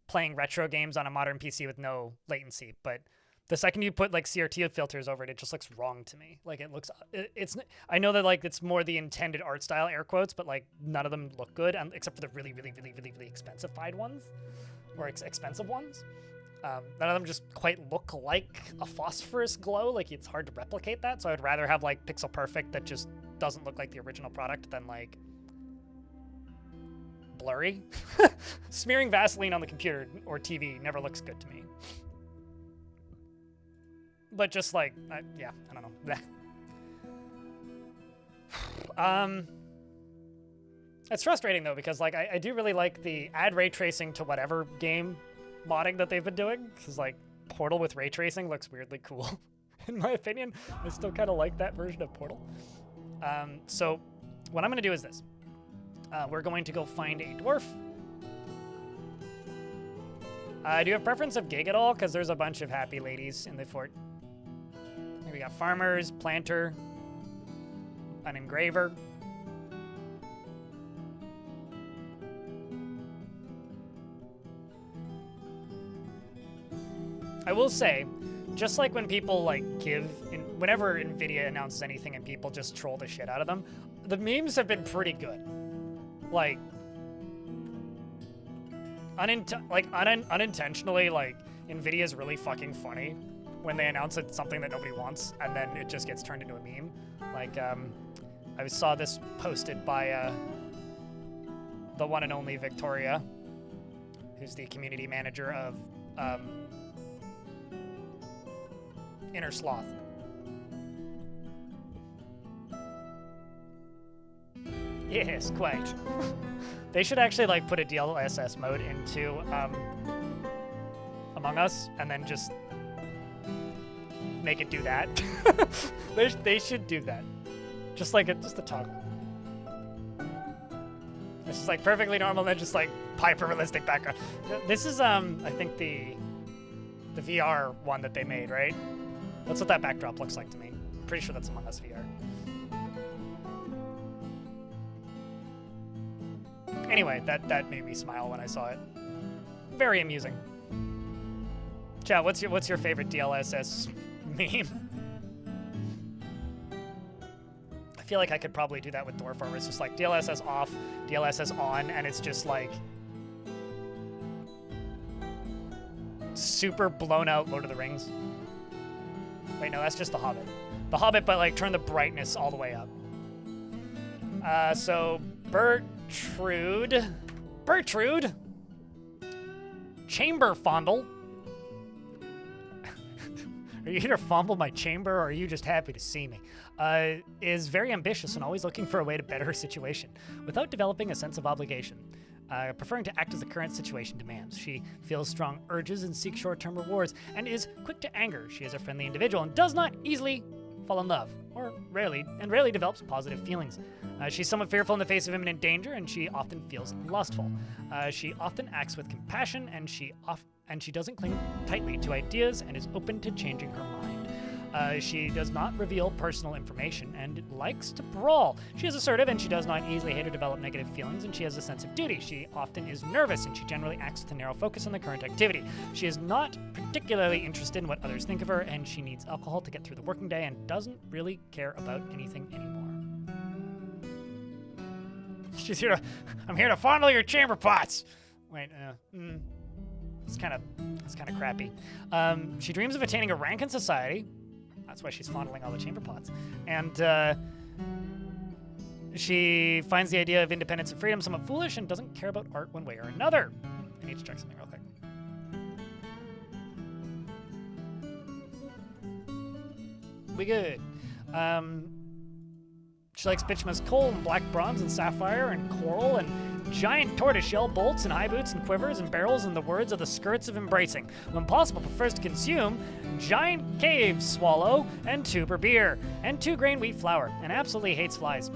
playing retro games on a modern PC with no latency, but the second you put like CRT filters over it, it just looks wrong to me. Like, it looks, I know that like it's more the intended art style, air quotes, but like none of them look good, except for the really expensified ones, or expensive ones. None of them just quite look like a phosphorus glow. Like, it's hard to replicate that. So I would rather have like pixel perfect that just doesn't look like the original product than like blurry. Smearing Vaseline on the computer or TV never looks good to me. But just like, yeah, I don't know. It's frustrating though, because like I do really like the add ray tracing to whatever game modding that they've been doing. Because like Portal with ray tracing looks weirdly cool, in my opinion. I still kind of like that version of Portal. So what I'm gonna do is this. We're going to go find a dwarf. Do you have preference of gig at all? Because there's a bunch of happy ladies in the fort. Here we got farmers, planter, an engraver. I will say, just like when people like whenever NVIDIA announces anything and people just troll the shit out of them, the memes have been pretty good. Like, unintentionally, like, NVIDIA's really fucking funny when they announce something that nobody wants, and then it just gets turned into a meme. Like, I saw this posted by the one and only Victoria, who's the community manager of Inner Sloth. Yes, quite. They should actually like put a DLSS mode into Among Us and then just make it do that. They should do that. Just like just a toggle. It's just like perfectly normal, then just like hyper realistic background. This is I think the VR one that they made, right? That's what that backdrop looks like to me. I'm pretty sure that's Among Us VR. Anyway, that made me smile when I saw it. Very amusing. Chat, what's your favorite DLSS meme? I feel like I could probably do that with Dwarf, where it's just like DLSS off, DLSS on, and it's just like super blown out Lord of the Rings. Wait, no, that's just The Hobbit. The Hobbit, but like turn the brightness all the way up. So Bertrude, Chamber Fondle. Are you here to fondle my chamber, or are you just happy to see me? Is very ambitious and always looking for a way to better her situation, without developing a sense of obligation. Preferring to act as the current situation demands. She feels strong urges and seeks short-term rewards, and is quick to anger. She is a friendly individual and does not easily fall in love, or rarely develops positive feelings. She's somewhat fearful in the face of imminent danger, and she often feels lustful. She often acts with compassion, and she doesn't cling tightly to ideas and is open to changing her mind. She does not reveal personal information and likes to brawl. She is assertive, and she does not easily hate or develop negative feelings, and she has a sense of duty. She often is nervous, and she generally acts with a narrow focus on the current activity. She is not particularly interested in what others think of her, and she needs alcohol to get through the working day and doesn't really care about anything anymore. I'm here to fondle your chamber pots. Wait, it's kind of crappy. She dreams of attaining a rank in society. That's why she's fondling all the chamber pots. And she finds the idea of independence and freedom somewhat foolish and doesn't care about art one way or another. I need to check something real quick. We good. She likes bituminous coal and black bronze and sapphire and coral and giant tortoiseshell bolts and high boots and quivers and barrels and the words of the skirts of embracing. When possible, prefers to consume giant cave swallow and tuber beer and 2-grain wheat flour, and absolutely hates flies.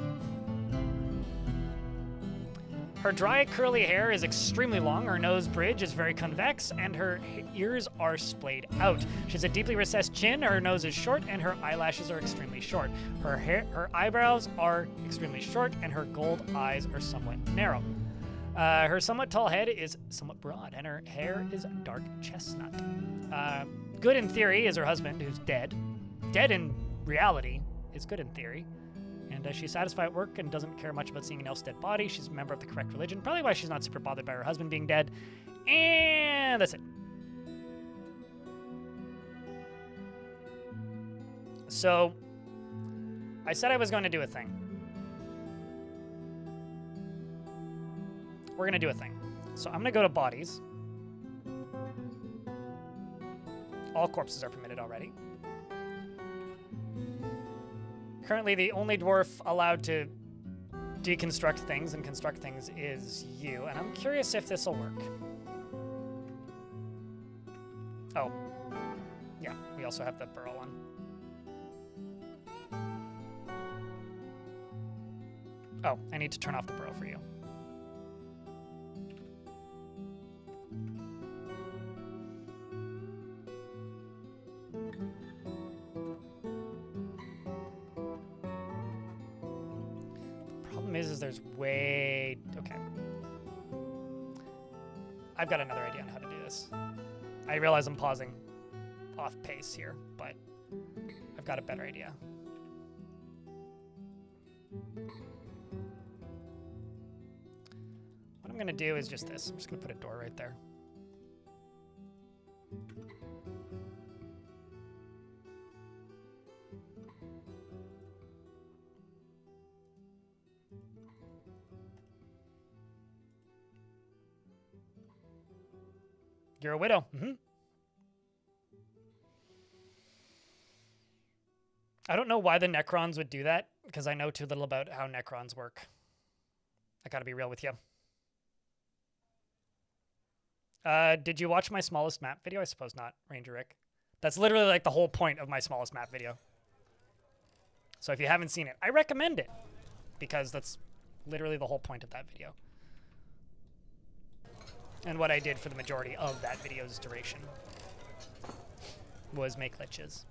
Her dry, curly hair is extremely long, her nose bridge is very convex, and her ears are splayed out. She has a deeply recessed chin, her nose is short, and her eyelashes are extremely short. Her eyebrows are extremely short, and her gold eyes are somewhat narrow. Her somewhat tall head is somewhat broad, and her hair is dark chestnut. Good in theory is her husband, who's dead. Dead in reality is good in theory. And she's satisfied at work and doesn't care much about seeing an elf's dead body. She's a member of the correct religion. Probably why she's not super bothered by her husband being dead. And that's it. So, I said I was going to do a thing. We're going to do a thing. So I'm going to go to bodies. All corpses are permitted already. Currently, the only dwarf allowed to deconstruct things and construct things is you, and I'm curious if this will work. Oh. Yeah, we also have the burrow one. Oh, I need to turn off the burrow for you. Is there's way... Okay. I've got another idea on how to do this. I realize I'm pausing off pace here, but I've got a better idea. What I'm going to do is just this. I'm just going to put a door right there. You're a widow. Mm-hmm. I don't know why the Necrons would do that, because I know too little about how Necrons work. I gotta be real with you. Did you watch my smallest map video? I suppose not, Ranger Rick. That's literally like the whole point of my smallest map video. So if you haven't seen it, I recommend it, because that's literally the whole point of that video. And what I did for the majority of that video's duration was make liches.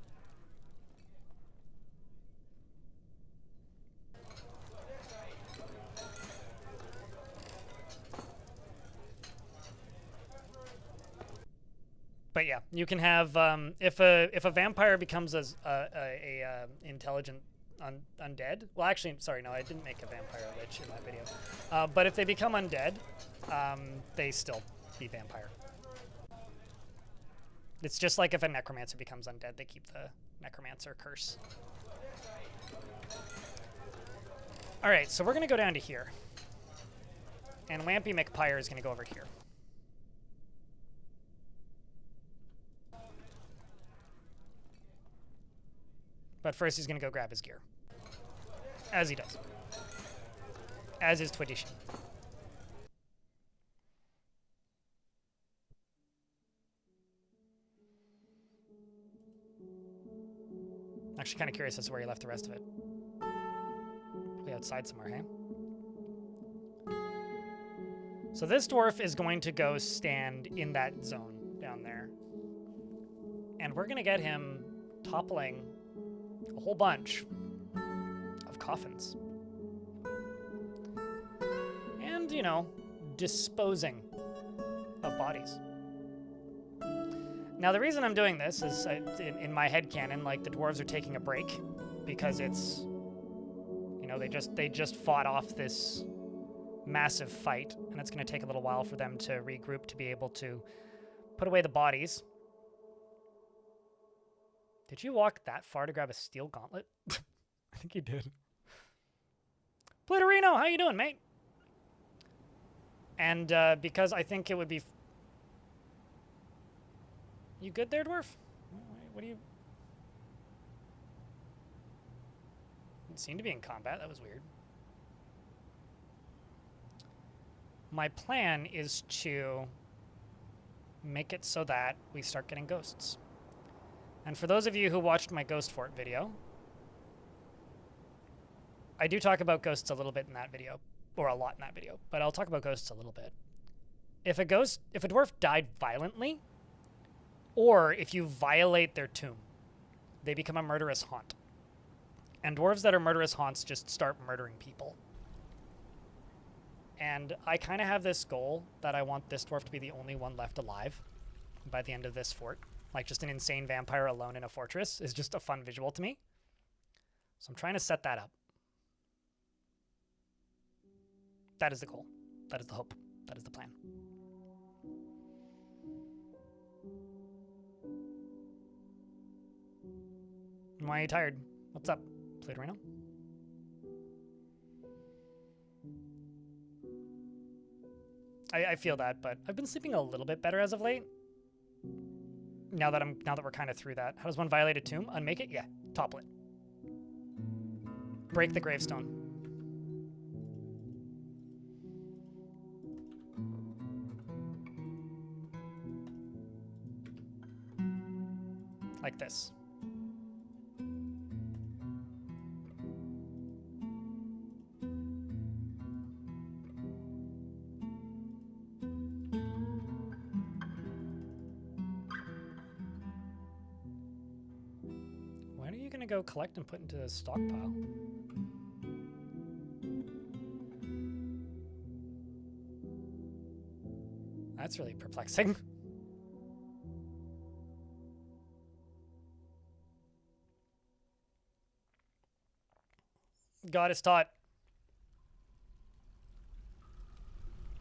But yeah, you can have if a vampire becomes a intelligent undead. Well, actually, sorry, no, I didn't make a vampire lich in that video. But if they become undead, they still be vampire. It's just like if a necromancer becomes undead, they keep the necromancer curse. All right, so we're gonna go down to here, and Lampy McPire is gonna go over here. But first he's going to go grab his gear. As he does. As is tradition. Actually kind of curious as to where he left the rest of it. Probably outside somewhere, hey? So this dwarf is going to go stand in that zone down there. And we're going to get him toppling a whole bunch of coffins. And, you know, disposing of bodies. Now, the reason I'm doing this is, in my headcanon, like, the dwarves are taking a break because it's, you know, they just fought off this massive fight, and it's going to take a little while for them to regroup to be able to put away the bodies. Did you walk that far to grab a steel gauntlet? I think you did. Plutterino, how you doing, mate? And because I think it would be... You good there, dwarf? What do you... You seem to be in combat. That was weird. My plan is to make it so that we start getting ghosts. And for those of you who watched my Ghost Fort video, I do talk about ghosts a little bit in that video, or a lot in that video, but I'll talk about ghosts a little bit. If a dwarf died violently, or if you violate their tomb, they become a murderous haunt. And dwarves that are murderous haunts just start murdering people. And I kind of have this goal that I want this dwarf to be the only one left alive by the end of this fort. Like, just an insane vampire alone in a fortress is just a fun visual to me. So I'm trying to set that up. That is the goal. That is the hope. That is the plan. Why are you tired? What's up, Plutterino? I feel that, but I've been sleeping a little bit better as of late. Now that we're kind of through that. How does one violate a tomb? Unmake it? Yeah. Topple it. Break the gravestone. Like this. Go collect and put into the stockpile. That's really perplexing. God is taught.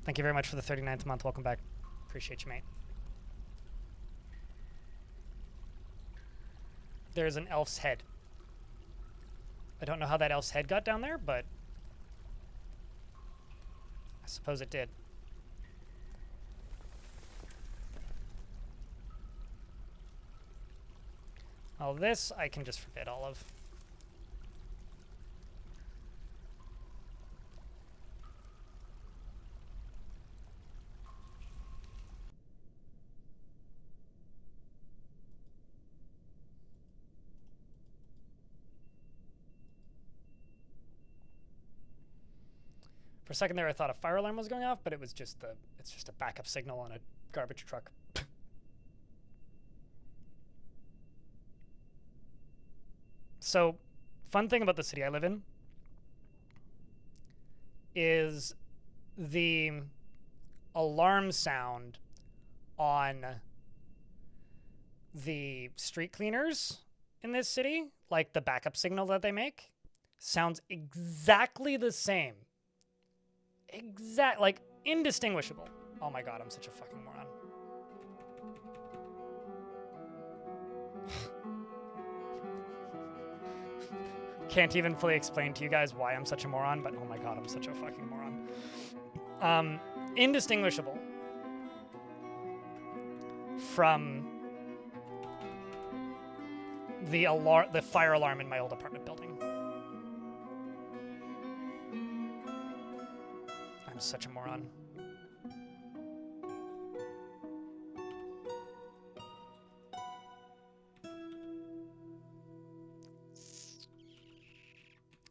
Thank you very much for the 39th month. Welcome back. Appreciate you, mate. There's an elf's head. I don't know how that elf's head got down there, but I suppose it did. All this I can just forbid all of. For a second there, I thought a fire alarm was going off, but it's just a backup signal on a garbage truck. So, fun thing about the city I live in is the alarm sound on the street cleaners in this city, like the backup signal that they make, sounds exactly the same. Like indistinguishable. Oh my god, I'm such a fucking moron. Can't even fully explain to you guys why I'm such a moron, but oh my god, I'm such a fucking moron. Indistinguishable from the fire alarm in my old apartment building. I'm such a moron.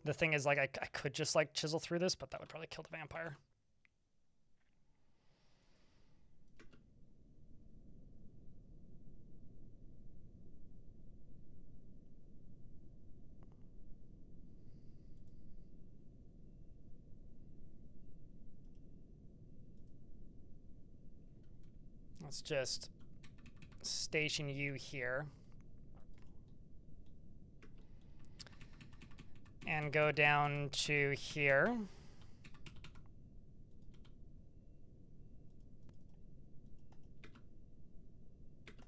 The thing is, like, I could just, like, chisel through this, but that would probably kill the vampire. Let's just station you here. And go down to here.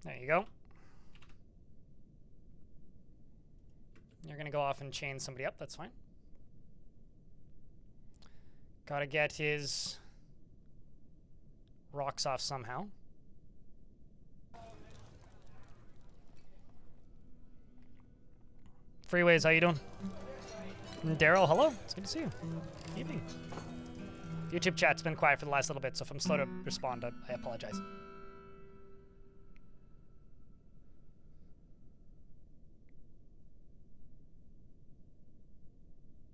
There you go. You're gonna go off and chain somebody up, that's fine. Gotta get his rocks off somehow. Freeways, how you doing? Daryl, hello. It's good to see you. Evening. YouTube chat's been quiet for the last little bit, so if I'm slow to respond, I apologize.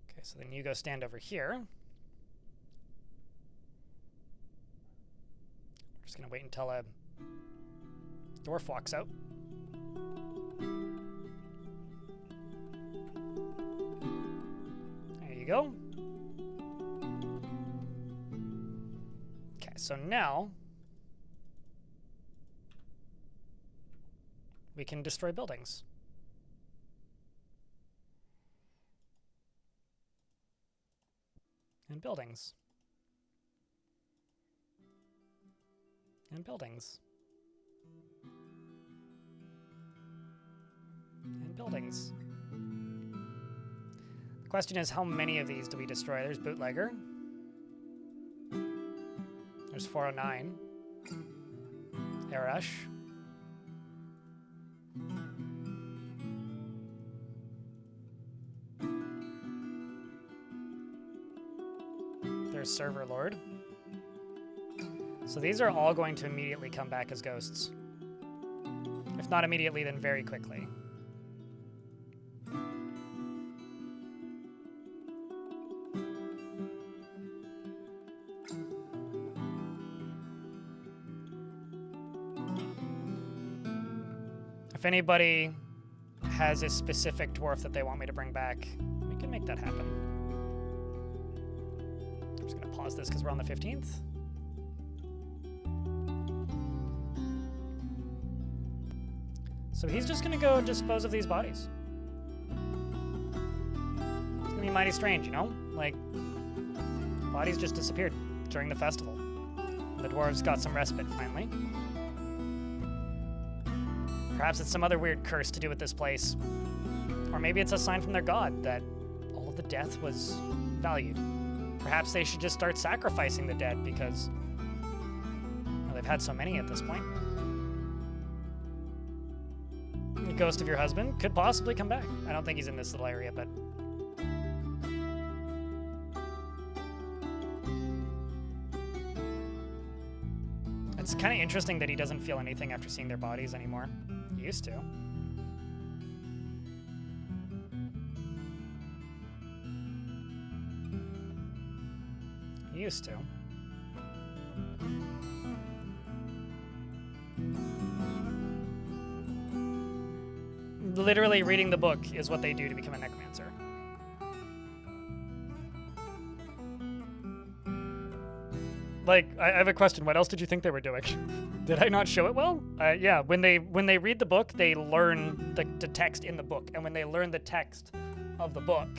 Okay, so then you go stand over here. We're just gonna wait until a dwarf walks out. You go. Okay, so now we can destroy buildings. And buildings. And buildings. And buildings. Question is, how many of these do we destroy? There's Bootlegger. There's 409. Arash. There's Server Lord. So these are all going to immediately come back as ghosts. If not immediately, then very quickly. If anybody has a specific dwarf that they want me to bring back, we can make that happen. I'm just going to pause this because we're on the 15th. So he's just going to go dispose of these bodies. It's going to be mighty strange, you know? Like, bodies just disappeared during the festival. The dwarves got some respite finally. Perhaps it's some other weird curse to do with this place. Or maybe it's a sign from their god that all of the death was valued. Perhaps they should just start sacrificing the dead because, well, they've had so many at this point. The ghost of your husband could possibly come back. I don't think he's in this little area, but... It's kind of interesting that he doesn't feel anything after seeing their bodies anymore. He used to. used to. Literally reading the book is what they do to become a necromancer. Like, I have a question. What else did you think they were doing? Did I not show it well? Yeah, when they read the book, they learn the text in the book. And when they learn the text of the book,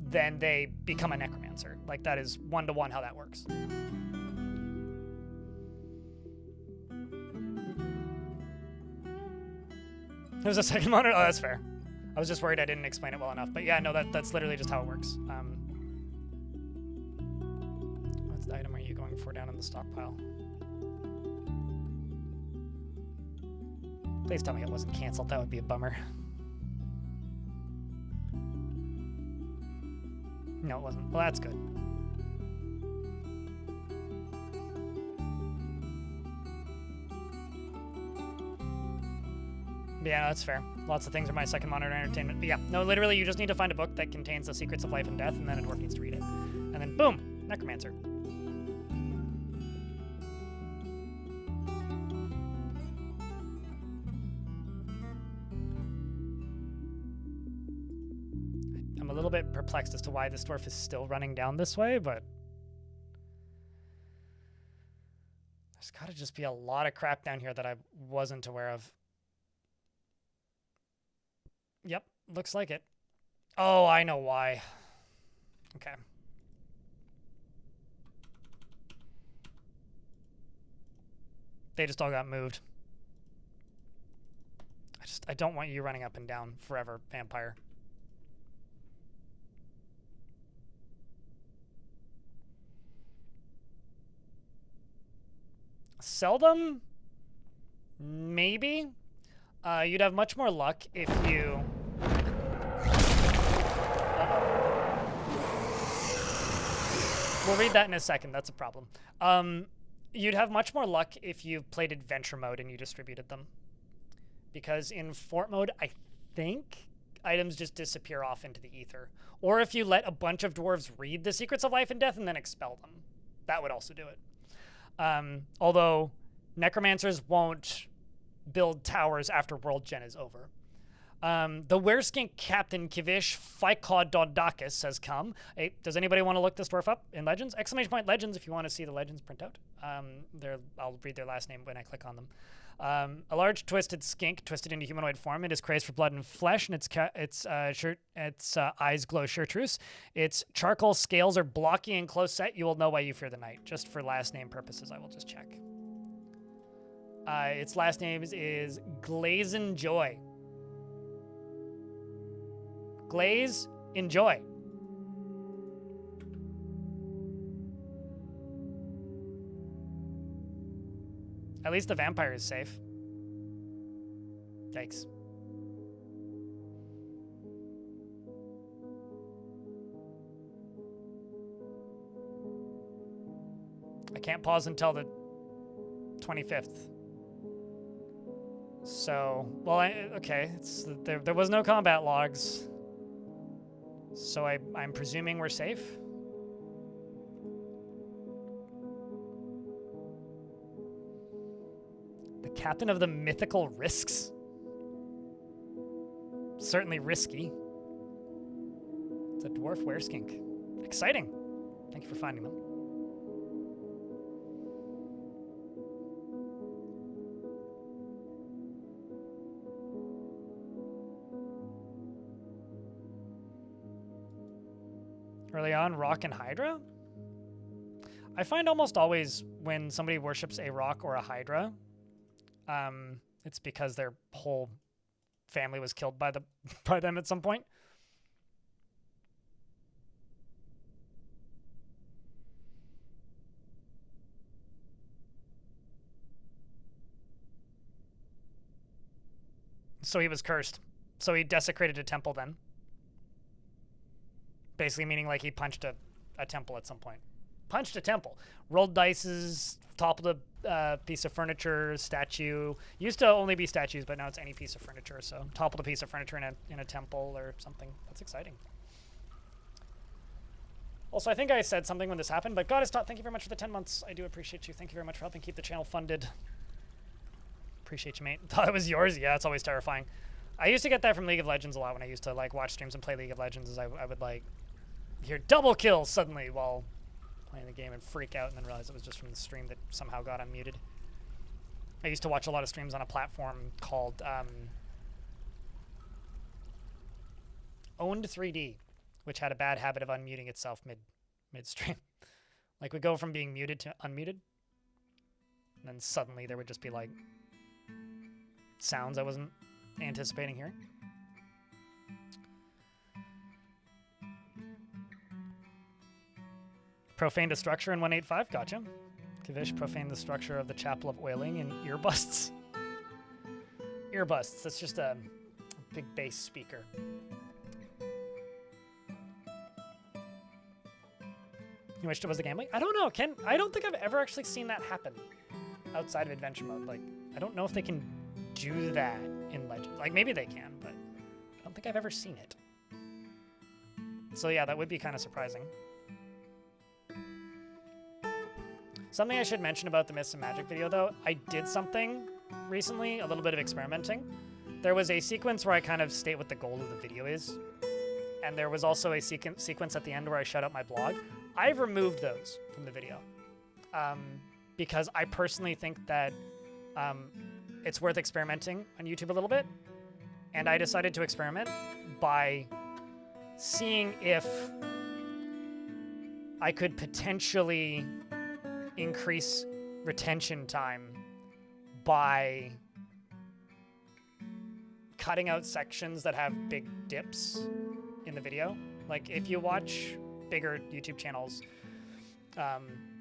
then they become a necromancer. Like, that is one-to-one how that works. There's a second monitor? Oh, that's fair. I was just worried I didn't explain it well enough. But yeah, no, that's literally just how it works. What item are you going for down in the stockpile? Please tell me it wasn't canceled. That would be a bummer. No, it wasn't. Well, that's good. Yeah, that's fair. Lots of things are my second monitor entertainment. But yeah, no, literally, you just need to find a book that contains the secrets of life and death, and then a dwarf needs to read it. And then, boom, necromancer. I'm a little bit perplexed as to why this dwarf is still running down this way, but there's got to just be a lot of crap down here that I wasn't aware of. Yep, looks like it. Oh, I know why. Okay. They just all got moved. I don't want you running up and down forever, vampire. Seldom? Maybe? You'd have much more luck if you... We'll read that in a second. That's a problem. You'd have much more luck if you played adventure mode and you distributed them. Because in fort mode, I think items just disappear off into the ether. Or if you let a bunch of dwarves read the secrets of life and death and then expel them. That would also do it. Although necromancers won't build towers after World Gen is over. The Wereskink Captain Kivish Fikod Dondakis has come. Hey, does anybody want to look this dwarf up in Legends? Exclamation point Legends if you want to see the Legends printout. I'll read their last name when I click on them. A large twisted skink twisted into humanoid form. It is crazed for blood and flesh, and its eyes glow chartreuse. Its charcoal scales are blocky and close set. You will know why you fear the night. Just for last name purposes, I will just check. Its last name is Glazen Joy. Glaze, enjoy. At least the vampire is safe. Yikes. I can't pause until the 25th. So, well, okay. There was no combat logs. So I'm presuming we're safe. The captain of the mythical risks. Certainly risky. It's a dwarf wereskink. Exciting. Thank you for finding them. Early on, rock and hydra? I find almost always when somebody worships a rock or a hydra, it's because their whole family was killed by them at some point. So he was cursed. So he desecrated a temple then. Basically meaning like he punched a temple at some point. Punched a temple. Rolled dices, toppled a piece of furniture, statue. Used to only be statues, but now it's any piece of furniture. So toppled a piece of furniture in a temple or something. That's exciting. Also, I think I said something when this happened, but God is taught. Thank you very much for the 10 months. I do appreciate you. Thank you very much for helping keep the channel funded. Appreciate you, mate. Thought it was yours? Yeah, it's always terrifying. I used to get that from League of Legends a lot when I used to like watch streams and play League of Legends. I would like hear double kills suddenly while playing the game and freak out and then realize it was just from the stream that somehow got unmuted. I used to watch a lot of streams on a platform called Owned 3D, which had a bad habit of unmuting itself mid-stream. Like, would go from being muted to unmuted, and then suddenly there would just be like sounds I wasn't anticipating hearing. Profaned a structure in 185, gotcha. Kavish profaned the structure of the Chapel of Oiling in earbusts. Earbusts, that's just a big bass speaker. You wished it was the gambling? I don't know, Ken. I don't think I've ever actually seen that happen outside of adventure mode. Like, I don't know if they can do that in Legends. Like, maybe they can, but I don't think I've ever seen it. So yeah, that would be kind of surprising. Something I should mention about the Myths and Magic video, though, I did something recently, a little bit of experimenting. There was a sequence where I kind of state what the goal of the video is, and there was also a sequence at the end where I shut up my blog. I've removed those from the video because I personally think that it's worth experimenting on YouTube a little bit, and I decided to experiment by seeing if I could potentially increase retention time by cutting out sections that have big dips in the video. Like, if you watch bigger YouTube channels,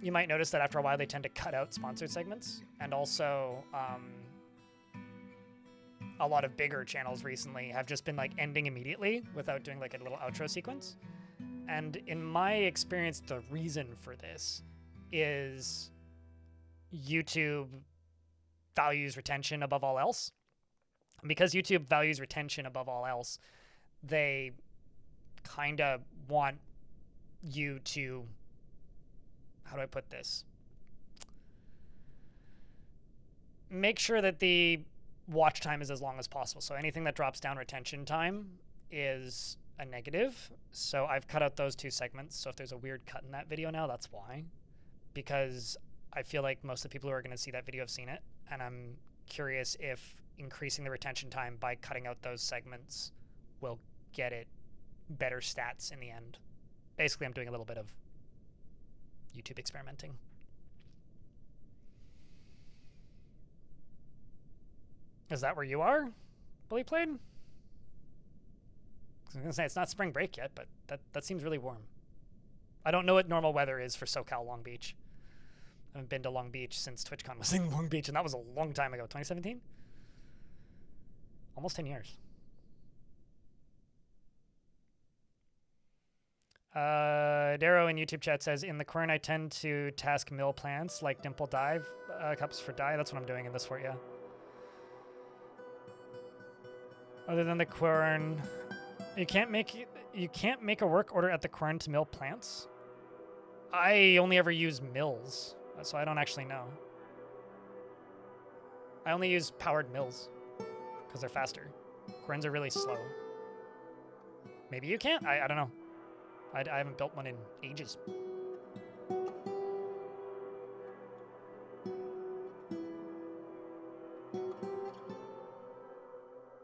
you might notice that after a while they tend to cut out sponsored segments, and also a lot of bigger channels recently have just been like ending immediately without doing like a little outro sequence. And in my experience, the reason for this is YouTube values retention above all else. And because YouTube values retention above all else, they kind of want you to, how do I put this? Make sure that the watch time is as long as possible. So anything that drops down retention time is a negative. So I've cut out those two segments. So if there's a weird cut in that video now, that's why. Because I feel like most of the people who are going to see that video have seen it. And I'm curious if increasing the retention time by cutting out those segments will get it better stats in the end. Basically, I'm doing a little bit of YouTube experimenting. Is that where you are, Bully Played? I was going to say, it's not spring break yet, but that seems really warm. I don't know what normal weather is for SoCal Long Beach. I haven't been to Long Beach since TwitchCon was in Long Beach, and that was a long time ago. 2017? Almost 10 years. Darrow in YouTube chat says, in the Quern, I tend to task mill plants like Dimple Dive cups for dye. That's what I'm doing in this fort, yeah. Other than the Quern, you can't make a work order at the Quern to mill plants. I only ever use mills, so I don't actually know. I only use powered mills because they're faster. Querns are really slow. Maybe you can't. I don't know. I haven't built one in ages.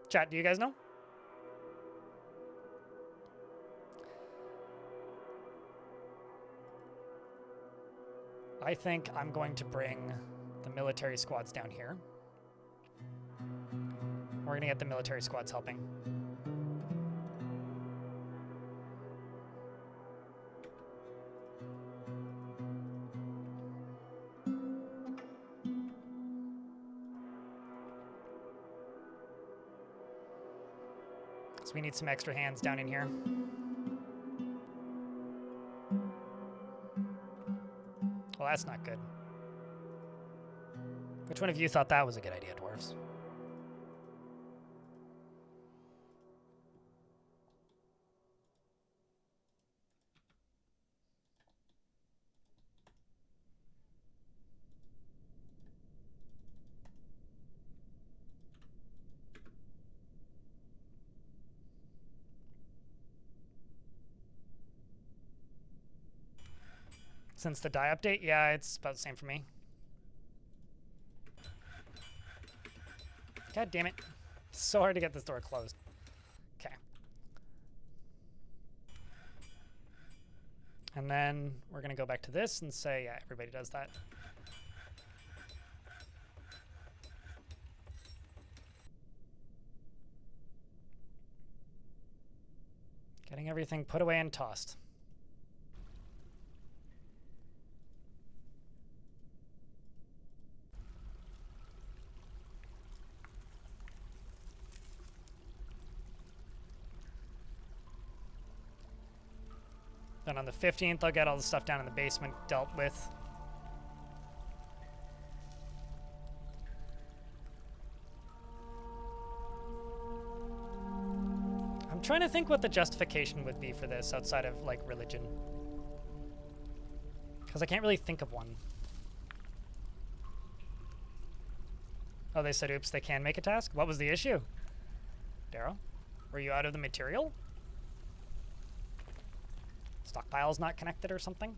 Chat, do you guys know? I think I'm going to bring the military squads down here. We're going to get the military squads helping. So we need some extra hands down in here. Well, that's not good. Which one of you thought that was a good idea, dwarves? Since the die update, yeah, it's about the same for me. God damn it. So hard to get this door closed. Okay. And then we're going to go back to this and say, yeah, everybody does that. Getting everything put away and tossed. Then on the 15th, I'll get all the stuff down in the basement dealt with. I'm trying to think what the justification would be for this outside of, like, religion. Because I can't really think of one. Oh, they said, oops, they can make a task? What was the issue? Darrow? Were you out of the material? Stockpile's not connected or something?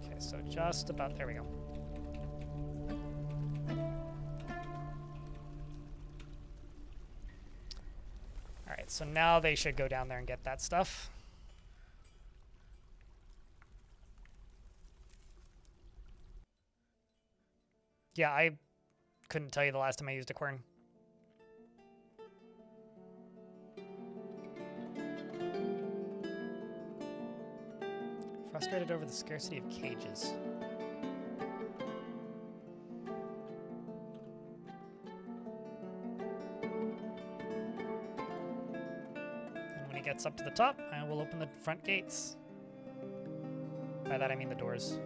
Okay, so just about, there we go. All right, so now they should go down there and get that stuff. Yeah, I couldn't tell you the last time I used a quern. Frustrated over the scarcity of cages. And when he gets up to the top, I will open the front gates. By that I mean the doors.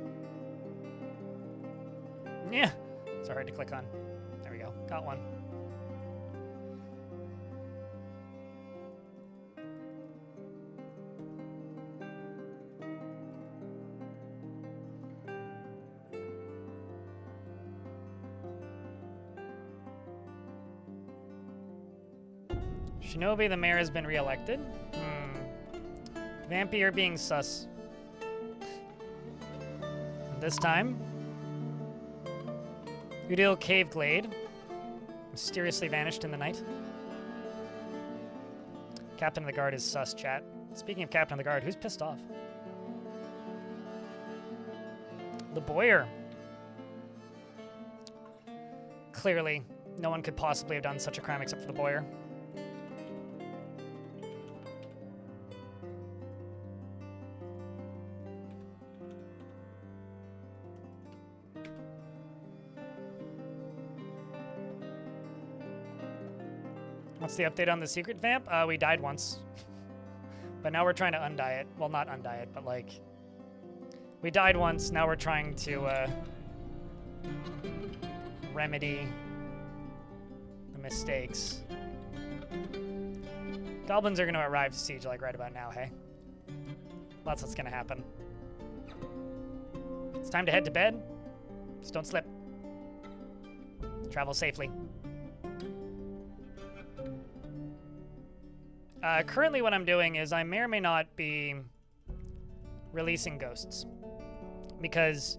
Yeah. So hard to click on. There we go. Got one. Shinobi, the mayor, has been reelected. Vampire being sus. And this time, Udil Cave Glade mysteriously vanished in the night. Captain of the Guard is sus, chat. Speaking of Captain of the Guard, who's pissed off? The Boyer. Clearly, no one could possibly have done such a crime except for the Boyer. What's the update on the secret vamp? We died once. But now we're trying to undie it. Well, not undie it, but like... We died once, now we're trying to remedy the mistakes. Goblins are going to arrive to siege like right about now, hey? That's what's going to happen. It's time to head to bed. Just don't slip. Travel safely. Currently what I'm doing is I may or may not be releasing ghosts. Because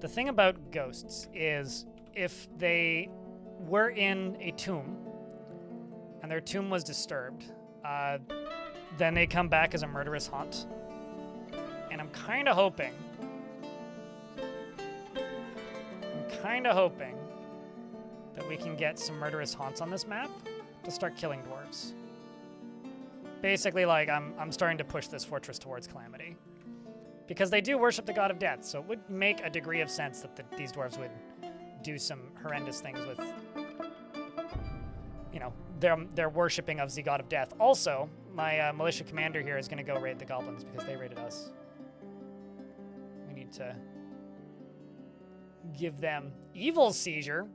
the thing about ghosts is if they were in a tomb and their tomb was disturbed, then they come back as a murderous haunt. And I'm kind of hoping that we can get some murderous haunts on this map to start killing dwarves. Basically, like, I'm starting to push this fortress towards Calamity. Because they do worship the god of death, so it would make a degree of sense that these dwarves would do some horrendous things with, you know, their worshipping of the god of death. Also, my militia commander here is going to go raid the goblins because they raided us. We need to give them evil seizure.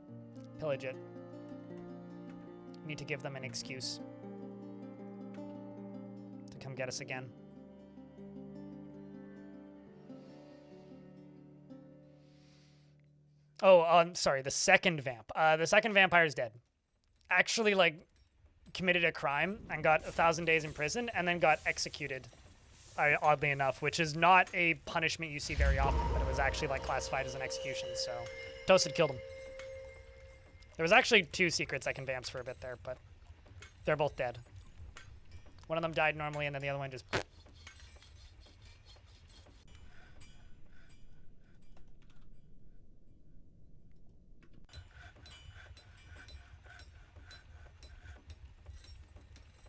Pillage it. We need to give them an excuse to come get us again. Oh, sorry, the second vamp. The second vampire is dead. Actually, like, committed a crime and got 1,000 days in prison and then got executed, oddly enough, which is not a punishment you see very often, but it was actually, like, classified as an execution, so Toasted killed him. There was actually 2 secret second vamps for a bit there, but they're both dead. One of them died normally, and then the other one just...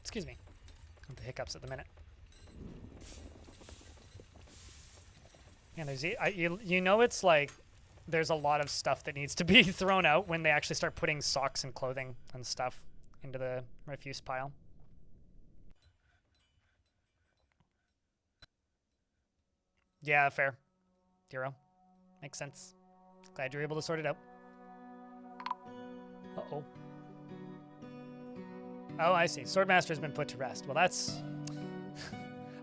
Excuse me. The hiccups at the minute. Yeah, there's you know it's like there's a lot of stuff that needs to be thrown out when they actually start putting socks and clothing and stuff into the refuse pile. Yeah, fair. Hero. Makes sense. Glad you're able to sort it out. Uh-oh. Oh, I see. Swordmaster has been put to rest. Well, that's...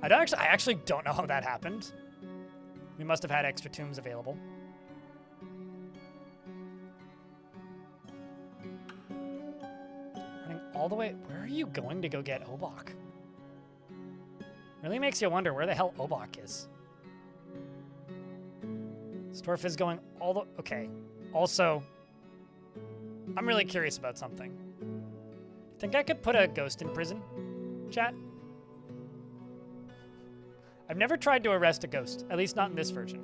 I actually don't know how that happened. We must have had extra tombs available. Running all the way... Where are you going to go get Obok? Really makes you wonder where the hell Obok is. Dwarf is going all the... Okay. Also, I'm really curious about something. Think I could put a ghost in prison? Chat? I've never tried to arrest a ghost, at least not in this version.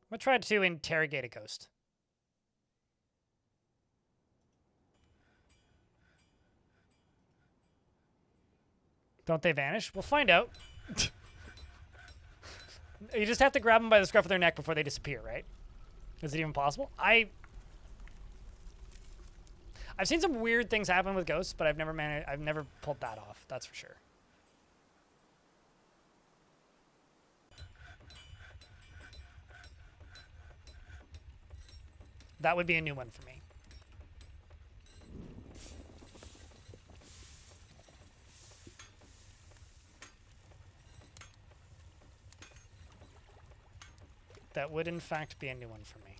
I'm gonna try to interrogate a ghost. Don't they vanish? We'll find out. You just have to grab them by the scruff of their neck before they disappear, right? Is it even possible? I've seen some weird things happen with ghosts, but I've never pulled that off, that's for sure. That would be a new one for me. That would, in fact, be a new one for me.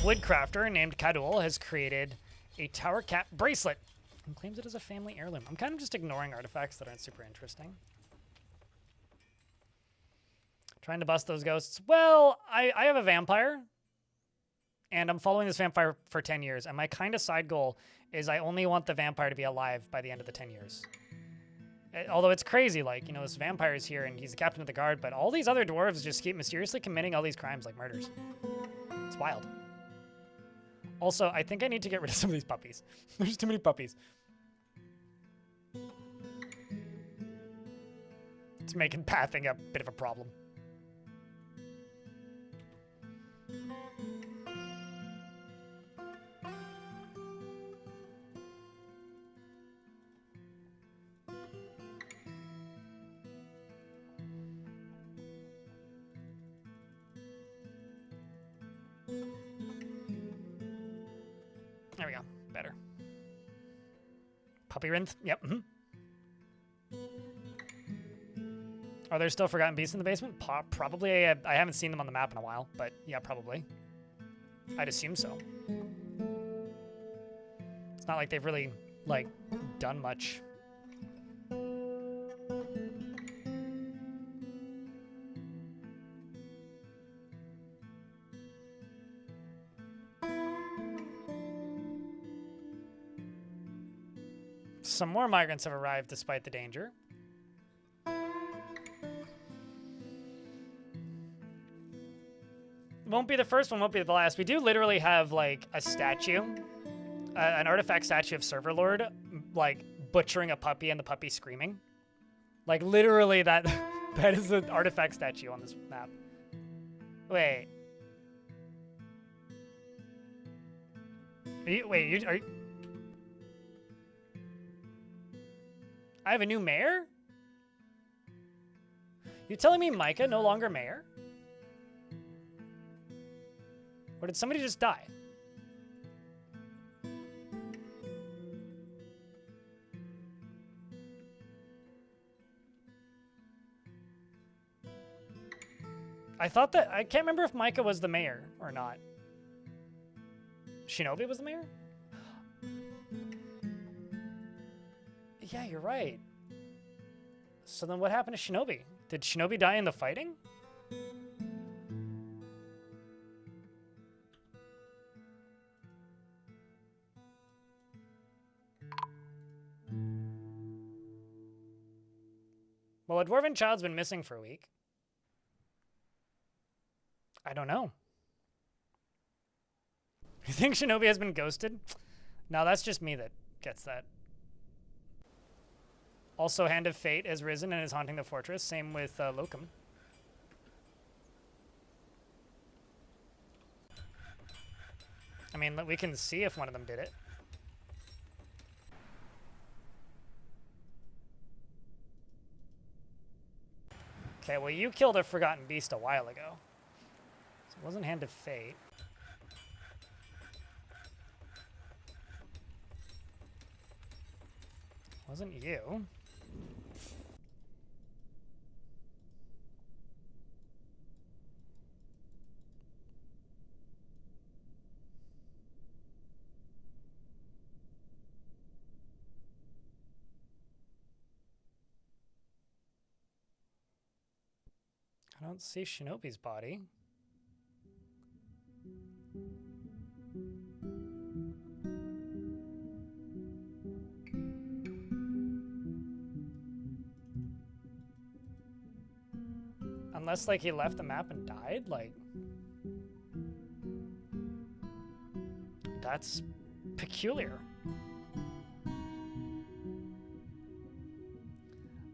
Woodcrafter named Kadul has created a tower cat bracelet and claims it as a family heirloom. I'm kind of just ignoring artifacts that aren't super interesting. Trying to bust those ghosts. Well, I have a vampire, and I'm following this vampire for 10 years, and my kind of side goal is I only want the vampire to be alive by the end of the 10 years. Although it's crazy, like, you know, this vampire is here and he's the captain of the guard, but all these other dwarves just keep mysteriously committing all these crimes like murders. It's wild. Also, I think I need to get rid of some of these puppies. There's too many puppies. It's making pathing a bit of a problem. There we go. Better. Puppy rinth. Yep. Are there still forgotten beasts in the basement? Probably. I haven't seen them on the map in a while, but yeah, probably. I'd assume so. It's not like they've really, like, done much. Some more migrants have arrived despite the danger. Won't be the first one, won't be the last. We do literally have, like, a statue, an artifact statue of Serverlord, like, butchering a puppy and the puppy screaming. Like, literally that that is an artifact statue on this map. Wait. Are you... I have a new mayor? You telling me Micah no longer mayor? Or did somebody just die? I thought that... I can't remember if Micah was the mayor or not. Shinobi was the mayor? Yeah, you're right. So then what happened to Shinobi? Did Shinobi die in the fighting? Well, a dwarven child's been missing for a week. I don't know. You think Shinobi has been ghosted? No, that's just me that gets that. Also, Hand of Fate has risen and is haunting the fortress. Same with Locum. I mean, we can see if one of them did it. Okay, well, you killed a Forgotten Beast a while ago. So it wasn't Hand of Fate. Wasn't you. I don't see Shinobi's body. Unless, like, he left the map and died, like... That's peculiar.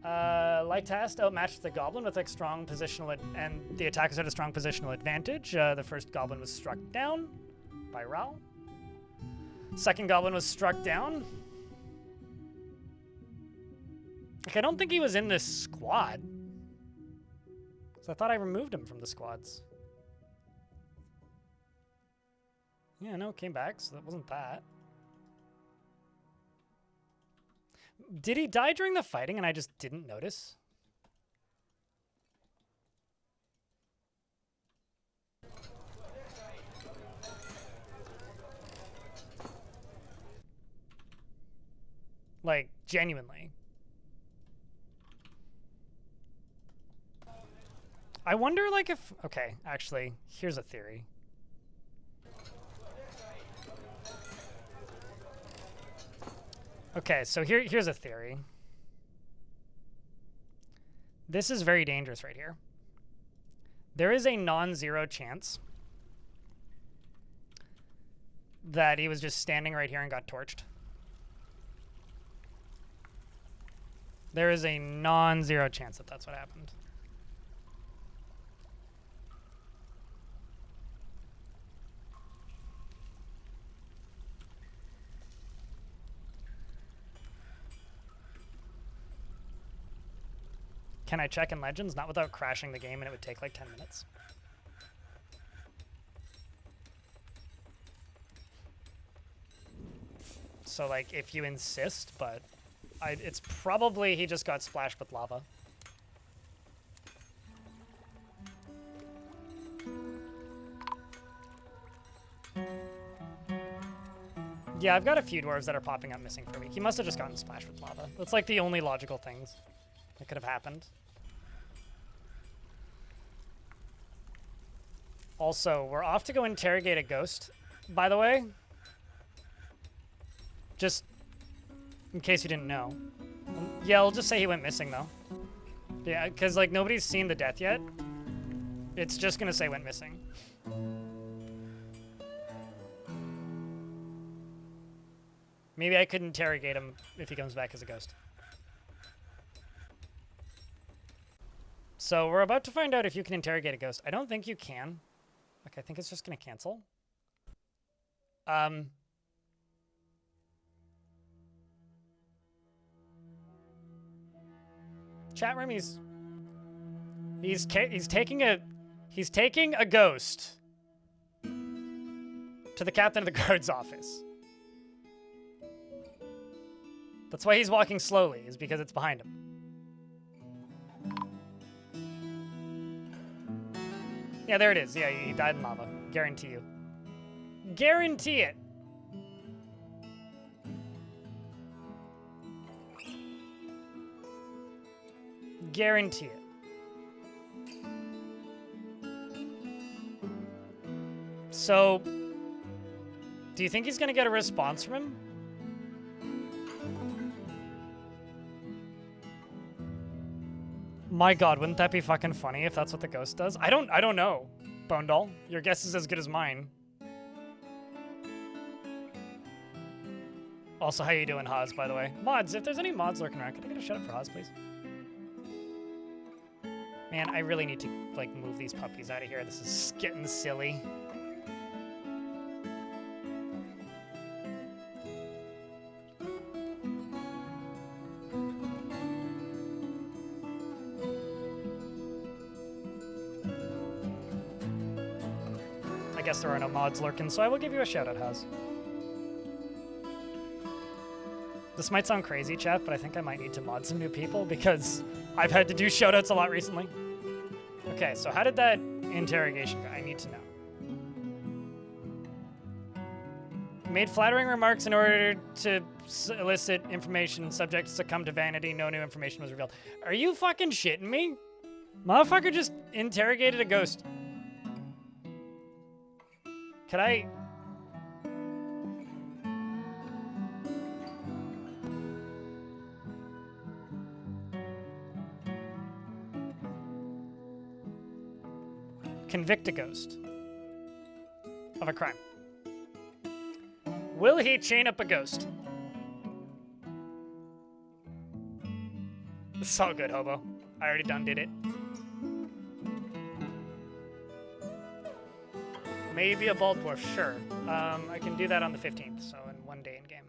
Lytast outmatched the goblin with a strong positional, and the attackers had a strong positional advantage. The first goblin was struck down by Ral. Second goblin was struck down. Like, I don't think he was in this squad. So I thought I removed him from the squads. Yeah, no, came back, so that wasn't that. Did he die during the fighting and I just didn't notice? Like, genuinely. I wonder, like, if... Okay, actually, here's a theory. Okay, so here's a theory. This is very dangerous right here. There is a non-zero chance that he was just standing right here and got torched. There is a non-zero chance that that's what happened. Can I check in Legends? Not without crashing the game, and it would take like 10 minutes. So, like, if you insist, but it's probably he just got splashed with lava. Yeah, I've got a few dwarves that are popping up missing for a week. He must have just gotten splashed with lava. That's like the only logical things that could have happened. Also, we're off to go interrogate a ghost, by the way. Just in case you didn't know. Yeah, I'll just say he went missing, though. Yeah, because, like, nobody's seen the death yet. It's just going to say went missing. Maybe I could interrogate him if he comes back as a ghost. So we're about to find out if you can interrogate a ghost. I don't think you can. Like, I think it's just going to cancel. Chat room, he's taking a ghost to the captain of the guard's office. That's why he's walking slowly, is because it's behind him. Yeah, there it is. Yeah, he died in lava. Guarantee you. Guarantee it. Guarantee it. So, do you think he's gonna get a response from him? My god, wouldn't that be fucking funny if that's what the ghost does? I don't know, Bone Doll. Your guess is as good as mine. Also, how you doing, Haas, by the way? Mods, if there's any mods lurking around, can I get a shout out for Haas, please? Man, I really need to, like, move these puppies out of here. This is getting silly. I guess there are no mods lurking, so I will give you a shout out, Haas. This might sound crazy, chat, but I think I might need to mod some new people because I've had to do shoutouts a lot recently. Okay, so how did that interrogation go? I need to know. Made flattering remarks in order to elicit information. Subject succumbed to vanity. No new information was revealed. Are you fucking shitting me? Motherfucker just interrogated a ghost. Could I... convict a ghost of a crime. Will he chain up a ghost? It's all good, Hobo. I already done did it. Maybe a bald dwarf, sure. I can do that on the 15th, so in 1 day in game.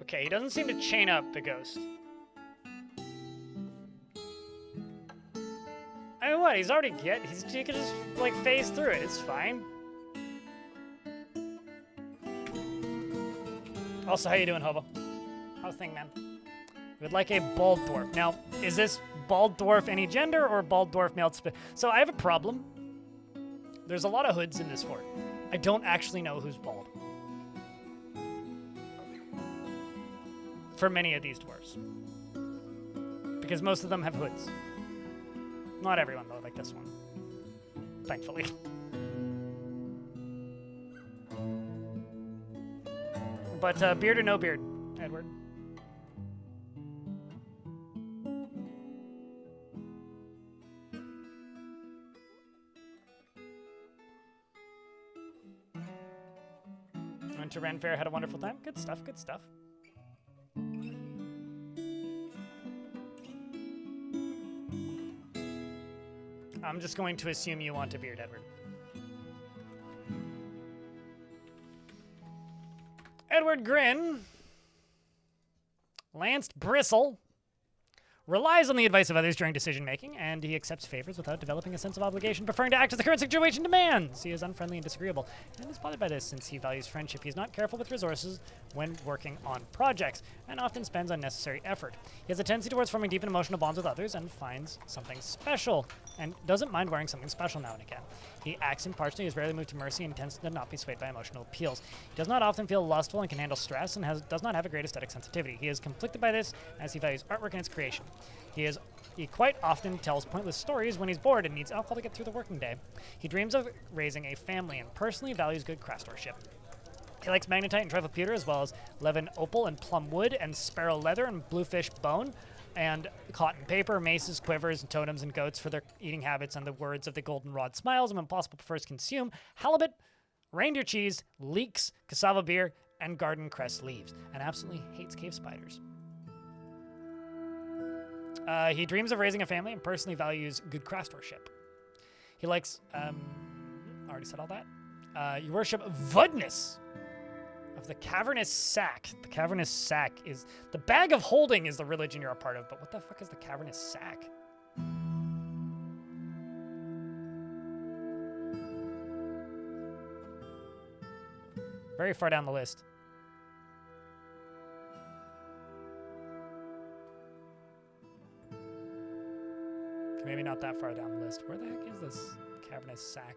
Okay, he doesn't seem to chain up the ghost. I mean, what? He can just, like, phase through it. It's fine. Also, how you doing, Hobo? How's thing, man? Would like a bald dwarf. Now, is this bald dwarf any gender or bald dwarf male? So I have a problem. There's a lot of hoods in this fort. I don't actually know who's bald. For many of these dwarves. Because most of them have hoods. Not everyone, though, like this one. Thankfully. But beard or no beard, Edward? Went to Ren Fair, had a wonderful time. Good stuff, good stuff. I'm just going to assume you want a beard, Edward. Edward Grin, Lanced Bristle, relies on the advice of others during decision-making, and he accepts favors without developing a sense of obligation, preferring to act as the current situation demands. He is unfriendly and disagreeable, and is bothered by this since he values friendship. He is not careful with resources when working on projects, and often spends unnecessary effort. He has a tendency towards forming deep and emotional bonds with others, and finds something special, and doesn't mind wearing something special now and again. He acts impartially, is rarely moved to mercy, and tends to not be swayed by emotional appeals. He does not often feel lustful and can handle stress, and does not have a great aesthetic sensitivity. He is conflicted by this, as he values artwork and its creation. He quite often tells pointless stories when he's bored and needs alcohol to get through the working day. He dreams of raising a family and personally values good craftsmanship. He likes magnetite and trifle pewter, as well as Levin opal and plum wood and sparrow leather and bluefish bone, and cotton paper, maces, quivers, and totems and goats for their eating habits, and the words of the goldenrod smiles, and when possible prefers consume halibut, reindeer cheese, leeks, cassava beer, and garden cress leaves, and absolutely hates cave spiders. He dreams of raising a family and personally values good craftsmanship. He likes, already said all that. You worship Vudness of the Cavernous Sack. The Cavernous Sack is, the Bag of Holding is the religion you're a part of, but what the fuck is the Cavernous Sack? Very far down the list. Maybe not. not that far down the list. Where the heck is this cavernous sack?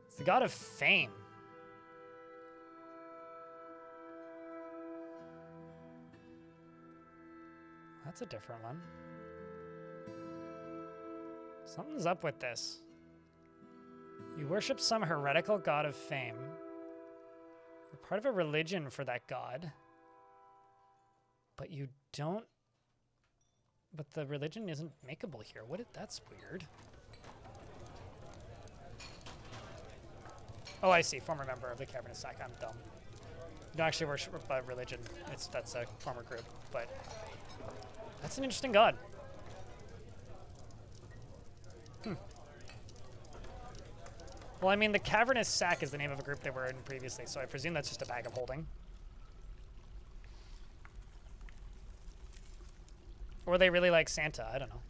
It's the god of fame. That's a different one. Something's up with this. You worship some heretical god of fame. You're part of a religion for that god. But you don't... But the religion isn't makeable here. That's weird. Oh, I see. Former member of the cavernous sack. I'm dumb. You don't actually worship a religion. That's a former group. But that's an interesting god. Well, I mean, the cavernous sack is the name of a group they were in previously, so I presume that's just a bag of holding. Or they really like Santa. I don't know.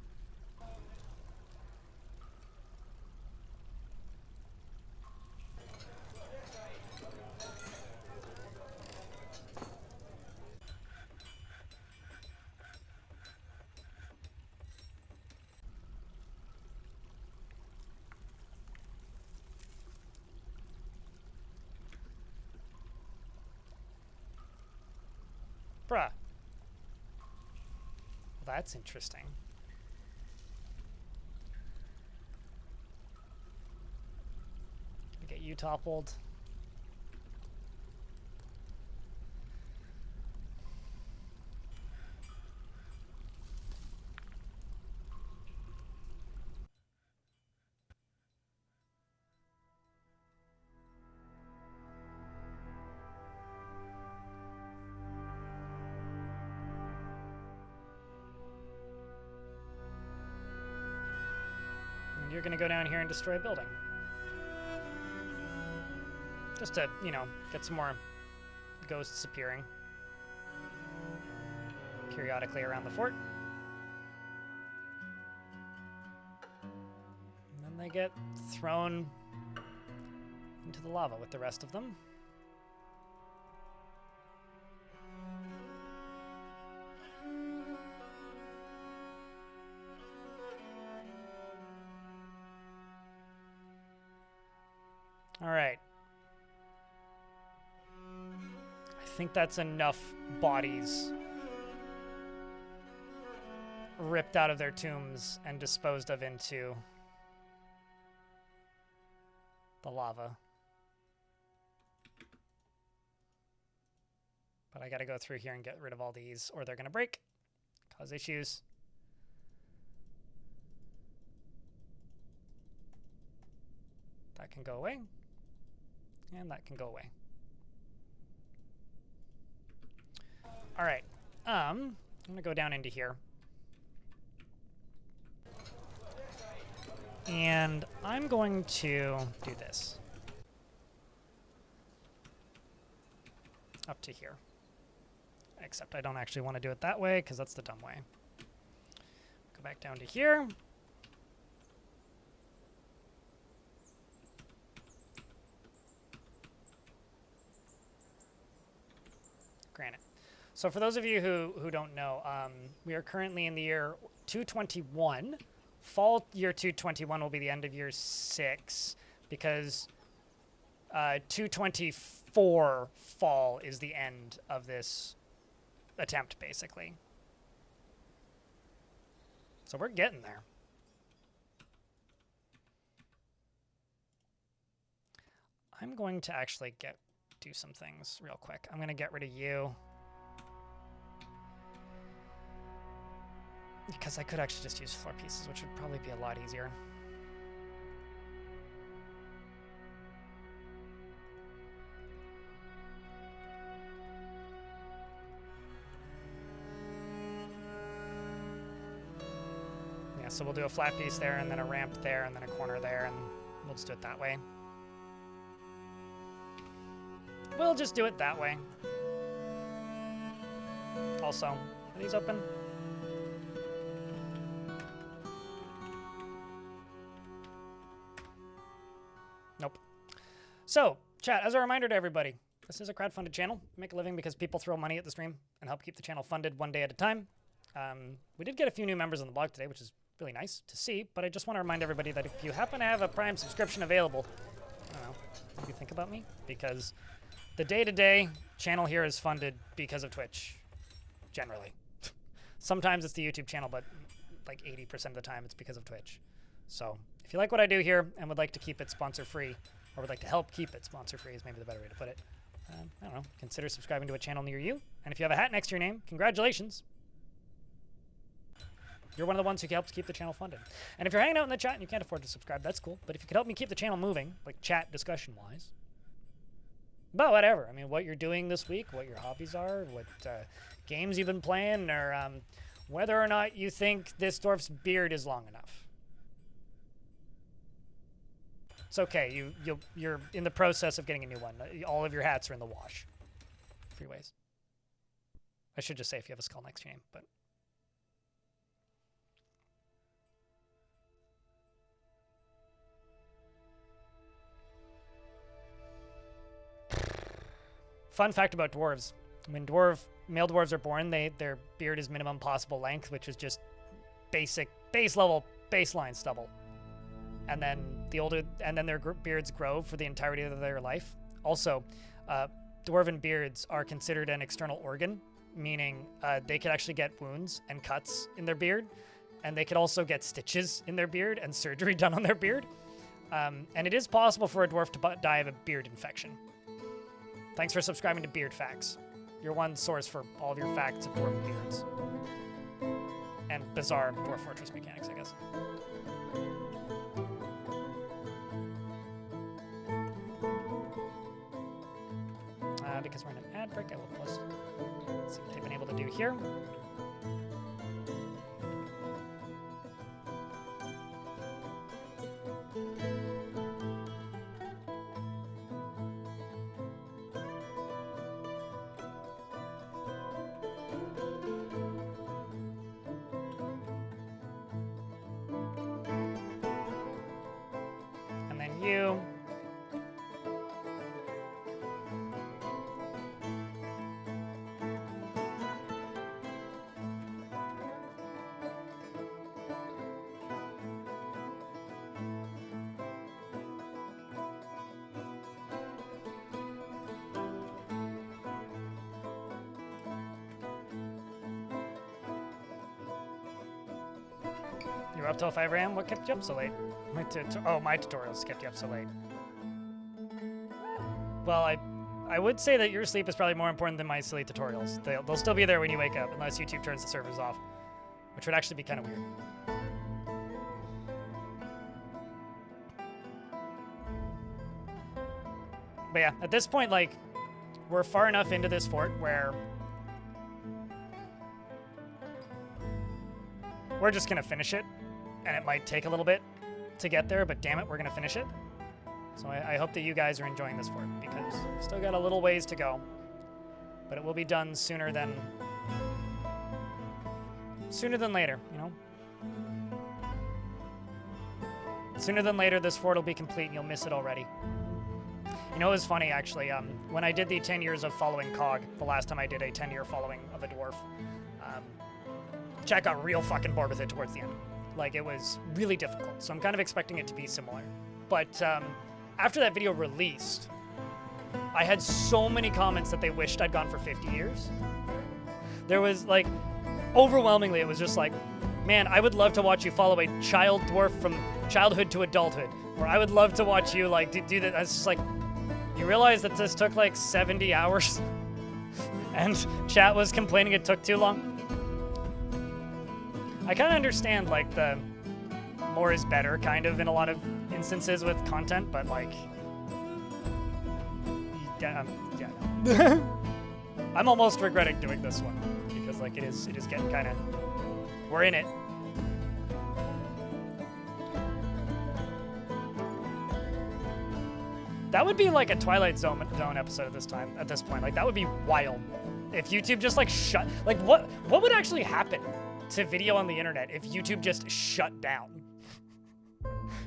Bruh. Well, that's interesting. Gonna get you toppled. You're gonna go down here and destroy a building. Just to, you know, get some more ghosts appearing periodically around the fort. And then they get thrown into the lava with the rest of them. All right. I think that's enough bodies ripped out of their tombs and disposed of into the lava. But I gotta go through here and get rid of all these, or they're gonna break, cause issues. That can go away. And that can go away. All right. I'm gonna go down into here. And I'm going to do this. Up to here. Except I don't actually want to do it that way, because that's the dumb way. Go back down to here. Granite. So for those of you who don't know, we are currently in the year 221. Fall year 221 will be the end of year 6, because 224 fall is the end of this attempt, basically. So we're getting there. I'm going to actually do some things real quick. I'm going to get rid of you. Because I could actually just use floor pieces, which would probably be a lot easier. Yeah, so we'll do a flat piece there, and then a ramp there, and then a corner there, and we'll just do it that way. We'll just do it that way. Also, are these open? Nope. So, chat, as a reminder to everybody, this is a crowdfunded channel. We make a living because people throw money at the stream and help keep the channel funded one day at a time. We did get a few new members on the blog today, which is really nice to see, but I just want to remind everybody that if you happen to have a Prime subscription available, I don't know, maybe think about me, because the day-to-day channel here is funded because of Twitch, generally. Sometimes it's the YouTube channel, but like 80% of the time it's because of Twitch. So if you like what I do here and would like to keep it sponsor-free, or would like to help keep it sponsor-free is maybe the better way to put it, I don't know, consider subscribing to a channel near you. And if you have a hat next to your name, congratulations. You're one of the ones who helps keep the channel funded. And if you're hanging out in the chat and you can't afford to subscribe, that's cool. But if you could help me keep the channel moving, like chat discussion-wise, but whatever. I mean, what you're doing this week, what your hobbies are, what games you've been playing, or whether or not you think this dwarf's beard is long enough. It's okay. You're in the process of getting a new one. All of your hats are in the wash. Freeways. I should just say if you have a skull next to your name, but... Fun fact about dwarves. When male dwarves are born, their beard is minimum possible length, which is just basic, baseline stubble. And then their beards grow for the entirety of their life. Also, dwarven beards are considered an external organ, meaning they could actually get wounds and cuts in their beard, and they could also get stitches in their beard and surgery done on their beard. And it is possible for a dwarf to die of a beard infection. Thanks for subscribing to Beard Facts, your one source for all of your facts of dwarven beards. And bizarre Dwarf Fortress mechanics, I guess. Because we're in an ad break, I will plus. Let's see what they've been able to do here. And then you. You were up till 5 a.m.? What kept you up so late? My tutorials kept you up so late. Well, I would say that your sleep is probably more important than my silly tutorials. They'll still be there when you wake up, unless YouTube turns the servers off, which would actually be kind of weird. But yeah, at this point, like, we're far enough into this fort where we're just gonna finish it, and it might take a little bit to get there, but damn it, we're gonna finish it. So I hope that you guys are enjoying this fort, because we've still got a little ways to go, but it will be done sooner than later, you know? Sooner than later, this fort will be complete, and you'll miss it already. You know, it was funny, actually, when I did the 10 years of following COG, the last time I did a 10-year following of a dwarf, chat got real fucking bored with it towards the end. Like, it was really difficult, so I'm kind of expecting it to be similar. But after that video released, I had so many comments that they wished I'd gone for 50 years. There was, like, overwhelmingly, it was just like, man, I would love to watch you follow a child dwarf from childhood to adulthood. Or I would love to watch you, like, do that. I was just like, you realize that this took, like, 70 hours? And chat was complaining it took too long? I kind of understand, like, the more is better kind of in a lot of instances with content, but, like, yeah. I'm almost regretting doing this one because, like, it is getting kind of, we're in it. That would be like a Twilight Zone episode at this point. Like, that would be wild. If YouTube just, like, shut, like, what would actually happen to video on the internet if YouTube just shut down?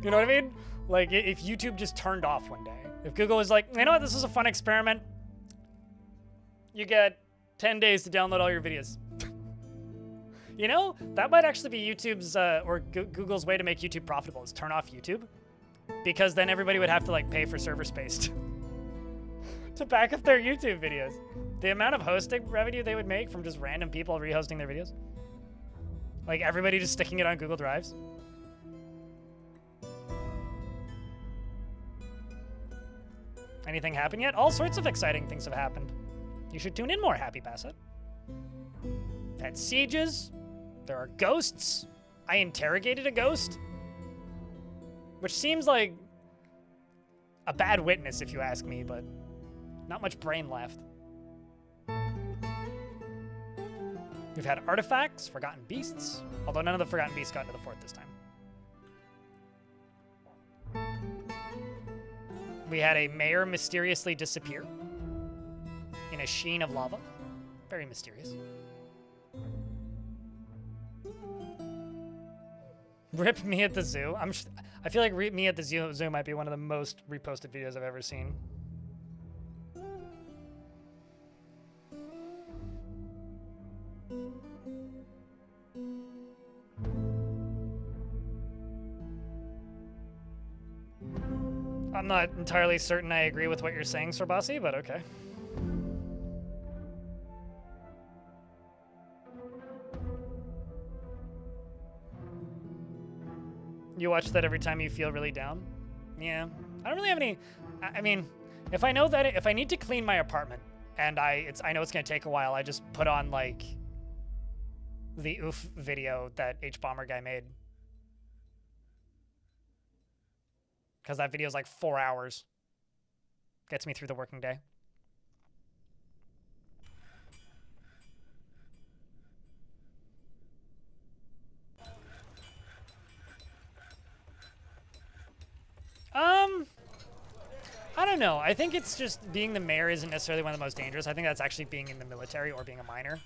You know what I mean? Like, if YouTube just turned off one day. If Google was like, you know what, this is a fun experiment. You get 10 days to download all your videos. You know, that might actually be YouTube's or Google's way to make YouTube profitable is turn off YouTube, because then everybody would have to like pay for server space to back up their YouTube videos. The amount of hosting revenue they would make from just random people rehosting their videos. Like everybody just sticking it on Google Drives. Anything happen yet? All sorts of exciting things have happened. You should tune in more, Happy Bassett. I've had sieges. There are ghosts. I interrogated a ghost. Which seems like a bad witness if you ask me, but not much brain left. We've had artifacts, forgotten beasts, although none of the forgotten beasts got into the fort this time. We had a mayor mysteriously disappear in a sheen of lava. Very mysterious. Rip me at the zoo. I feel like Rip me at the zoo might be one of the most reposted videos I've ever seen. I'm not entirely certain I agree with what you're saying, Sorbasi, but okay. You watch that every time you feel really down? Yeah. I don't really have any... I mean, if I know that... If I need to clean my apartment, and I know it's going to take a while, I just put on, like, the oof video that H-Bomber guy made. Because that video is like 4 hours. Gets me through the working day. I don't know. I think it's just being the mayor isn't necessarily one of the most dangerous. I think that's actually being in the military or being a miner.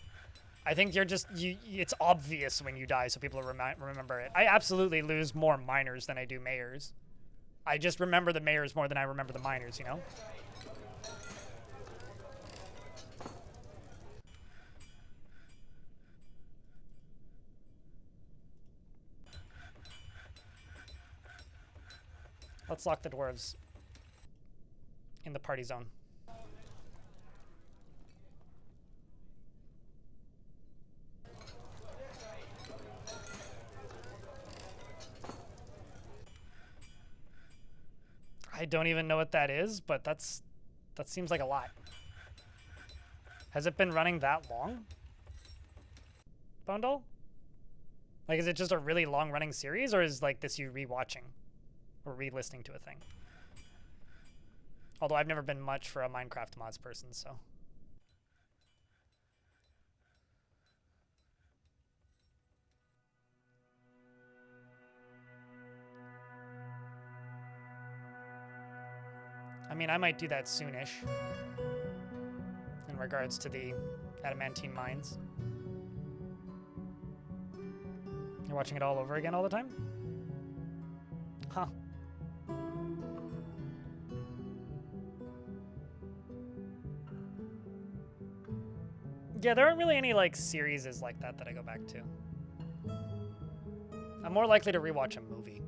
I think you're just, it's obvious when you die, so people remember it. I absolutely lose more miners than I do mayors. I just remember the mayors more than I remember the miners, you know? Let's lock the dwarves in the party zone. I don't even know what that is, but that seems like a lot. Has it been running that long? Bundle? Like, is it just a really long running series, or is like this you rewatching or re-listening to a thing? Although I've never been much for a Minecraft mods person, so. I mean, I might do that soonish in regards to the adamantine mines. You're watching it all over again all the time? Huh. Yeah, there aren't really any like series like that I go back to. I'm more likely to rewatch a movie.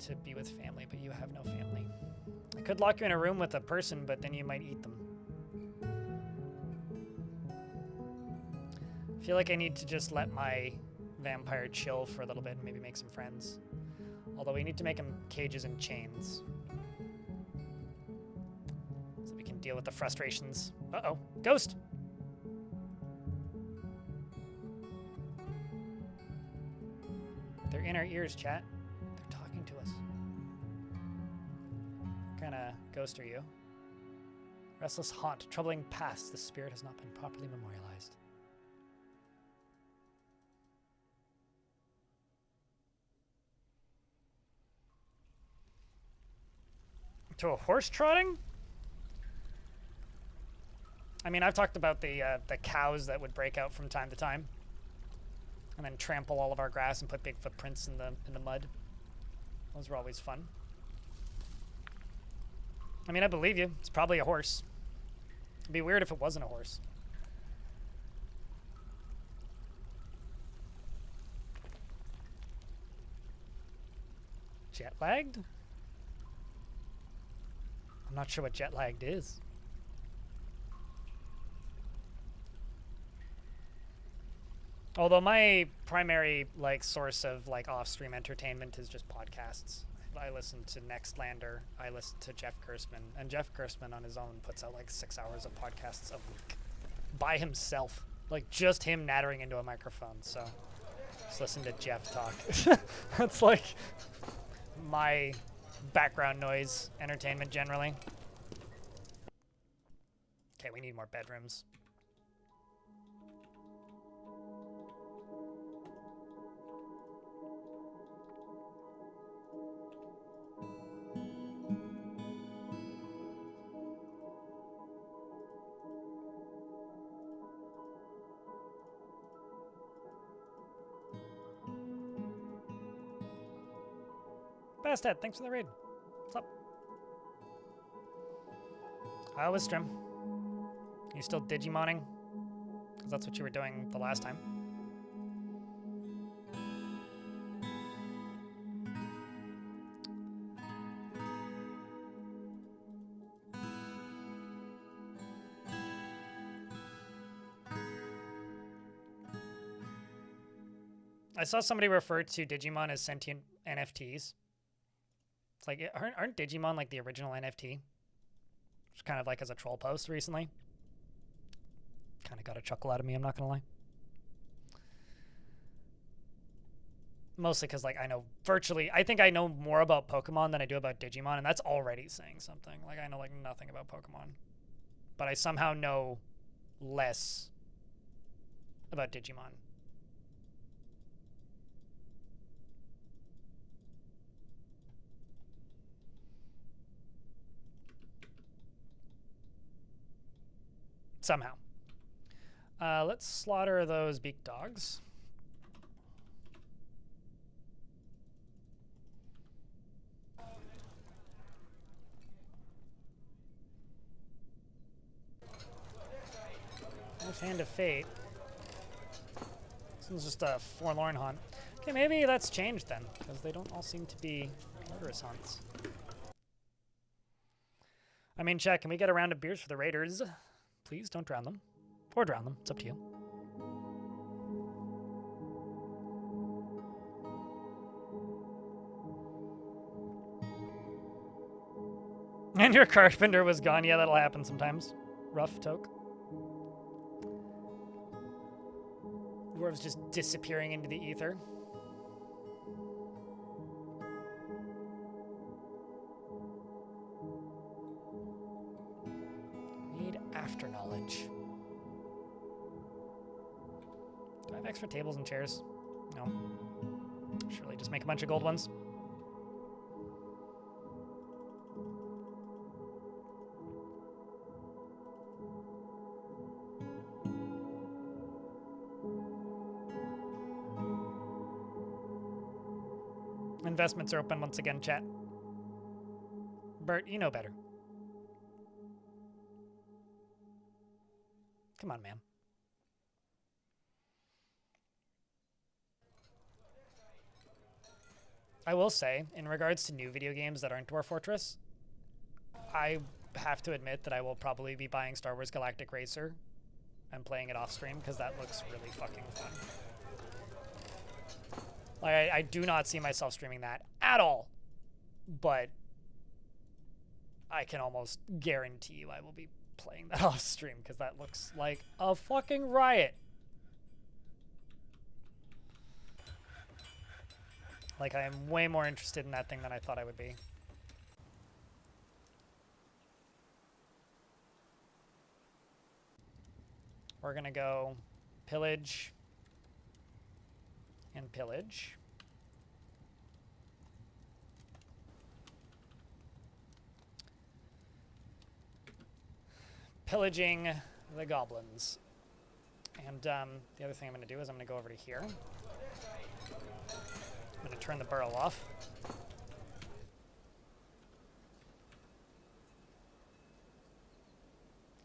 To be with family, but you have no family. I could lock you in a room with a person, but then you might eat them. I feel like I need to just let my vampire chill for a little bit and maybe make some friends. Although we need to make him cages and chains. So we can deal with the frustrations. Uh-oh, ghost! They're in our ears, chat. To us. What kind of ghost are you? Restless haunt, troubling past. The spirit has not been properly memorialized. To a horse trotting? I mean, I've talked about the cows that would break out from time to time, and then trample all of our grass and put big footprints in the mud. Those were always fun. I mean, I believe you. It's probably a horse. It'd be weird if it wasn't a horse. Jet lagged? I'm not sure what jet lagged is. Although my primary like source of like off-stream entertainment is just podcasts. I listen to Nextlander. I listen to Jeff Gerstmann, and Jeff Gerstmann on his own puts out like 6 hours of podcasts a week by himself, like just him nattering into a microphone. So just listen to Jeff talk. That's like my background noise entertainment generally. Okay, we need more bedrooms. Bastet, thanks for the raid. What's up? How was stream? You still Digimoning? Because that's what you were doing the last time. I saw somebody refer to Digimon as sentient NFTs. It's like, aren't Digimon like the original NFT? Just kind of like as a troll post recently. Kind of got a chuckle out of me, I'm not gonna lie. Mostly because like I know I think I know more about Pokemon than I do about Digimon, and that's already saying something. Like I know like nothing about Pokemon. But I somehow know less about Digimon. Somehow. Let's slaughter those beak dogs. There's Hand of Fate. This one's just a forlorn hunt. Okay, maybe that's changed then, because they don't all seem to be murderous hunts. I mean, chat, can we get a round of beers for the raiders? Please don't drown them. Or drown them. It's up to you. And your carpenter was gone. Yeah, that'll happen sometimes. Rough toke. Dwarf's just disappearing into the ether. Need after knowledge. Do I have extra tables and chairs? No. Surely just make a bunch of gold ones. Investments are open once again, chat. Bert, you know better. Come on, man. I will say, in regards to new video games that aren't Dwarf Fortress, I have to admit that I will probably be buying Star Wars Galactic Racer and playing it off stream because that looks really fucking fun. Like, I do not see myself streaming that at all, but I can almost guarantee you I will be playing that off stream because that looks like a fucking riot. Like, I am way more interested in that thing than I thought I would be. We're gonna go pillage and pillage. Pillaging the goblins. And the other thing I'm going to do is I'm going to go over to here. I'm going to turn the burrow off.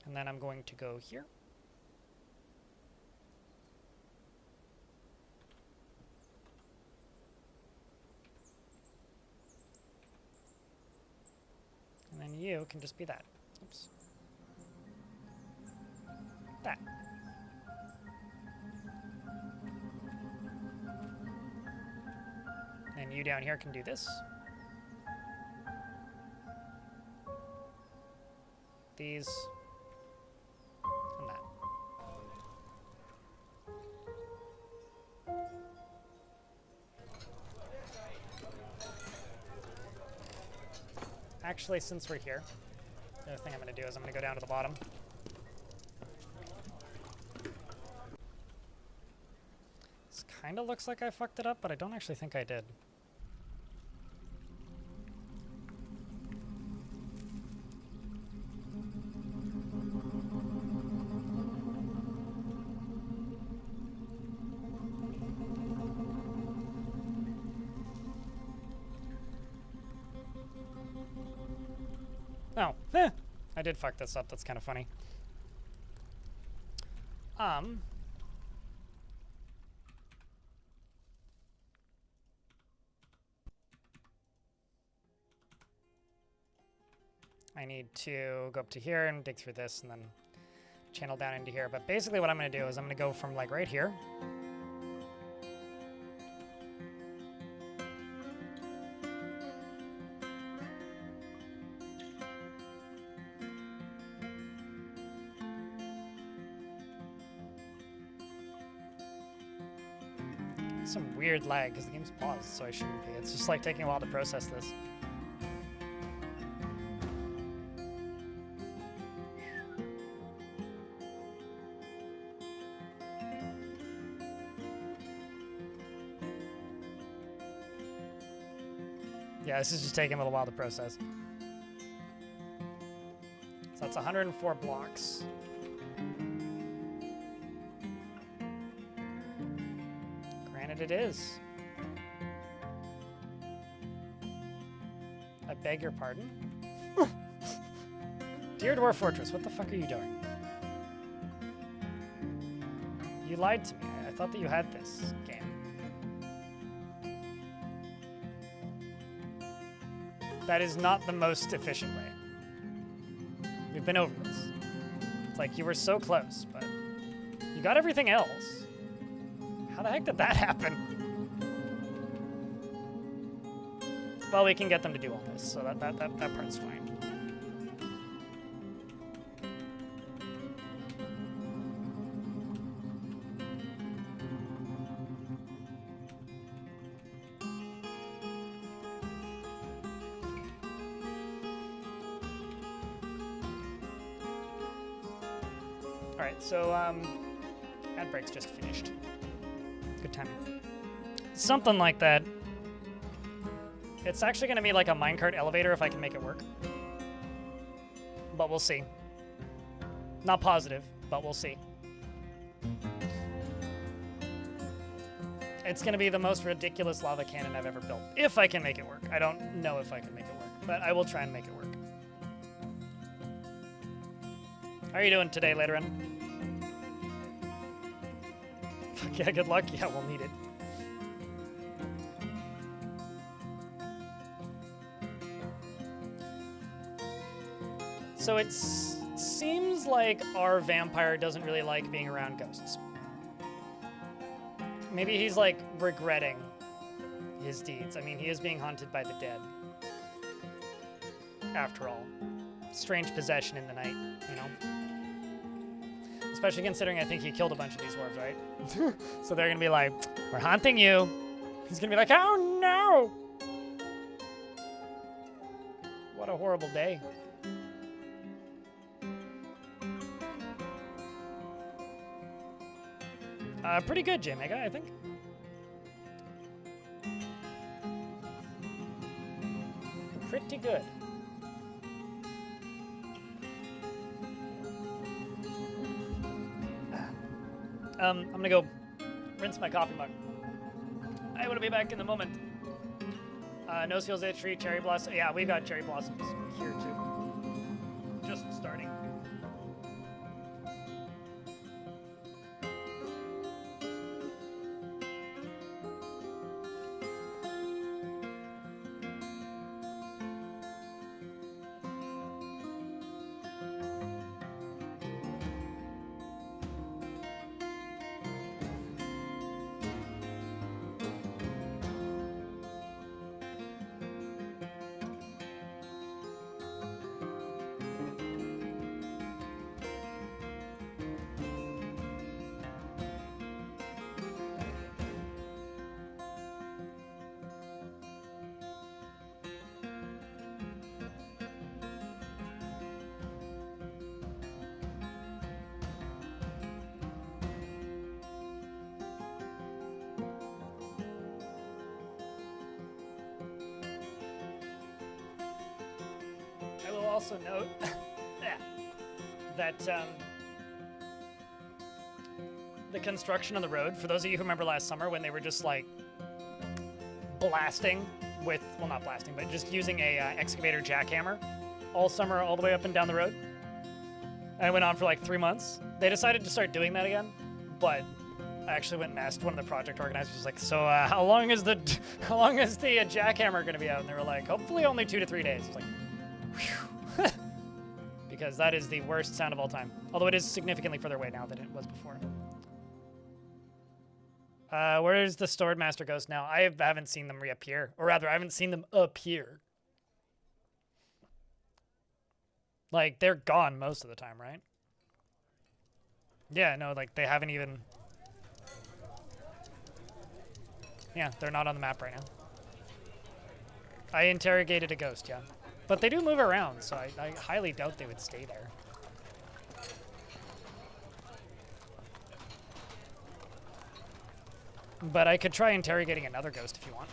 And then I'm going to go here. you can just be that. Oops. That. And you down here can do this. These. And that. Actually, since we're here, the other thing I'm going to do is I'm going to go down to the bottom. This kind of looks like I fucked it up, but I don't actually think I did. Oh, I did fuck this up. That's kind of funny. I need to go up to here and dig through this and then channel down into here. But basically what I'm going to do is I'm going to go from like right here. Some weird lag because the game's paused, so I shouldn't be. It's just like taking a while to process this. Yeah, this is just taking a little while to process. So that's 104 blocks. It is. I beg your pardon? Dear Dwarf Fortress, what the fuck are you doing? You lied to me. I thought that you had this game. That is not the most efficient way. We've been over this. It's like you were so close, but you got everything else. How the heck did that happen? Well, we can get them to do all this, so that part's fine. All right, so ad break's just finished. Good timing. Something like that. It's actually going to be like a minecart elevator if I can make it work. But we'll see. Not positive, but we'll see. It's going to be the most ridiculous lava cannon I've ever built. If I can make it work. I don't know if I can make it work, but I will try and make it work. How are you doing today, later on? Fuck yeah, good luck. Yeah, we'll need it. So it seems like our vampire doesn't really like being around ghosts. Maybe he's like regretting his deeds. I mean, he is being haunted by the dead. After all. Strange possession in the night, you know? Especially considering I think he killed a bunch of these dwarves, right? So they're gonna be like, we're haunting you. He's gonna be like, oh no! What a horrible day. Pretty good, J-Mega, I think. Pretty good. I'm gonna go rinse my coffee mug. I will be back in a moment. Nose feels itchy, cherry blossom. Yeah, we got cherry blossoms here too. Just starting. also note that the construction on the road, for those of you who remember last summer when they were just like blasting with, well, not blasting, but just using a excavator jackhammer all summer, all the way up and down the road. And it went on for like 3 months. They decided to start doing that again, but I actually went and asked one of the project organizers, like, so how long is the jackhammer going to be out? And they were like, hopefully only 2 to 3 days. I was like, whew. Because that is the worst sound of all time. Although it is significantly further away now than it was before. Where is the Stored Master Ghost now? I haven't seen them reappear. Or rather, I haven't seen them appear. Like, they're gone most of the time, right? Yeah, no, like, they haven't even... Yeah, they're not on the map right now. I interrogated a ghost, yeah. But they do move around, so I highly doubt they would stay there. But I could try interrogating another ghost if you want.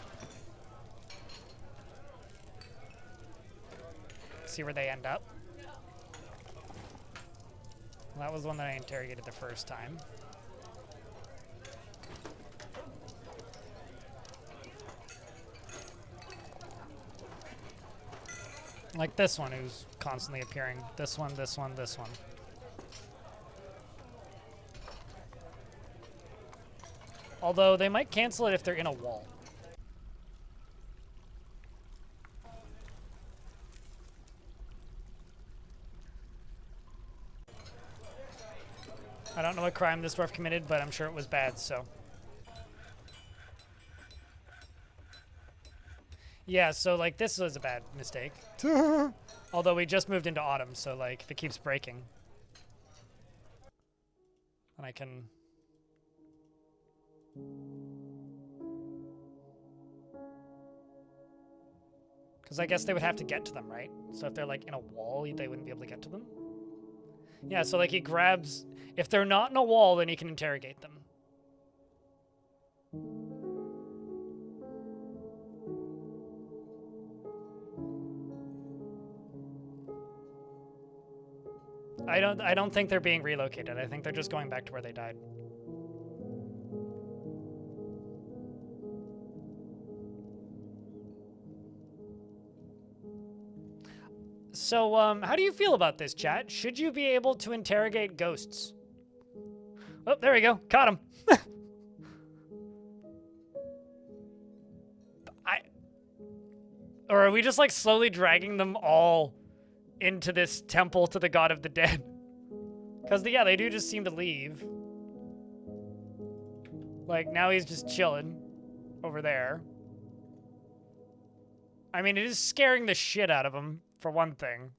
See where they end up. Well, that was the one that I interrogated the first time. Like this one who's constantly appearing. This one, this one, this one. Although they might cancel it if they're in a wall. I don't know what crime this dwarf committed, but I'm sure it was bad, so. Yeah, so like this was a bad mistake. Although we just moved into autumn, so like if it keeps breaking, then I can... Because I guess they would have to get to them, right? So if they're like in a wall, they wouldn't be able to get to them. Yeah, so like he grabs... If they're not in a wall, then he can interrogate them. I don't think they're being relocated. I think they're just going back to where they died. So, how do you feel about this, chat? Should you be able to interrogate ghosts? Oh, there we go. Caught him. Or are we just, like, slowly dragging them all into this temple to the god of the dead? Because, yeah, they do just seem to leave. Like, now he's just chilling over there. I mean, it is scaring the shit out of him, for one thing.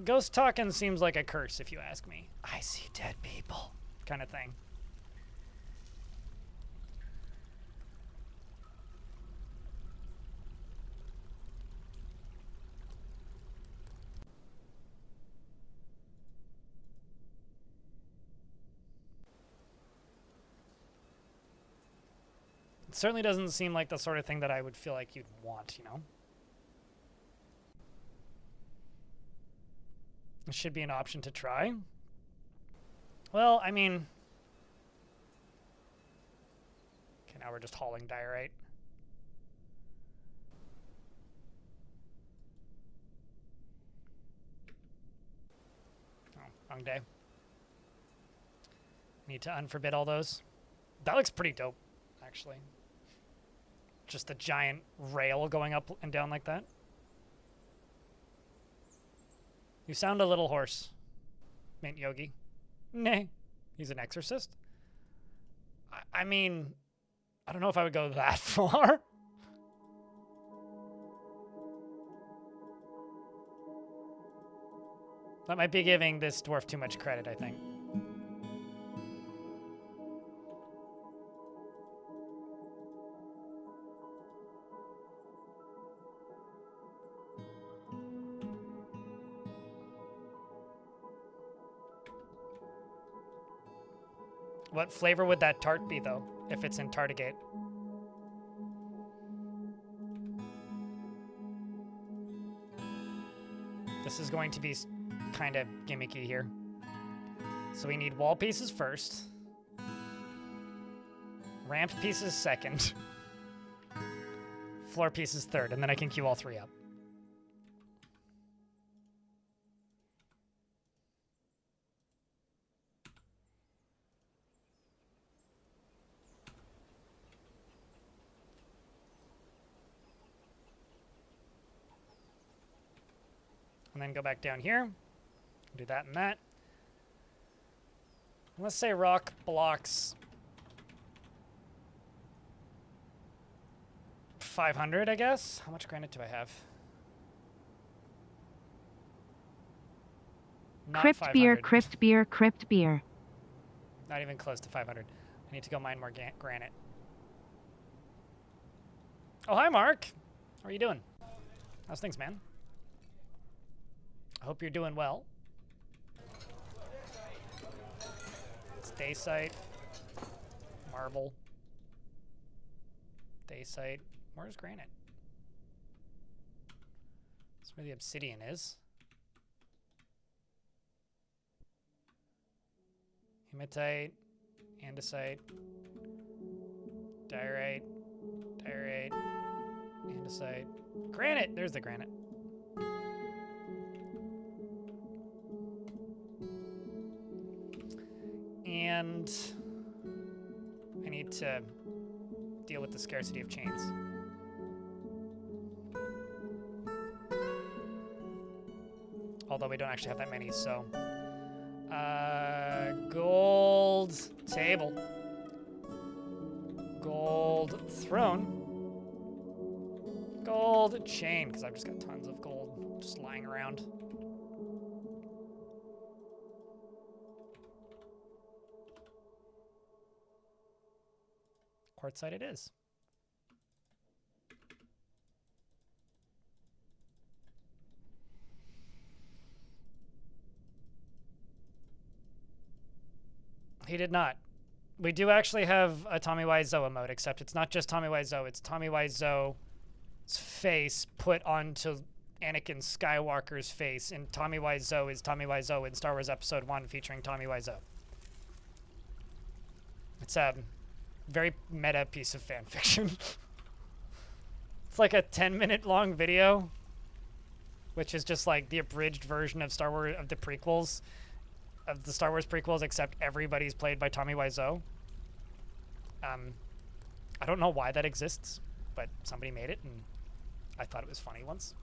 Ghost talking seems like a curse, if you ask me. I see dead people, kind of thing. It certainly doesn't seem like the sort of thing that I would feel like you'd want, you know? It should be an option to try. Well, I mean... Okay, now we're just hauling diorite. Oh, wrong day. Need to unforbid all those. That looks pretty dope, actually. Just the giant rail going up and down like that. You sound a little hoarse, Mint Yogi. Nay, he's an exorcist? I mean, I don't know if I would go that far. That might be giving this dwarf too much credit, I think. What flavor would that tart be, though, if it's in Tardigate? This is going to be kind of gimmicky here. So we need wall pieces first. Ramped pieces second. Floor pieces third, and then I can queue all three up. And then go back down here. Do that and that. Let's say rock blocks 500, I guess. How much granite do I have? Not Crypt 500. beer, crypt beer, crypt beer. Not even close to 500. I need to go mine more granite. Oh, hi, Mark. How are you doing? How's things, man? I hope you're doing well. It's Daysite. Marble. Daysite. Where's granite? That's where the obsidian is. Hematite. Andesite. Diorite. Diorite. Andesite. Granite! There's the granite. And I need to deal with the scarcity of chains. Although we don't actually have that many, so. Gold table. Gold throne. Gold chain, because I've just got tons of gold just lying around. Quartzite it is. He did not. We do actually have a Tommy Wiseau emote, except it's not just Tommy Wiseau, it's Tommy Wiseau's face put onto Anakin Skywalker's face, and Tommy Wiseau is Tommy Wiseau in Star Wars Episode 1 featuring Tommy Wiseau. It's a very meta piece of fan fiction. It's like a 10-minute long video, which is just like the abridged version of Star Wars, of the prequels, of the Star Wars prequels, except everybody's played by Tommy Wiseau. I don't know why that exists, but somebody made it, and I thought it was funny once.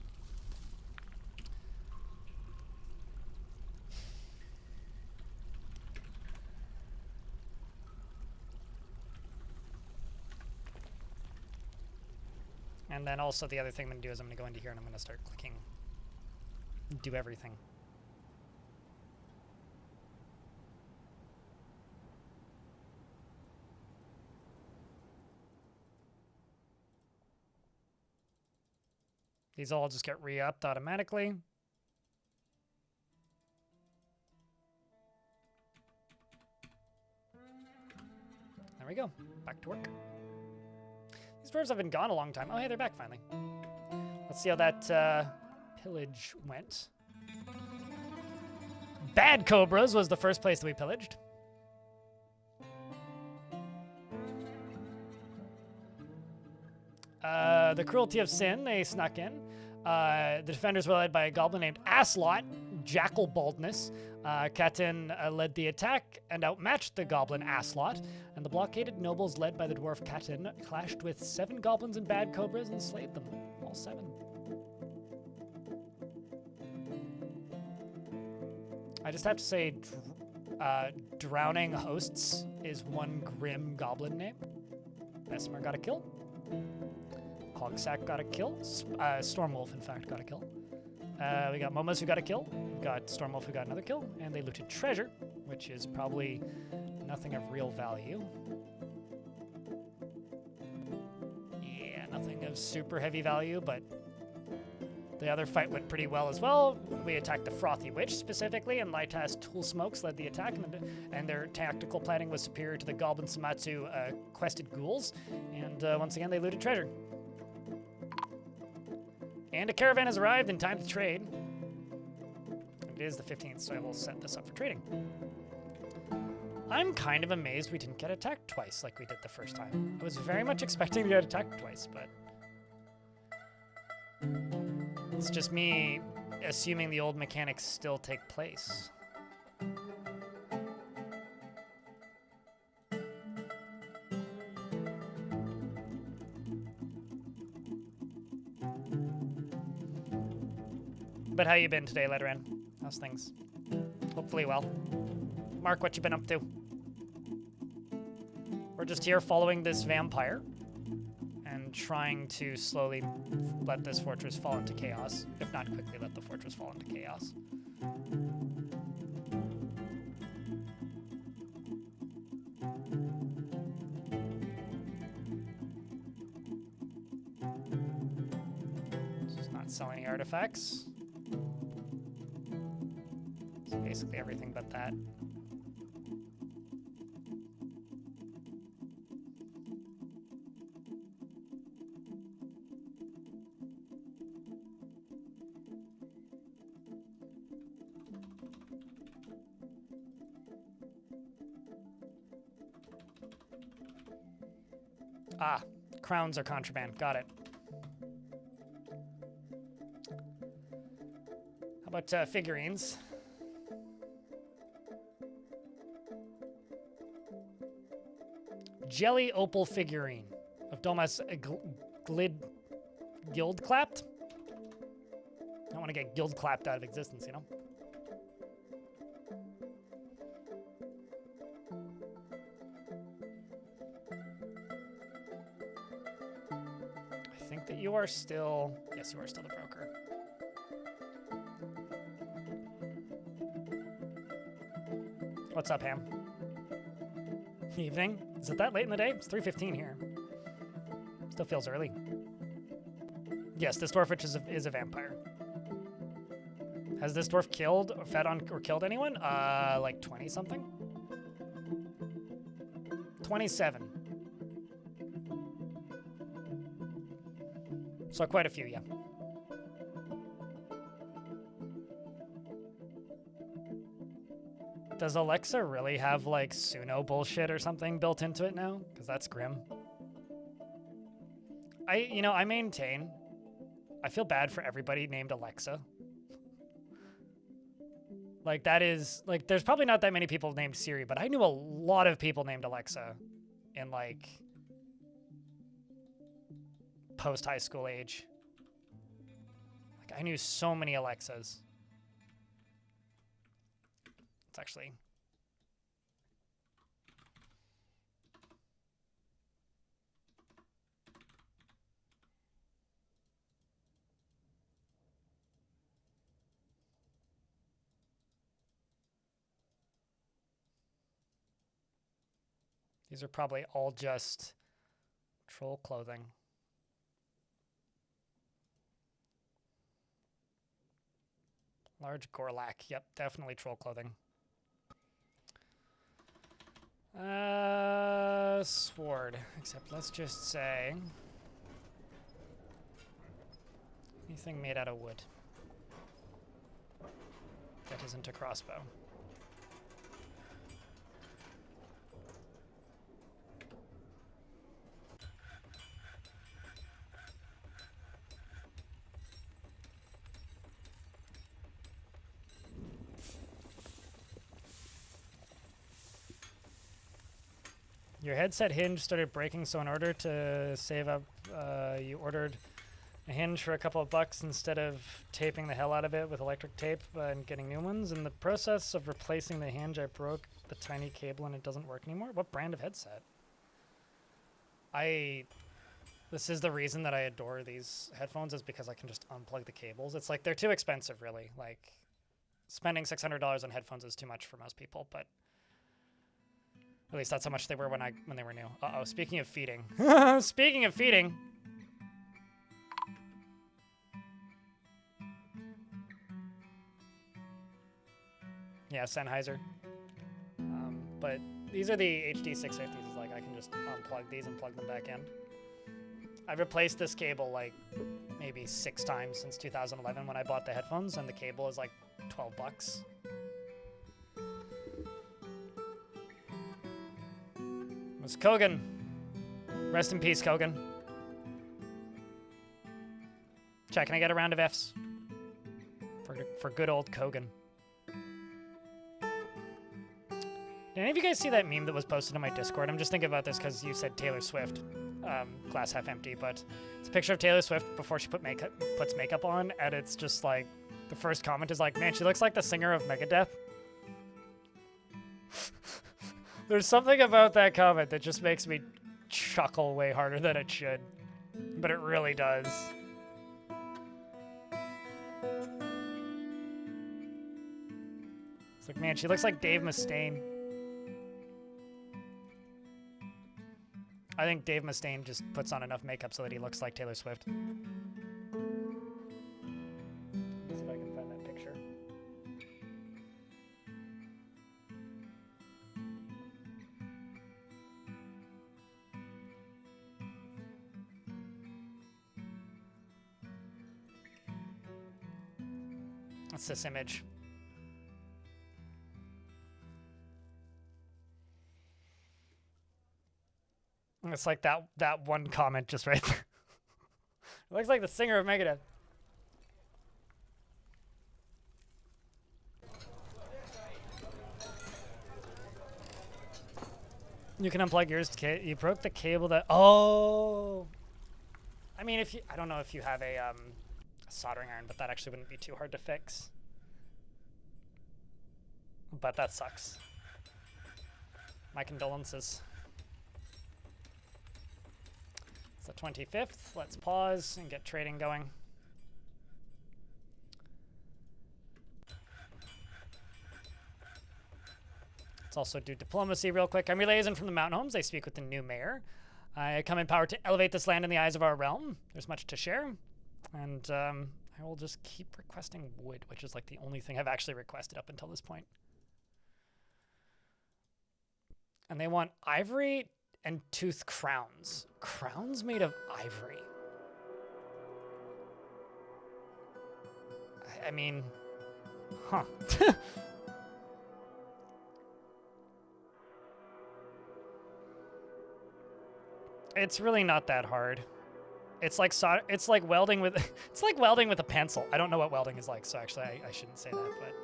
And then also the other thing I'm going to do is I'm going to go into here and I'm going to start clicking do everything. These all just get re-upped automatically. There we go. Back to work. These dwarves have been gone a long time. Oh, hey, they're back finally. Let's see how that pillage went. Bad Cobras was the first place that we pillaged. The Cruelty of Sin, they snuck in. The defenders were led by a goblin named Asslot, Jackal Baldness. Katin led the attack and outmatched the goblin Asslot, and the blockaded nobles led by the dwarf Katin clashed with 7 goblins and bad cobras and slayed them, all 7. I just have to say, Drowning Hosts is one grim goblin name. Bessemer got a kill. Hogsack got a kill. Stormwolf, in fact, got a kill. We got Momas who got a kill. We got Stormwolf who got another kill. And they looted treasure, which is probably nothing of real value. Yeah, nothing of super heavy value, but The other fight went pretty well as well. We attacked the Frothy Witch specifically, and Lightas Tool Smokes led the attack, and their tactical planning was superior to the Goblin Samatsu quested ghouls. And once again, they looted treasure. And a caravan has arrived in time to trade. It is the 15th, so I will set this up for trading. I'm kind of amazed we didn't get attacked twice like we did the first time. I was very much expecting to get attacked twice, but it's just me assuming the old mechanics still take place. But how you been today, Letteran? How's things? Hopefully well. Mark, what you been up to? We're just here following this vampire and trying to slowly let this fortress fall into chaos. If not quickly let the fortress fall into chaos. Just not sell any artifacts. So basically everything but that. Ah, crowns are contraband. Got it. How about figurines? Jelly opal figurine of Domas Guild Clapped. I want to get Guild Clapped out of existence, you know? I think that you are still... Yes, you are still the broker. What's up, Ham? Evening? Is it that late in the day? It's 3:15 here. Still feels early. Yes, this dwarf witch is a vampire. Has this dwarf killed or fed on or killed anyone? Like 20 something? 27. So quite a few, yeah. Does Alexa really have, like, Suno bullshit or something built into it now? Because that's grim. I maintain, I feel bad for everybody named Alexa. Like, that is, like, there's probably not that many people named Siri, but I knew a lot of people named Alexa in, like, post-high school age. Like, I knew so many Alexas. It's actually... These are probably all just troll clothing. Large Gorlak. Yep, definitely troll clothing. Sword. Except let's just say anything made out of wood that isn't a crossbow. Your headset hinge started breaking, so in order to save up, you ordered a hinge for a couple of bucks instead of taping the hell out of it with electric tape and getting new ones. In the process of replacing the hinge, I broke the tiny cable and it doesn't work anymore. What brand of headset? This is the reason that I adore these headphones, is because I can just unplug the cables. It's like, they're too expensive, really. Like, spending $600 on headphones is too much for most people, but at least that's how much they were when they were new. Uh-oh, speaking of feeding. Speaking of feeding. Yeah, Sennheiser. But these are the HD 650s. It's like I can just unplug these and plug them back in. I've replaced this cable like maybe 6 times since 2011 when I bought the headphones, and the cable is like 12 bucks. Miss Kogan. Rest in peace, Kogan. Chat, can I get a round of Fs? For good old Kogan. Did any of you guys see that meme that was posted on my Discord? I'm just thinking about this because you said Taylor Swift, glass half empty, but it's a picture of Taylor Swift before she puts makeup on, and it's just like, the first comment is like, man, she looks like the singer of Megadeth. There's something about that comment that just makes me chuckle way harder than it should, but it really does. It's like, man, she looks like Dave Mustaine. I think Dave Mustaine just puts on enough makeup so that he looks like Taylor Swift. Let's see if I can find that picture. What's this image? It's like that one comment just right there. It looks like the singer of Megadeth. You can unplug yours. You broke the cable that. Oh. I mean, I don't know if you have a soldering iron, but that actually wouldn't be too hard to fix. But that sucks. My condolences. It's the 25th. Let's pause and get trading going. Let's also do diplomacy real quick. I'm relaying from the Mountain Homes. They speak with the new mayor. I come in power to elevate this land in the eyes of our realm. There's much to share. And I will just keep requesting wood, which is like the only thing I've actually requested up until this point. And they want ivory and tooth crowns. Crowns made of ivory. I mean, huh. It's really not that hard. It's like welding with it's like welding with a pencil. I don't know what welding is like, so actually I shouldn't say that, but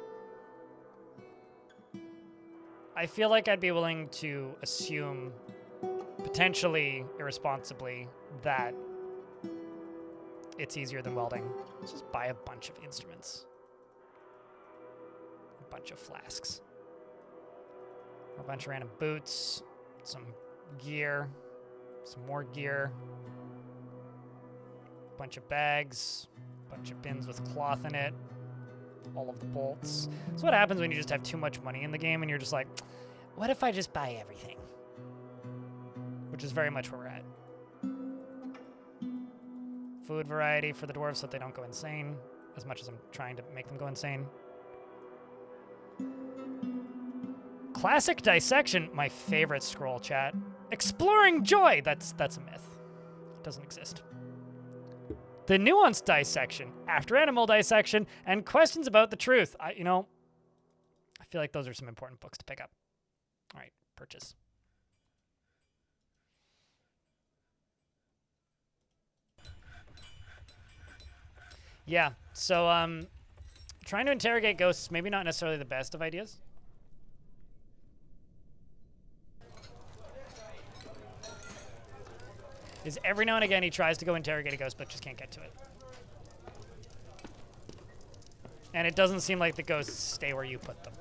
I feel like I'd be willing to assume, potentially irresponsibly, that it's easier than welding. Let's just buy a bunch of instruments. A bunch of flasks. A bunch of random boots. Some gear. Some more gear. A bunch of bags. A bunch of bins with cloth in it. All of the bolts. So what happens when you just have too much money in the game and you're just like, what if I just buy everything? Which is very much where we're at. Food variety for the dwarves so that they don't go insane, as much as I'm trying to make them go insane. Classic dissection, my favorite scroll, chat. Exploring joy, that's a myth. It doesn't exist. The nuanced dissection, after animal dissection, and questions about the truth. I feel like those are some important books to pick up. All right, purchase. Yeah, so trying to interrogate ghosts, maybe not necessarily the best of ideas. Is every now and again he tries to go interrogate a ghost but just can't get to it. And it doesn't seem like the ghosts stay where you put them.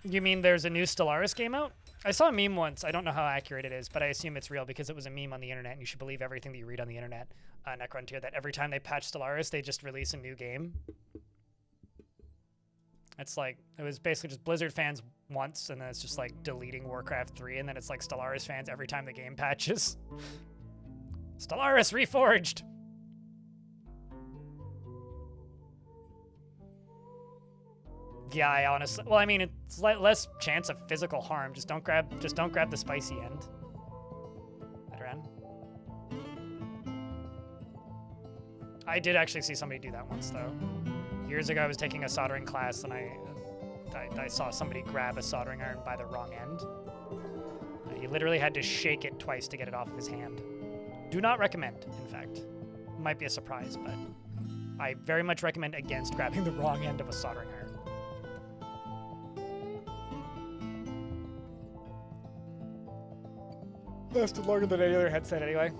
You mean there's a new Stellaris game out? I saw a meme once. I don't know how accurate it is, but I assume it's real because it was a meme on the internet, and you should believe everything that you read on the internet. Necrontier, that every time they patch Stellaris, they just release a new game. It's like, it was basically just Blizzard fans once, and then it's just like deleting Warcraft 3, and then it's like Stellaris fans every time the game patches. Stellaris Reforged! Yeah, I honestly, well, I mean, it's less chance of physical harm. Just don't grab the spicy end. Better end. I did actually see somebody do that once though. Years ago, I was taking a soldering class and I saw somebody grab a soldering iron by the wrong end. He literally had to shake it twice to get it off of his hand. Do not recommend, in fact. Might be a surprise, but I very much recommend against grabbing the wrong end of a soldering iron. Lasted longer than any other headset anyway.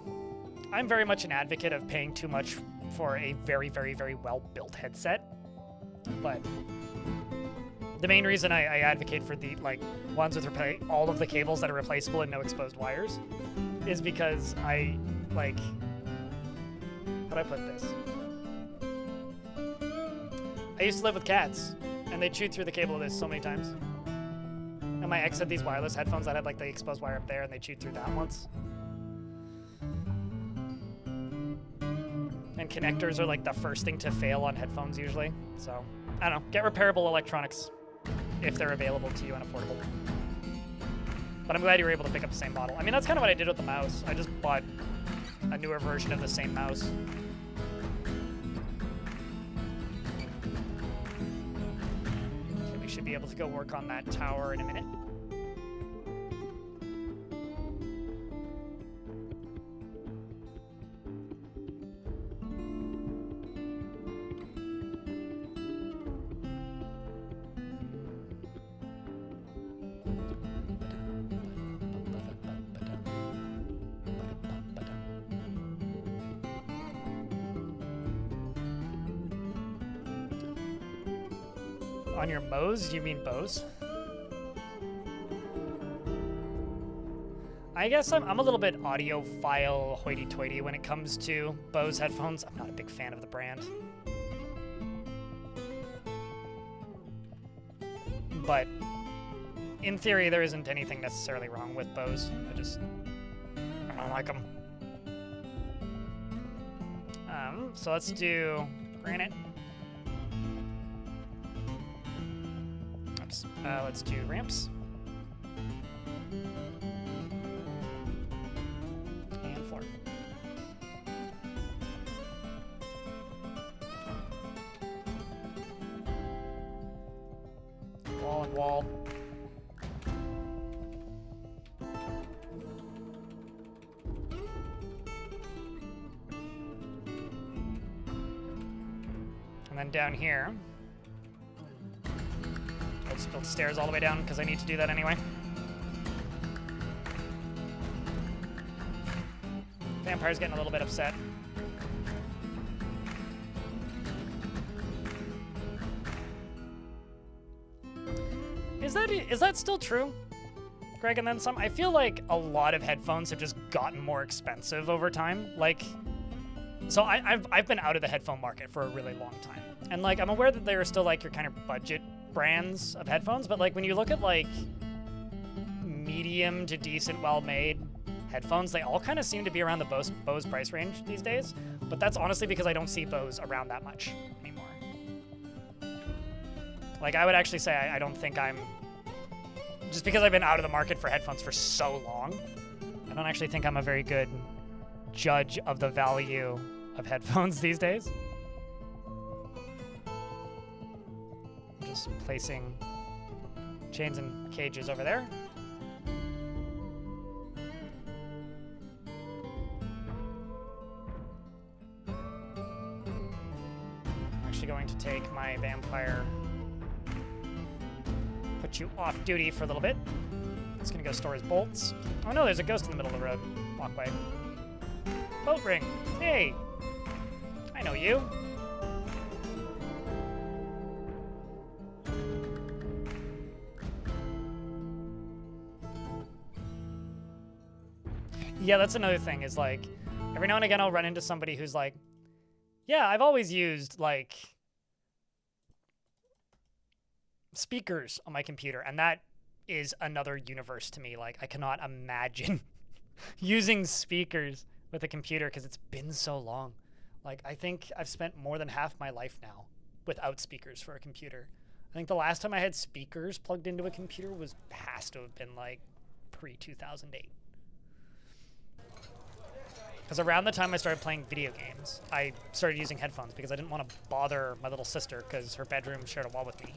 I'm very much an advocate of paying too much for a very, very, very well-built headset. But the main reason I advocate for the ones with all of the cables that are replaceable and no exposed wires is because I like, how do I put this? I used to live with cats and they chewed through the cable of this so many times. And my ex had these wireless headphones that had like the exposed wire up there and they chewed through that once. And connectors are like the first thing to fail on headphones usually. So, I don't know, get repairable electronics if they're available to you and affordable. But I'm glad you were able to pick up the same model. I mean, that's kind of what I did with the mouse. I just bought a newer version of the same mouse. Okay, we should be able to go work on that tower in a minute. On your Moes? Do you mean Bose? I guess I'm a little bit audiophile hoity-toity when it comes to Bose headphones. I'm not a big fan of the brand. But in theory, there isn't anything necessarily wrong with Bose. I don't like them. So let's do granite. Let's do ramps. And floor. Wall and wall. And then down here, I'll just build stairs all the way down because I need to do that anyway. Vampire's getting a little bit upset. Is that still true, Greg? And then some? I feel like a lot of headphones have just gotten more expensive over time. Like, so I've been out of the headphone market for a really long time, and like I'm aware that there are still like your kind of budget brands of headphones, but like when you look at like medium to decent, well-made headphones, they all kind of seem to be around the Bose price range these days. But that's honestly because I don't see Bose around that much anymore. Like I would actually say I don't think I'm, just because I've been out of the market for headphones for so long, I don't actually think I'm a very good judge of the value of headphones these days. I'm just placing chains and cages over there. I'm actually going to take my vampire, put you off duty for a little bit. It's gonna go store his bolts. Oh no, there's a ghost in the middle of the road walkway. Boat ring. Hey, I know you. Yeah, that's another thing is like, every now and again I'll run into somebody who's like, yeah, I've always used like speakers on my computer, and that is another universe to me. Like I cannot imagine using speakers with a computer because it's been so long. Like I think I've spent more than half my life now without speakers for a computer. I think the last time I had speakers plugged into a computer has to have been like pre-2008. Because around the time I started playing video games, I started using headphones because I didn't want to bother my little sister because her bedroom shared a wall with me.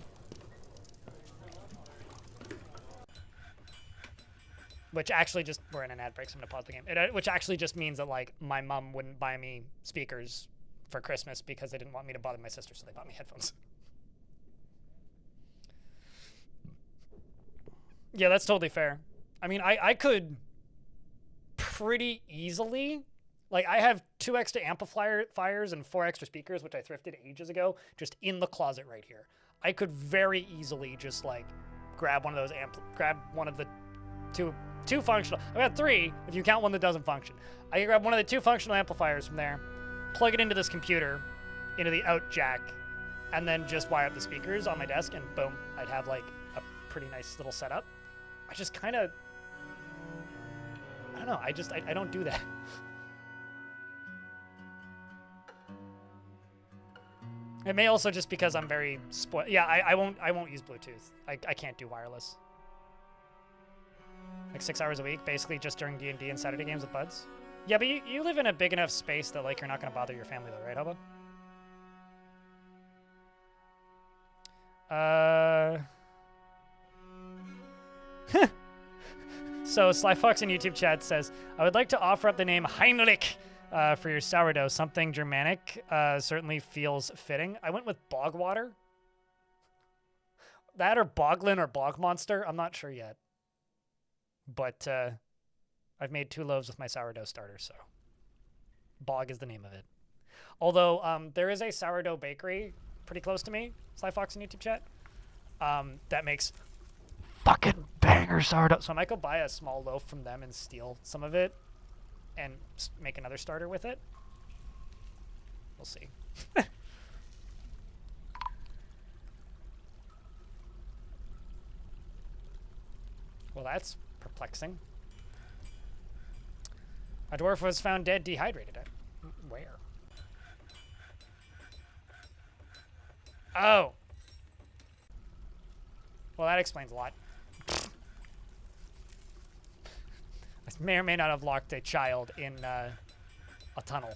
Which actually just, we're in an ad break, so I'm gonna pause the game. Which actually just means that like my mom wouldn't buy me speakers for Christmas because they didn't want me to bother my sister, so they bought me headphones. Yeah, that's totally fair. I mean, I could pretty easily, like I have 2 extra amplifiers and 4 extra speakers, which I thrifted ages ago, just in the closet right here. I could very easily just like grab one of those grab one of the two functional. I've got 3 if you count one that doesn't function. I can grab one of the 2 functional amplifiers from there, plug it into this computer, into the out jack, and then just wire up the speakers on my desk, and boom, I'd have like a pretty nice little setup. I just kind of, I don't know, I don't do that. It may also just because I'm very spoiled. Yeah, I won't use Bluetooth. I can't do wireless. Like 6 hours a week, basically just during D&D and Saturday games with buds. Yeah, but you live in a big enough space that like you're not gonna bother your family though, right, Hubba? So Sly Fox in YouTube chat says, I would like to offer up the name Heinrich for your sourdough. Something Germanic certainly feels fitting. I went with Bogwater. That or Boglin or Bog Monster. I'm not sure yet. But I've made 2 loaves with my sourdough starter, so Bog is the name of it. Although there is a sourdough bakery pretty close to me, Sly Fox in YouTube chat, that makes fucking banger sourdough. So I might go buy a small loaf from them and steal some of it and make another starter with it. We'll see. Well, that's perplexing. A dwarf was found dead, dehydrated. Where? Oh. Well, that explains a lot. I may or may not have locked a child in a tunnel.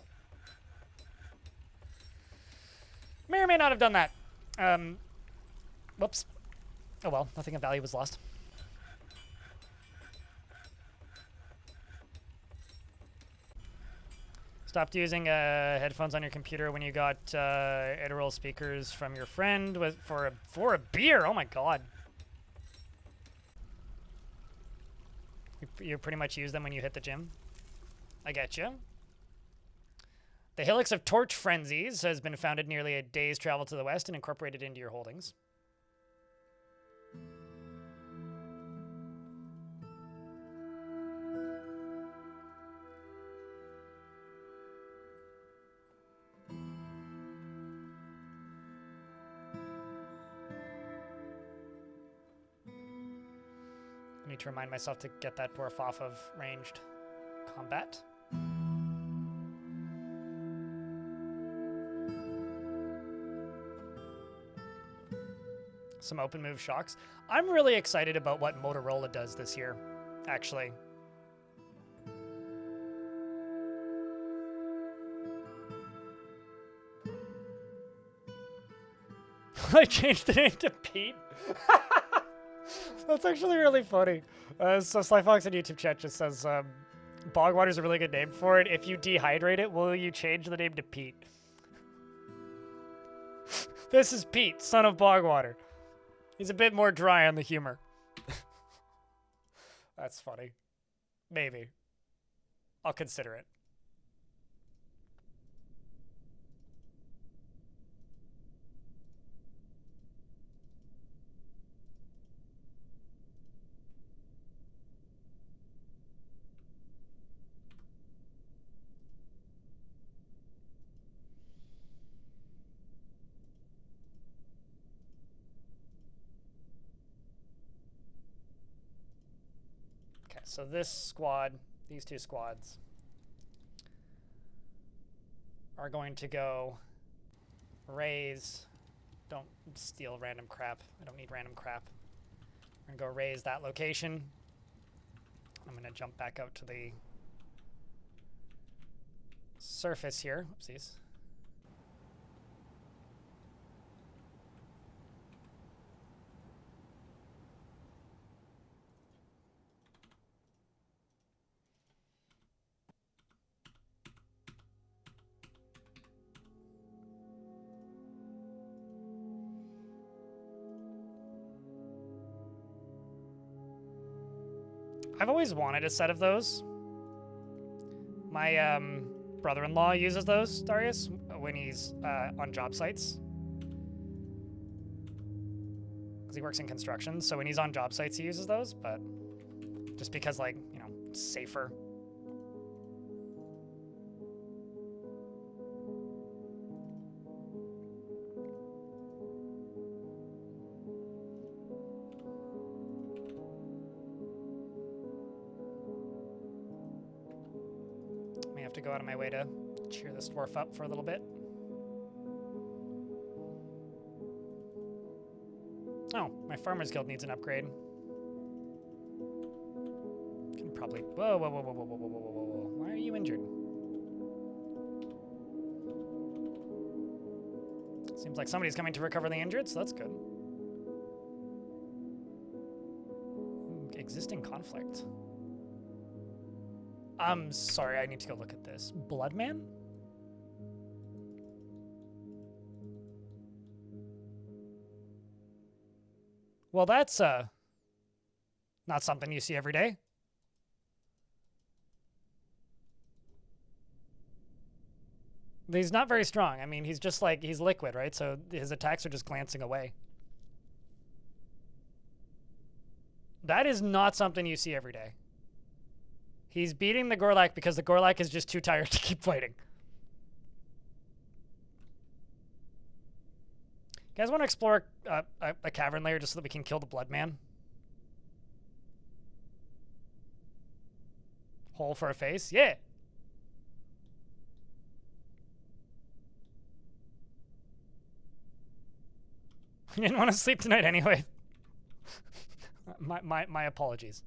May or may not have done that. Whoops. Oh well, nothing of value was lost. Stopped using headphones on your computer when you got Etereal speakers from your friend for a beer. Oh my god. You pretty much use them when you hit the gym. I get you. The Hillocks of Torch Frenzies has been founded nearly a day's travel to the west and incorporated into your holdings. I need to remind myself to get that dwarf off of ranged combat. Some open move shocks. I'm really excited about what Motorola does this year, actually. I changed the name to Pete. That's actually really funny. So Sly Fox in YouTube chat just says, Bogwater's a really good name for it. If you dehydrate it, will you change the name to Pete? This is Pete, son of Bogwater. He's a bit more dry on the humor. That's funny. Maybe. I'll consider it. So this squad, these 2 squads, are going to go raise Don't steal random crap. I don't need random crap. I'm gonna go raise that location. I'm gonna jump back out to the surface here. Oopsies. I've always wanted a set of those. My brother-in-law uses those, Darius, when he's on job sites. Because he works in construction, so when he's on job sites, he uses those, but just because, like, you know, it's safer. To go out of my way to cheer this dwarf up for a little bit. Oh, my Farmer's Guild needs an upgrade. Can probably... Whoa, whoa, whoa, whoa, whoa, whoa, whoa, whoa, whoa. Why are you injured? Seems like somebody's coming to recover the injured, so that's good. Existing conflict. I'm sorry, I need to go look at this. Bloodman? Well, that's not something you see every day. He's not very strong. I mean, he's just like, he's liquid, right? So his attacks are just glancing away. That is not something you see every day. He's beating the Gorlak because the Gorlak is just too tired to keep fighting. You guys want to explore a cavern layer just so that we can kill the Bloodman? Hole for a face? Yeah. You didn't want to sleep tonight anyway. my apologies.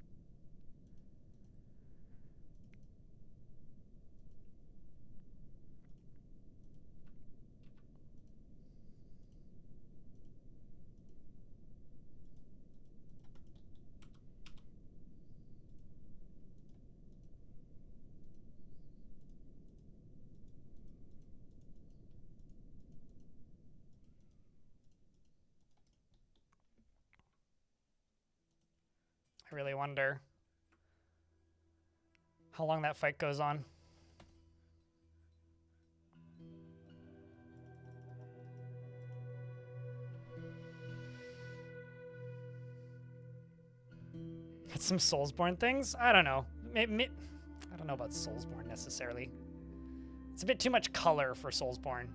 I really wonder how long that fight goes on. Get some Soulsborne things? I don't know. I don't know about Soulsborne necessarily. It's a bit too much color for Soulsborne.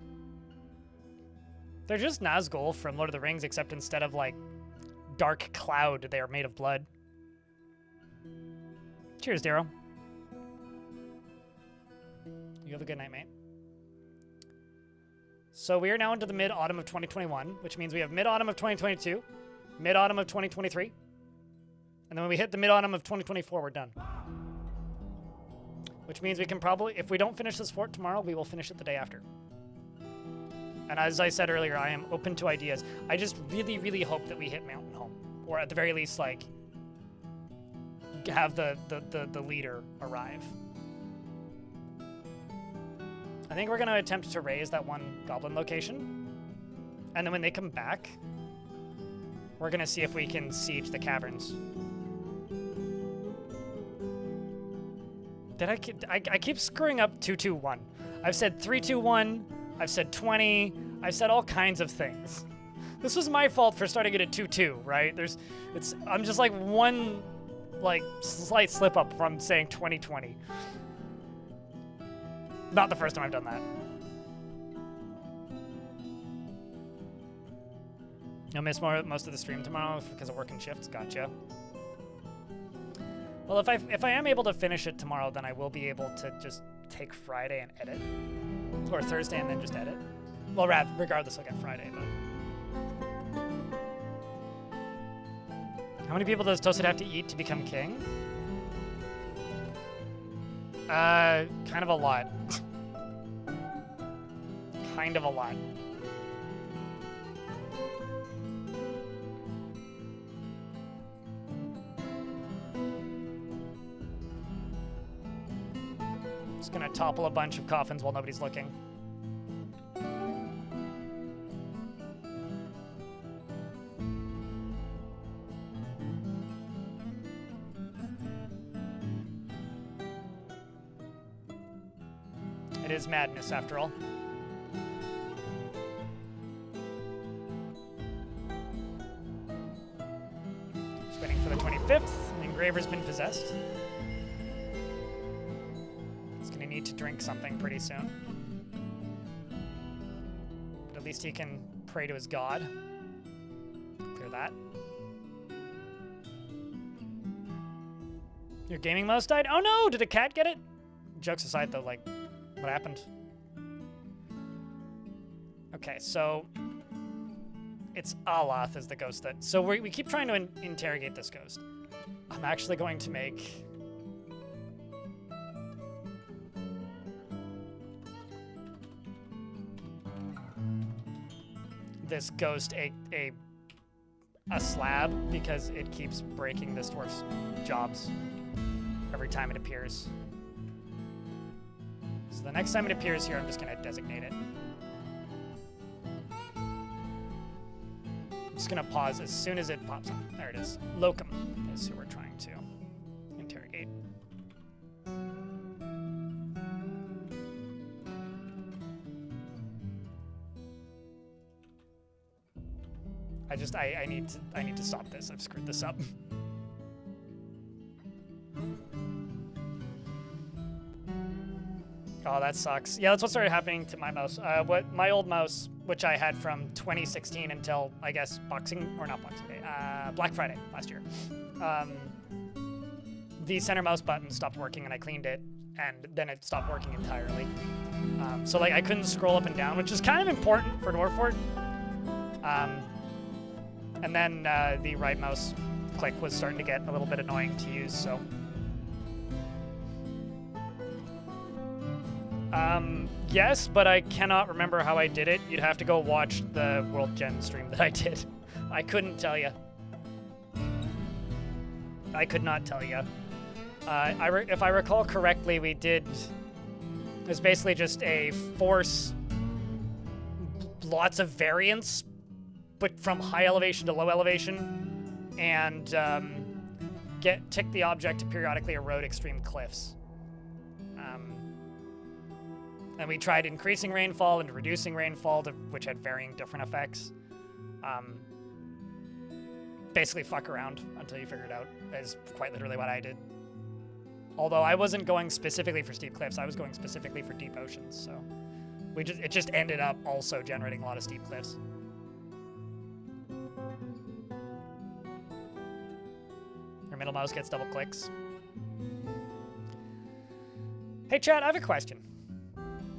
They're just Nazgul from Lord of the Rings, except instead of like dark cloud, they are made of blood. Cheers, Darrow. You have a good night, mate. So we are now into the mid-autumn of 2021, which means we have mid-autumn of 2022, mid-autumn of 2023, and then when we hit the mid-autumn of 2024, we're done. Which means we can probably, if we don't finish this fort tomorrow, we will finish it the day after. And as I said earlier, I am open to ideas. I just really, really hope that we hit Mountain Home, or at the very least, like, have the leader arrive. I think we're going to attempt to raise that one goblin location. And then when they come back, we're going to see if we can siege the caverns. I keep screwing up 221. I've said 321. I've said 20. I've said all kinds of things. This was my fault for starting it at 2-2, right? I'm just like one slight slip up from saying 2020. Not the first time I've done that. You'll miss most of the stream tomorrow because of working shifts. Gotcha. Well, if I am able to finish it tomorrow, then I will be able to just take Friday and edit. Or Thursday and then just edit. Well, regardless, I'll get Friday, but... How many people does Toasted have to eat to become king? Kind of a lot. Kind of a lot. Just gonna topple a bunch of coffins while nobody's looking. It is madness, after all. Just waiting for the 25th. The engraver's been possessed. He's gonna need to drink something pretty soon. But at least he can pray to his god. Clear that. Your gaming mouse died? Oh no! Did a cat get it? Jokes aside, though, like, what happened? Okay, so it's Alath is the ghost that... So we keep trying to interrogate this ghost. I'm actually going to make... this ghost a slab because it keeps breaking this dwarf's jobs every time it appears. So the next time it appears here, I'm just going to designate it. I'm just going to pause as soon as it pops up. There it is. Locum is who we're trying to interrogate. I need to stop this. I've screwed this up. Oh, that sucks. Yeah, that's what started happening to my mouse. My old mouse, which I had from 2016 until, I guess, Black Friday last year. The center mouse button stopped working and I cleaned it, and then it stopped working entirely. So like I couldn't scroll up and down, which is kind of important for Dwarf. And then the right mouse click was starting to get a little bit annoying to use, so. Yes, but I cannot remember how I did it. You'd have to go watch the World Gen stream that I did. I couldn't tell you. I could not tell you. If I recall correctly, we did... It was basically just a force lots of variance, but from high elevation to low elevation, and tick the object to periodically erode extreme cliffs. And we tried increasing rainfall and reducing rainfall, which had varying different effects. Basically fuck around until you figure it out, is quite literally what I did. Although I wasn't going specifically for steep cliffs, I was going specifically for deep oceans, so it just ended up also generating a lot of steep cliffs. Your middle mouse gets double clicks. Hey chat, I have a question.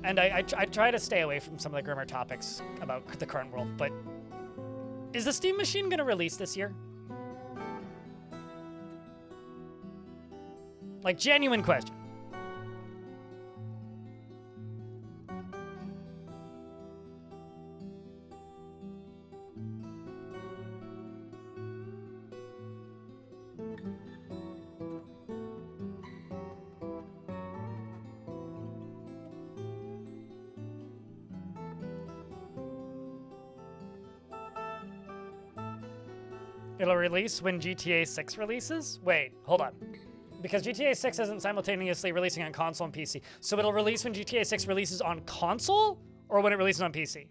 And I try to stay away from some of the grimmer topics about the current world, but is the Steam Machine going to release this year? Like, genuine question. It'll release when GTA 6 releases? Wait, hold on. Because GTA 6 isn't simultaneously releasing on console and PC. So it'll release when GTA 6 releases on console, or when it releases on PC?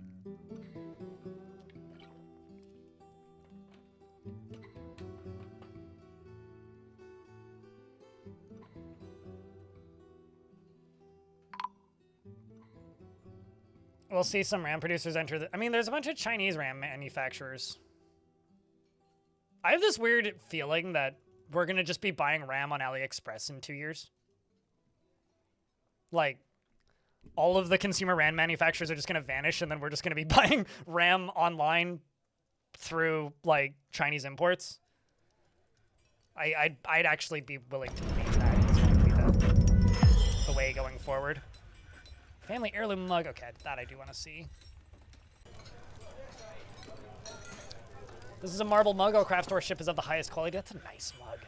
We'll see some RAM producers enter the... I mean, there's a bunch of Chinese RAM manufacturers. I have this weird feeling that we're going to just be buying RAM on AliExpress in 2 years. Like, all of the consumer RAM manufacturers are just going to vanish, and then we're just going to be buying RAM online through, like, Chinese imports. I'd actually be willing to believe that it's going to be the way going forward. Family heirloom mug. Okay, that I do want to see. This is a marble mug. Our craft store ship is of the highest quality. That's a nice mug.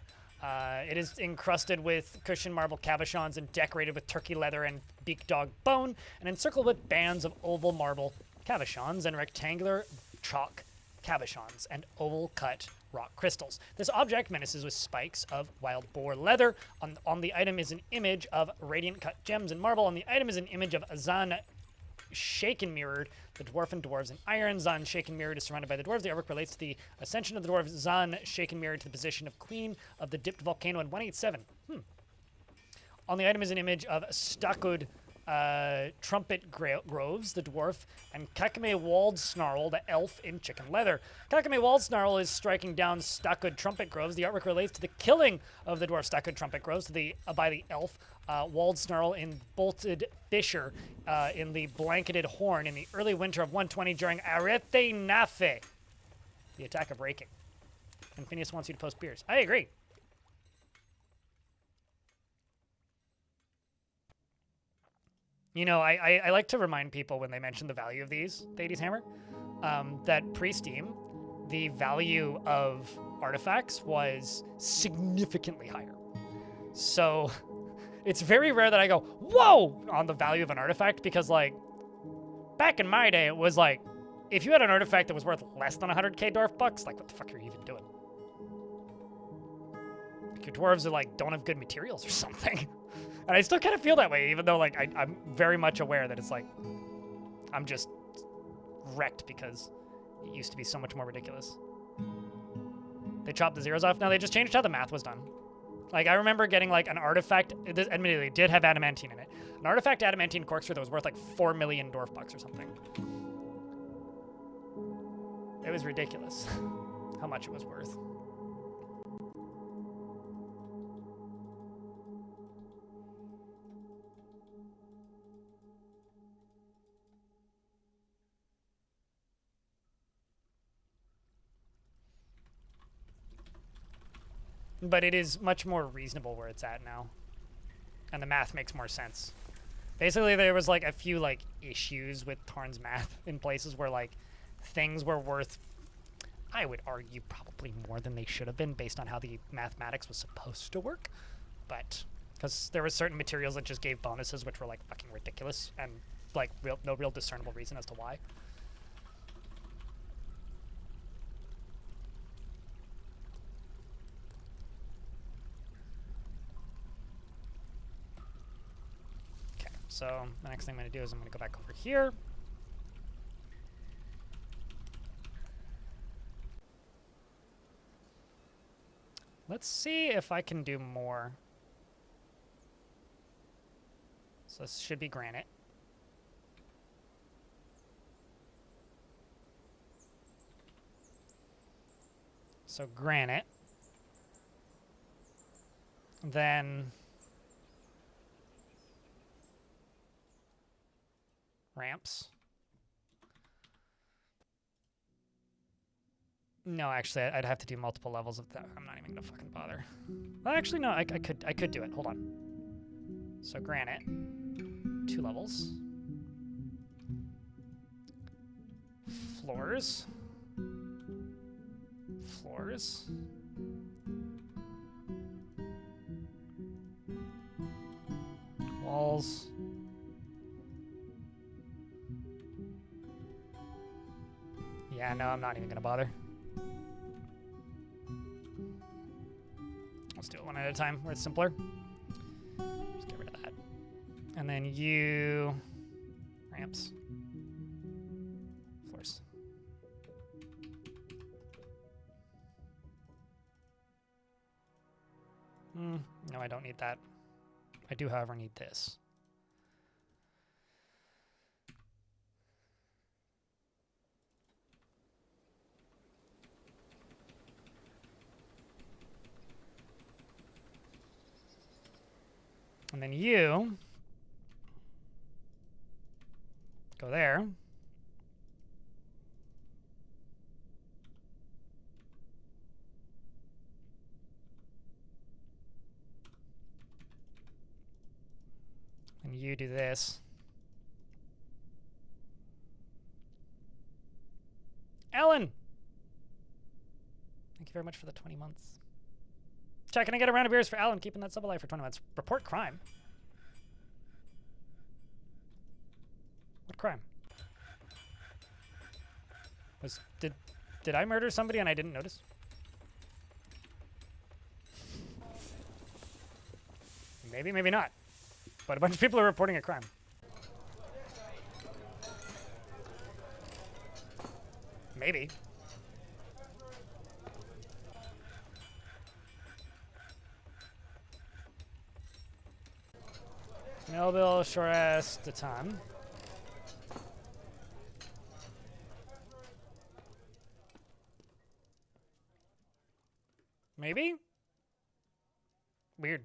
It is encrusted with cushioned marble cabochons and decorated with turkey leather and beak dog bone, and encircled with bands of oval marble cabochons and rectangular chalk cabochons and oval cut rock crystals. This object menaces with spikes of wild boar leather. On the item is an image of radiant cut gems and marble. On the item is an image of Zan shaken mirrored, the dwarf and dwarves in iron. Zan shaken mirrored is surrounded by the dwarves. The artwork relates to the ascension of the dwarves. Zan shaken mirrored to the position of queen of the dipped volcano in 187. On the item is an image of stuccoed trumpet groves, the dwarf, and Kakame Walled Snarl, the elf in chicken leather. Kakame Walled Snarl is striking down stuccoed trumpet groves. The artwork relates to the killing of the dwarf stuccoed trumpet groves by the elf Walled Snarl in bolted fissure in the blanketed horn in the early winter of 120 during Arete Nafe, the attack of raking. And Phineas wants you to post beers. I agree. You know, I like to remind people when they mention the value of these, the 80s Hammer, that pre-Steam, the value of artifacts was significantly higher. So it's very rare that I go, whoa, on the value of an artifact, because, like, back in my day, it was like, if you had an artifact that was worth less than 100k Dwarf bucks, like, what the fuck are you even doing? Like, your dwarves are, like, don't have good materials or something. And I still kind of feel that way, even though, like, I'm very much aware that it's like, I'm just wrecked because it used to be so much more ridiculous. They chopped the zeros off. No, they just changed how the math was done. Like, I remember getting, like, an artifact, this admittedly did have adamantine in it. An artifact adamantine corkscrew that was worth, like, 4 million Dwarf bucks or something. It was ridiculous how much it was worth. But it is much more reasonable where it's at now. And the math makes more sense. Basically, there was, like, a few, like, issues with Tarn's math in places where, like, things were worth, I would argue, probably more than they should have been based on how the mathematics was supposed to work. But, because there were certain materials that just gave bonuses which were, like, fucking ridiculous and, like, no real discernible reason as to why. So the next thing I'm going to do is I'm going to go back over here. Let's see if I can do more. So this should be granite. So granite. Then ramps. No, actually, I'd have to do multiple levels of that. I'm not even gonna fucking bother. Well, actually, no, I could do it. Hold on. So granite, 2 levels. Floors. Floors. Walls. Yeah, no, I'm not even gonna bother. Let's do it one at a time where it's simpler. Just get rid of that. And then you... ramps. Floors. No, I don't need that. I do, however, need this. And then you go there. you do this. Ellen! Thank you very much for the 20 months. Chat, can I get a round of beers for Alan keeping that sub alive for 20 months? Report crime. What crime? Did I murder somebody and I didn't notice? Maybe, maybe not. But a bunch of people are reporting a crime. Maybe. Mail bill, short ass, a ton. Maybe? Weird.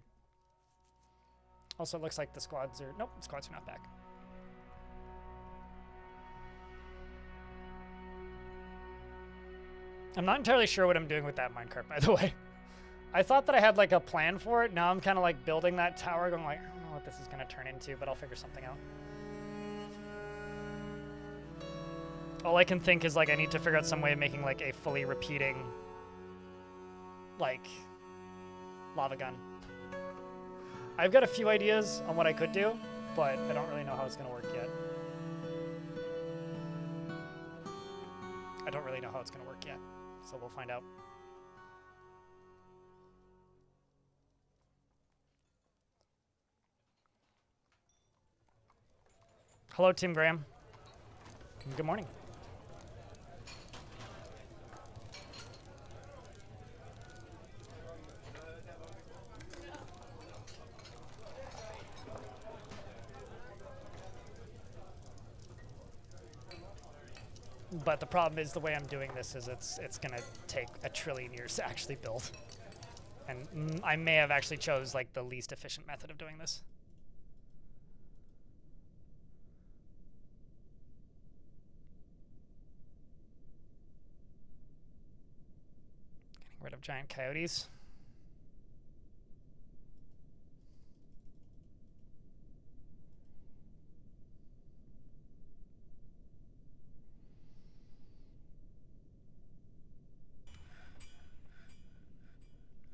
Also, it looks like the squads are... Nope, the squads are not back. I'm not entirely sure what I'm doing with that minecart, by the way. I thought that I had, like, a plan for it. Now I'm kind of, like, building that tower, going like, I don't know what this is going to turn into, but I'll figure something out. All I can think is, like, I need to figure out some way of making, like, a fully repeating, like, lava gun. I've got a few ideas on what I could do, but I don't really know how it's going to work yet. I don't really know how it's going to work yet, so we'll find out. Hello, Tim Graham. Good morning. But the problem is the way I'm doing this is it's gonna take a trillion years to actually build. And I may have actually chose like the least efficient method of doing this. Getting rid of giant coyotes.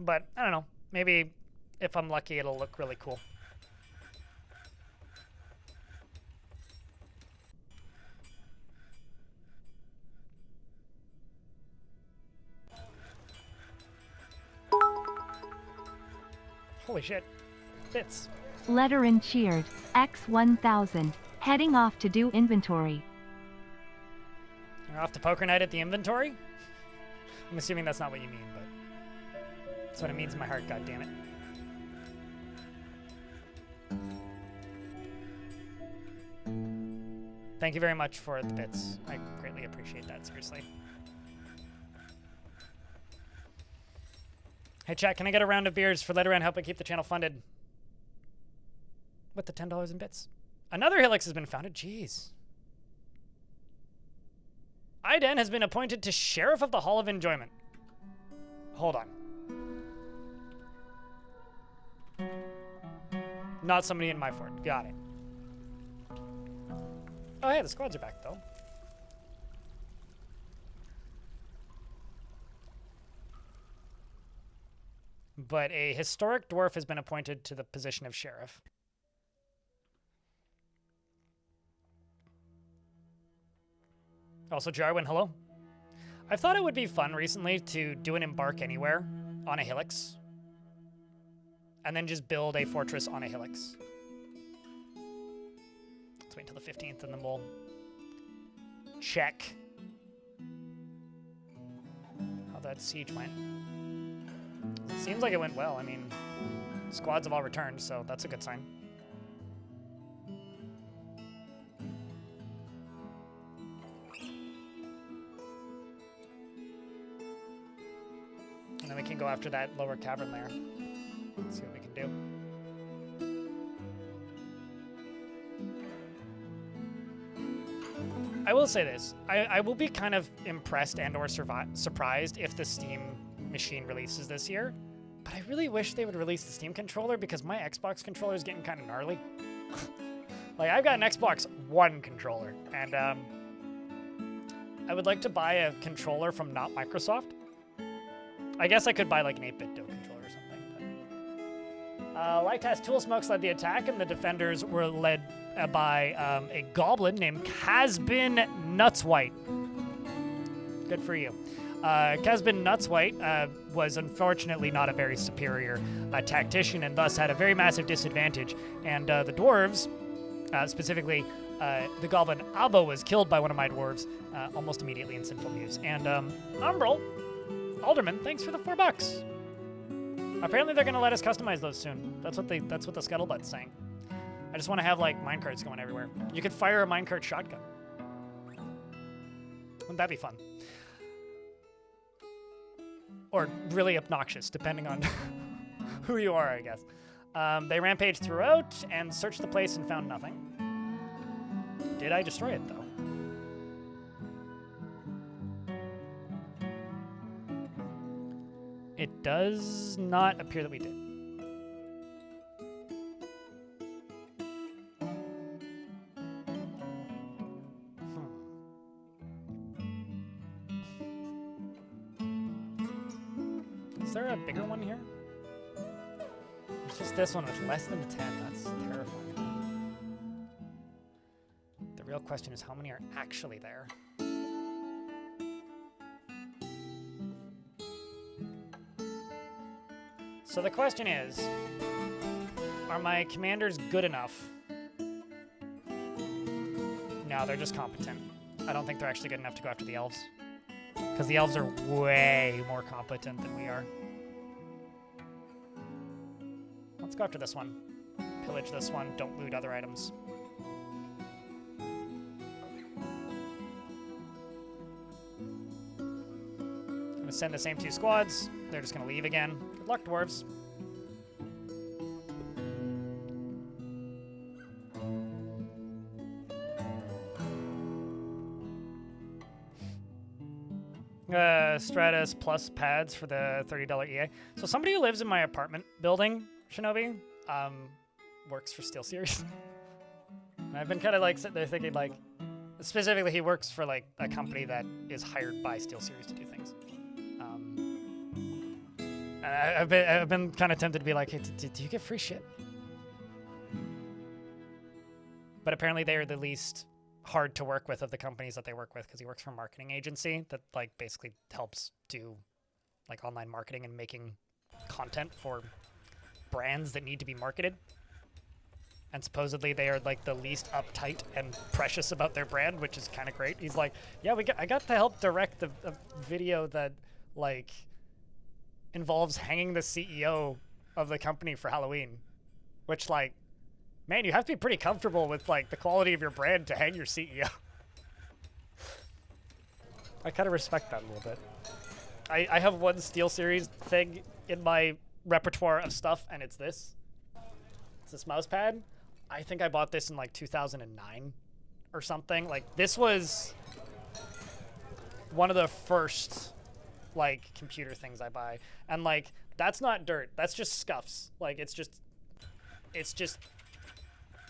But, I don't know, maybe if I'm lucky, it'll look really cool. Holy shit. Bits. Letter and cheered. X1000. Heading off to do inventory. You're off to poker night at the inventory? I'm assuming that's not what you mean, but... That's what it means in my heart, goddammit. Thank you very much for the bits. I greatly appreciate that, seriously. Hey chat, can I get a round of beers for later on helping keep the channel funded? With the $10 in bits. Another Helix has been founded, jeez. Iden has been appointed to Sheriff of the Hall of Enjoyment. Hold on. Not somebody in my fort. Got it. Oh, hey, the squads are back, though. But a historic dwarf has been appointed to the position of sheriff. Also, Jarwin, hello. I've thought it would be fun recently to do an embark anywhere on a Helix. And then just build a fortress on a Helix. Let's wait until the 15th and then we'll check how that siege went. It seems like it went well. I mean, squads have all returned, so that's a good sign. And then we can go after that lower cavern layer. See what we can do. I will say this. I will be kind of impressed and or surprised if the Steam machine releases this year. But I really wish they would release the Steam controller because my Xbox controller is getting kind of gnarly. Like, I've got an Xbox One controller, and I would like to buy a controller from not Microsoft. I guess I could buy like an 8-bit Do controller or something. But... Lytas Tool Smokes led the attack, and the defenders were led by a goblin named Casbin Nutswhite. Good for you. Casbin Nutswhite was unfortunately not a very superior tactician, and thus had a very massive disadvantage. And the dwarves, specifically the goblin Abba, was killed by one of my dwarves almost immediately in Sinful Muse. And Umbral, Alderman, thanks for the $4. Apparently they're gonna let us customize those soon. That's what the scuttlebutt's saying. I just want to have like minecarts going everywhere. You could fire a minecart shotgun. Wouldn't that be fun? Or really obnoxious, depending on who you are, I guess. They rampaged throughout and searched the place and found nothing. Did I destroy it, though? It does not appear that we did. Is there a bigger one here? It's just this one with less than 10. That's terrifying. The real question is how many are actually there? So the question is, are my commanders good enough? No, they're just competent. I don't think they're actually good enough to go after the elves. Because the elves are way more competent than we are. Let's go after this one. Pillage this one. Don't loot other items. I'm going to send the same 2 squads. They're just going to leave again. Good luck, dwarves. Stratus plus pads for the $30 EA. So somebody who lives in my apartment building, Shinobi, works for SteelSeries. And I've been kind of like sitting there thinking like, specifically he works for like a company that is hired by SteelSeries to do things. And I've been kind of tempted to be like, hey, do you get free shit? But apparently they are the least hard to work with of the companies that they work with, because he works for a marketing agency that like basically helps do like online marketing and making content for brands that need to be marketed. And supposedly they are like the least uptight and precious about their brand, which is kind of great. He's like, yeah, I got to help direct a video that like involves hanging the CEO of the company for Halloween, which like, man, you have to be pretty comfortable with like the quality of your brand to hang your CEO. I kind of respect that a little bit. I have one SteelSeries thing in my repertoire of stuff, and it's this. It's this mouse pad. I think I bought this in like 2009 or something. Like this was one of the first like computer things I buy. And like, that's not dirt. That's just scuffs. Like it's just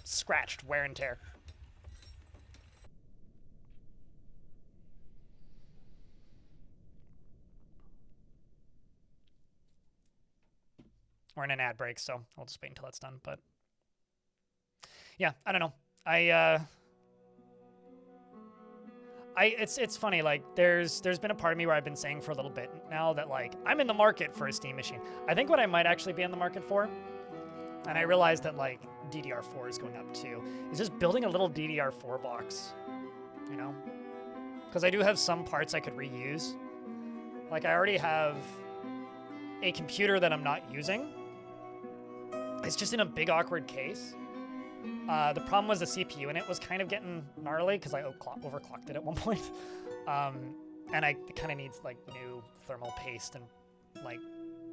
scratched, wear and tear. We're in an ad break, so I'll just wait until that's done. But yeah, I don't know. It's funny. Like there's been a part of me where I've been saying for a little bit now that like I'm in the market for a Steam machine. I think what I might actually be in the market for, and I realized that like DDR4 is going up too, is just building a little DDR4 box, you know? Because I do have some parts I could reuse. Like I already have a computer that I'm not using. It's just in a big awkward case. The problem was the CPU in it was kind of getting gnarly because I overclocked it at one point. And it kind of needs like new thermal paste, and like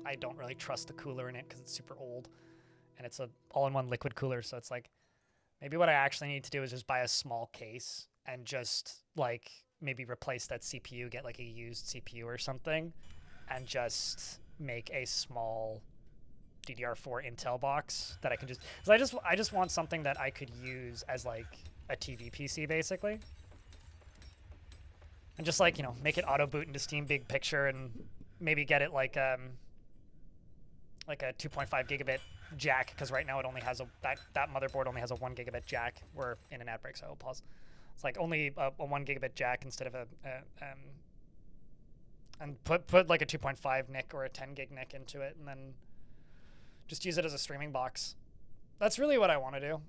I don't really trust the cooler in it because it's super old. And it's a all-in-one liquid cooler, so it's like, maybe what I actually need to do is just buy a small case and just like maybe replace that CPU, get like a used CPU or something, and just make a small DDR4 Intel box that I can just, because I just want something that I could use as like a TV PC basically, and just like, you know, make it auto boot into Steam Big Picture, and maybe get it like a 2.5 gigabit jack, because right now it only has that motherboard only has a 1 gigabit jack. We're in an ad break, so I'll pause. It's like only a 1 gigabit jack instead of and put like a 2.5 NIC or a 10 gig NIC into it, and then just use it as a streaming box. That's really what I want to do.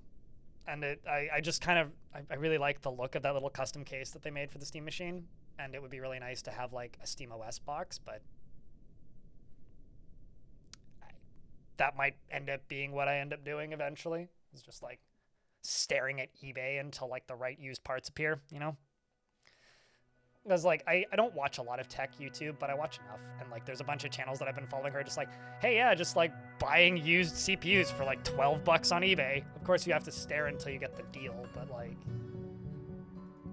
And I just kind of, I really like the look of that little custom case that they made for the Steam machine, and it would be really nice to have like a Steam OS box, but that might end up being what I end up doing eventually. It's just like staring at eBay until like the right used parts appear, you know? Because like I don't watch a lot of tech YouTube, but I watch enough, and like there's a bunch of channels that I've been following her just like, hey, yeah, just like buying used CPUs for like $12 on eBay. Of course you have to stare until you get the deal, but like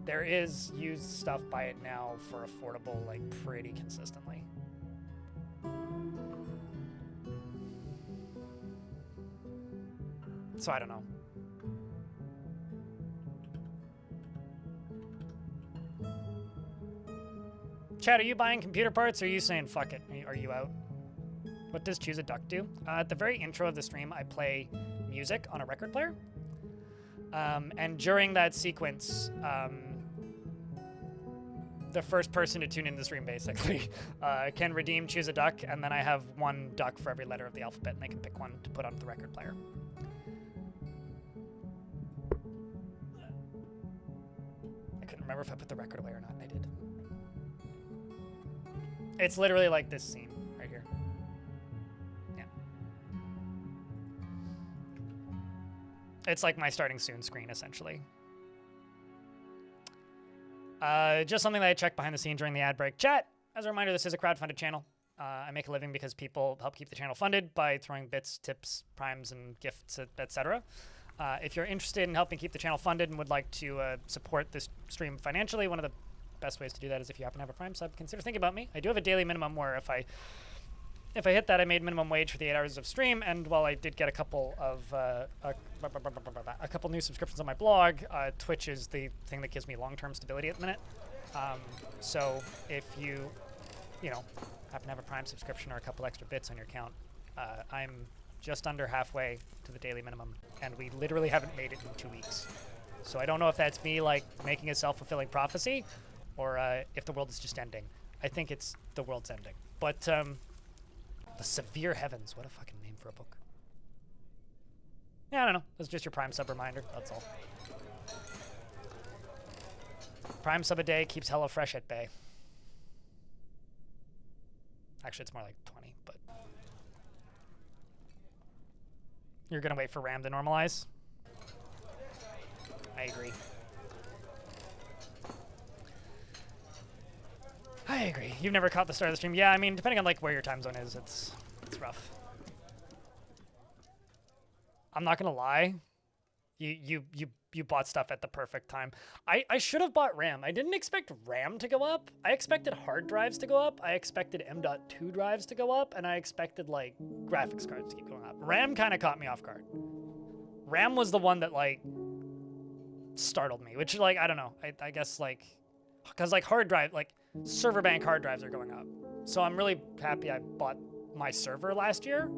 there is used stuff by it now for affordable, like pretty consistently. So I don't know. Chad, are you buying computer parts, or are you saying fuck it? Are you out? What does Choose a Duck do? At the very intro of the stream, I play music on a record player. And during that sequence, the first person to tune into the stream basically can redeem Choose a Duck, and then I have one duck for every letter of the alphabet, and they can pick one to put onto the record player. I couldn't remember if I put the record away or not. I did. It's literally like this scene right here. Yeah. It's like my starting soon screen, essentially. Just something that I checked behind the scenes during the ad break. Chat, as a reminder, this is a crowdfunded channel. I make a living because people help keep the channel funded by throwing bits, tips, primes, and gifts, etc. If you're interested in helping keep the channel funded and would like to support this stream financially, one of the best ways to do that is if you happen to have a Prime sub, consider thinking about me. I do have a daily minimum where if I hit that, I made minimum wage for the 8 hours of stream, and while I did get a couple new subscriptions on my blog, Twitch is the thing that gives me long-term stability at the minute. So if you happen to have a Prime subscription or a couple extra bits on your account, I'm just under halfway to the daily minimum, and we literally haven't made it in 2 weeks. So I don't know if that's me like making a self-fulfilling prophecy, or if the world is just ending. I think it's the world's ending. But The Severe Heavens, what a fucking name for a book. Yeah, I don't know. That's just your Prime sub reminder, that's all. Prime sub a day keeps HelloFresh at bay. Actually, it's more like 20, but... You're gonna wait for RAM to normalize? I agree. I agree. You've never caught the start of the stream? Yeah, I mean, depending on like where your time zone is, it's rough. I'm not gonna lie. You bought stuff at the perfect time. I should have bought RAM. I didn't expect RAM to go up. I expected hard drives to go up. I expected M.2 drives to go up, and I expected like graphics cards to keep going up. RAM kind of caught me off guard. RAM was the one that like startled me, which like I don't know. I guess like because like hard drive like server bank hard drives are going up. So I'm really happy I bought my server last year.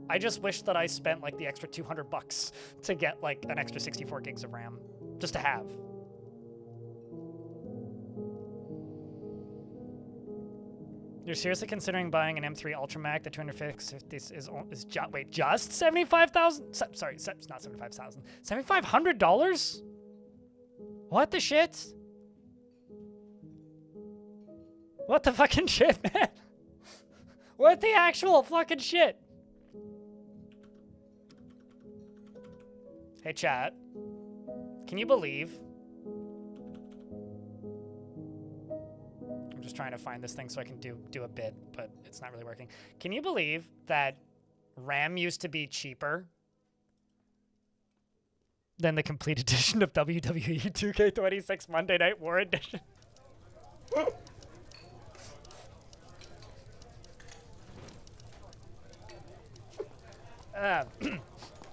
I just wish that I spent like the extra $200 to get like an extra 64 gigs of RAM just to have. You're seriously considering buying an M3 Ultra Mac? The 250 is wait, just 75,000? Sorry, it's not 75,000. $7,500? What the shit? What the fucking shit, man? What the actual fucking shit? Hey, chat. Can you believe? I'm just trying to find this thing so I can do a bit, but it's not really working. Can you believe that RAM used to be cheaper than the complete edition of WWE 2K26 Monday Night War Edition?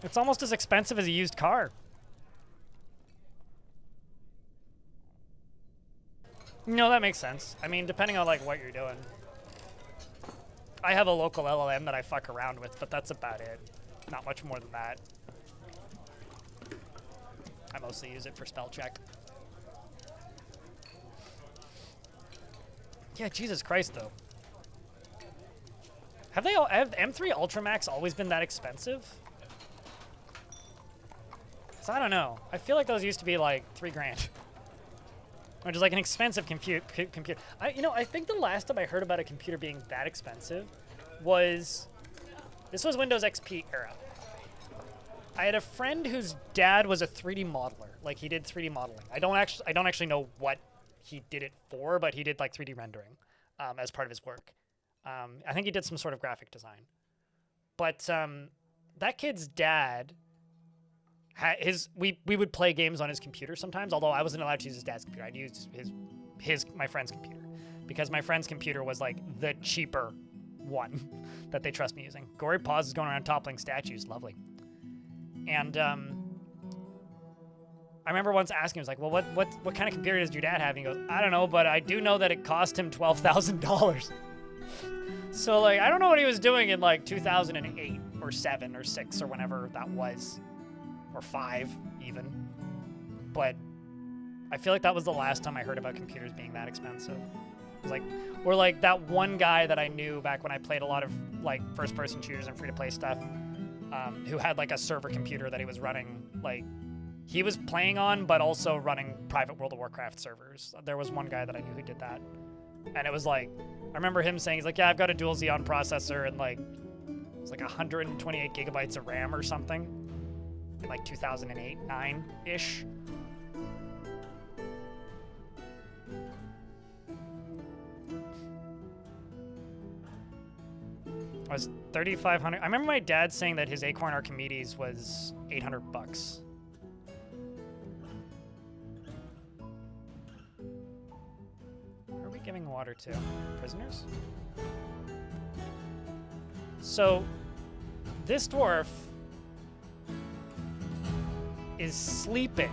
It's almost as expensive as a used car. No, that makes sense. I mean, depending on like what you're doing. I have a local LLM that I fuck around with, but that's about it. Not much more than that. I mostly use it for spell check. Yeah, Jesus Christ, though. Have M3 Ultramax always been that expensive? 'Cause I don't know. I feel like those used to be like $3 grand. Which is like an expensive computer. I think the last time I heard about a computer being that expensive was, this was Windows XP era. I had a friend whose dad was a 3D modeler. Like he did 3D modeling. I don't actually know what he did it for, but he did like 3D rendering as part of his work. I think he did some sort of graphic design. But that kid's dad we would play games on his computer sometimes, although I wasn't allowed to use his dad's computer. I'd use my friend's computer because my friend's computer was like the cheaper one that they trust me using. Gory Paws is going around toppling statues. Lovely. And I remember once asking him, I was like, well, what kind of computer does your dad have? And he goes, I don't know, but I do know that it cost him $12,000. So like, I don't know what he was doing in like 2008 or 7 or 6 or whenever that was. Or 5 even, but I feel like that was the last time I heard about computers being that expensive. It was like, or like that one guy that I knew back when I played a lot of like first-person shooters and free-to-play stuff, who had like a server computer that he was running, like he was playing on, but also running private World of Warcraft servers. There was one guy that I knew who did that, and it was like, I remember him saying, he's like, yeah, I've got a dual Xeon processor and like it's like 128 gigabytes of RAM or something. In like 2008, 9-ish. I was 3,500. I remember my dad saying that his Acorn Archimedes was $800. Who are we giving water to? Prisoners? So, this dwarf is sleeping.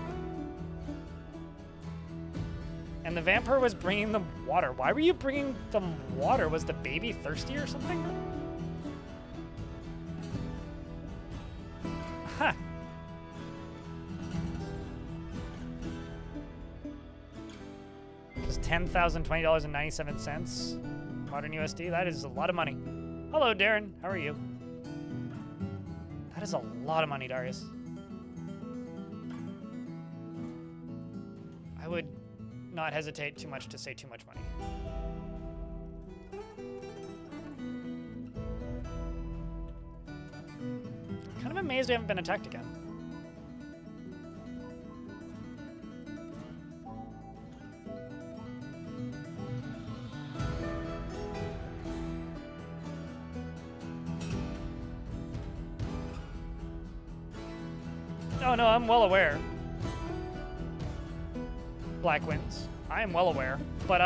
And the vampire was bringing them water. Why were you bringing them water? Was the baby thirsty or something? Huh. Just $10,020.97 modern USD. That is a lot of money. Hello, Darren. How are you? That is a lot of money, Darius. I would not hesitate too much to say too much money. Kind of amazed we haven't been attacked again. Oh no, I'm well aware. Black Winds. I am well aware, but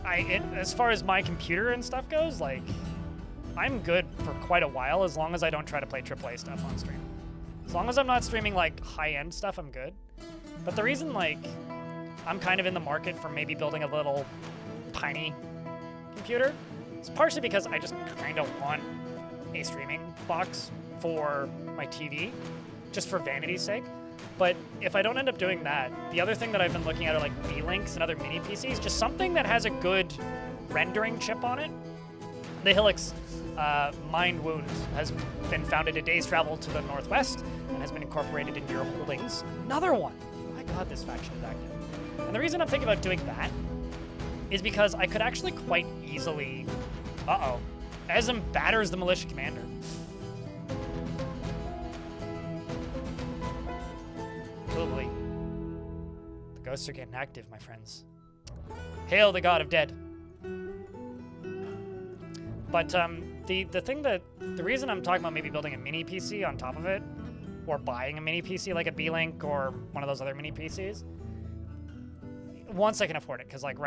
as far as my computer and stuff goes, like, I'm good for quite a while as long as I don't try to play AAA stuff on stream. As long as I'm not streaming like high-end stuff, I'm good. But the reason like I'm kind of in the market for maybe building a little tiny computer is partially because I just kind of want a streaming box for my TV, just for vanity's sake. But if I don't end up doing that, the other thing that I've been looking at are like V-Links and other mini PCs, just something that has a good rendering chip on it. The Helix Mind Wound has been found at a day's travel to the northwest and has been incorporated into your holdings. Another one. Oh my god, this faction is active. And the reason I'm thinking about doing that is because I could actually quite easily, Ezim batters the militia commander. Absolutely. The ghosts are getting active, my friends. Hail the god of dead. But the reason I'm talking about maybe building a mini PC on top of it, or buying a mini PC like a B-Link or one of those other mini PCs, once I can afford it, because like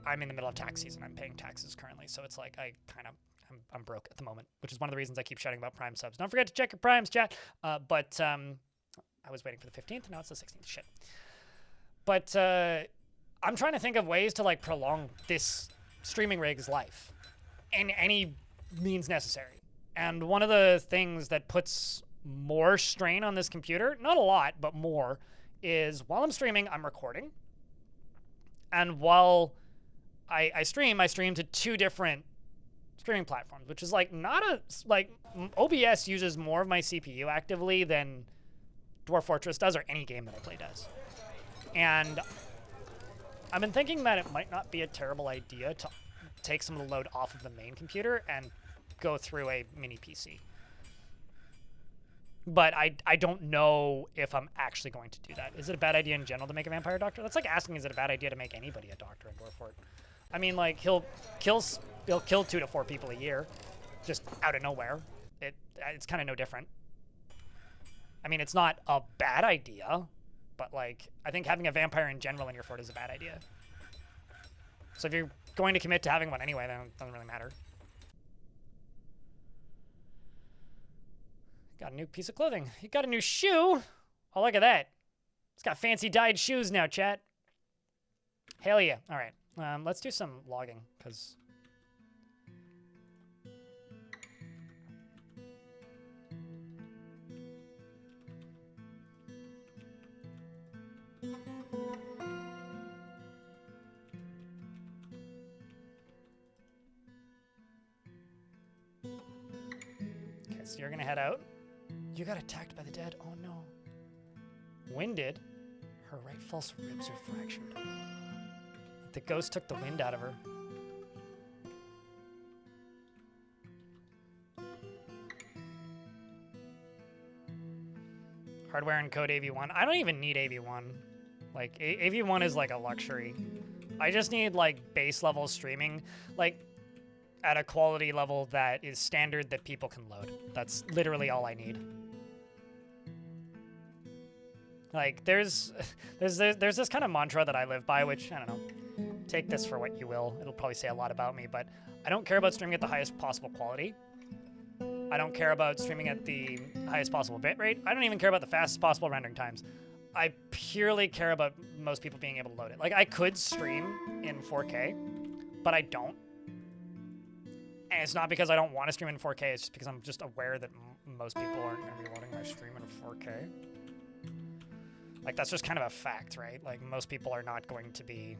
I'm in the middle of tax season, I'm paying taxes currently, so it's like I'm I'm broke at the moment, which is one of the reasons I keep shouting about Prime subs. Don't forget to check your Primes, chat. But I was waiting for the 15th. Now it's the 16th. Shit. But I'm trying to think of ways to like prolong this streaming rig's life in any means necessary. And one of the things that puts more strain on this computer, not a lot, but more, is while I'm streaming, I'm recording. And while I stream to 2 different streaming platforms, which is like not a, like OBS uses more of my CPU actively than Dwarf Fortress does, or any game that I play does. And I've been thinking that it might not be a terrible idea to take some of the load off of the main computer and go through a mini PC. But I don't know if I'm actually going to do that. Is it a bad idea in general to make a vampire doctor? That's like asking, is it a bad idea to make anybody a doctor in Dwarf Fort? I mean, like, he'll kill 2 to 4 people a year, just out of nowhere. It's kind of no different. I mean, it's not a bad idea, but like, I think having a vampire in general in your fort is a bad idea. So if you're going to commit to having one anyway, then it doesn't really matter. Got a new piece of clothing. You got a new shoe. Oh, look at that. It's got fancy dyed shoes now, chat. Hell yeah. All right. Let's do some logging, because... Okay, so you're gonna head out. You got attacked by the dead. Oh no. Winded. Her right false ribs are fractured. The ghost took the wind out of her. Hardware and code AV1. I don't even need AV1. Like, AV1 is like a luxury. I just need like base level streaming, like at a quality level that is standard that people can load. That's literally all I need. Like, there's this kind of mantra that I live by, which, I don't know, take this for what you will. It'll probably say a lot about me, but I don't care about streaming at the highest possible quality. I don't care about streaming at the highest possible bitrate. I don't even care about the fastest possible rendering times. I purely care about most people being able to load it. Like, I could stream in 4K, but I don't. And it's not because I don't want to stream in 4K, it's just because I'm just aware that most people aren't going to be loading my stream in 4K. Like, that's just kind of a fact, right? Like, most people are not going to be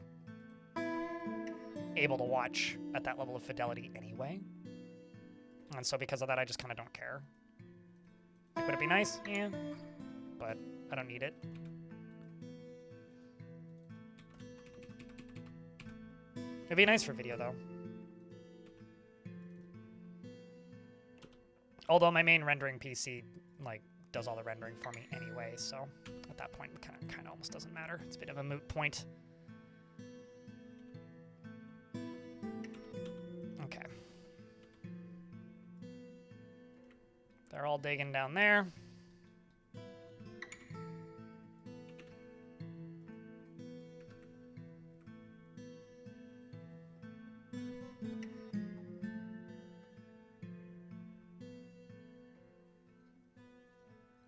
able to watch at that level of fidelity anyway. And so because of that, I just kind of don't care. Like, would it be nice? Yeah. But I don't need it. It'd be nice for video, though. Although my main rendering PC, like, does all the rendering for me anyway, so at that point, it kind of almost doesn't matter. It's a bit of a moot point. Okay. They're all digging down there.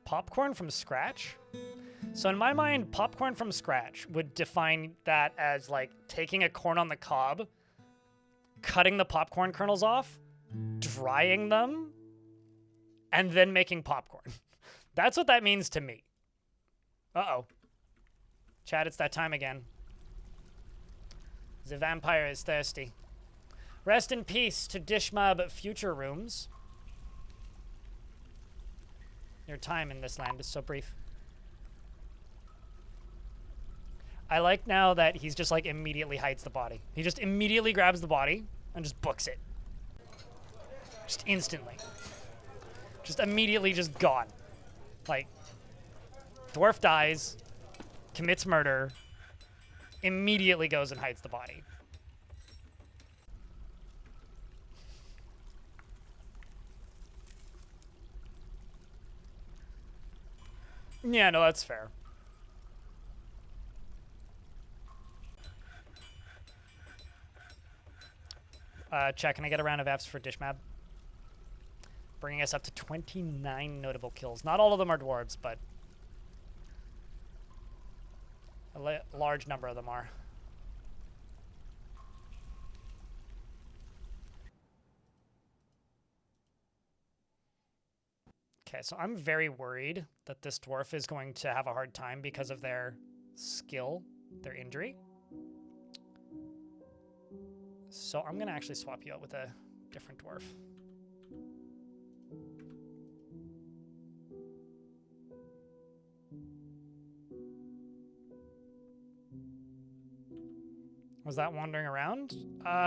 Popcorn from scratch? So in my mind, popcorn from scratch would define that as like taking a corn on the cob, cutting the popcorn kernels off, drying them, and then making popcorn. That's what that means to me. Uh-oh. Chat, it's that time again. The vampire is thirsty. Rest in peace to Dishmab Future Rooms. Your time in this land is so brief. I like now that he's just like immediately hides the body. He just immediately grabs the body and just books it. Just instantly. Just immediately just gone. Like, Dwarf dies, commits murder, immediately goes and hides the body. Yeah, no, that's fair. Chat, can I get a round of Fs for Dishmab? bringing us up to 29 notable kills. Not all of them are dwarves, but a large number of them are. Okay, so I'm very worried that this dwarf is going to have a hard time because of their skill, their injury. So I'm going to actually swap you out with a different dwarf. Was that wandering around?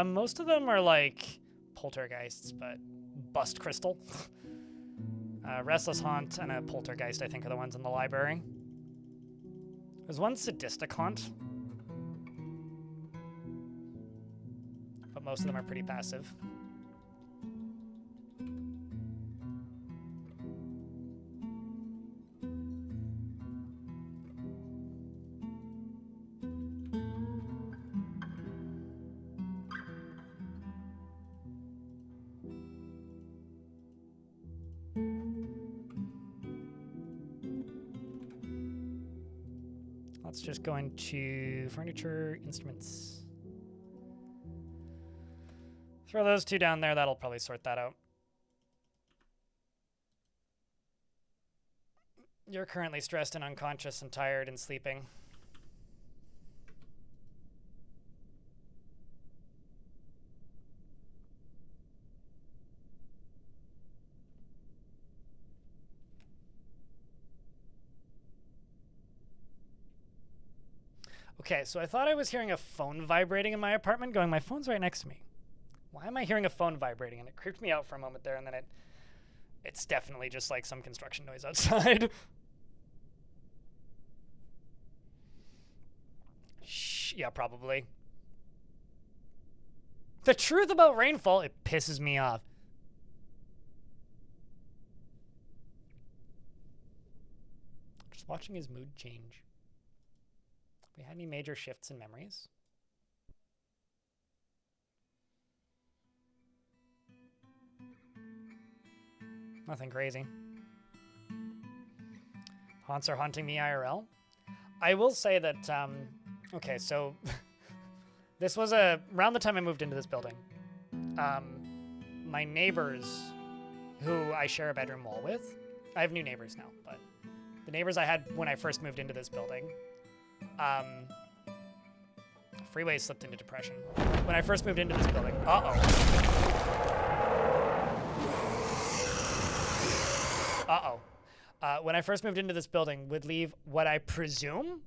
Most of them are like poltergeists, but bust crystal. Restless Haunt and a poltergeist, I think, are the ones in the library. There's one sadistic haunt, but most of them are pretty passive. Let's just go into furniture, instruments. Throw those two down there. That'll probably sort that out. You're currently stressed and unconscious and tired and sleeping. Okay, so I thought I was hearing a phone vibrating in my apartment going, my phone's right next to me. Why am I hearing a phone vibrating? And it creeped me out for a moment there, and then it's definitely just like some construction noise outside. Shh, yeah, probably. The truth about rainfall, it pisses me off. Just watching his mood change. We had any major shifts in memories? Nothing crazy. Haunts are haunting me IRL. I will say that, okay, so this was around the time I moved into this building. My neighbors, who I share a bedroom wall with, I have new neighbors now, but the neighbors I had when I first moved into this building, Freeway slipped into depression. When I first moved into this building, when I first moved into this building, would leave what I presume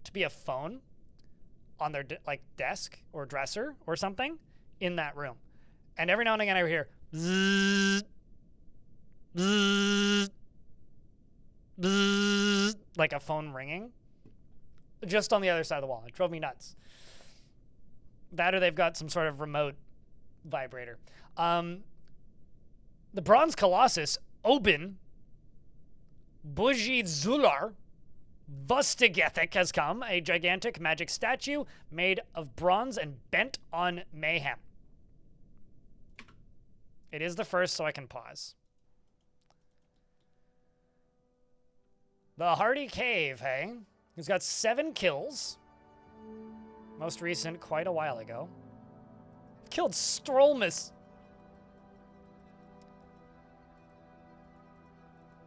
to be a phone on their desk or dresser or something in that room. And every now and again I would hear zzz, zzz, zzz, like a phone ringing just on the other side of the wall. It drove me nuts. That or they've got some sort of remote vibrator. The Bronze Colossus, Obin, Bujid Zular, Vustigethik has come, a gigantic magic statue made of bronze and bent on mayhem. It is the first, so I can pause. The Hardy Cave, hey? He's got 7 kills. Most recent, quite a while ago. Killed Strolmus.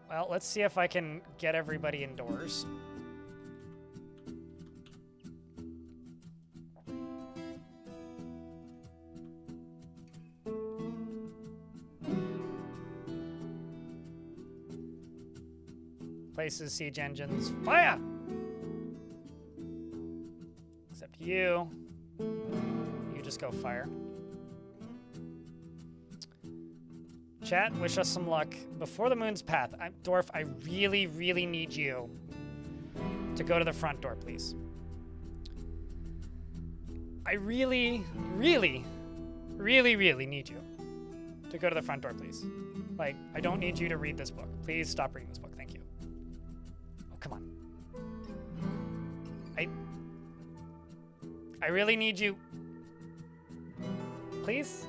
Well, let's see if I can get everybody indoors. Places, siege engines, fire! Except you. You just go fire. Chat, wish us some luck. Before the moon's path, Dwarf, I really, really need you to go to the front door, please. I really, really, really, really need you to go to the front door, please. Like, I don't need you to read this book. Please stop reading this book. Thank you. Oh, come on. I really need you. Please?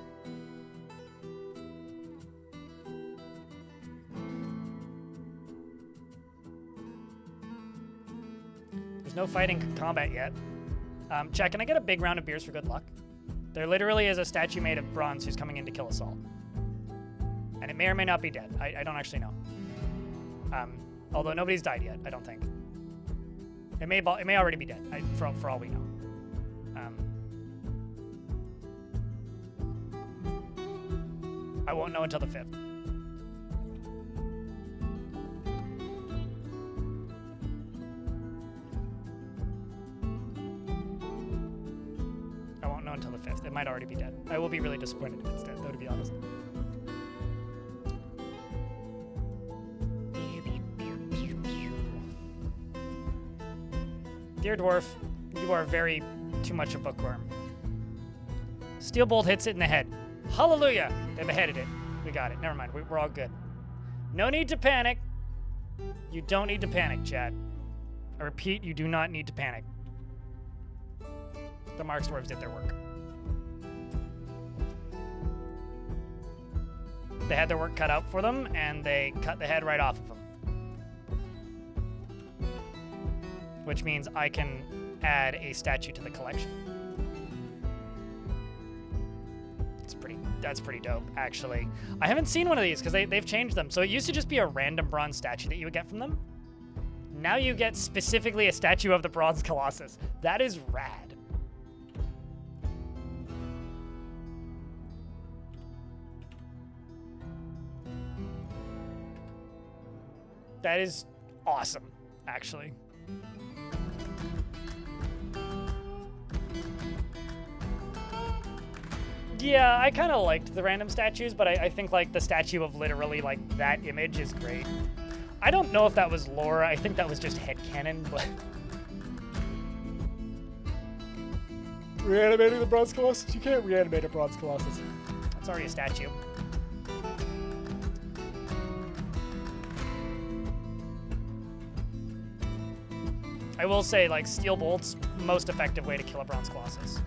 There's no fighting combat yet. Chat, can I get a big round of beers for good luck? There literally is a statue made of bronze who's coming in to kill us all. And it may or may not be dead. I don't actually know. Although nobody's died yet, I don't think. It may already be dead, for all we know. I won't know until the 5th. I won't know until the 5th. It might already be dead. I will be really disappointed if it's dead, though, to be honest. Dear Dwarf, you are very too much a bookworm. Steel bolt hits it in the head. Hallelujah! They beheaded it. We got it. Never mind. We're all good. No need to panic. You don't need to panic, Chad. I repeat, you do not need to panic. The Marks Dwarves did their work. They had their work cut out for them, and they cut the head right off of them. Which means I can add a statue to the collection. That's pretty dope, actually. I haven't seen one of these because they've changed them. So it used to just be a random bronze statue that you would get from them. Now you get specifically a statue of the Bronze Colossus. That is rad. That is awesome, actually. Yeah, I kind of liked the random statues, but I think like the statue of literally like that image is great. I don't know if that was lore. I think that was just headcanon, but... Reanimating the Bronze Colossus? You can't reanimate a Bronze Colossus. It's already a statue. I will say, like, Steel Bolt's most effective way to kill a Bronze Colossus.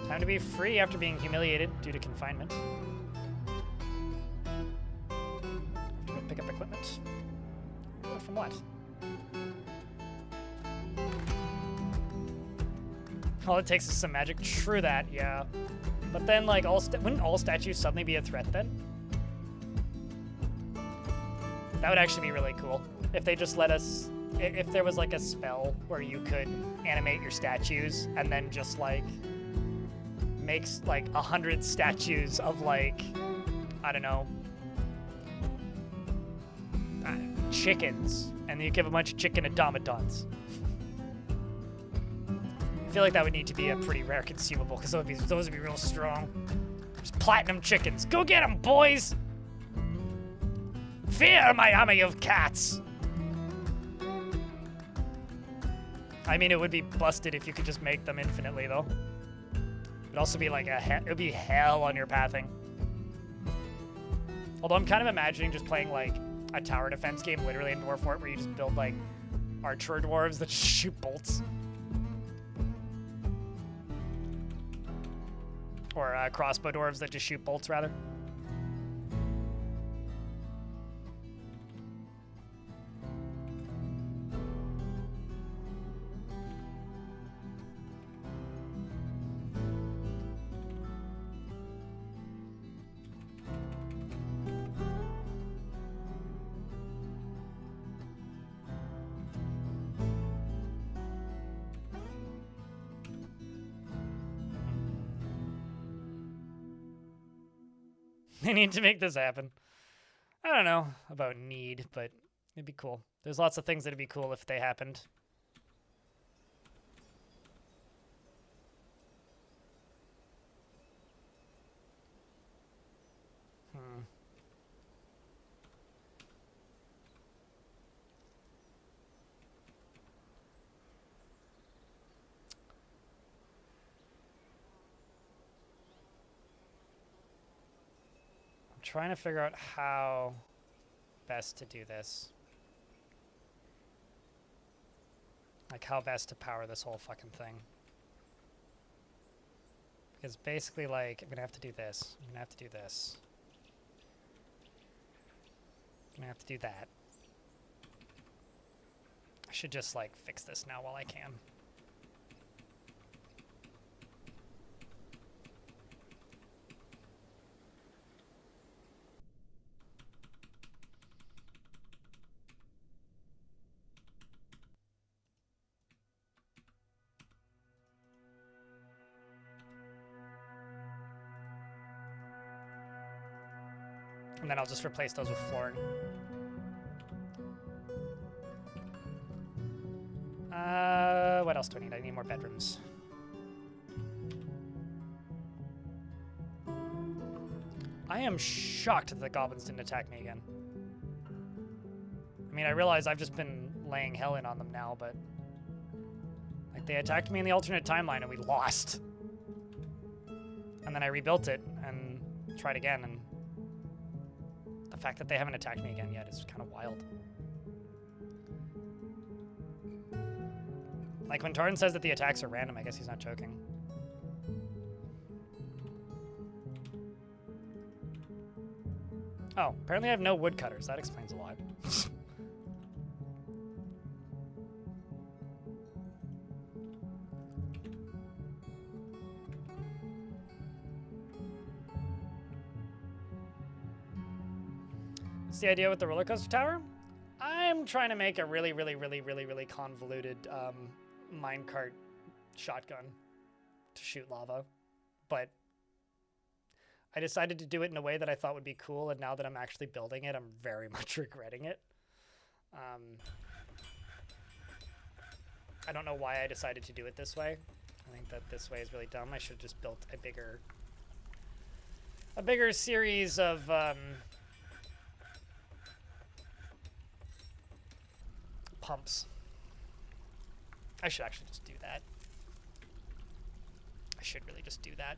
Time to be free after being humiliated due to confinement. Have to go pick up equipment. From what? All it takes is some magic. True that, yeah. But then, like, wouldn't all statues suddenly be a threat then? That would actually be really cool. If they just let us... If there was, like, a spell where you could animate your statues and then just, like... makes, like, 100 statues of, like... I don't know... chickens. And then you give a bunch of chicken automatons. I feel like that would need to be a pretty rare consumable, because those would be real strong. Just platinum chickens. Go get them, boys! Fear my army of cats! I mean, it would be busted if you could just make them infinitely, though. It'd also be like it would be hell on your pathing. Although I'm kind of imagining just playing like a tower defense game literally in Dwarf Fort where you just build like archer dwarves that just shoot bolts. Or crossbow dwarves that just shoot bolts, rather. They need to make this happen. I don't know about need, but it'd be cool. There's lots of things that'd be cool if they happened. Trying to figure out how best to do this. Like how best to power this whole fucking thing. Because basically, like, I'm gonna have to do this. I'm gonna have to do this. I have to do that. I should just, like, fix this now while I can. And then I'll just replace those with flooring. What else do I need? I need more bedrooms. I am shocked that the goblins didn't attack me again. I mean, I realize I've just been laying hell in on them now, but... like, they attacked me in the alternate timeline and we lost. And then I rebuilt it and tried again, and... the fact that they haven't attacked me again yet is kind of wild. Like, when Tarn says that the attacks are random, I guess he's not joking. Oh, apparently I have no woodcutters. That explains a lot. What's the idea with the roller coaster tower? I'm trying to make a really convoluted minecart shotgun to shoot lava, but I decided to do it in a way that I thought would be cool, and now that I'm actually building it, I'm very much regretting it. I don't know why I decided to do it this way. I think that this way is really dumb. I should have just built a bigger series of pumps. I should actually just do that. I should really just do that.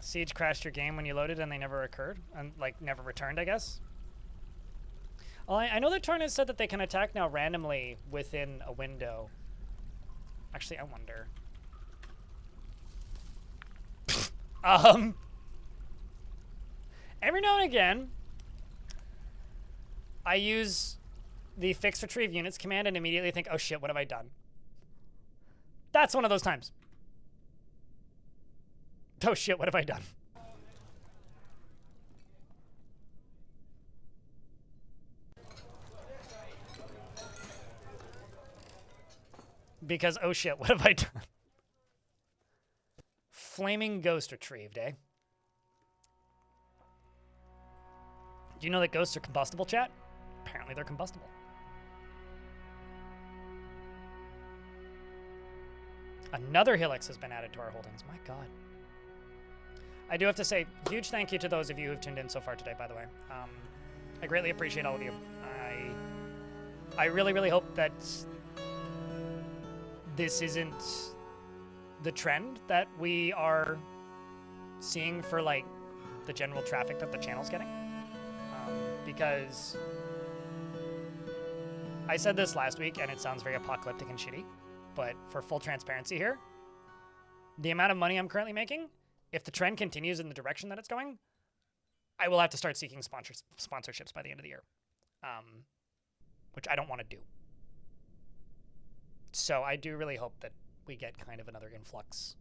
Siege crashed your game when you loaded and they never occurred? And, like, never returned, I guess? Well, I know that Torn said that they can attack now randomly within a window. Actually, I wonder. Every now and again, I use the fix retrieve units command and immediately think, oh shit, what have I done? That's one of those times. Oh shit, what have I done? Because, oh shit, what have I done? Flaming ghost retrieved, eh? Do you know that ghosts are combustible, chat? Apparently they're combustible. Another Helix has been added to our holdings. My god. I do have to say, huge thank you to those of you who've tuned in so far today, by the way. I greatly appreciate all of you. I really hope that this isn't the trend that we are seeing for, like, the general traffic that the channel's getting. Because I said this last week, and it sounds very apocalyptic and shitty, but for full transparency here, the amount of money I'm currently making, if the trend continues in the direction that it's going, I will have to start seeking sponsorships by the end of the year, which I don't want to do. So I do really hope that we get kind of another influx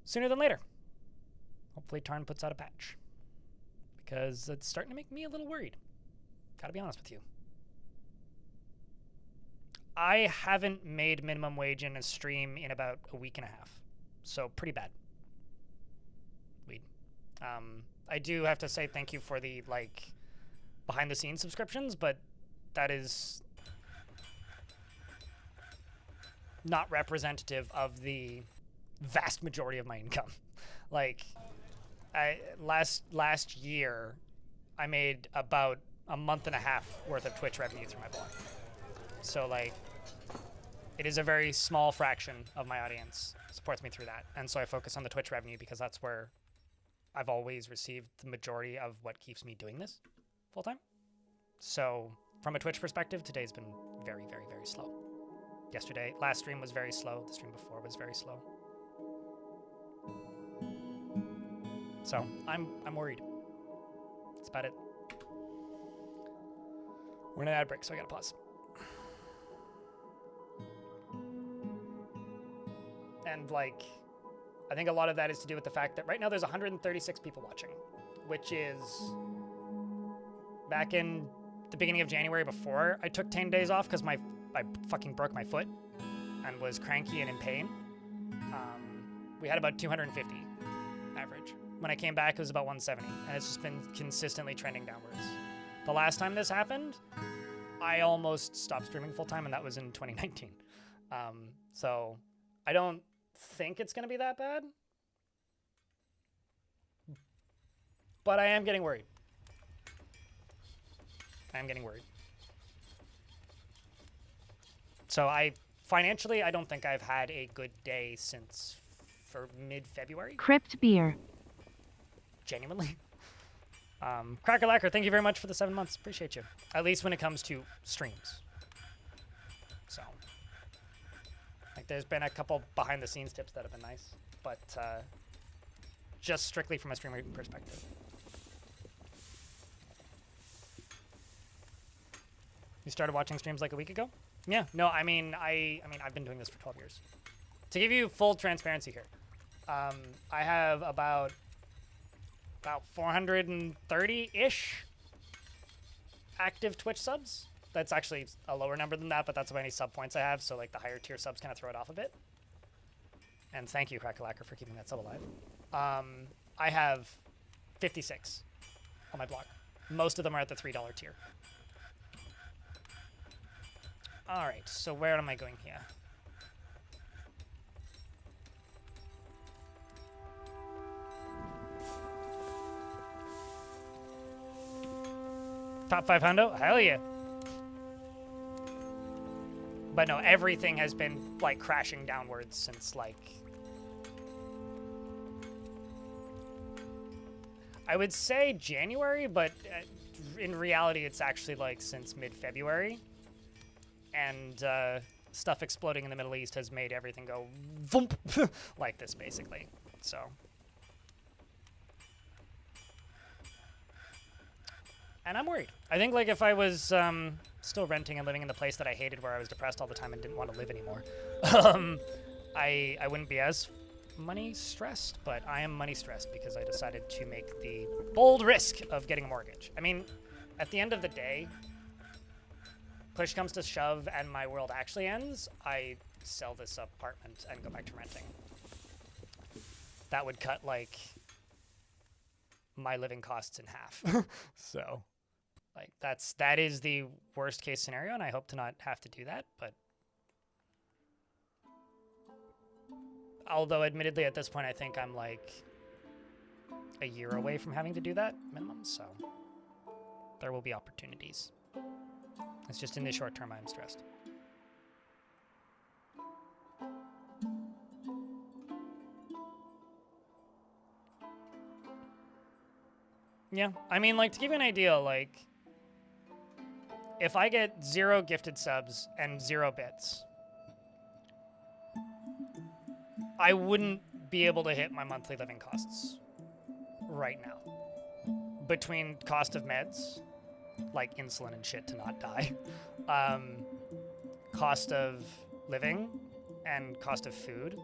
sooner than later. Hopefully Tarn puts out a patch, because it's starting to make me a little worried. Gotta be honest with you. I haven't made minimum wage in a stream in about a week and a half, so pretty bad. Weed. I do have to say thank you for the, like, behind-the-scenes subscriptions, but that is not representative of the vast majority of my income. Like, last year, I made about a month and a half worth of Twitch revenue through my blog. So, like, it is a very small fraction of my audience supports me through that. And so I focus on the Twitch revenue because that's where I've always received the majority of what keeps me doing this full time. So from a Twitch perspective, today's been very slow. yesterday. Last stream was very slow. The stream before was very slow. So I'm worried. That's about it. We're in an ad break, so I gotta pause. And like, I think a lot of that is to do with the fact that right now there's 136 people watching, which is back in the beginning of January before I took 10 days off because I fucking broke my foot and was cranky and in pain. We had about 250 average. When I came back, it was about 170, and it's just been consistently trending downwards. The last time this happened, I almost stopped streaming full time, and that was in 2019. So I don't think it's going to be that bad, but I am getting worried. So financially, I don't think I've had a good day since for mid-February. Crypt beer. Genuinely. Cracker Lacquer, thank you very much for the 7 months. Appreciate you. At least when it comes to streams. So, like, there's been a couple behind-the-scenes tips that have been nice, but just strictly from a streamer perspective. You started watching streams like a week ago? Yeah. No, I mean, I've been doing this for 12 years. To give you full transparency here, I have about 430-ish active Twitch subs. That's actually a lower number than that, but that's how many sub points I have, so like the higher tier subs kind of throw it off a bit. And thank you, Crackalacker, for keeping that sub alive. I have 56 on my block. Most of them are at the $3 tier. All right, so where am I going here? Top 500? Hell yeah. But no, everything has been like crashing downwards since like, I would say January, but in reality it's actually like since mid-February. And stuff exploding in the Middle East has made everything go voomp like this basically. So and I'm worried. I think like if I was still renting and living in the place that I hated where I was depressed all the time and didn't want to live anymore, I wouldn't be as money stressed, but I am money stressed because I decided to make the bold risk of getting a mortgage. I mean, at the end of the day, push comes to shove and my world actually ends, I sell this apartment and go back to renting. That would cut like my living costs in half. So like that is the worst case scenario, and I hope to not have to do that, but although admittedly at this point I think I'm like a year away from having to do that minimum, so there will be opportunities. It's just in the short term I'm stressed. Yeah, I mean, like, to give you an idea, like, if I get 0 gifted subs and 0 bits, I wouldn't be able to hit my monthly living costs right now. Between cost of meds, like insulin and shit to not die, cost of living, and cost of food,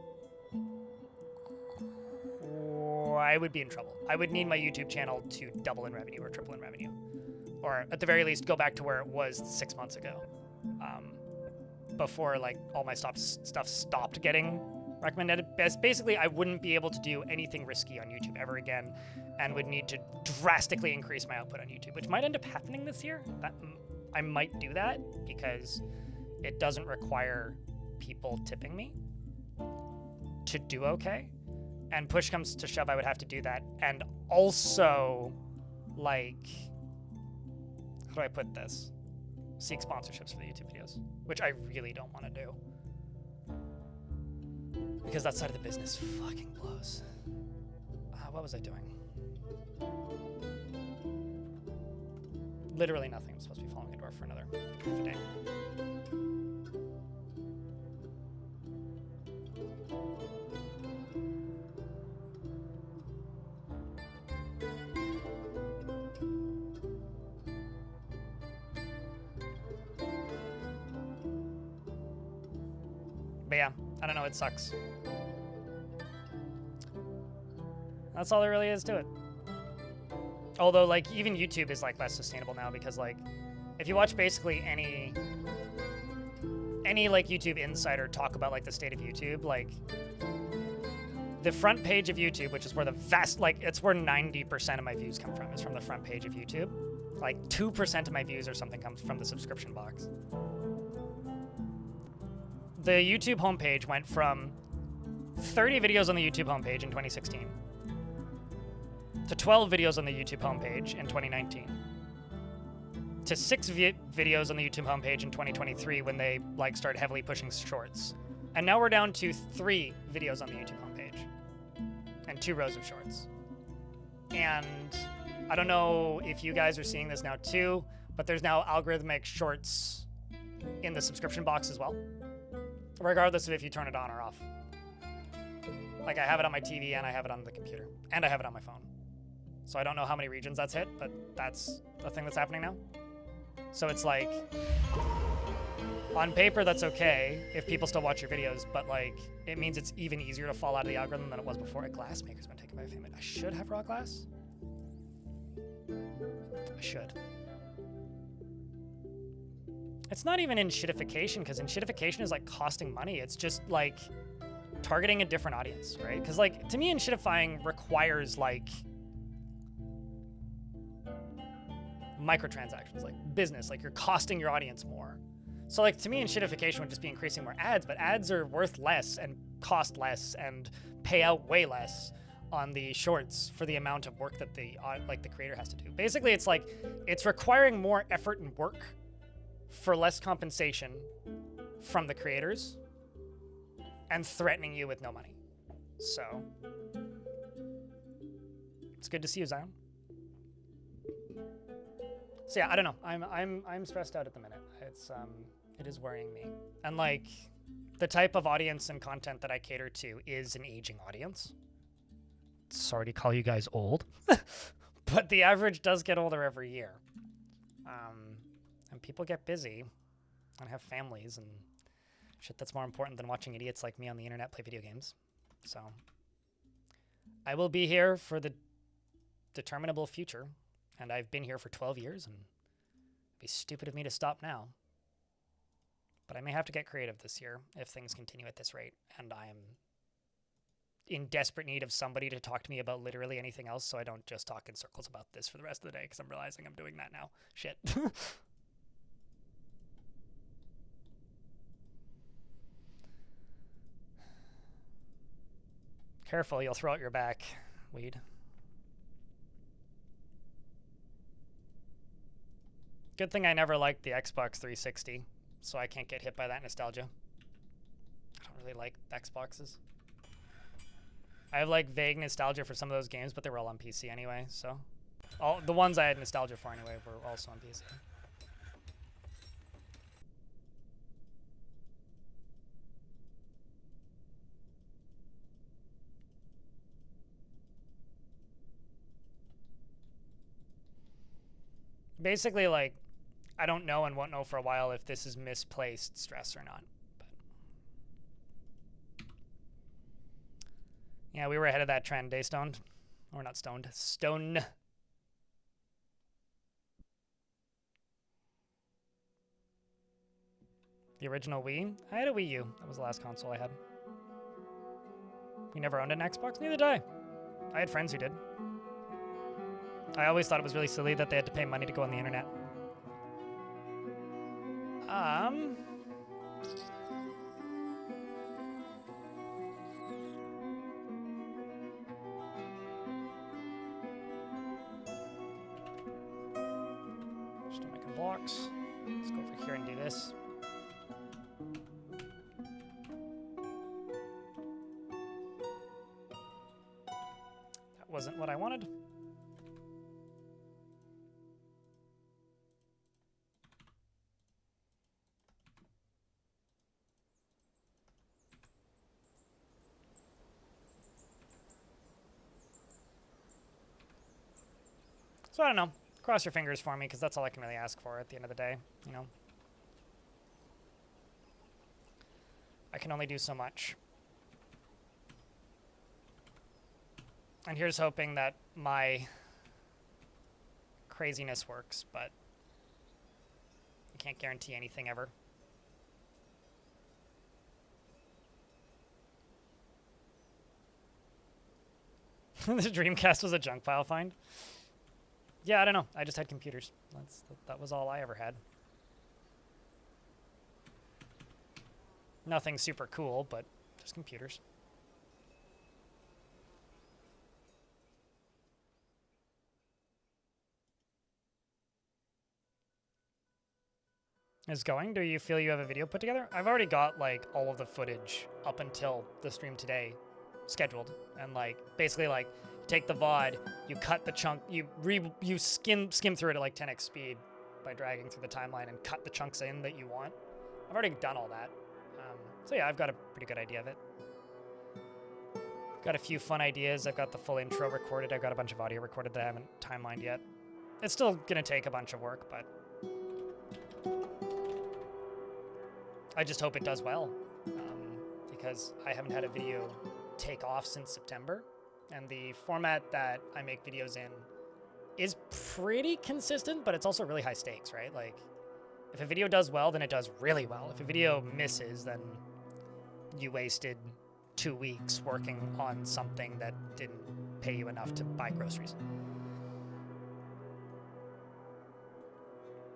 I would be in trouble. I would need my YouTube channel to double in revenue or triple in revenue. Or at the very least, go back to where it was 6 months ago. Before like all my stuff stopped getting recommended. Basically, I wouldn't be able to do anything risky on YouTube ever again and would need to drastically increase my output on YouTube, which might end up happening this year. I might do that because it doesn't require people tipping me to do okay. And push comes to shove, I would have to do that. And also, like, how do I put this? Seek sponsorships for the YouTube videos, which I really don't want to do. Because that side of the business fucking blows. What was I doing? Literally nothing. I'm supposed to be following a Dwarf for another half a day. But yeah, I don't know, it sucks. That's all there really is to it. Although, like, even YouTube is, like, less sustainable now because, like, if you watch basically any like, YouTube insider talk about, like, the state of YouTube, like, the front page of YouTube, which is where the vast, like, it's where 90% of my views come from, is from the front page of YouTube. Like, 2% of my views or something comes from the subscription box. The YouTube homepage went from 30 videos on the YouTube homepage in 2016 to 12 videos on the YouTube homepage in 2019 to 6 videos on the YouTube homepage in 2023 when they like started heavily pushing shorts. And now we're down to 3 videos on the YouTube homepage and 2 rows of shorts. And I don't know if you guys are seeing this now too, but there's now algorithmic shorts in the subscription box as well, regardless of if you turn it on or off. Like, I have it on my TV and I have it on the computer and I have it on my phone. So I don't know how many regions that's hit, but that's a thing that's happening now. So it's like, on paper, that's okay if people still watch your videos, but like, it means it's even easier to fall out of the algorithm than it was before. A glassmaker's been taken by a famine. I should have raw glass. I should. It's not even enshittification, because enshittification is like costing money. It's just like targeting a different audience, right? Because like, to me, enshittifying requires like microtransactions, like business, like you're costing your audience more. So like, to me, enshittification would just be increasing more ads, but ads are worth less and cost less and pay out way less on the shorts for the amount of work that the creator has to do. Basically, it's like, it's requiring more effort and work for less compensation from the creators and threatening you with no money. So it's good to see you, Zion. So yeah, I don't know. I'm stressed out at the minute. It is worrying me. And like, the type of audience and content that I cater to is an aging audience. Sorry to call you guys old, but the average does get older every year. And people get busy and have families and shit that's more important than watching idiots like me on the internet play video games. So I will be here for the determinable future. And I've been here for 12 years, and it'd be stupid of me to stop now. But I may have to get creative this year if things continue at this rate, and I'm in desperate need of somebody to talk to me about literally anything else, so I don't just talk in circles about this for the rest of the day, because I'm realizing I'm doing that now. Shit. Careful, you'll throw out your back, weed. Good thing I never liked the Xbox 360, so I can't get hit by that nostalgia. I don't really like Xboxes. I have like vague nostalgia for some of those games, but they were all on PC anyway, so. All the ones I had nostalgia for anyway were also on PC. Basically, like, I don't know and won't know for a while if this is misplaced stress or not. But yeah, we were ahead of that trend, eh, Stoned? Or not Stoned, Stone. The original Wii? I had a Wii U. That was the last console I had. You never owned an Xbox? Neither did I. I had friends who did. I always thought it was really silly that they had to pay money to go on the internet. Still making blocks. Let's go over here and do this. That wasn't what I wanted. So I don't know. Cross your fingers for me, because that's all I can really ask for at the end of the day, you know. I can only do so much. And here's hoping that my craziness works, but I can't guarantee anything ever. The Dreamcast was a junk file find? Yeah, I don't know. I just had computers. That was all I ever had. Nothing super cool, but just computers. Is going? Do you feel you have a video put together? I've already got like all of the footage up until the stream today scheduled, and like basically like take the VOD, you cut the chunk, you skim through it at like 10x speed by dragging through the timeline and cut the chunks in that you want. I've already done all that. So yeah, I've got a pretty good idea of it. Got a few fun ideas. I've got the full intro recorded. I've got a bunch of audio recorded that I haven't timelined yet. It's still gonna take a bunch of work, but I just hope it does well, because I haven't had a video take off since September, and the format that I make videos in is pretty consistent, but it's also really high stakes, right? Like, if a video does well, then it does really well. If a video misses, then you wasted 2 weeks working on something that didn't pay you enough to buy groceries.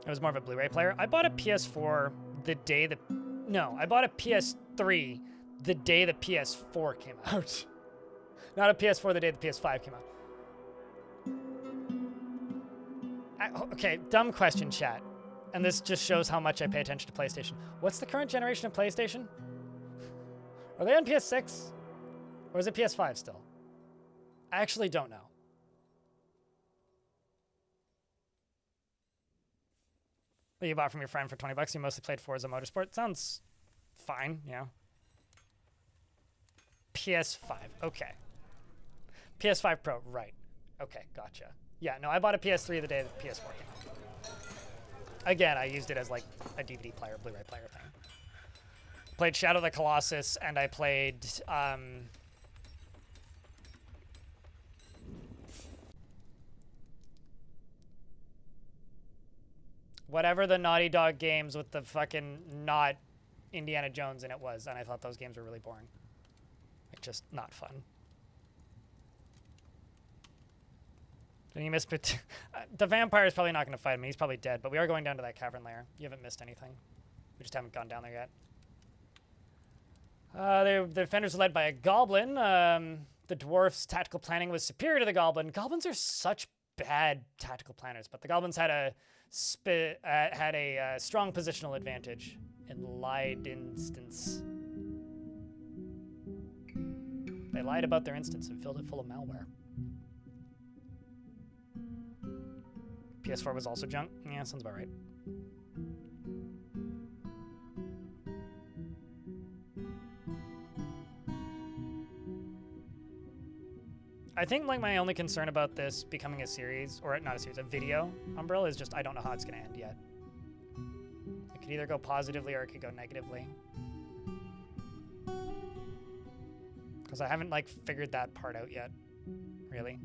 It was more of a Blu-ray player. I bought a PS4 the day the... No, I bought a PS3 the day the PS4 came out. Not a PS4 the day the PS5 came out. Okay, dumb question, chat. And this just shows how much I pay attention to PlayStation. What's the current generation of PlayStation? Are they on PS6? Or is it PS5 still? I actually don't know. That you bought from your friend for 20 bucks. You mostly played Forza Motorsport. Sounds fine, yeah. PS5, okay. PS5 Pro, right. Okay, gotcha. Yeah, no, I bought a PS3 the day that PS4 came out. Again, I used it as like a DVD player, Blu-ray player thing. Played Shadow of the Colossus, and I played whatever the Naughty Dog games with the fucking not Indiana Jones in it was, and I thought those games were really boring. Like, just not fun. Did you miss the vampire is probably not going to fight him. He's probably dead, but we are going down to that cavern lair. You haven't missed anything. We just haven't gone down there yet. The defenders were led by a goblin. The dwarf's tactical planning was superior to the goblin. Goblins are such bad tactical planners, but the goblins had a strong positional advantage in lied instance. They lied about their instance and filled it full of malware. PS4 was also junk? Yeah, sounds about right. I think like my only concern about this becoming a series, or not a series, a video umbrella is just I don't know how it's going to end yet. It could either go positively or it could go negatively. Because I haven't like figured that part out yet, really.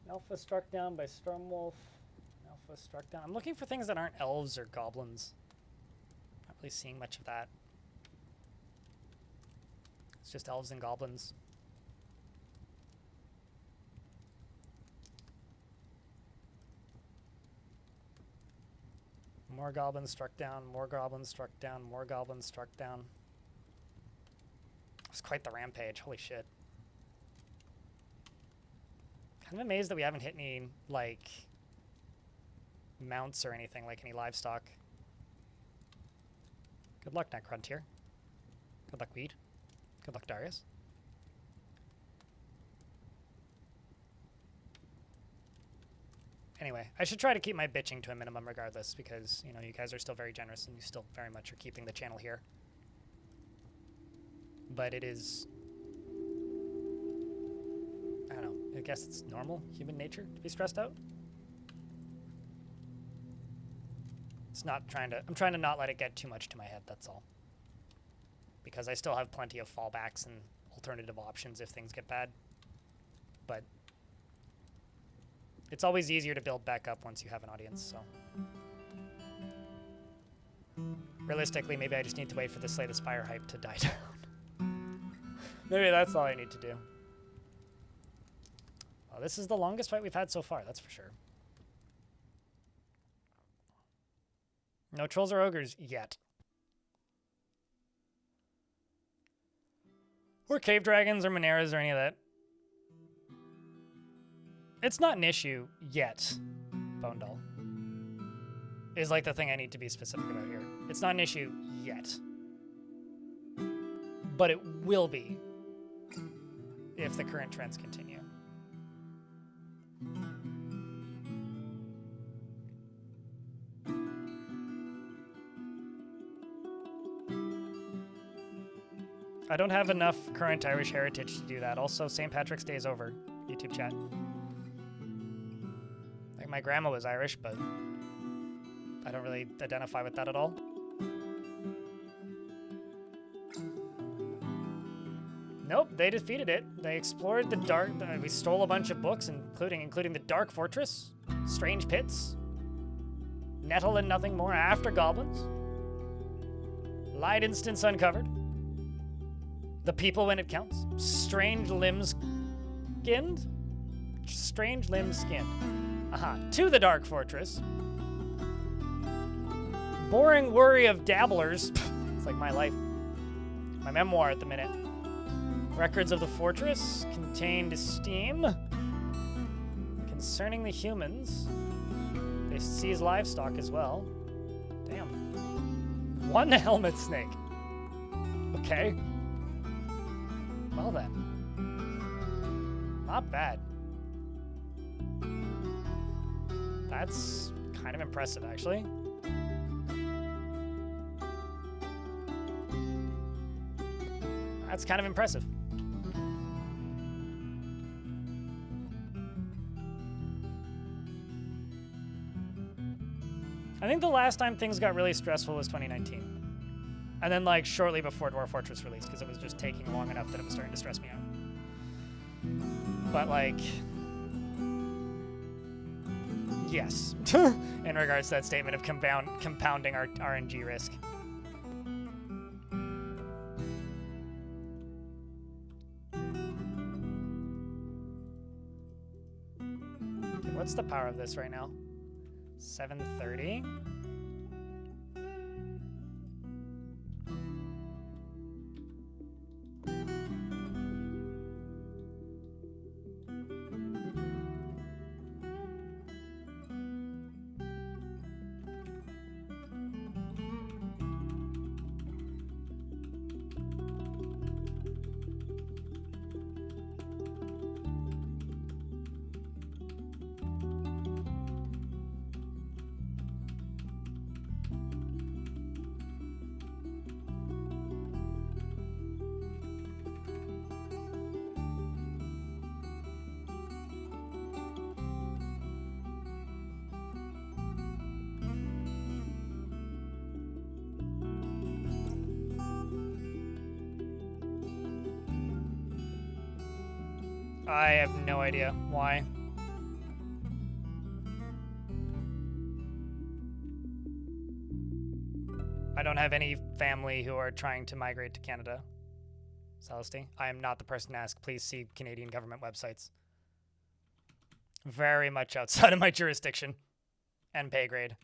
Alpha struck down by Stormwolf. Alpha struck down. I'm looking for things that aren't elves or goblins. Not really seeing much of that. It's just elves and goblins. More goblins struck down, more goblins struck down, more goblins struck down. It was quite the rampage, holy shit. Kind of amazed that we haven't hit any, like, mounts or anything, like any livestock. Good luck, Necrontier. Good luck, Weed. Good luck, Darius. Anyway, I should try to keep my bitching to a minimum regardless, because, you know, you guys are still very generous and you still very much are keeping the channel here. But it is... I don't know. I guess it's normal human nature to be stressed out. It's not trying to... I'm trying to not let it get too much to my head, that's all. Because I still have plenty of fallbacks and alternative options if things get bad. But it's always easier to build back up once you have an audience, so. Realistically, maybe I just need to wait for the Slay the Spire hype to die down. Maybe that's all I need to do. Well, this is the longest fight we've had so far, that's for sure. No trolls or ogres yet. Or cave dragons or Moneras or any of that. It's not an issue yet, Bone Doll. Is like the thing I need to be specific about here. It's not an issue yet. But it will be if the current trends continue. I don't have enough current Irish heritage to do that. Also, St. Patrick's Day is over. YouTube chat. Like, my grandma was Irish, but I don't really identify with that at all. Nope, they defeated it. They explored the dark... we stole a bunch of books, including the Dark Fortress, Strange Pits, Nettle and Nothing More After Goblins, Light Instance Uncovered, The People When It Counts, Strange Limbs Skinned? Strange Limbs Skinned. To the Dark Fortress. Boring Worry of Dabblers. It's like my life. My memoir at the minute. Records of the Fortress. Contained Steam. Concerning the Humans. They seize livestock as well. Damn. One helmet snake. Okay. Well then. Not bad. That's kind of impressive, actually. That's kind of impressive. I think the last time things got really stressful was 2019. And then, like, shortly before Dwarf Fortress released, because it was just taking long enough that it was starting to stress me out. But, like... yes. In regards to that statement of compounding our RNG risk. Okay, what's the power of this right now? 730? I have no idea why. I don't have any family who are trying to migrate to Canada. Celesty, I am not the person to ask. Please see Canadian government websites. Very much outside of my jurisdiction and pay grade.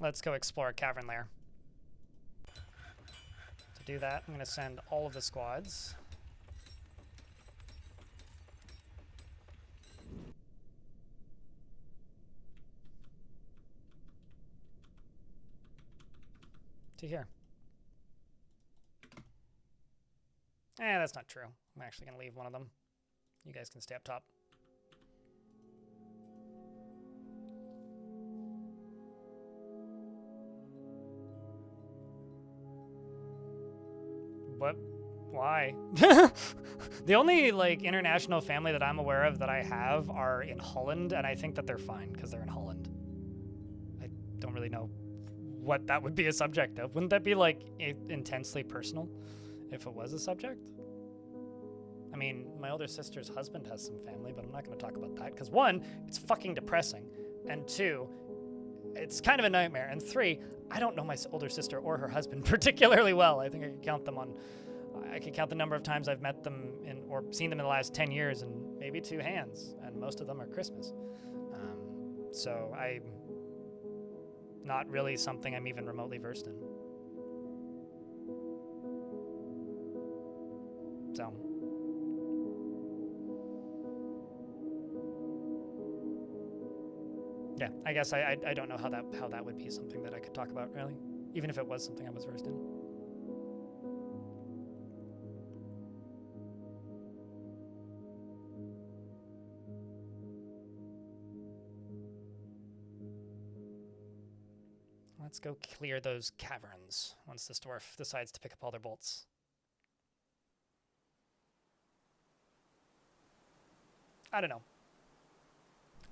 let's go explore a cavern lair. To do that, I'm going to send all of the squads. To here. That's not true. I'm actually going to leave one of them. You guys can stay up top. What? Why? The only, like, international family that I'm aware of that I have are in Holland, and I think that they're fine because they're in Holland. I don't really know what that would be a subject of. Wouldn't that be, like, intensely personal if it was a subject? I mean, my older sister's husband has some family, but I'm not going to talk about that because, one, it's fucking depressing, and two, it's kind of a nightmare, and three, I don't know my older sister or her husband particularly well. I think I could count them on, I could count the number of times I've met them in or seen them in the last 10 years in maybe 2 hands, and most of them are Christmas. So I'm not really something I'm even remotely versed in. So. Yeah, I guess I don't know how that would be something that I could talk about, really, even if it was something I was versed in. Let's go clear those caverns once this dwarf decides to pick up all their bolts. I don't know.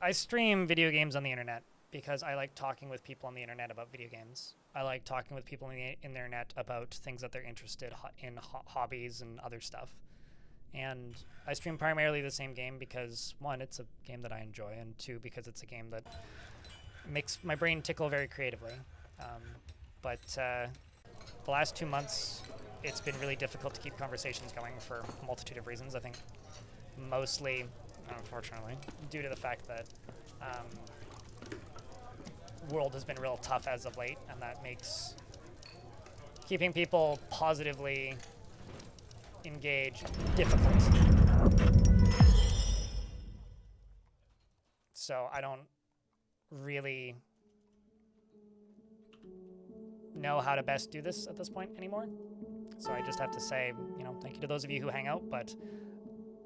I stream video games on the internet because I like talking with people on the internet about video games. I like talking with people in the internet about things that they're interested in, hobbies and other stuff. And I stream primarily the same game because, one, it's a game that I enjoy, and two, because it's a game that makes my brain tickle very creatively. But the last 2 months, it's been really difficult to keep conversations going for a multitude of reasons. I think mostly, unfortunately, due to the fact that world has been real tough as of late, and that makes keeping people positively engaged difficult. So I don't really know how to best do this at this point anymore. So I just have to say, thank you to those of you who hang out, but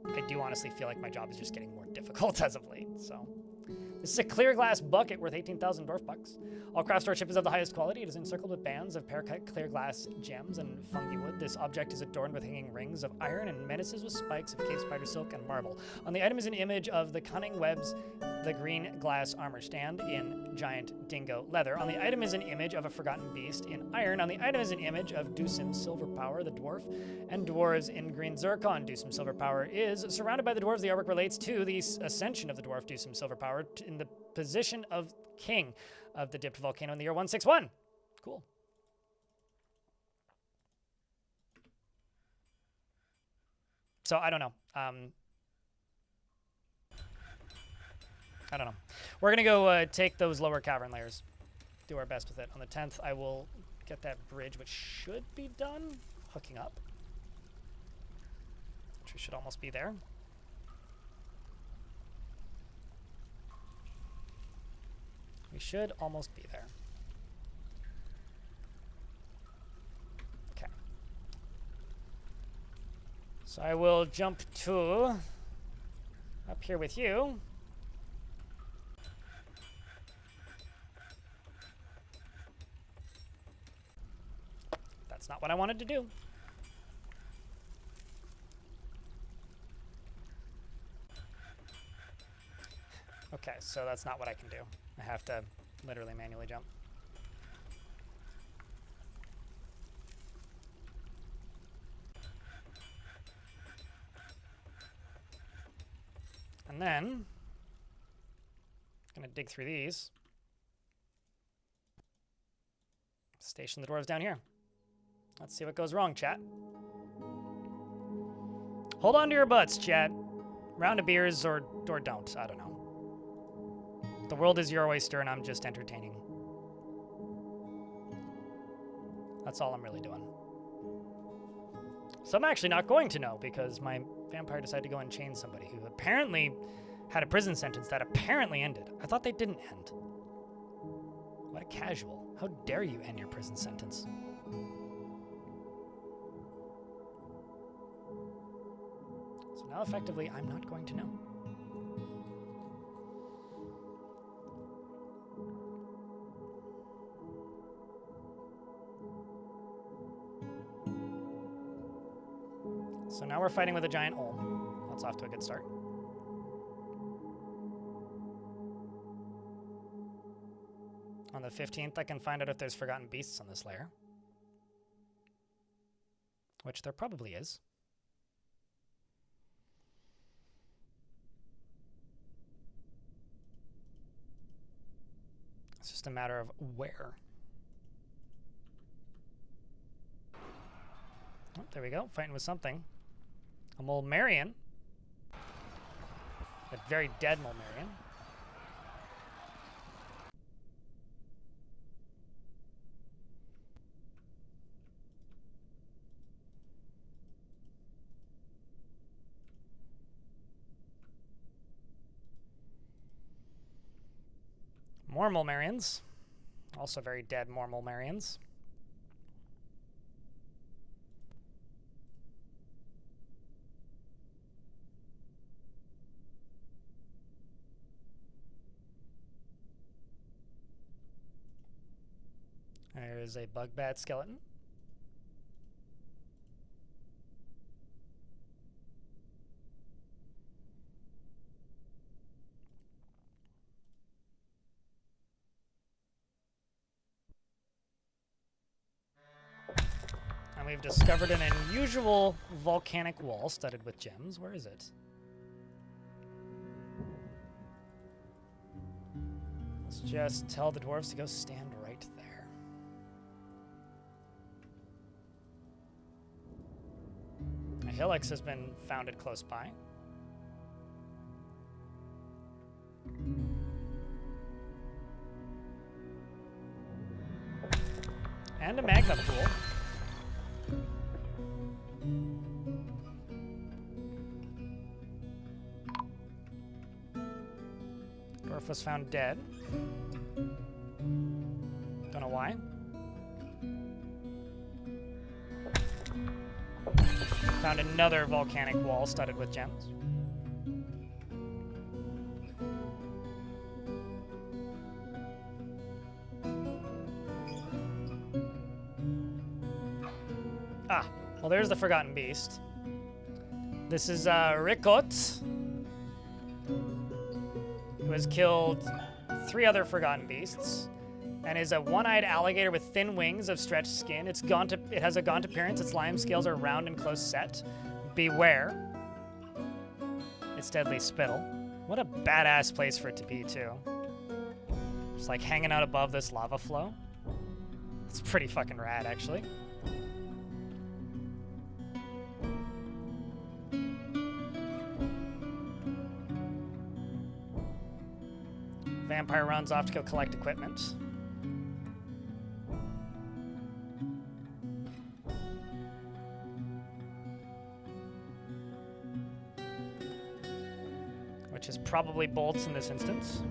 I do honestly feel like my job is just getting more difficult as of late, so. This is a clear glass bucket worth 18,000 Dwarf bucks. All craft storeship is of the highest quality. It is encircled with bands of pear-cut clear glass gems and fungi wood. This object is adorned with hanging rings of iron and menaces with spikes of cave spider silk and marble. On the item is an image of the cunning webs, the green glass armor stand in giant dingo leather. On the item is an image of a forgotten beast in iron. On the item is an image of Dusum Silver Power, the dwarf, and dwarves in green zircon. Dusum Silver Power is surrounded by the dwarves. The artwork relates to the ascension of the dwarf Dusum Silver Power in the position of king of the dipped volcano in the year 161. Cool. So I don't know. I don't know. We're gonna go take those lower cavern layers, do our best with it. On the 10th, I will get that bridge, which should be done, hooking up, which we should almost be there. We should almost be there. Okay. So I will jump to up here with you. That's not what I wanted to do. Okay, so that's not what I can do. I have to literally manually jump. And then, I'm gonna dig through these. Station the dwarves down here. Let's see what goes wrong, chat. Hold on to your butts, chat. Round of beers or don't, I don't know. The world is your oyster and I'm just entertaining. That's all I'm really doing. So I'm actually not going to know because my vampire decided to go and chain somebody who apparently had a prison sentence that apparently ended. I thought they didn't end. What a casual. How dare you end your prison sentence? So now effectively, I'm not going to know. So now we're fighting with a giant Olm. That's off to a good start. On the 15th, I can find out if there's Forgotten Beasts on this layer. Which there probably is. It's just a matter of where. Oh, there we go, fighting with something. A Mulmarian. A very dead Mulmarian. More Mulmarians. Also very dead more Mulmarians. There's a bug bat skeleton. And we've discovered an unusual volcanic wall studded with gems. Where is it? Let's just tell the dwarves to go stand right there. A Helix has been founded close by. And a magma pool. Dwarf was found dead. Don't know why. Found another volcanic wall studded with gems. Ah, well, there's the Forgotten Beast. This is Rikot, who has killed 3 other Forgotten Beasts, and is a one-eyed alligator with thin wings of stretched skin. It has a gaunt appearance. Its lime scales are round and close set. Beware. Its deadly spittle. What a badass place for it to be, too. Just like hanging out above this lava flow. It's pretty fucking rad, actually. Vampire runs off to go collect equipment. Which is probably bolts in this instance.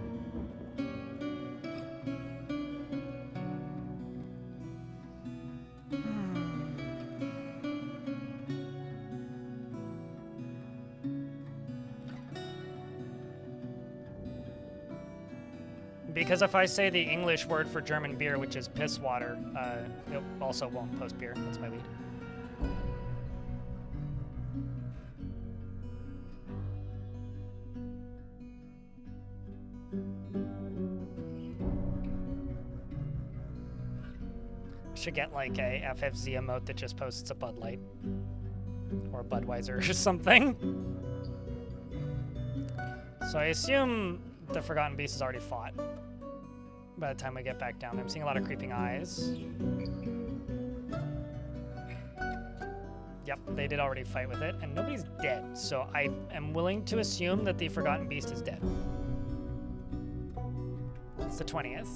Because if I say the English word for German beer, which is piss water, it also won't post beer. That's my lead. Should get like a FFZ emote that just posts a Bud Light or a Budweiser or something. So I assume the Forgotten Beast has already fought by the time we get back down there. I'm seeing a lot of creeping eyes. Yep, they did already fight with it, and nobody's dead, so I am willing to assume that the Forgotten Beast is dead. It's the 20th.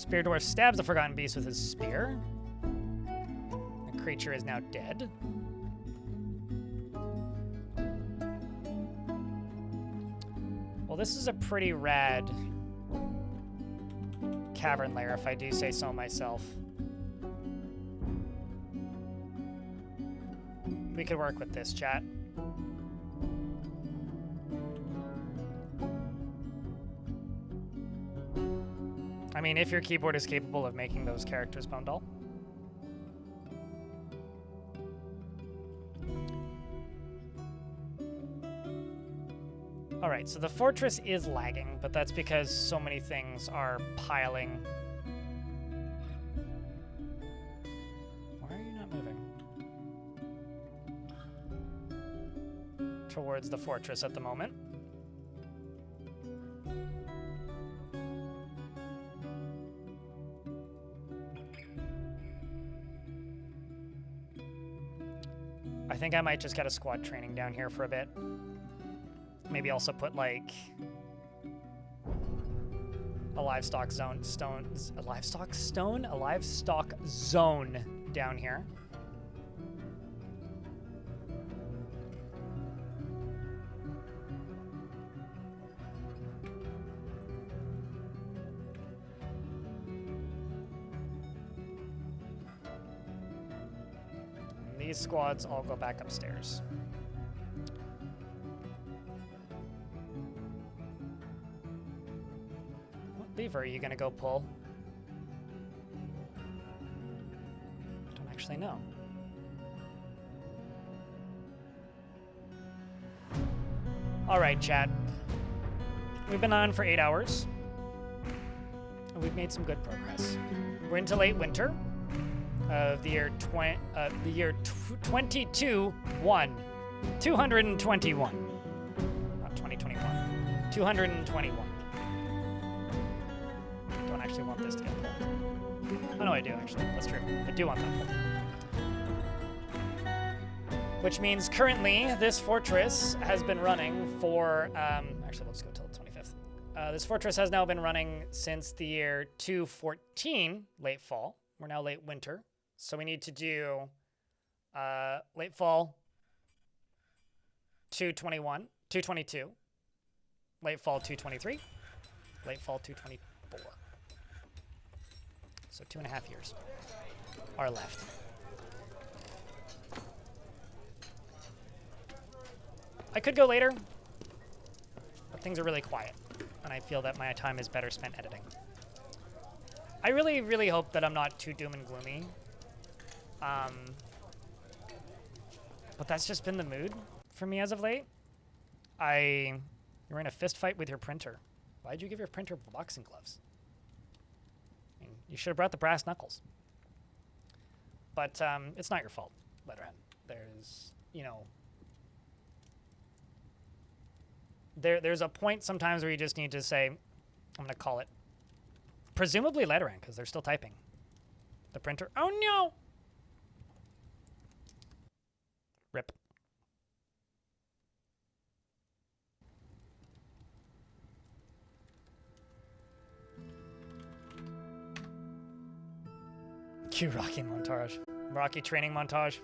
Spear Dwarf stabs the Forgotten Beast with his spear. The creature is now dead. Well, this is a pretty rad cavern lair, if I do say so myself. We could work with this, chat. I mean, if your keyboard is capable of making those characters bone dull. All right, so the fortress is lagging, but that's because so many things are piling. Why are you not moving? Towards the fortress at the moment. I think I might just get a squad training down here for a bit. Maybe also put like a livestock zone down here. And these squads all go back upstairs. Lever are you gonna go pull? I don't actually know. All right, chat. We've been on for 8 hours, and we've made some good progress. We're into late winter of the year 22-1, 221, not 2021, 221. Actually want this to get pulled. Oh no, I do actually. That's true. I do want that pulled. Which means currently this fortress has been running for, actually let's go till the 25th. This fortress has now been running since the year 214, late fall. We're now late winter. So we need to do late fall 221, 222, late fall 223, late fall 224. So 2.5 years are left. I could go later, but things are really quiet, and I feel that my time is better spent editing. I really, really hope that I'm not too doom and gloomy. But that's just been the mood for me as of late. You're in a fist fight with your printer. Why'd you give your printer boxing gloves? You should have brought the brass knuckles. But it's not your fault, Letterhead. There's, there's a point sometimes where you just need to say, I'm going to call it, presumably Letterhead, because they're still typing. The printer, oh no! Rip. Cue Rocky montage. Rocky training montage.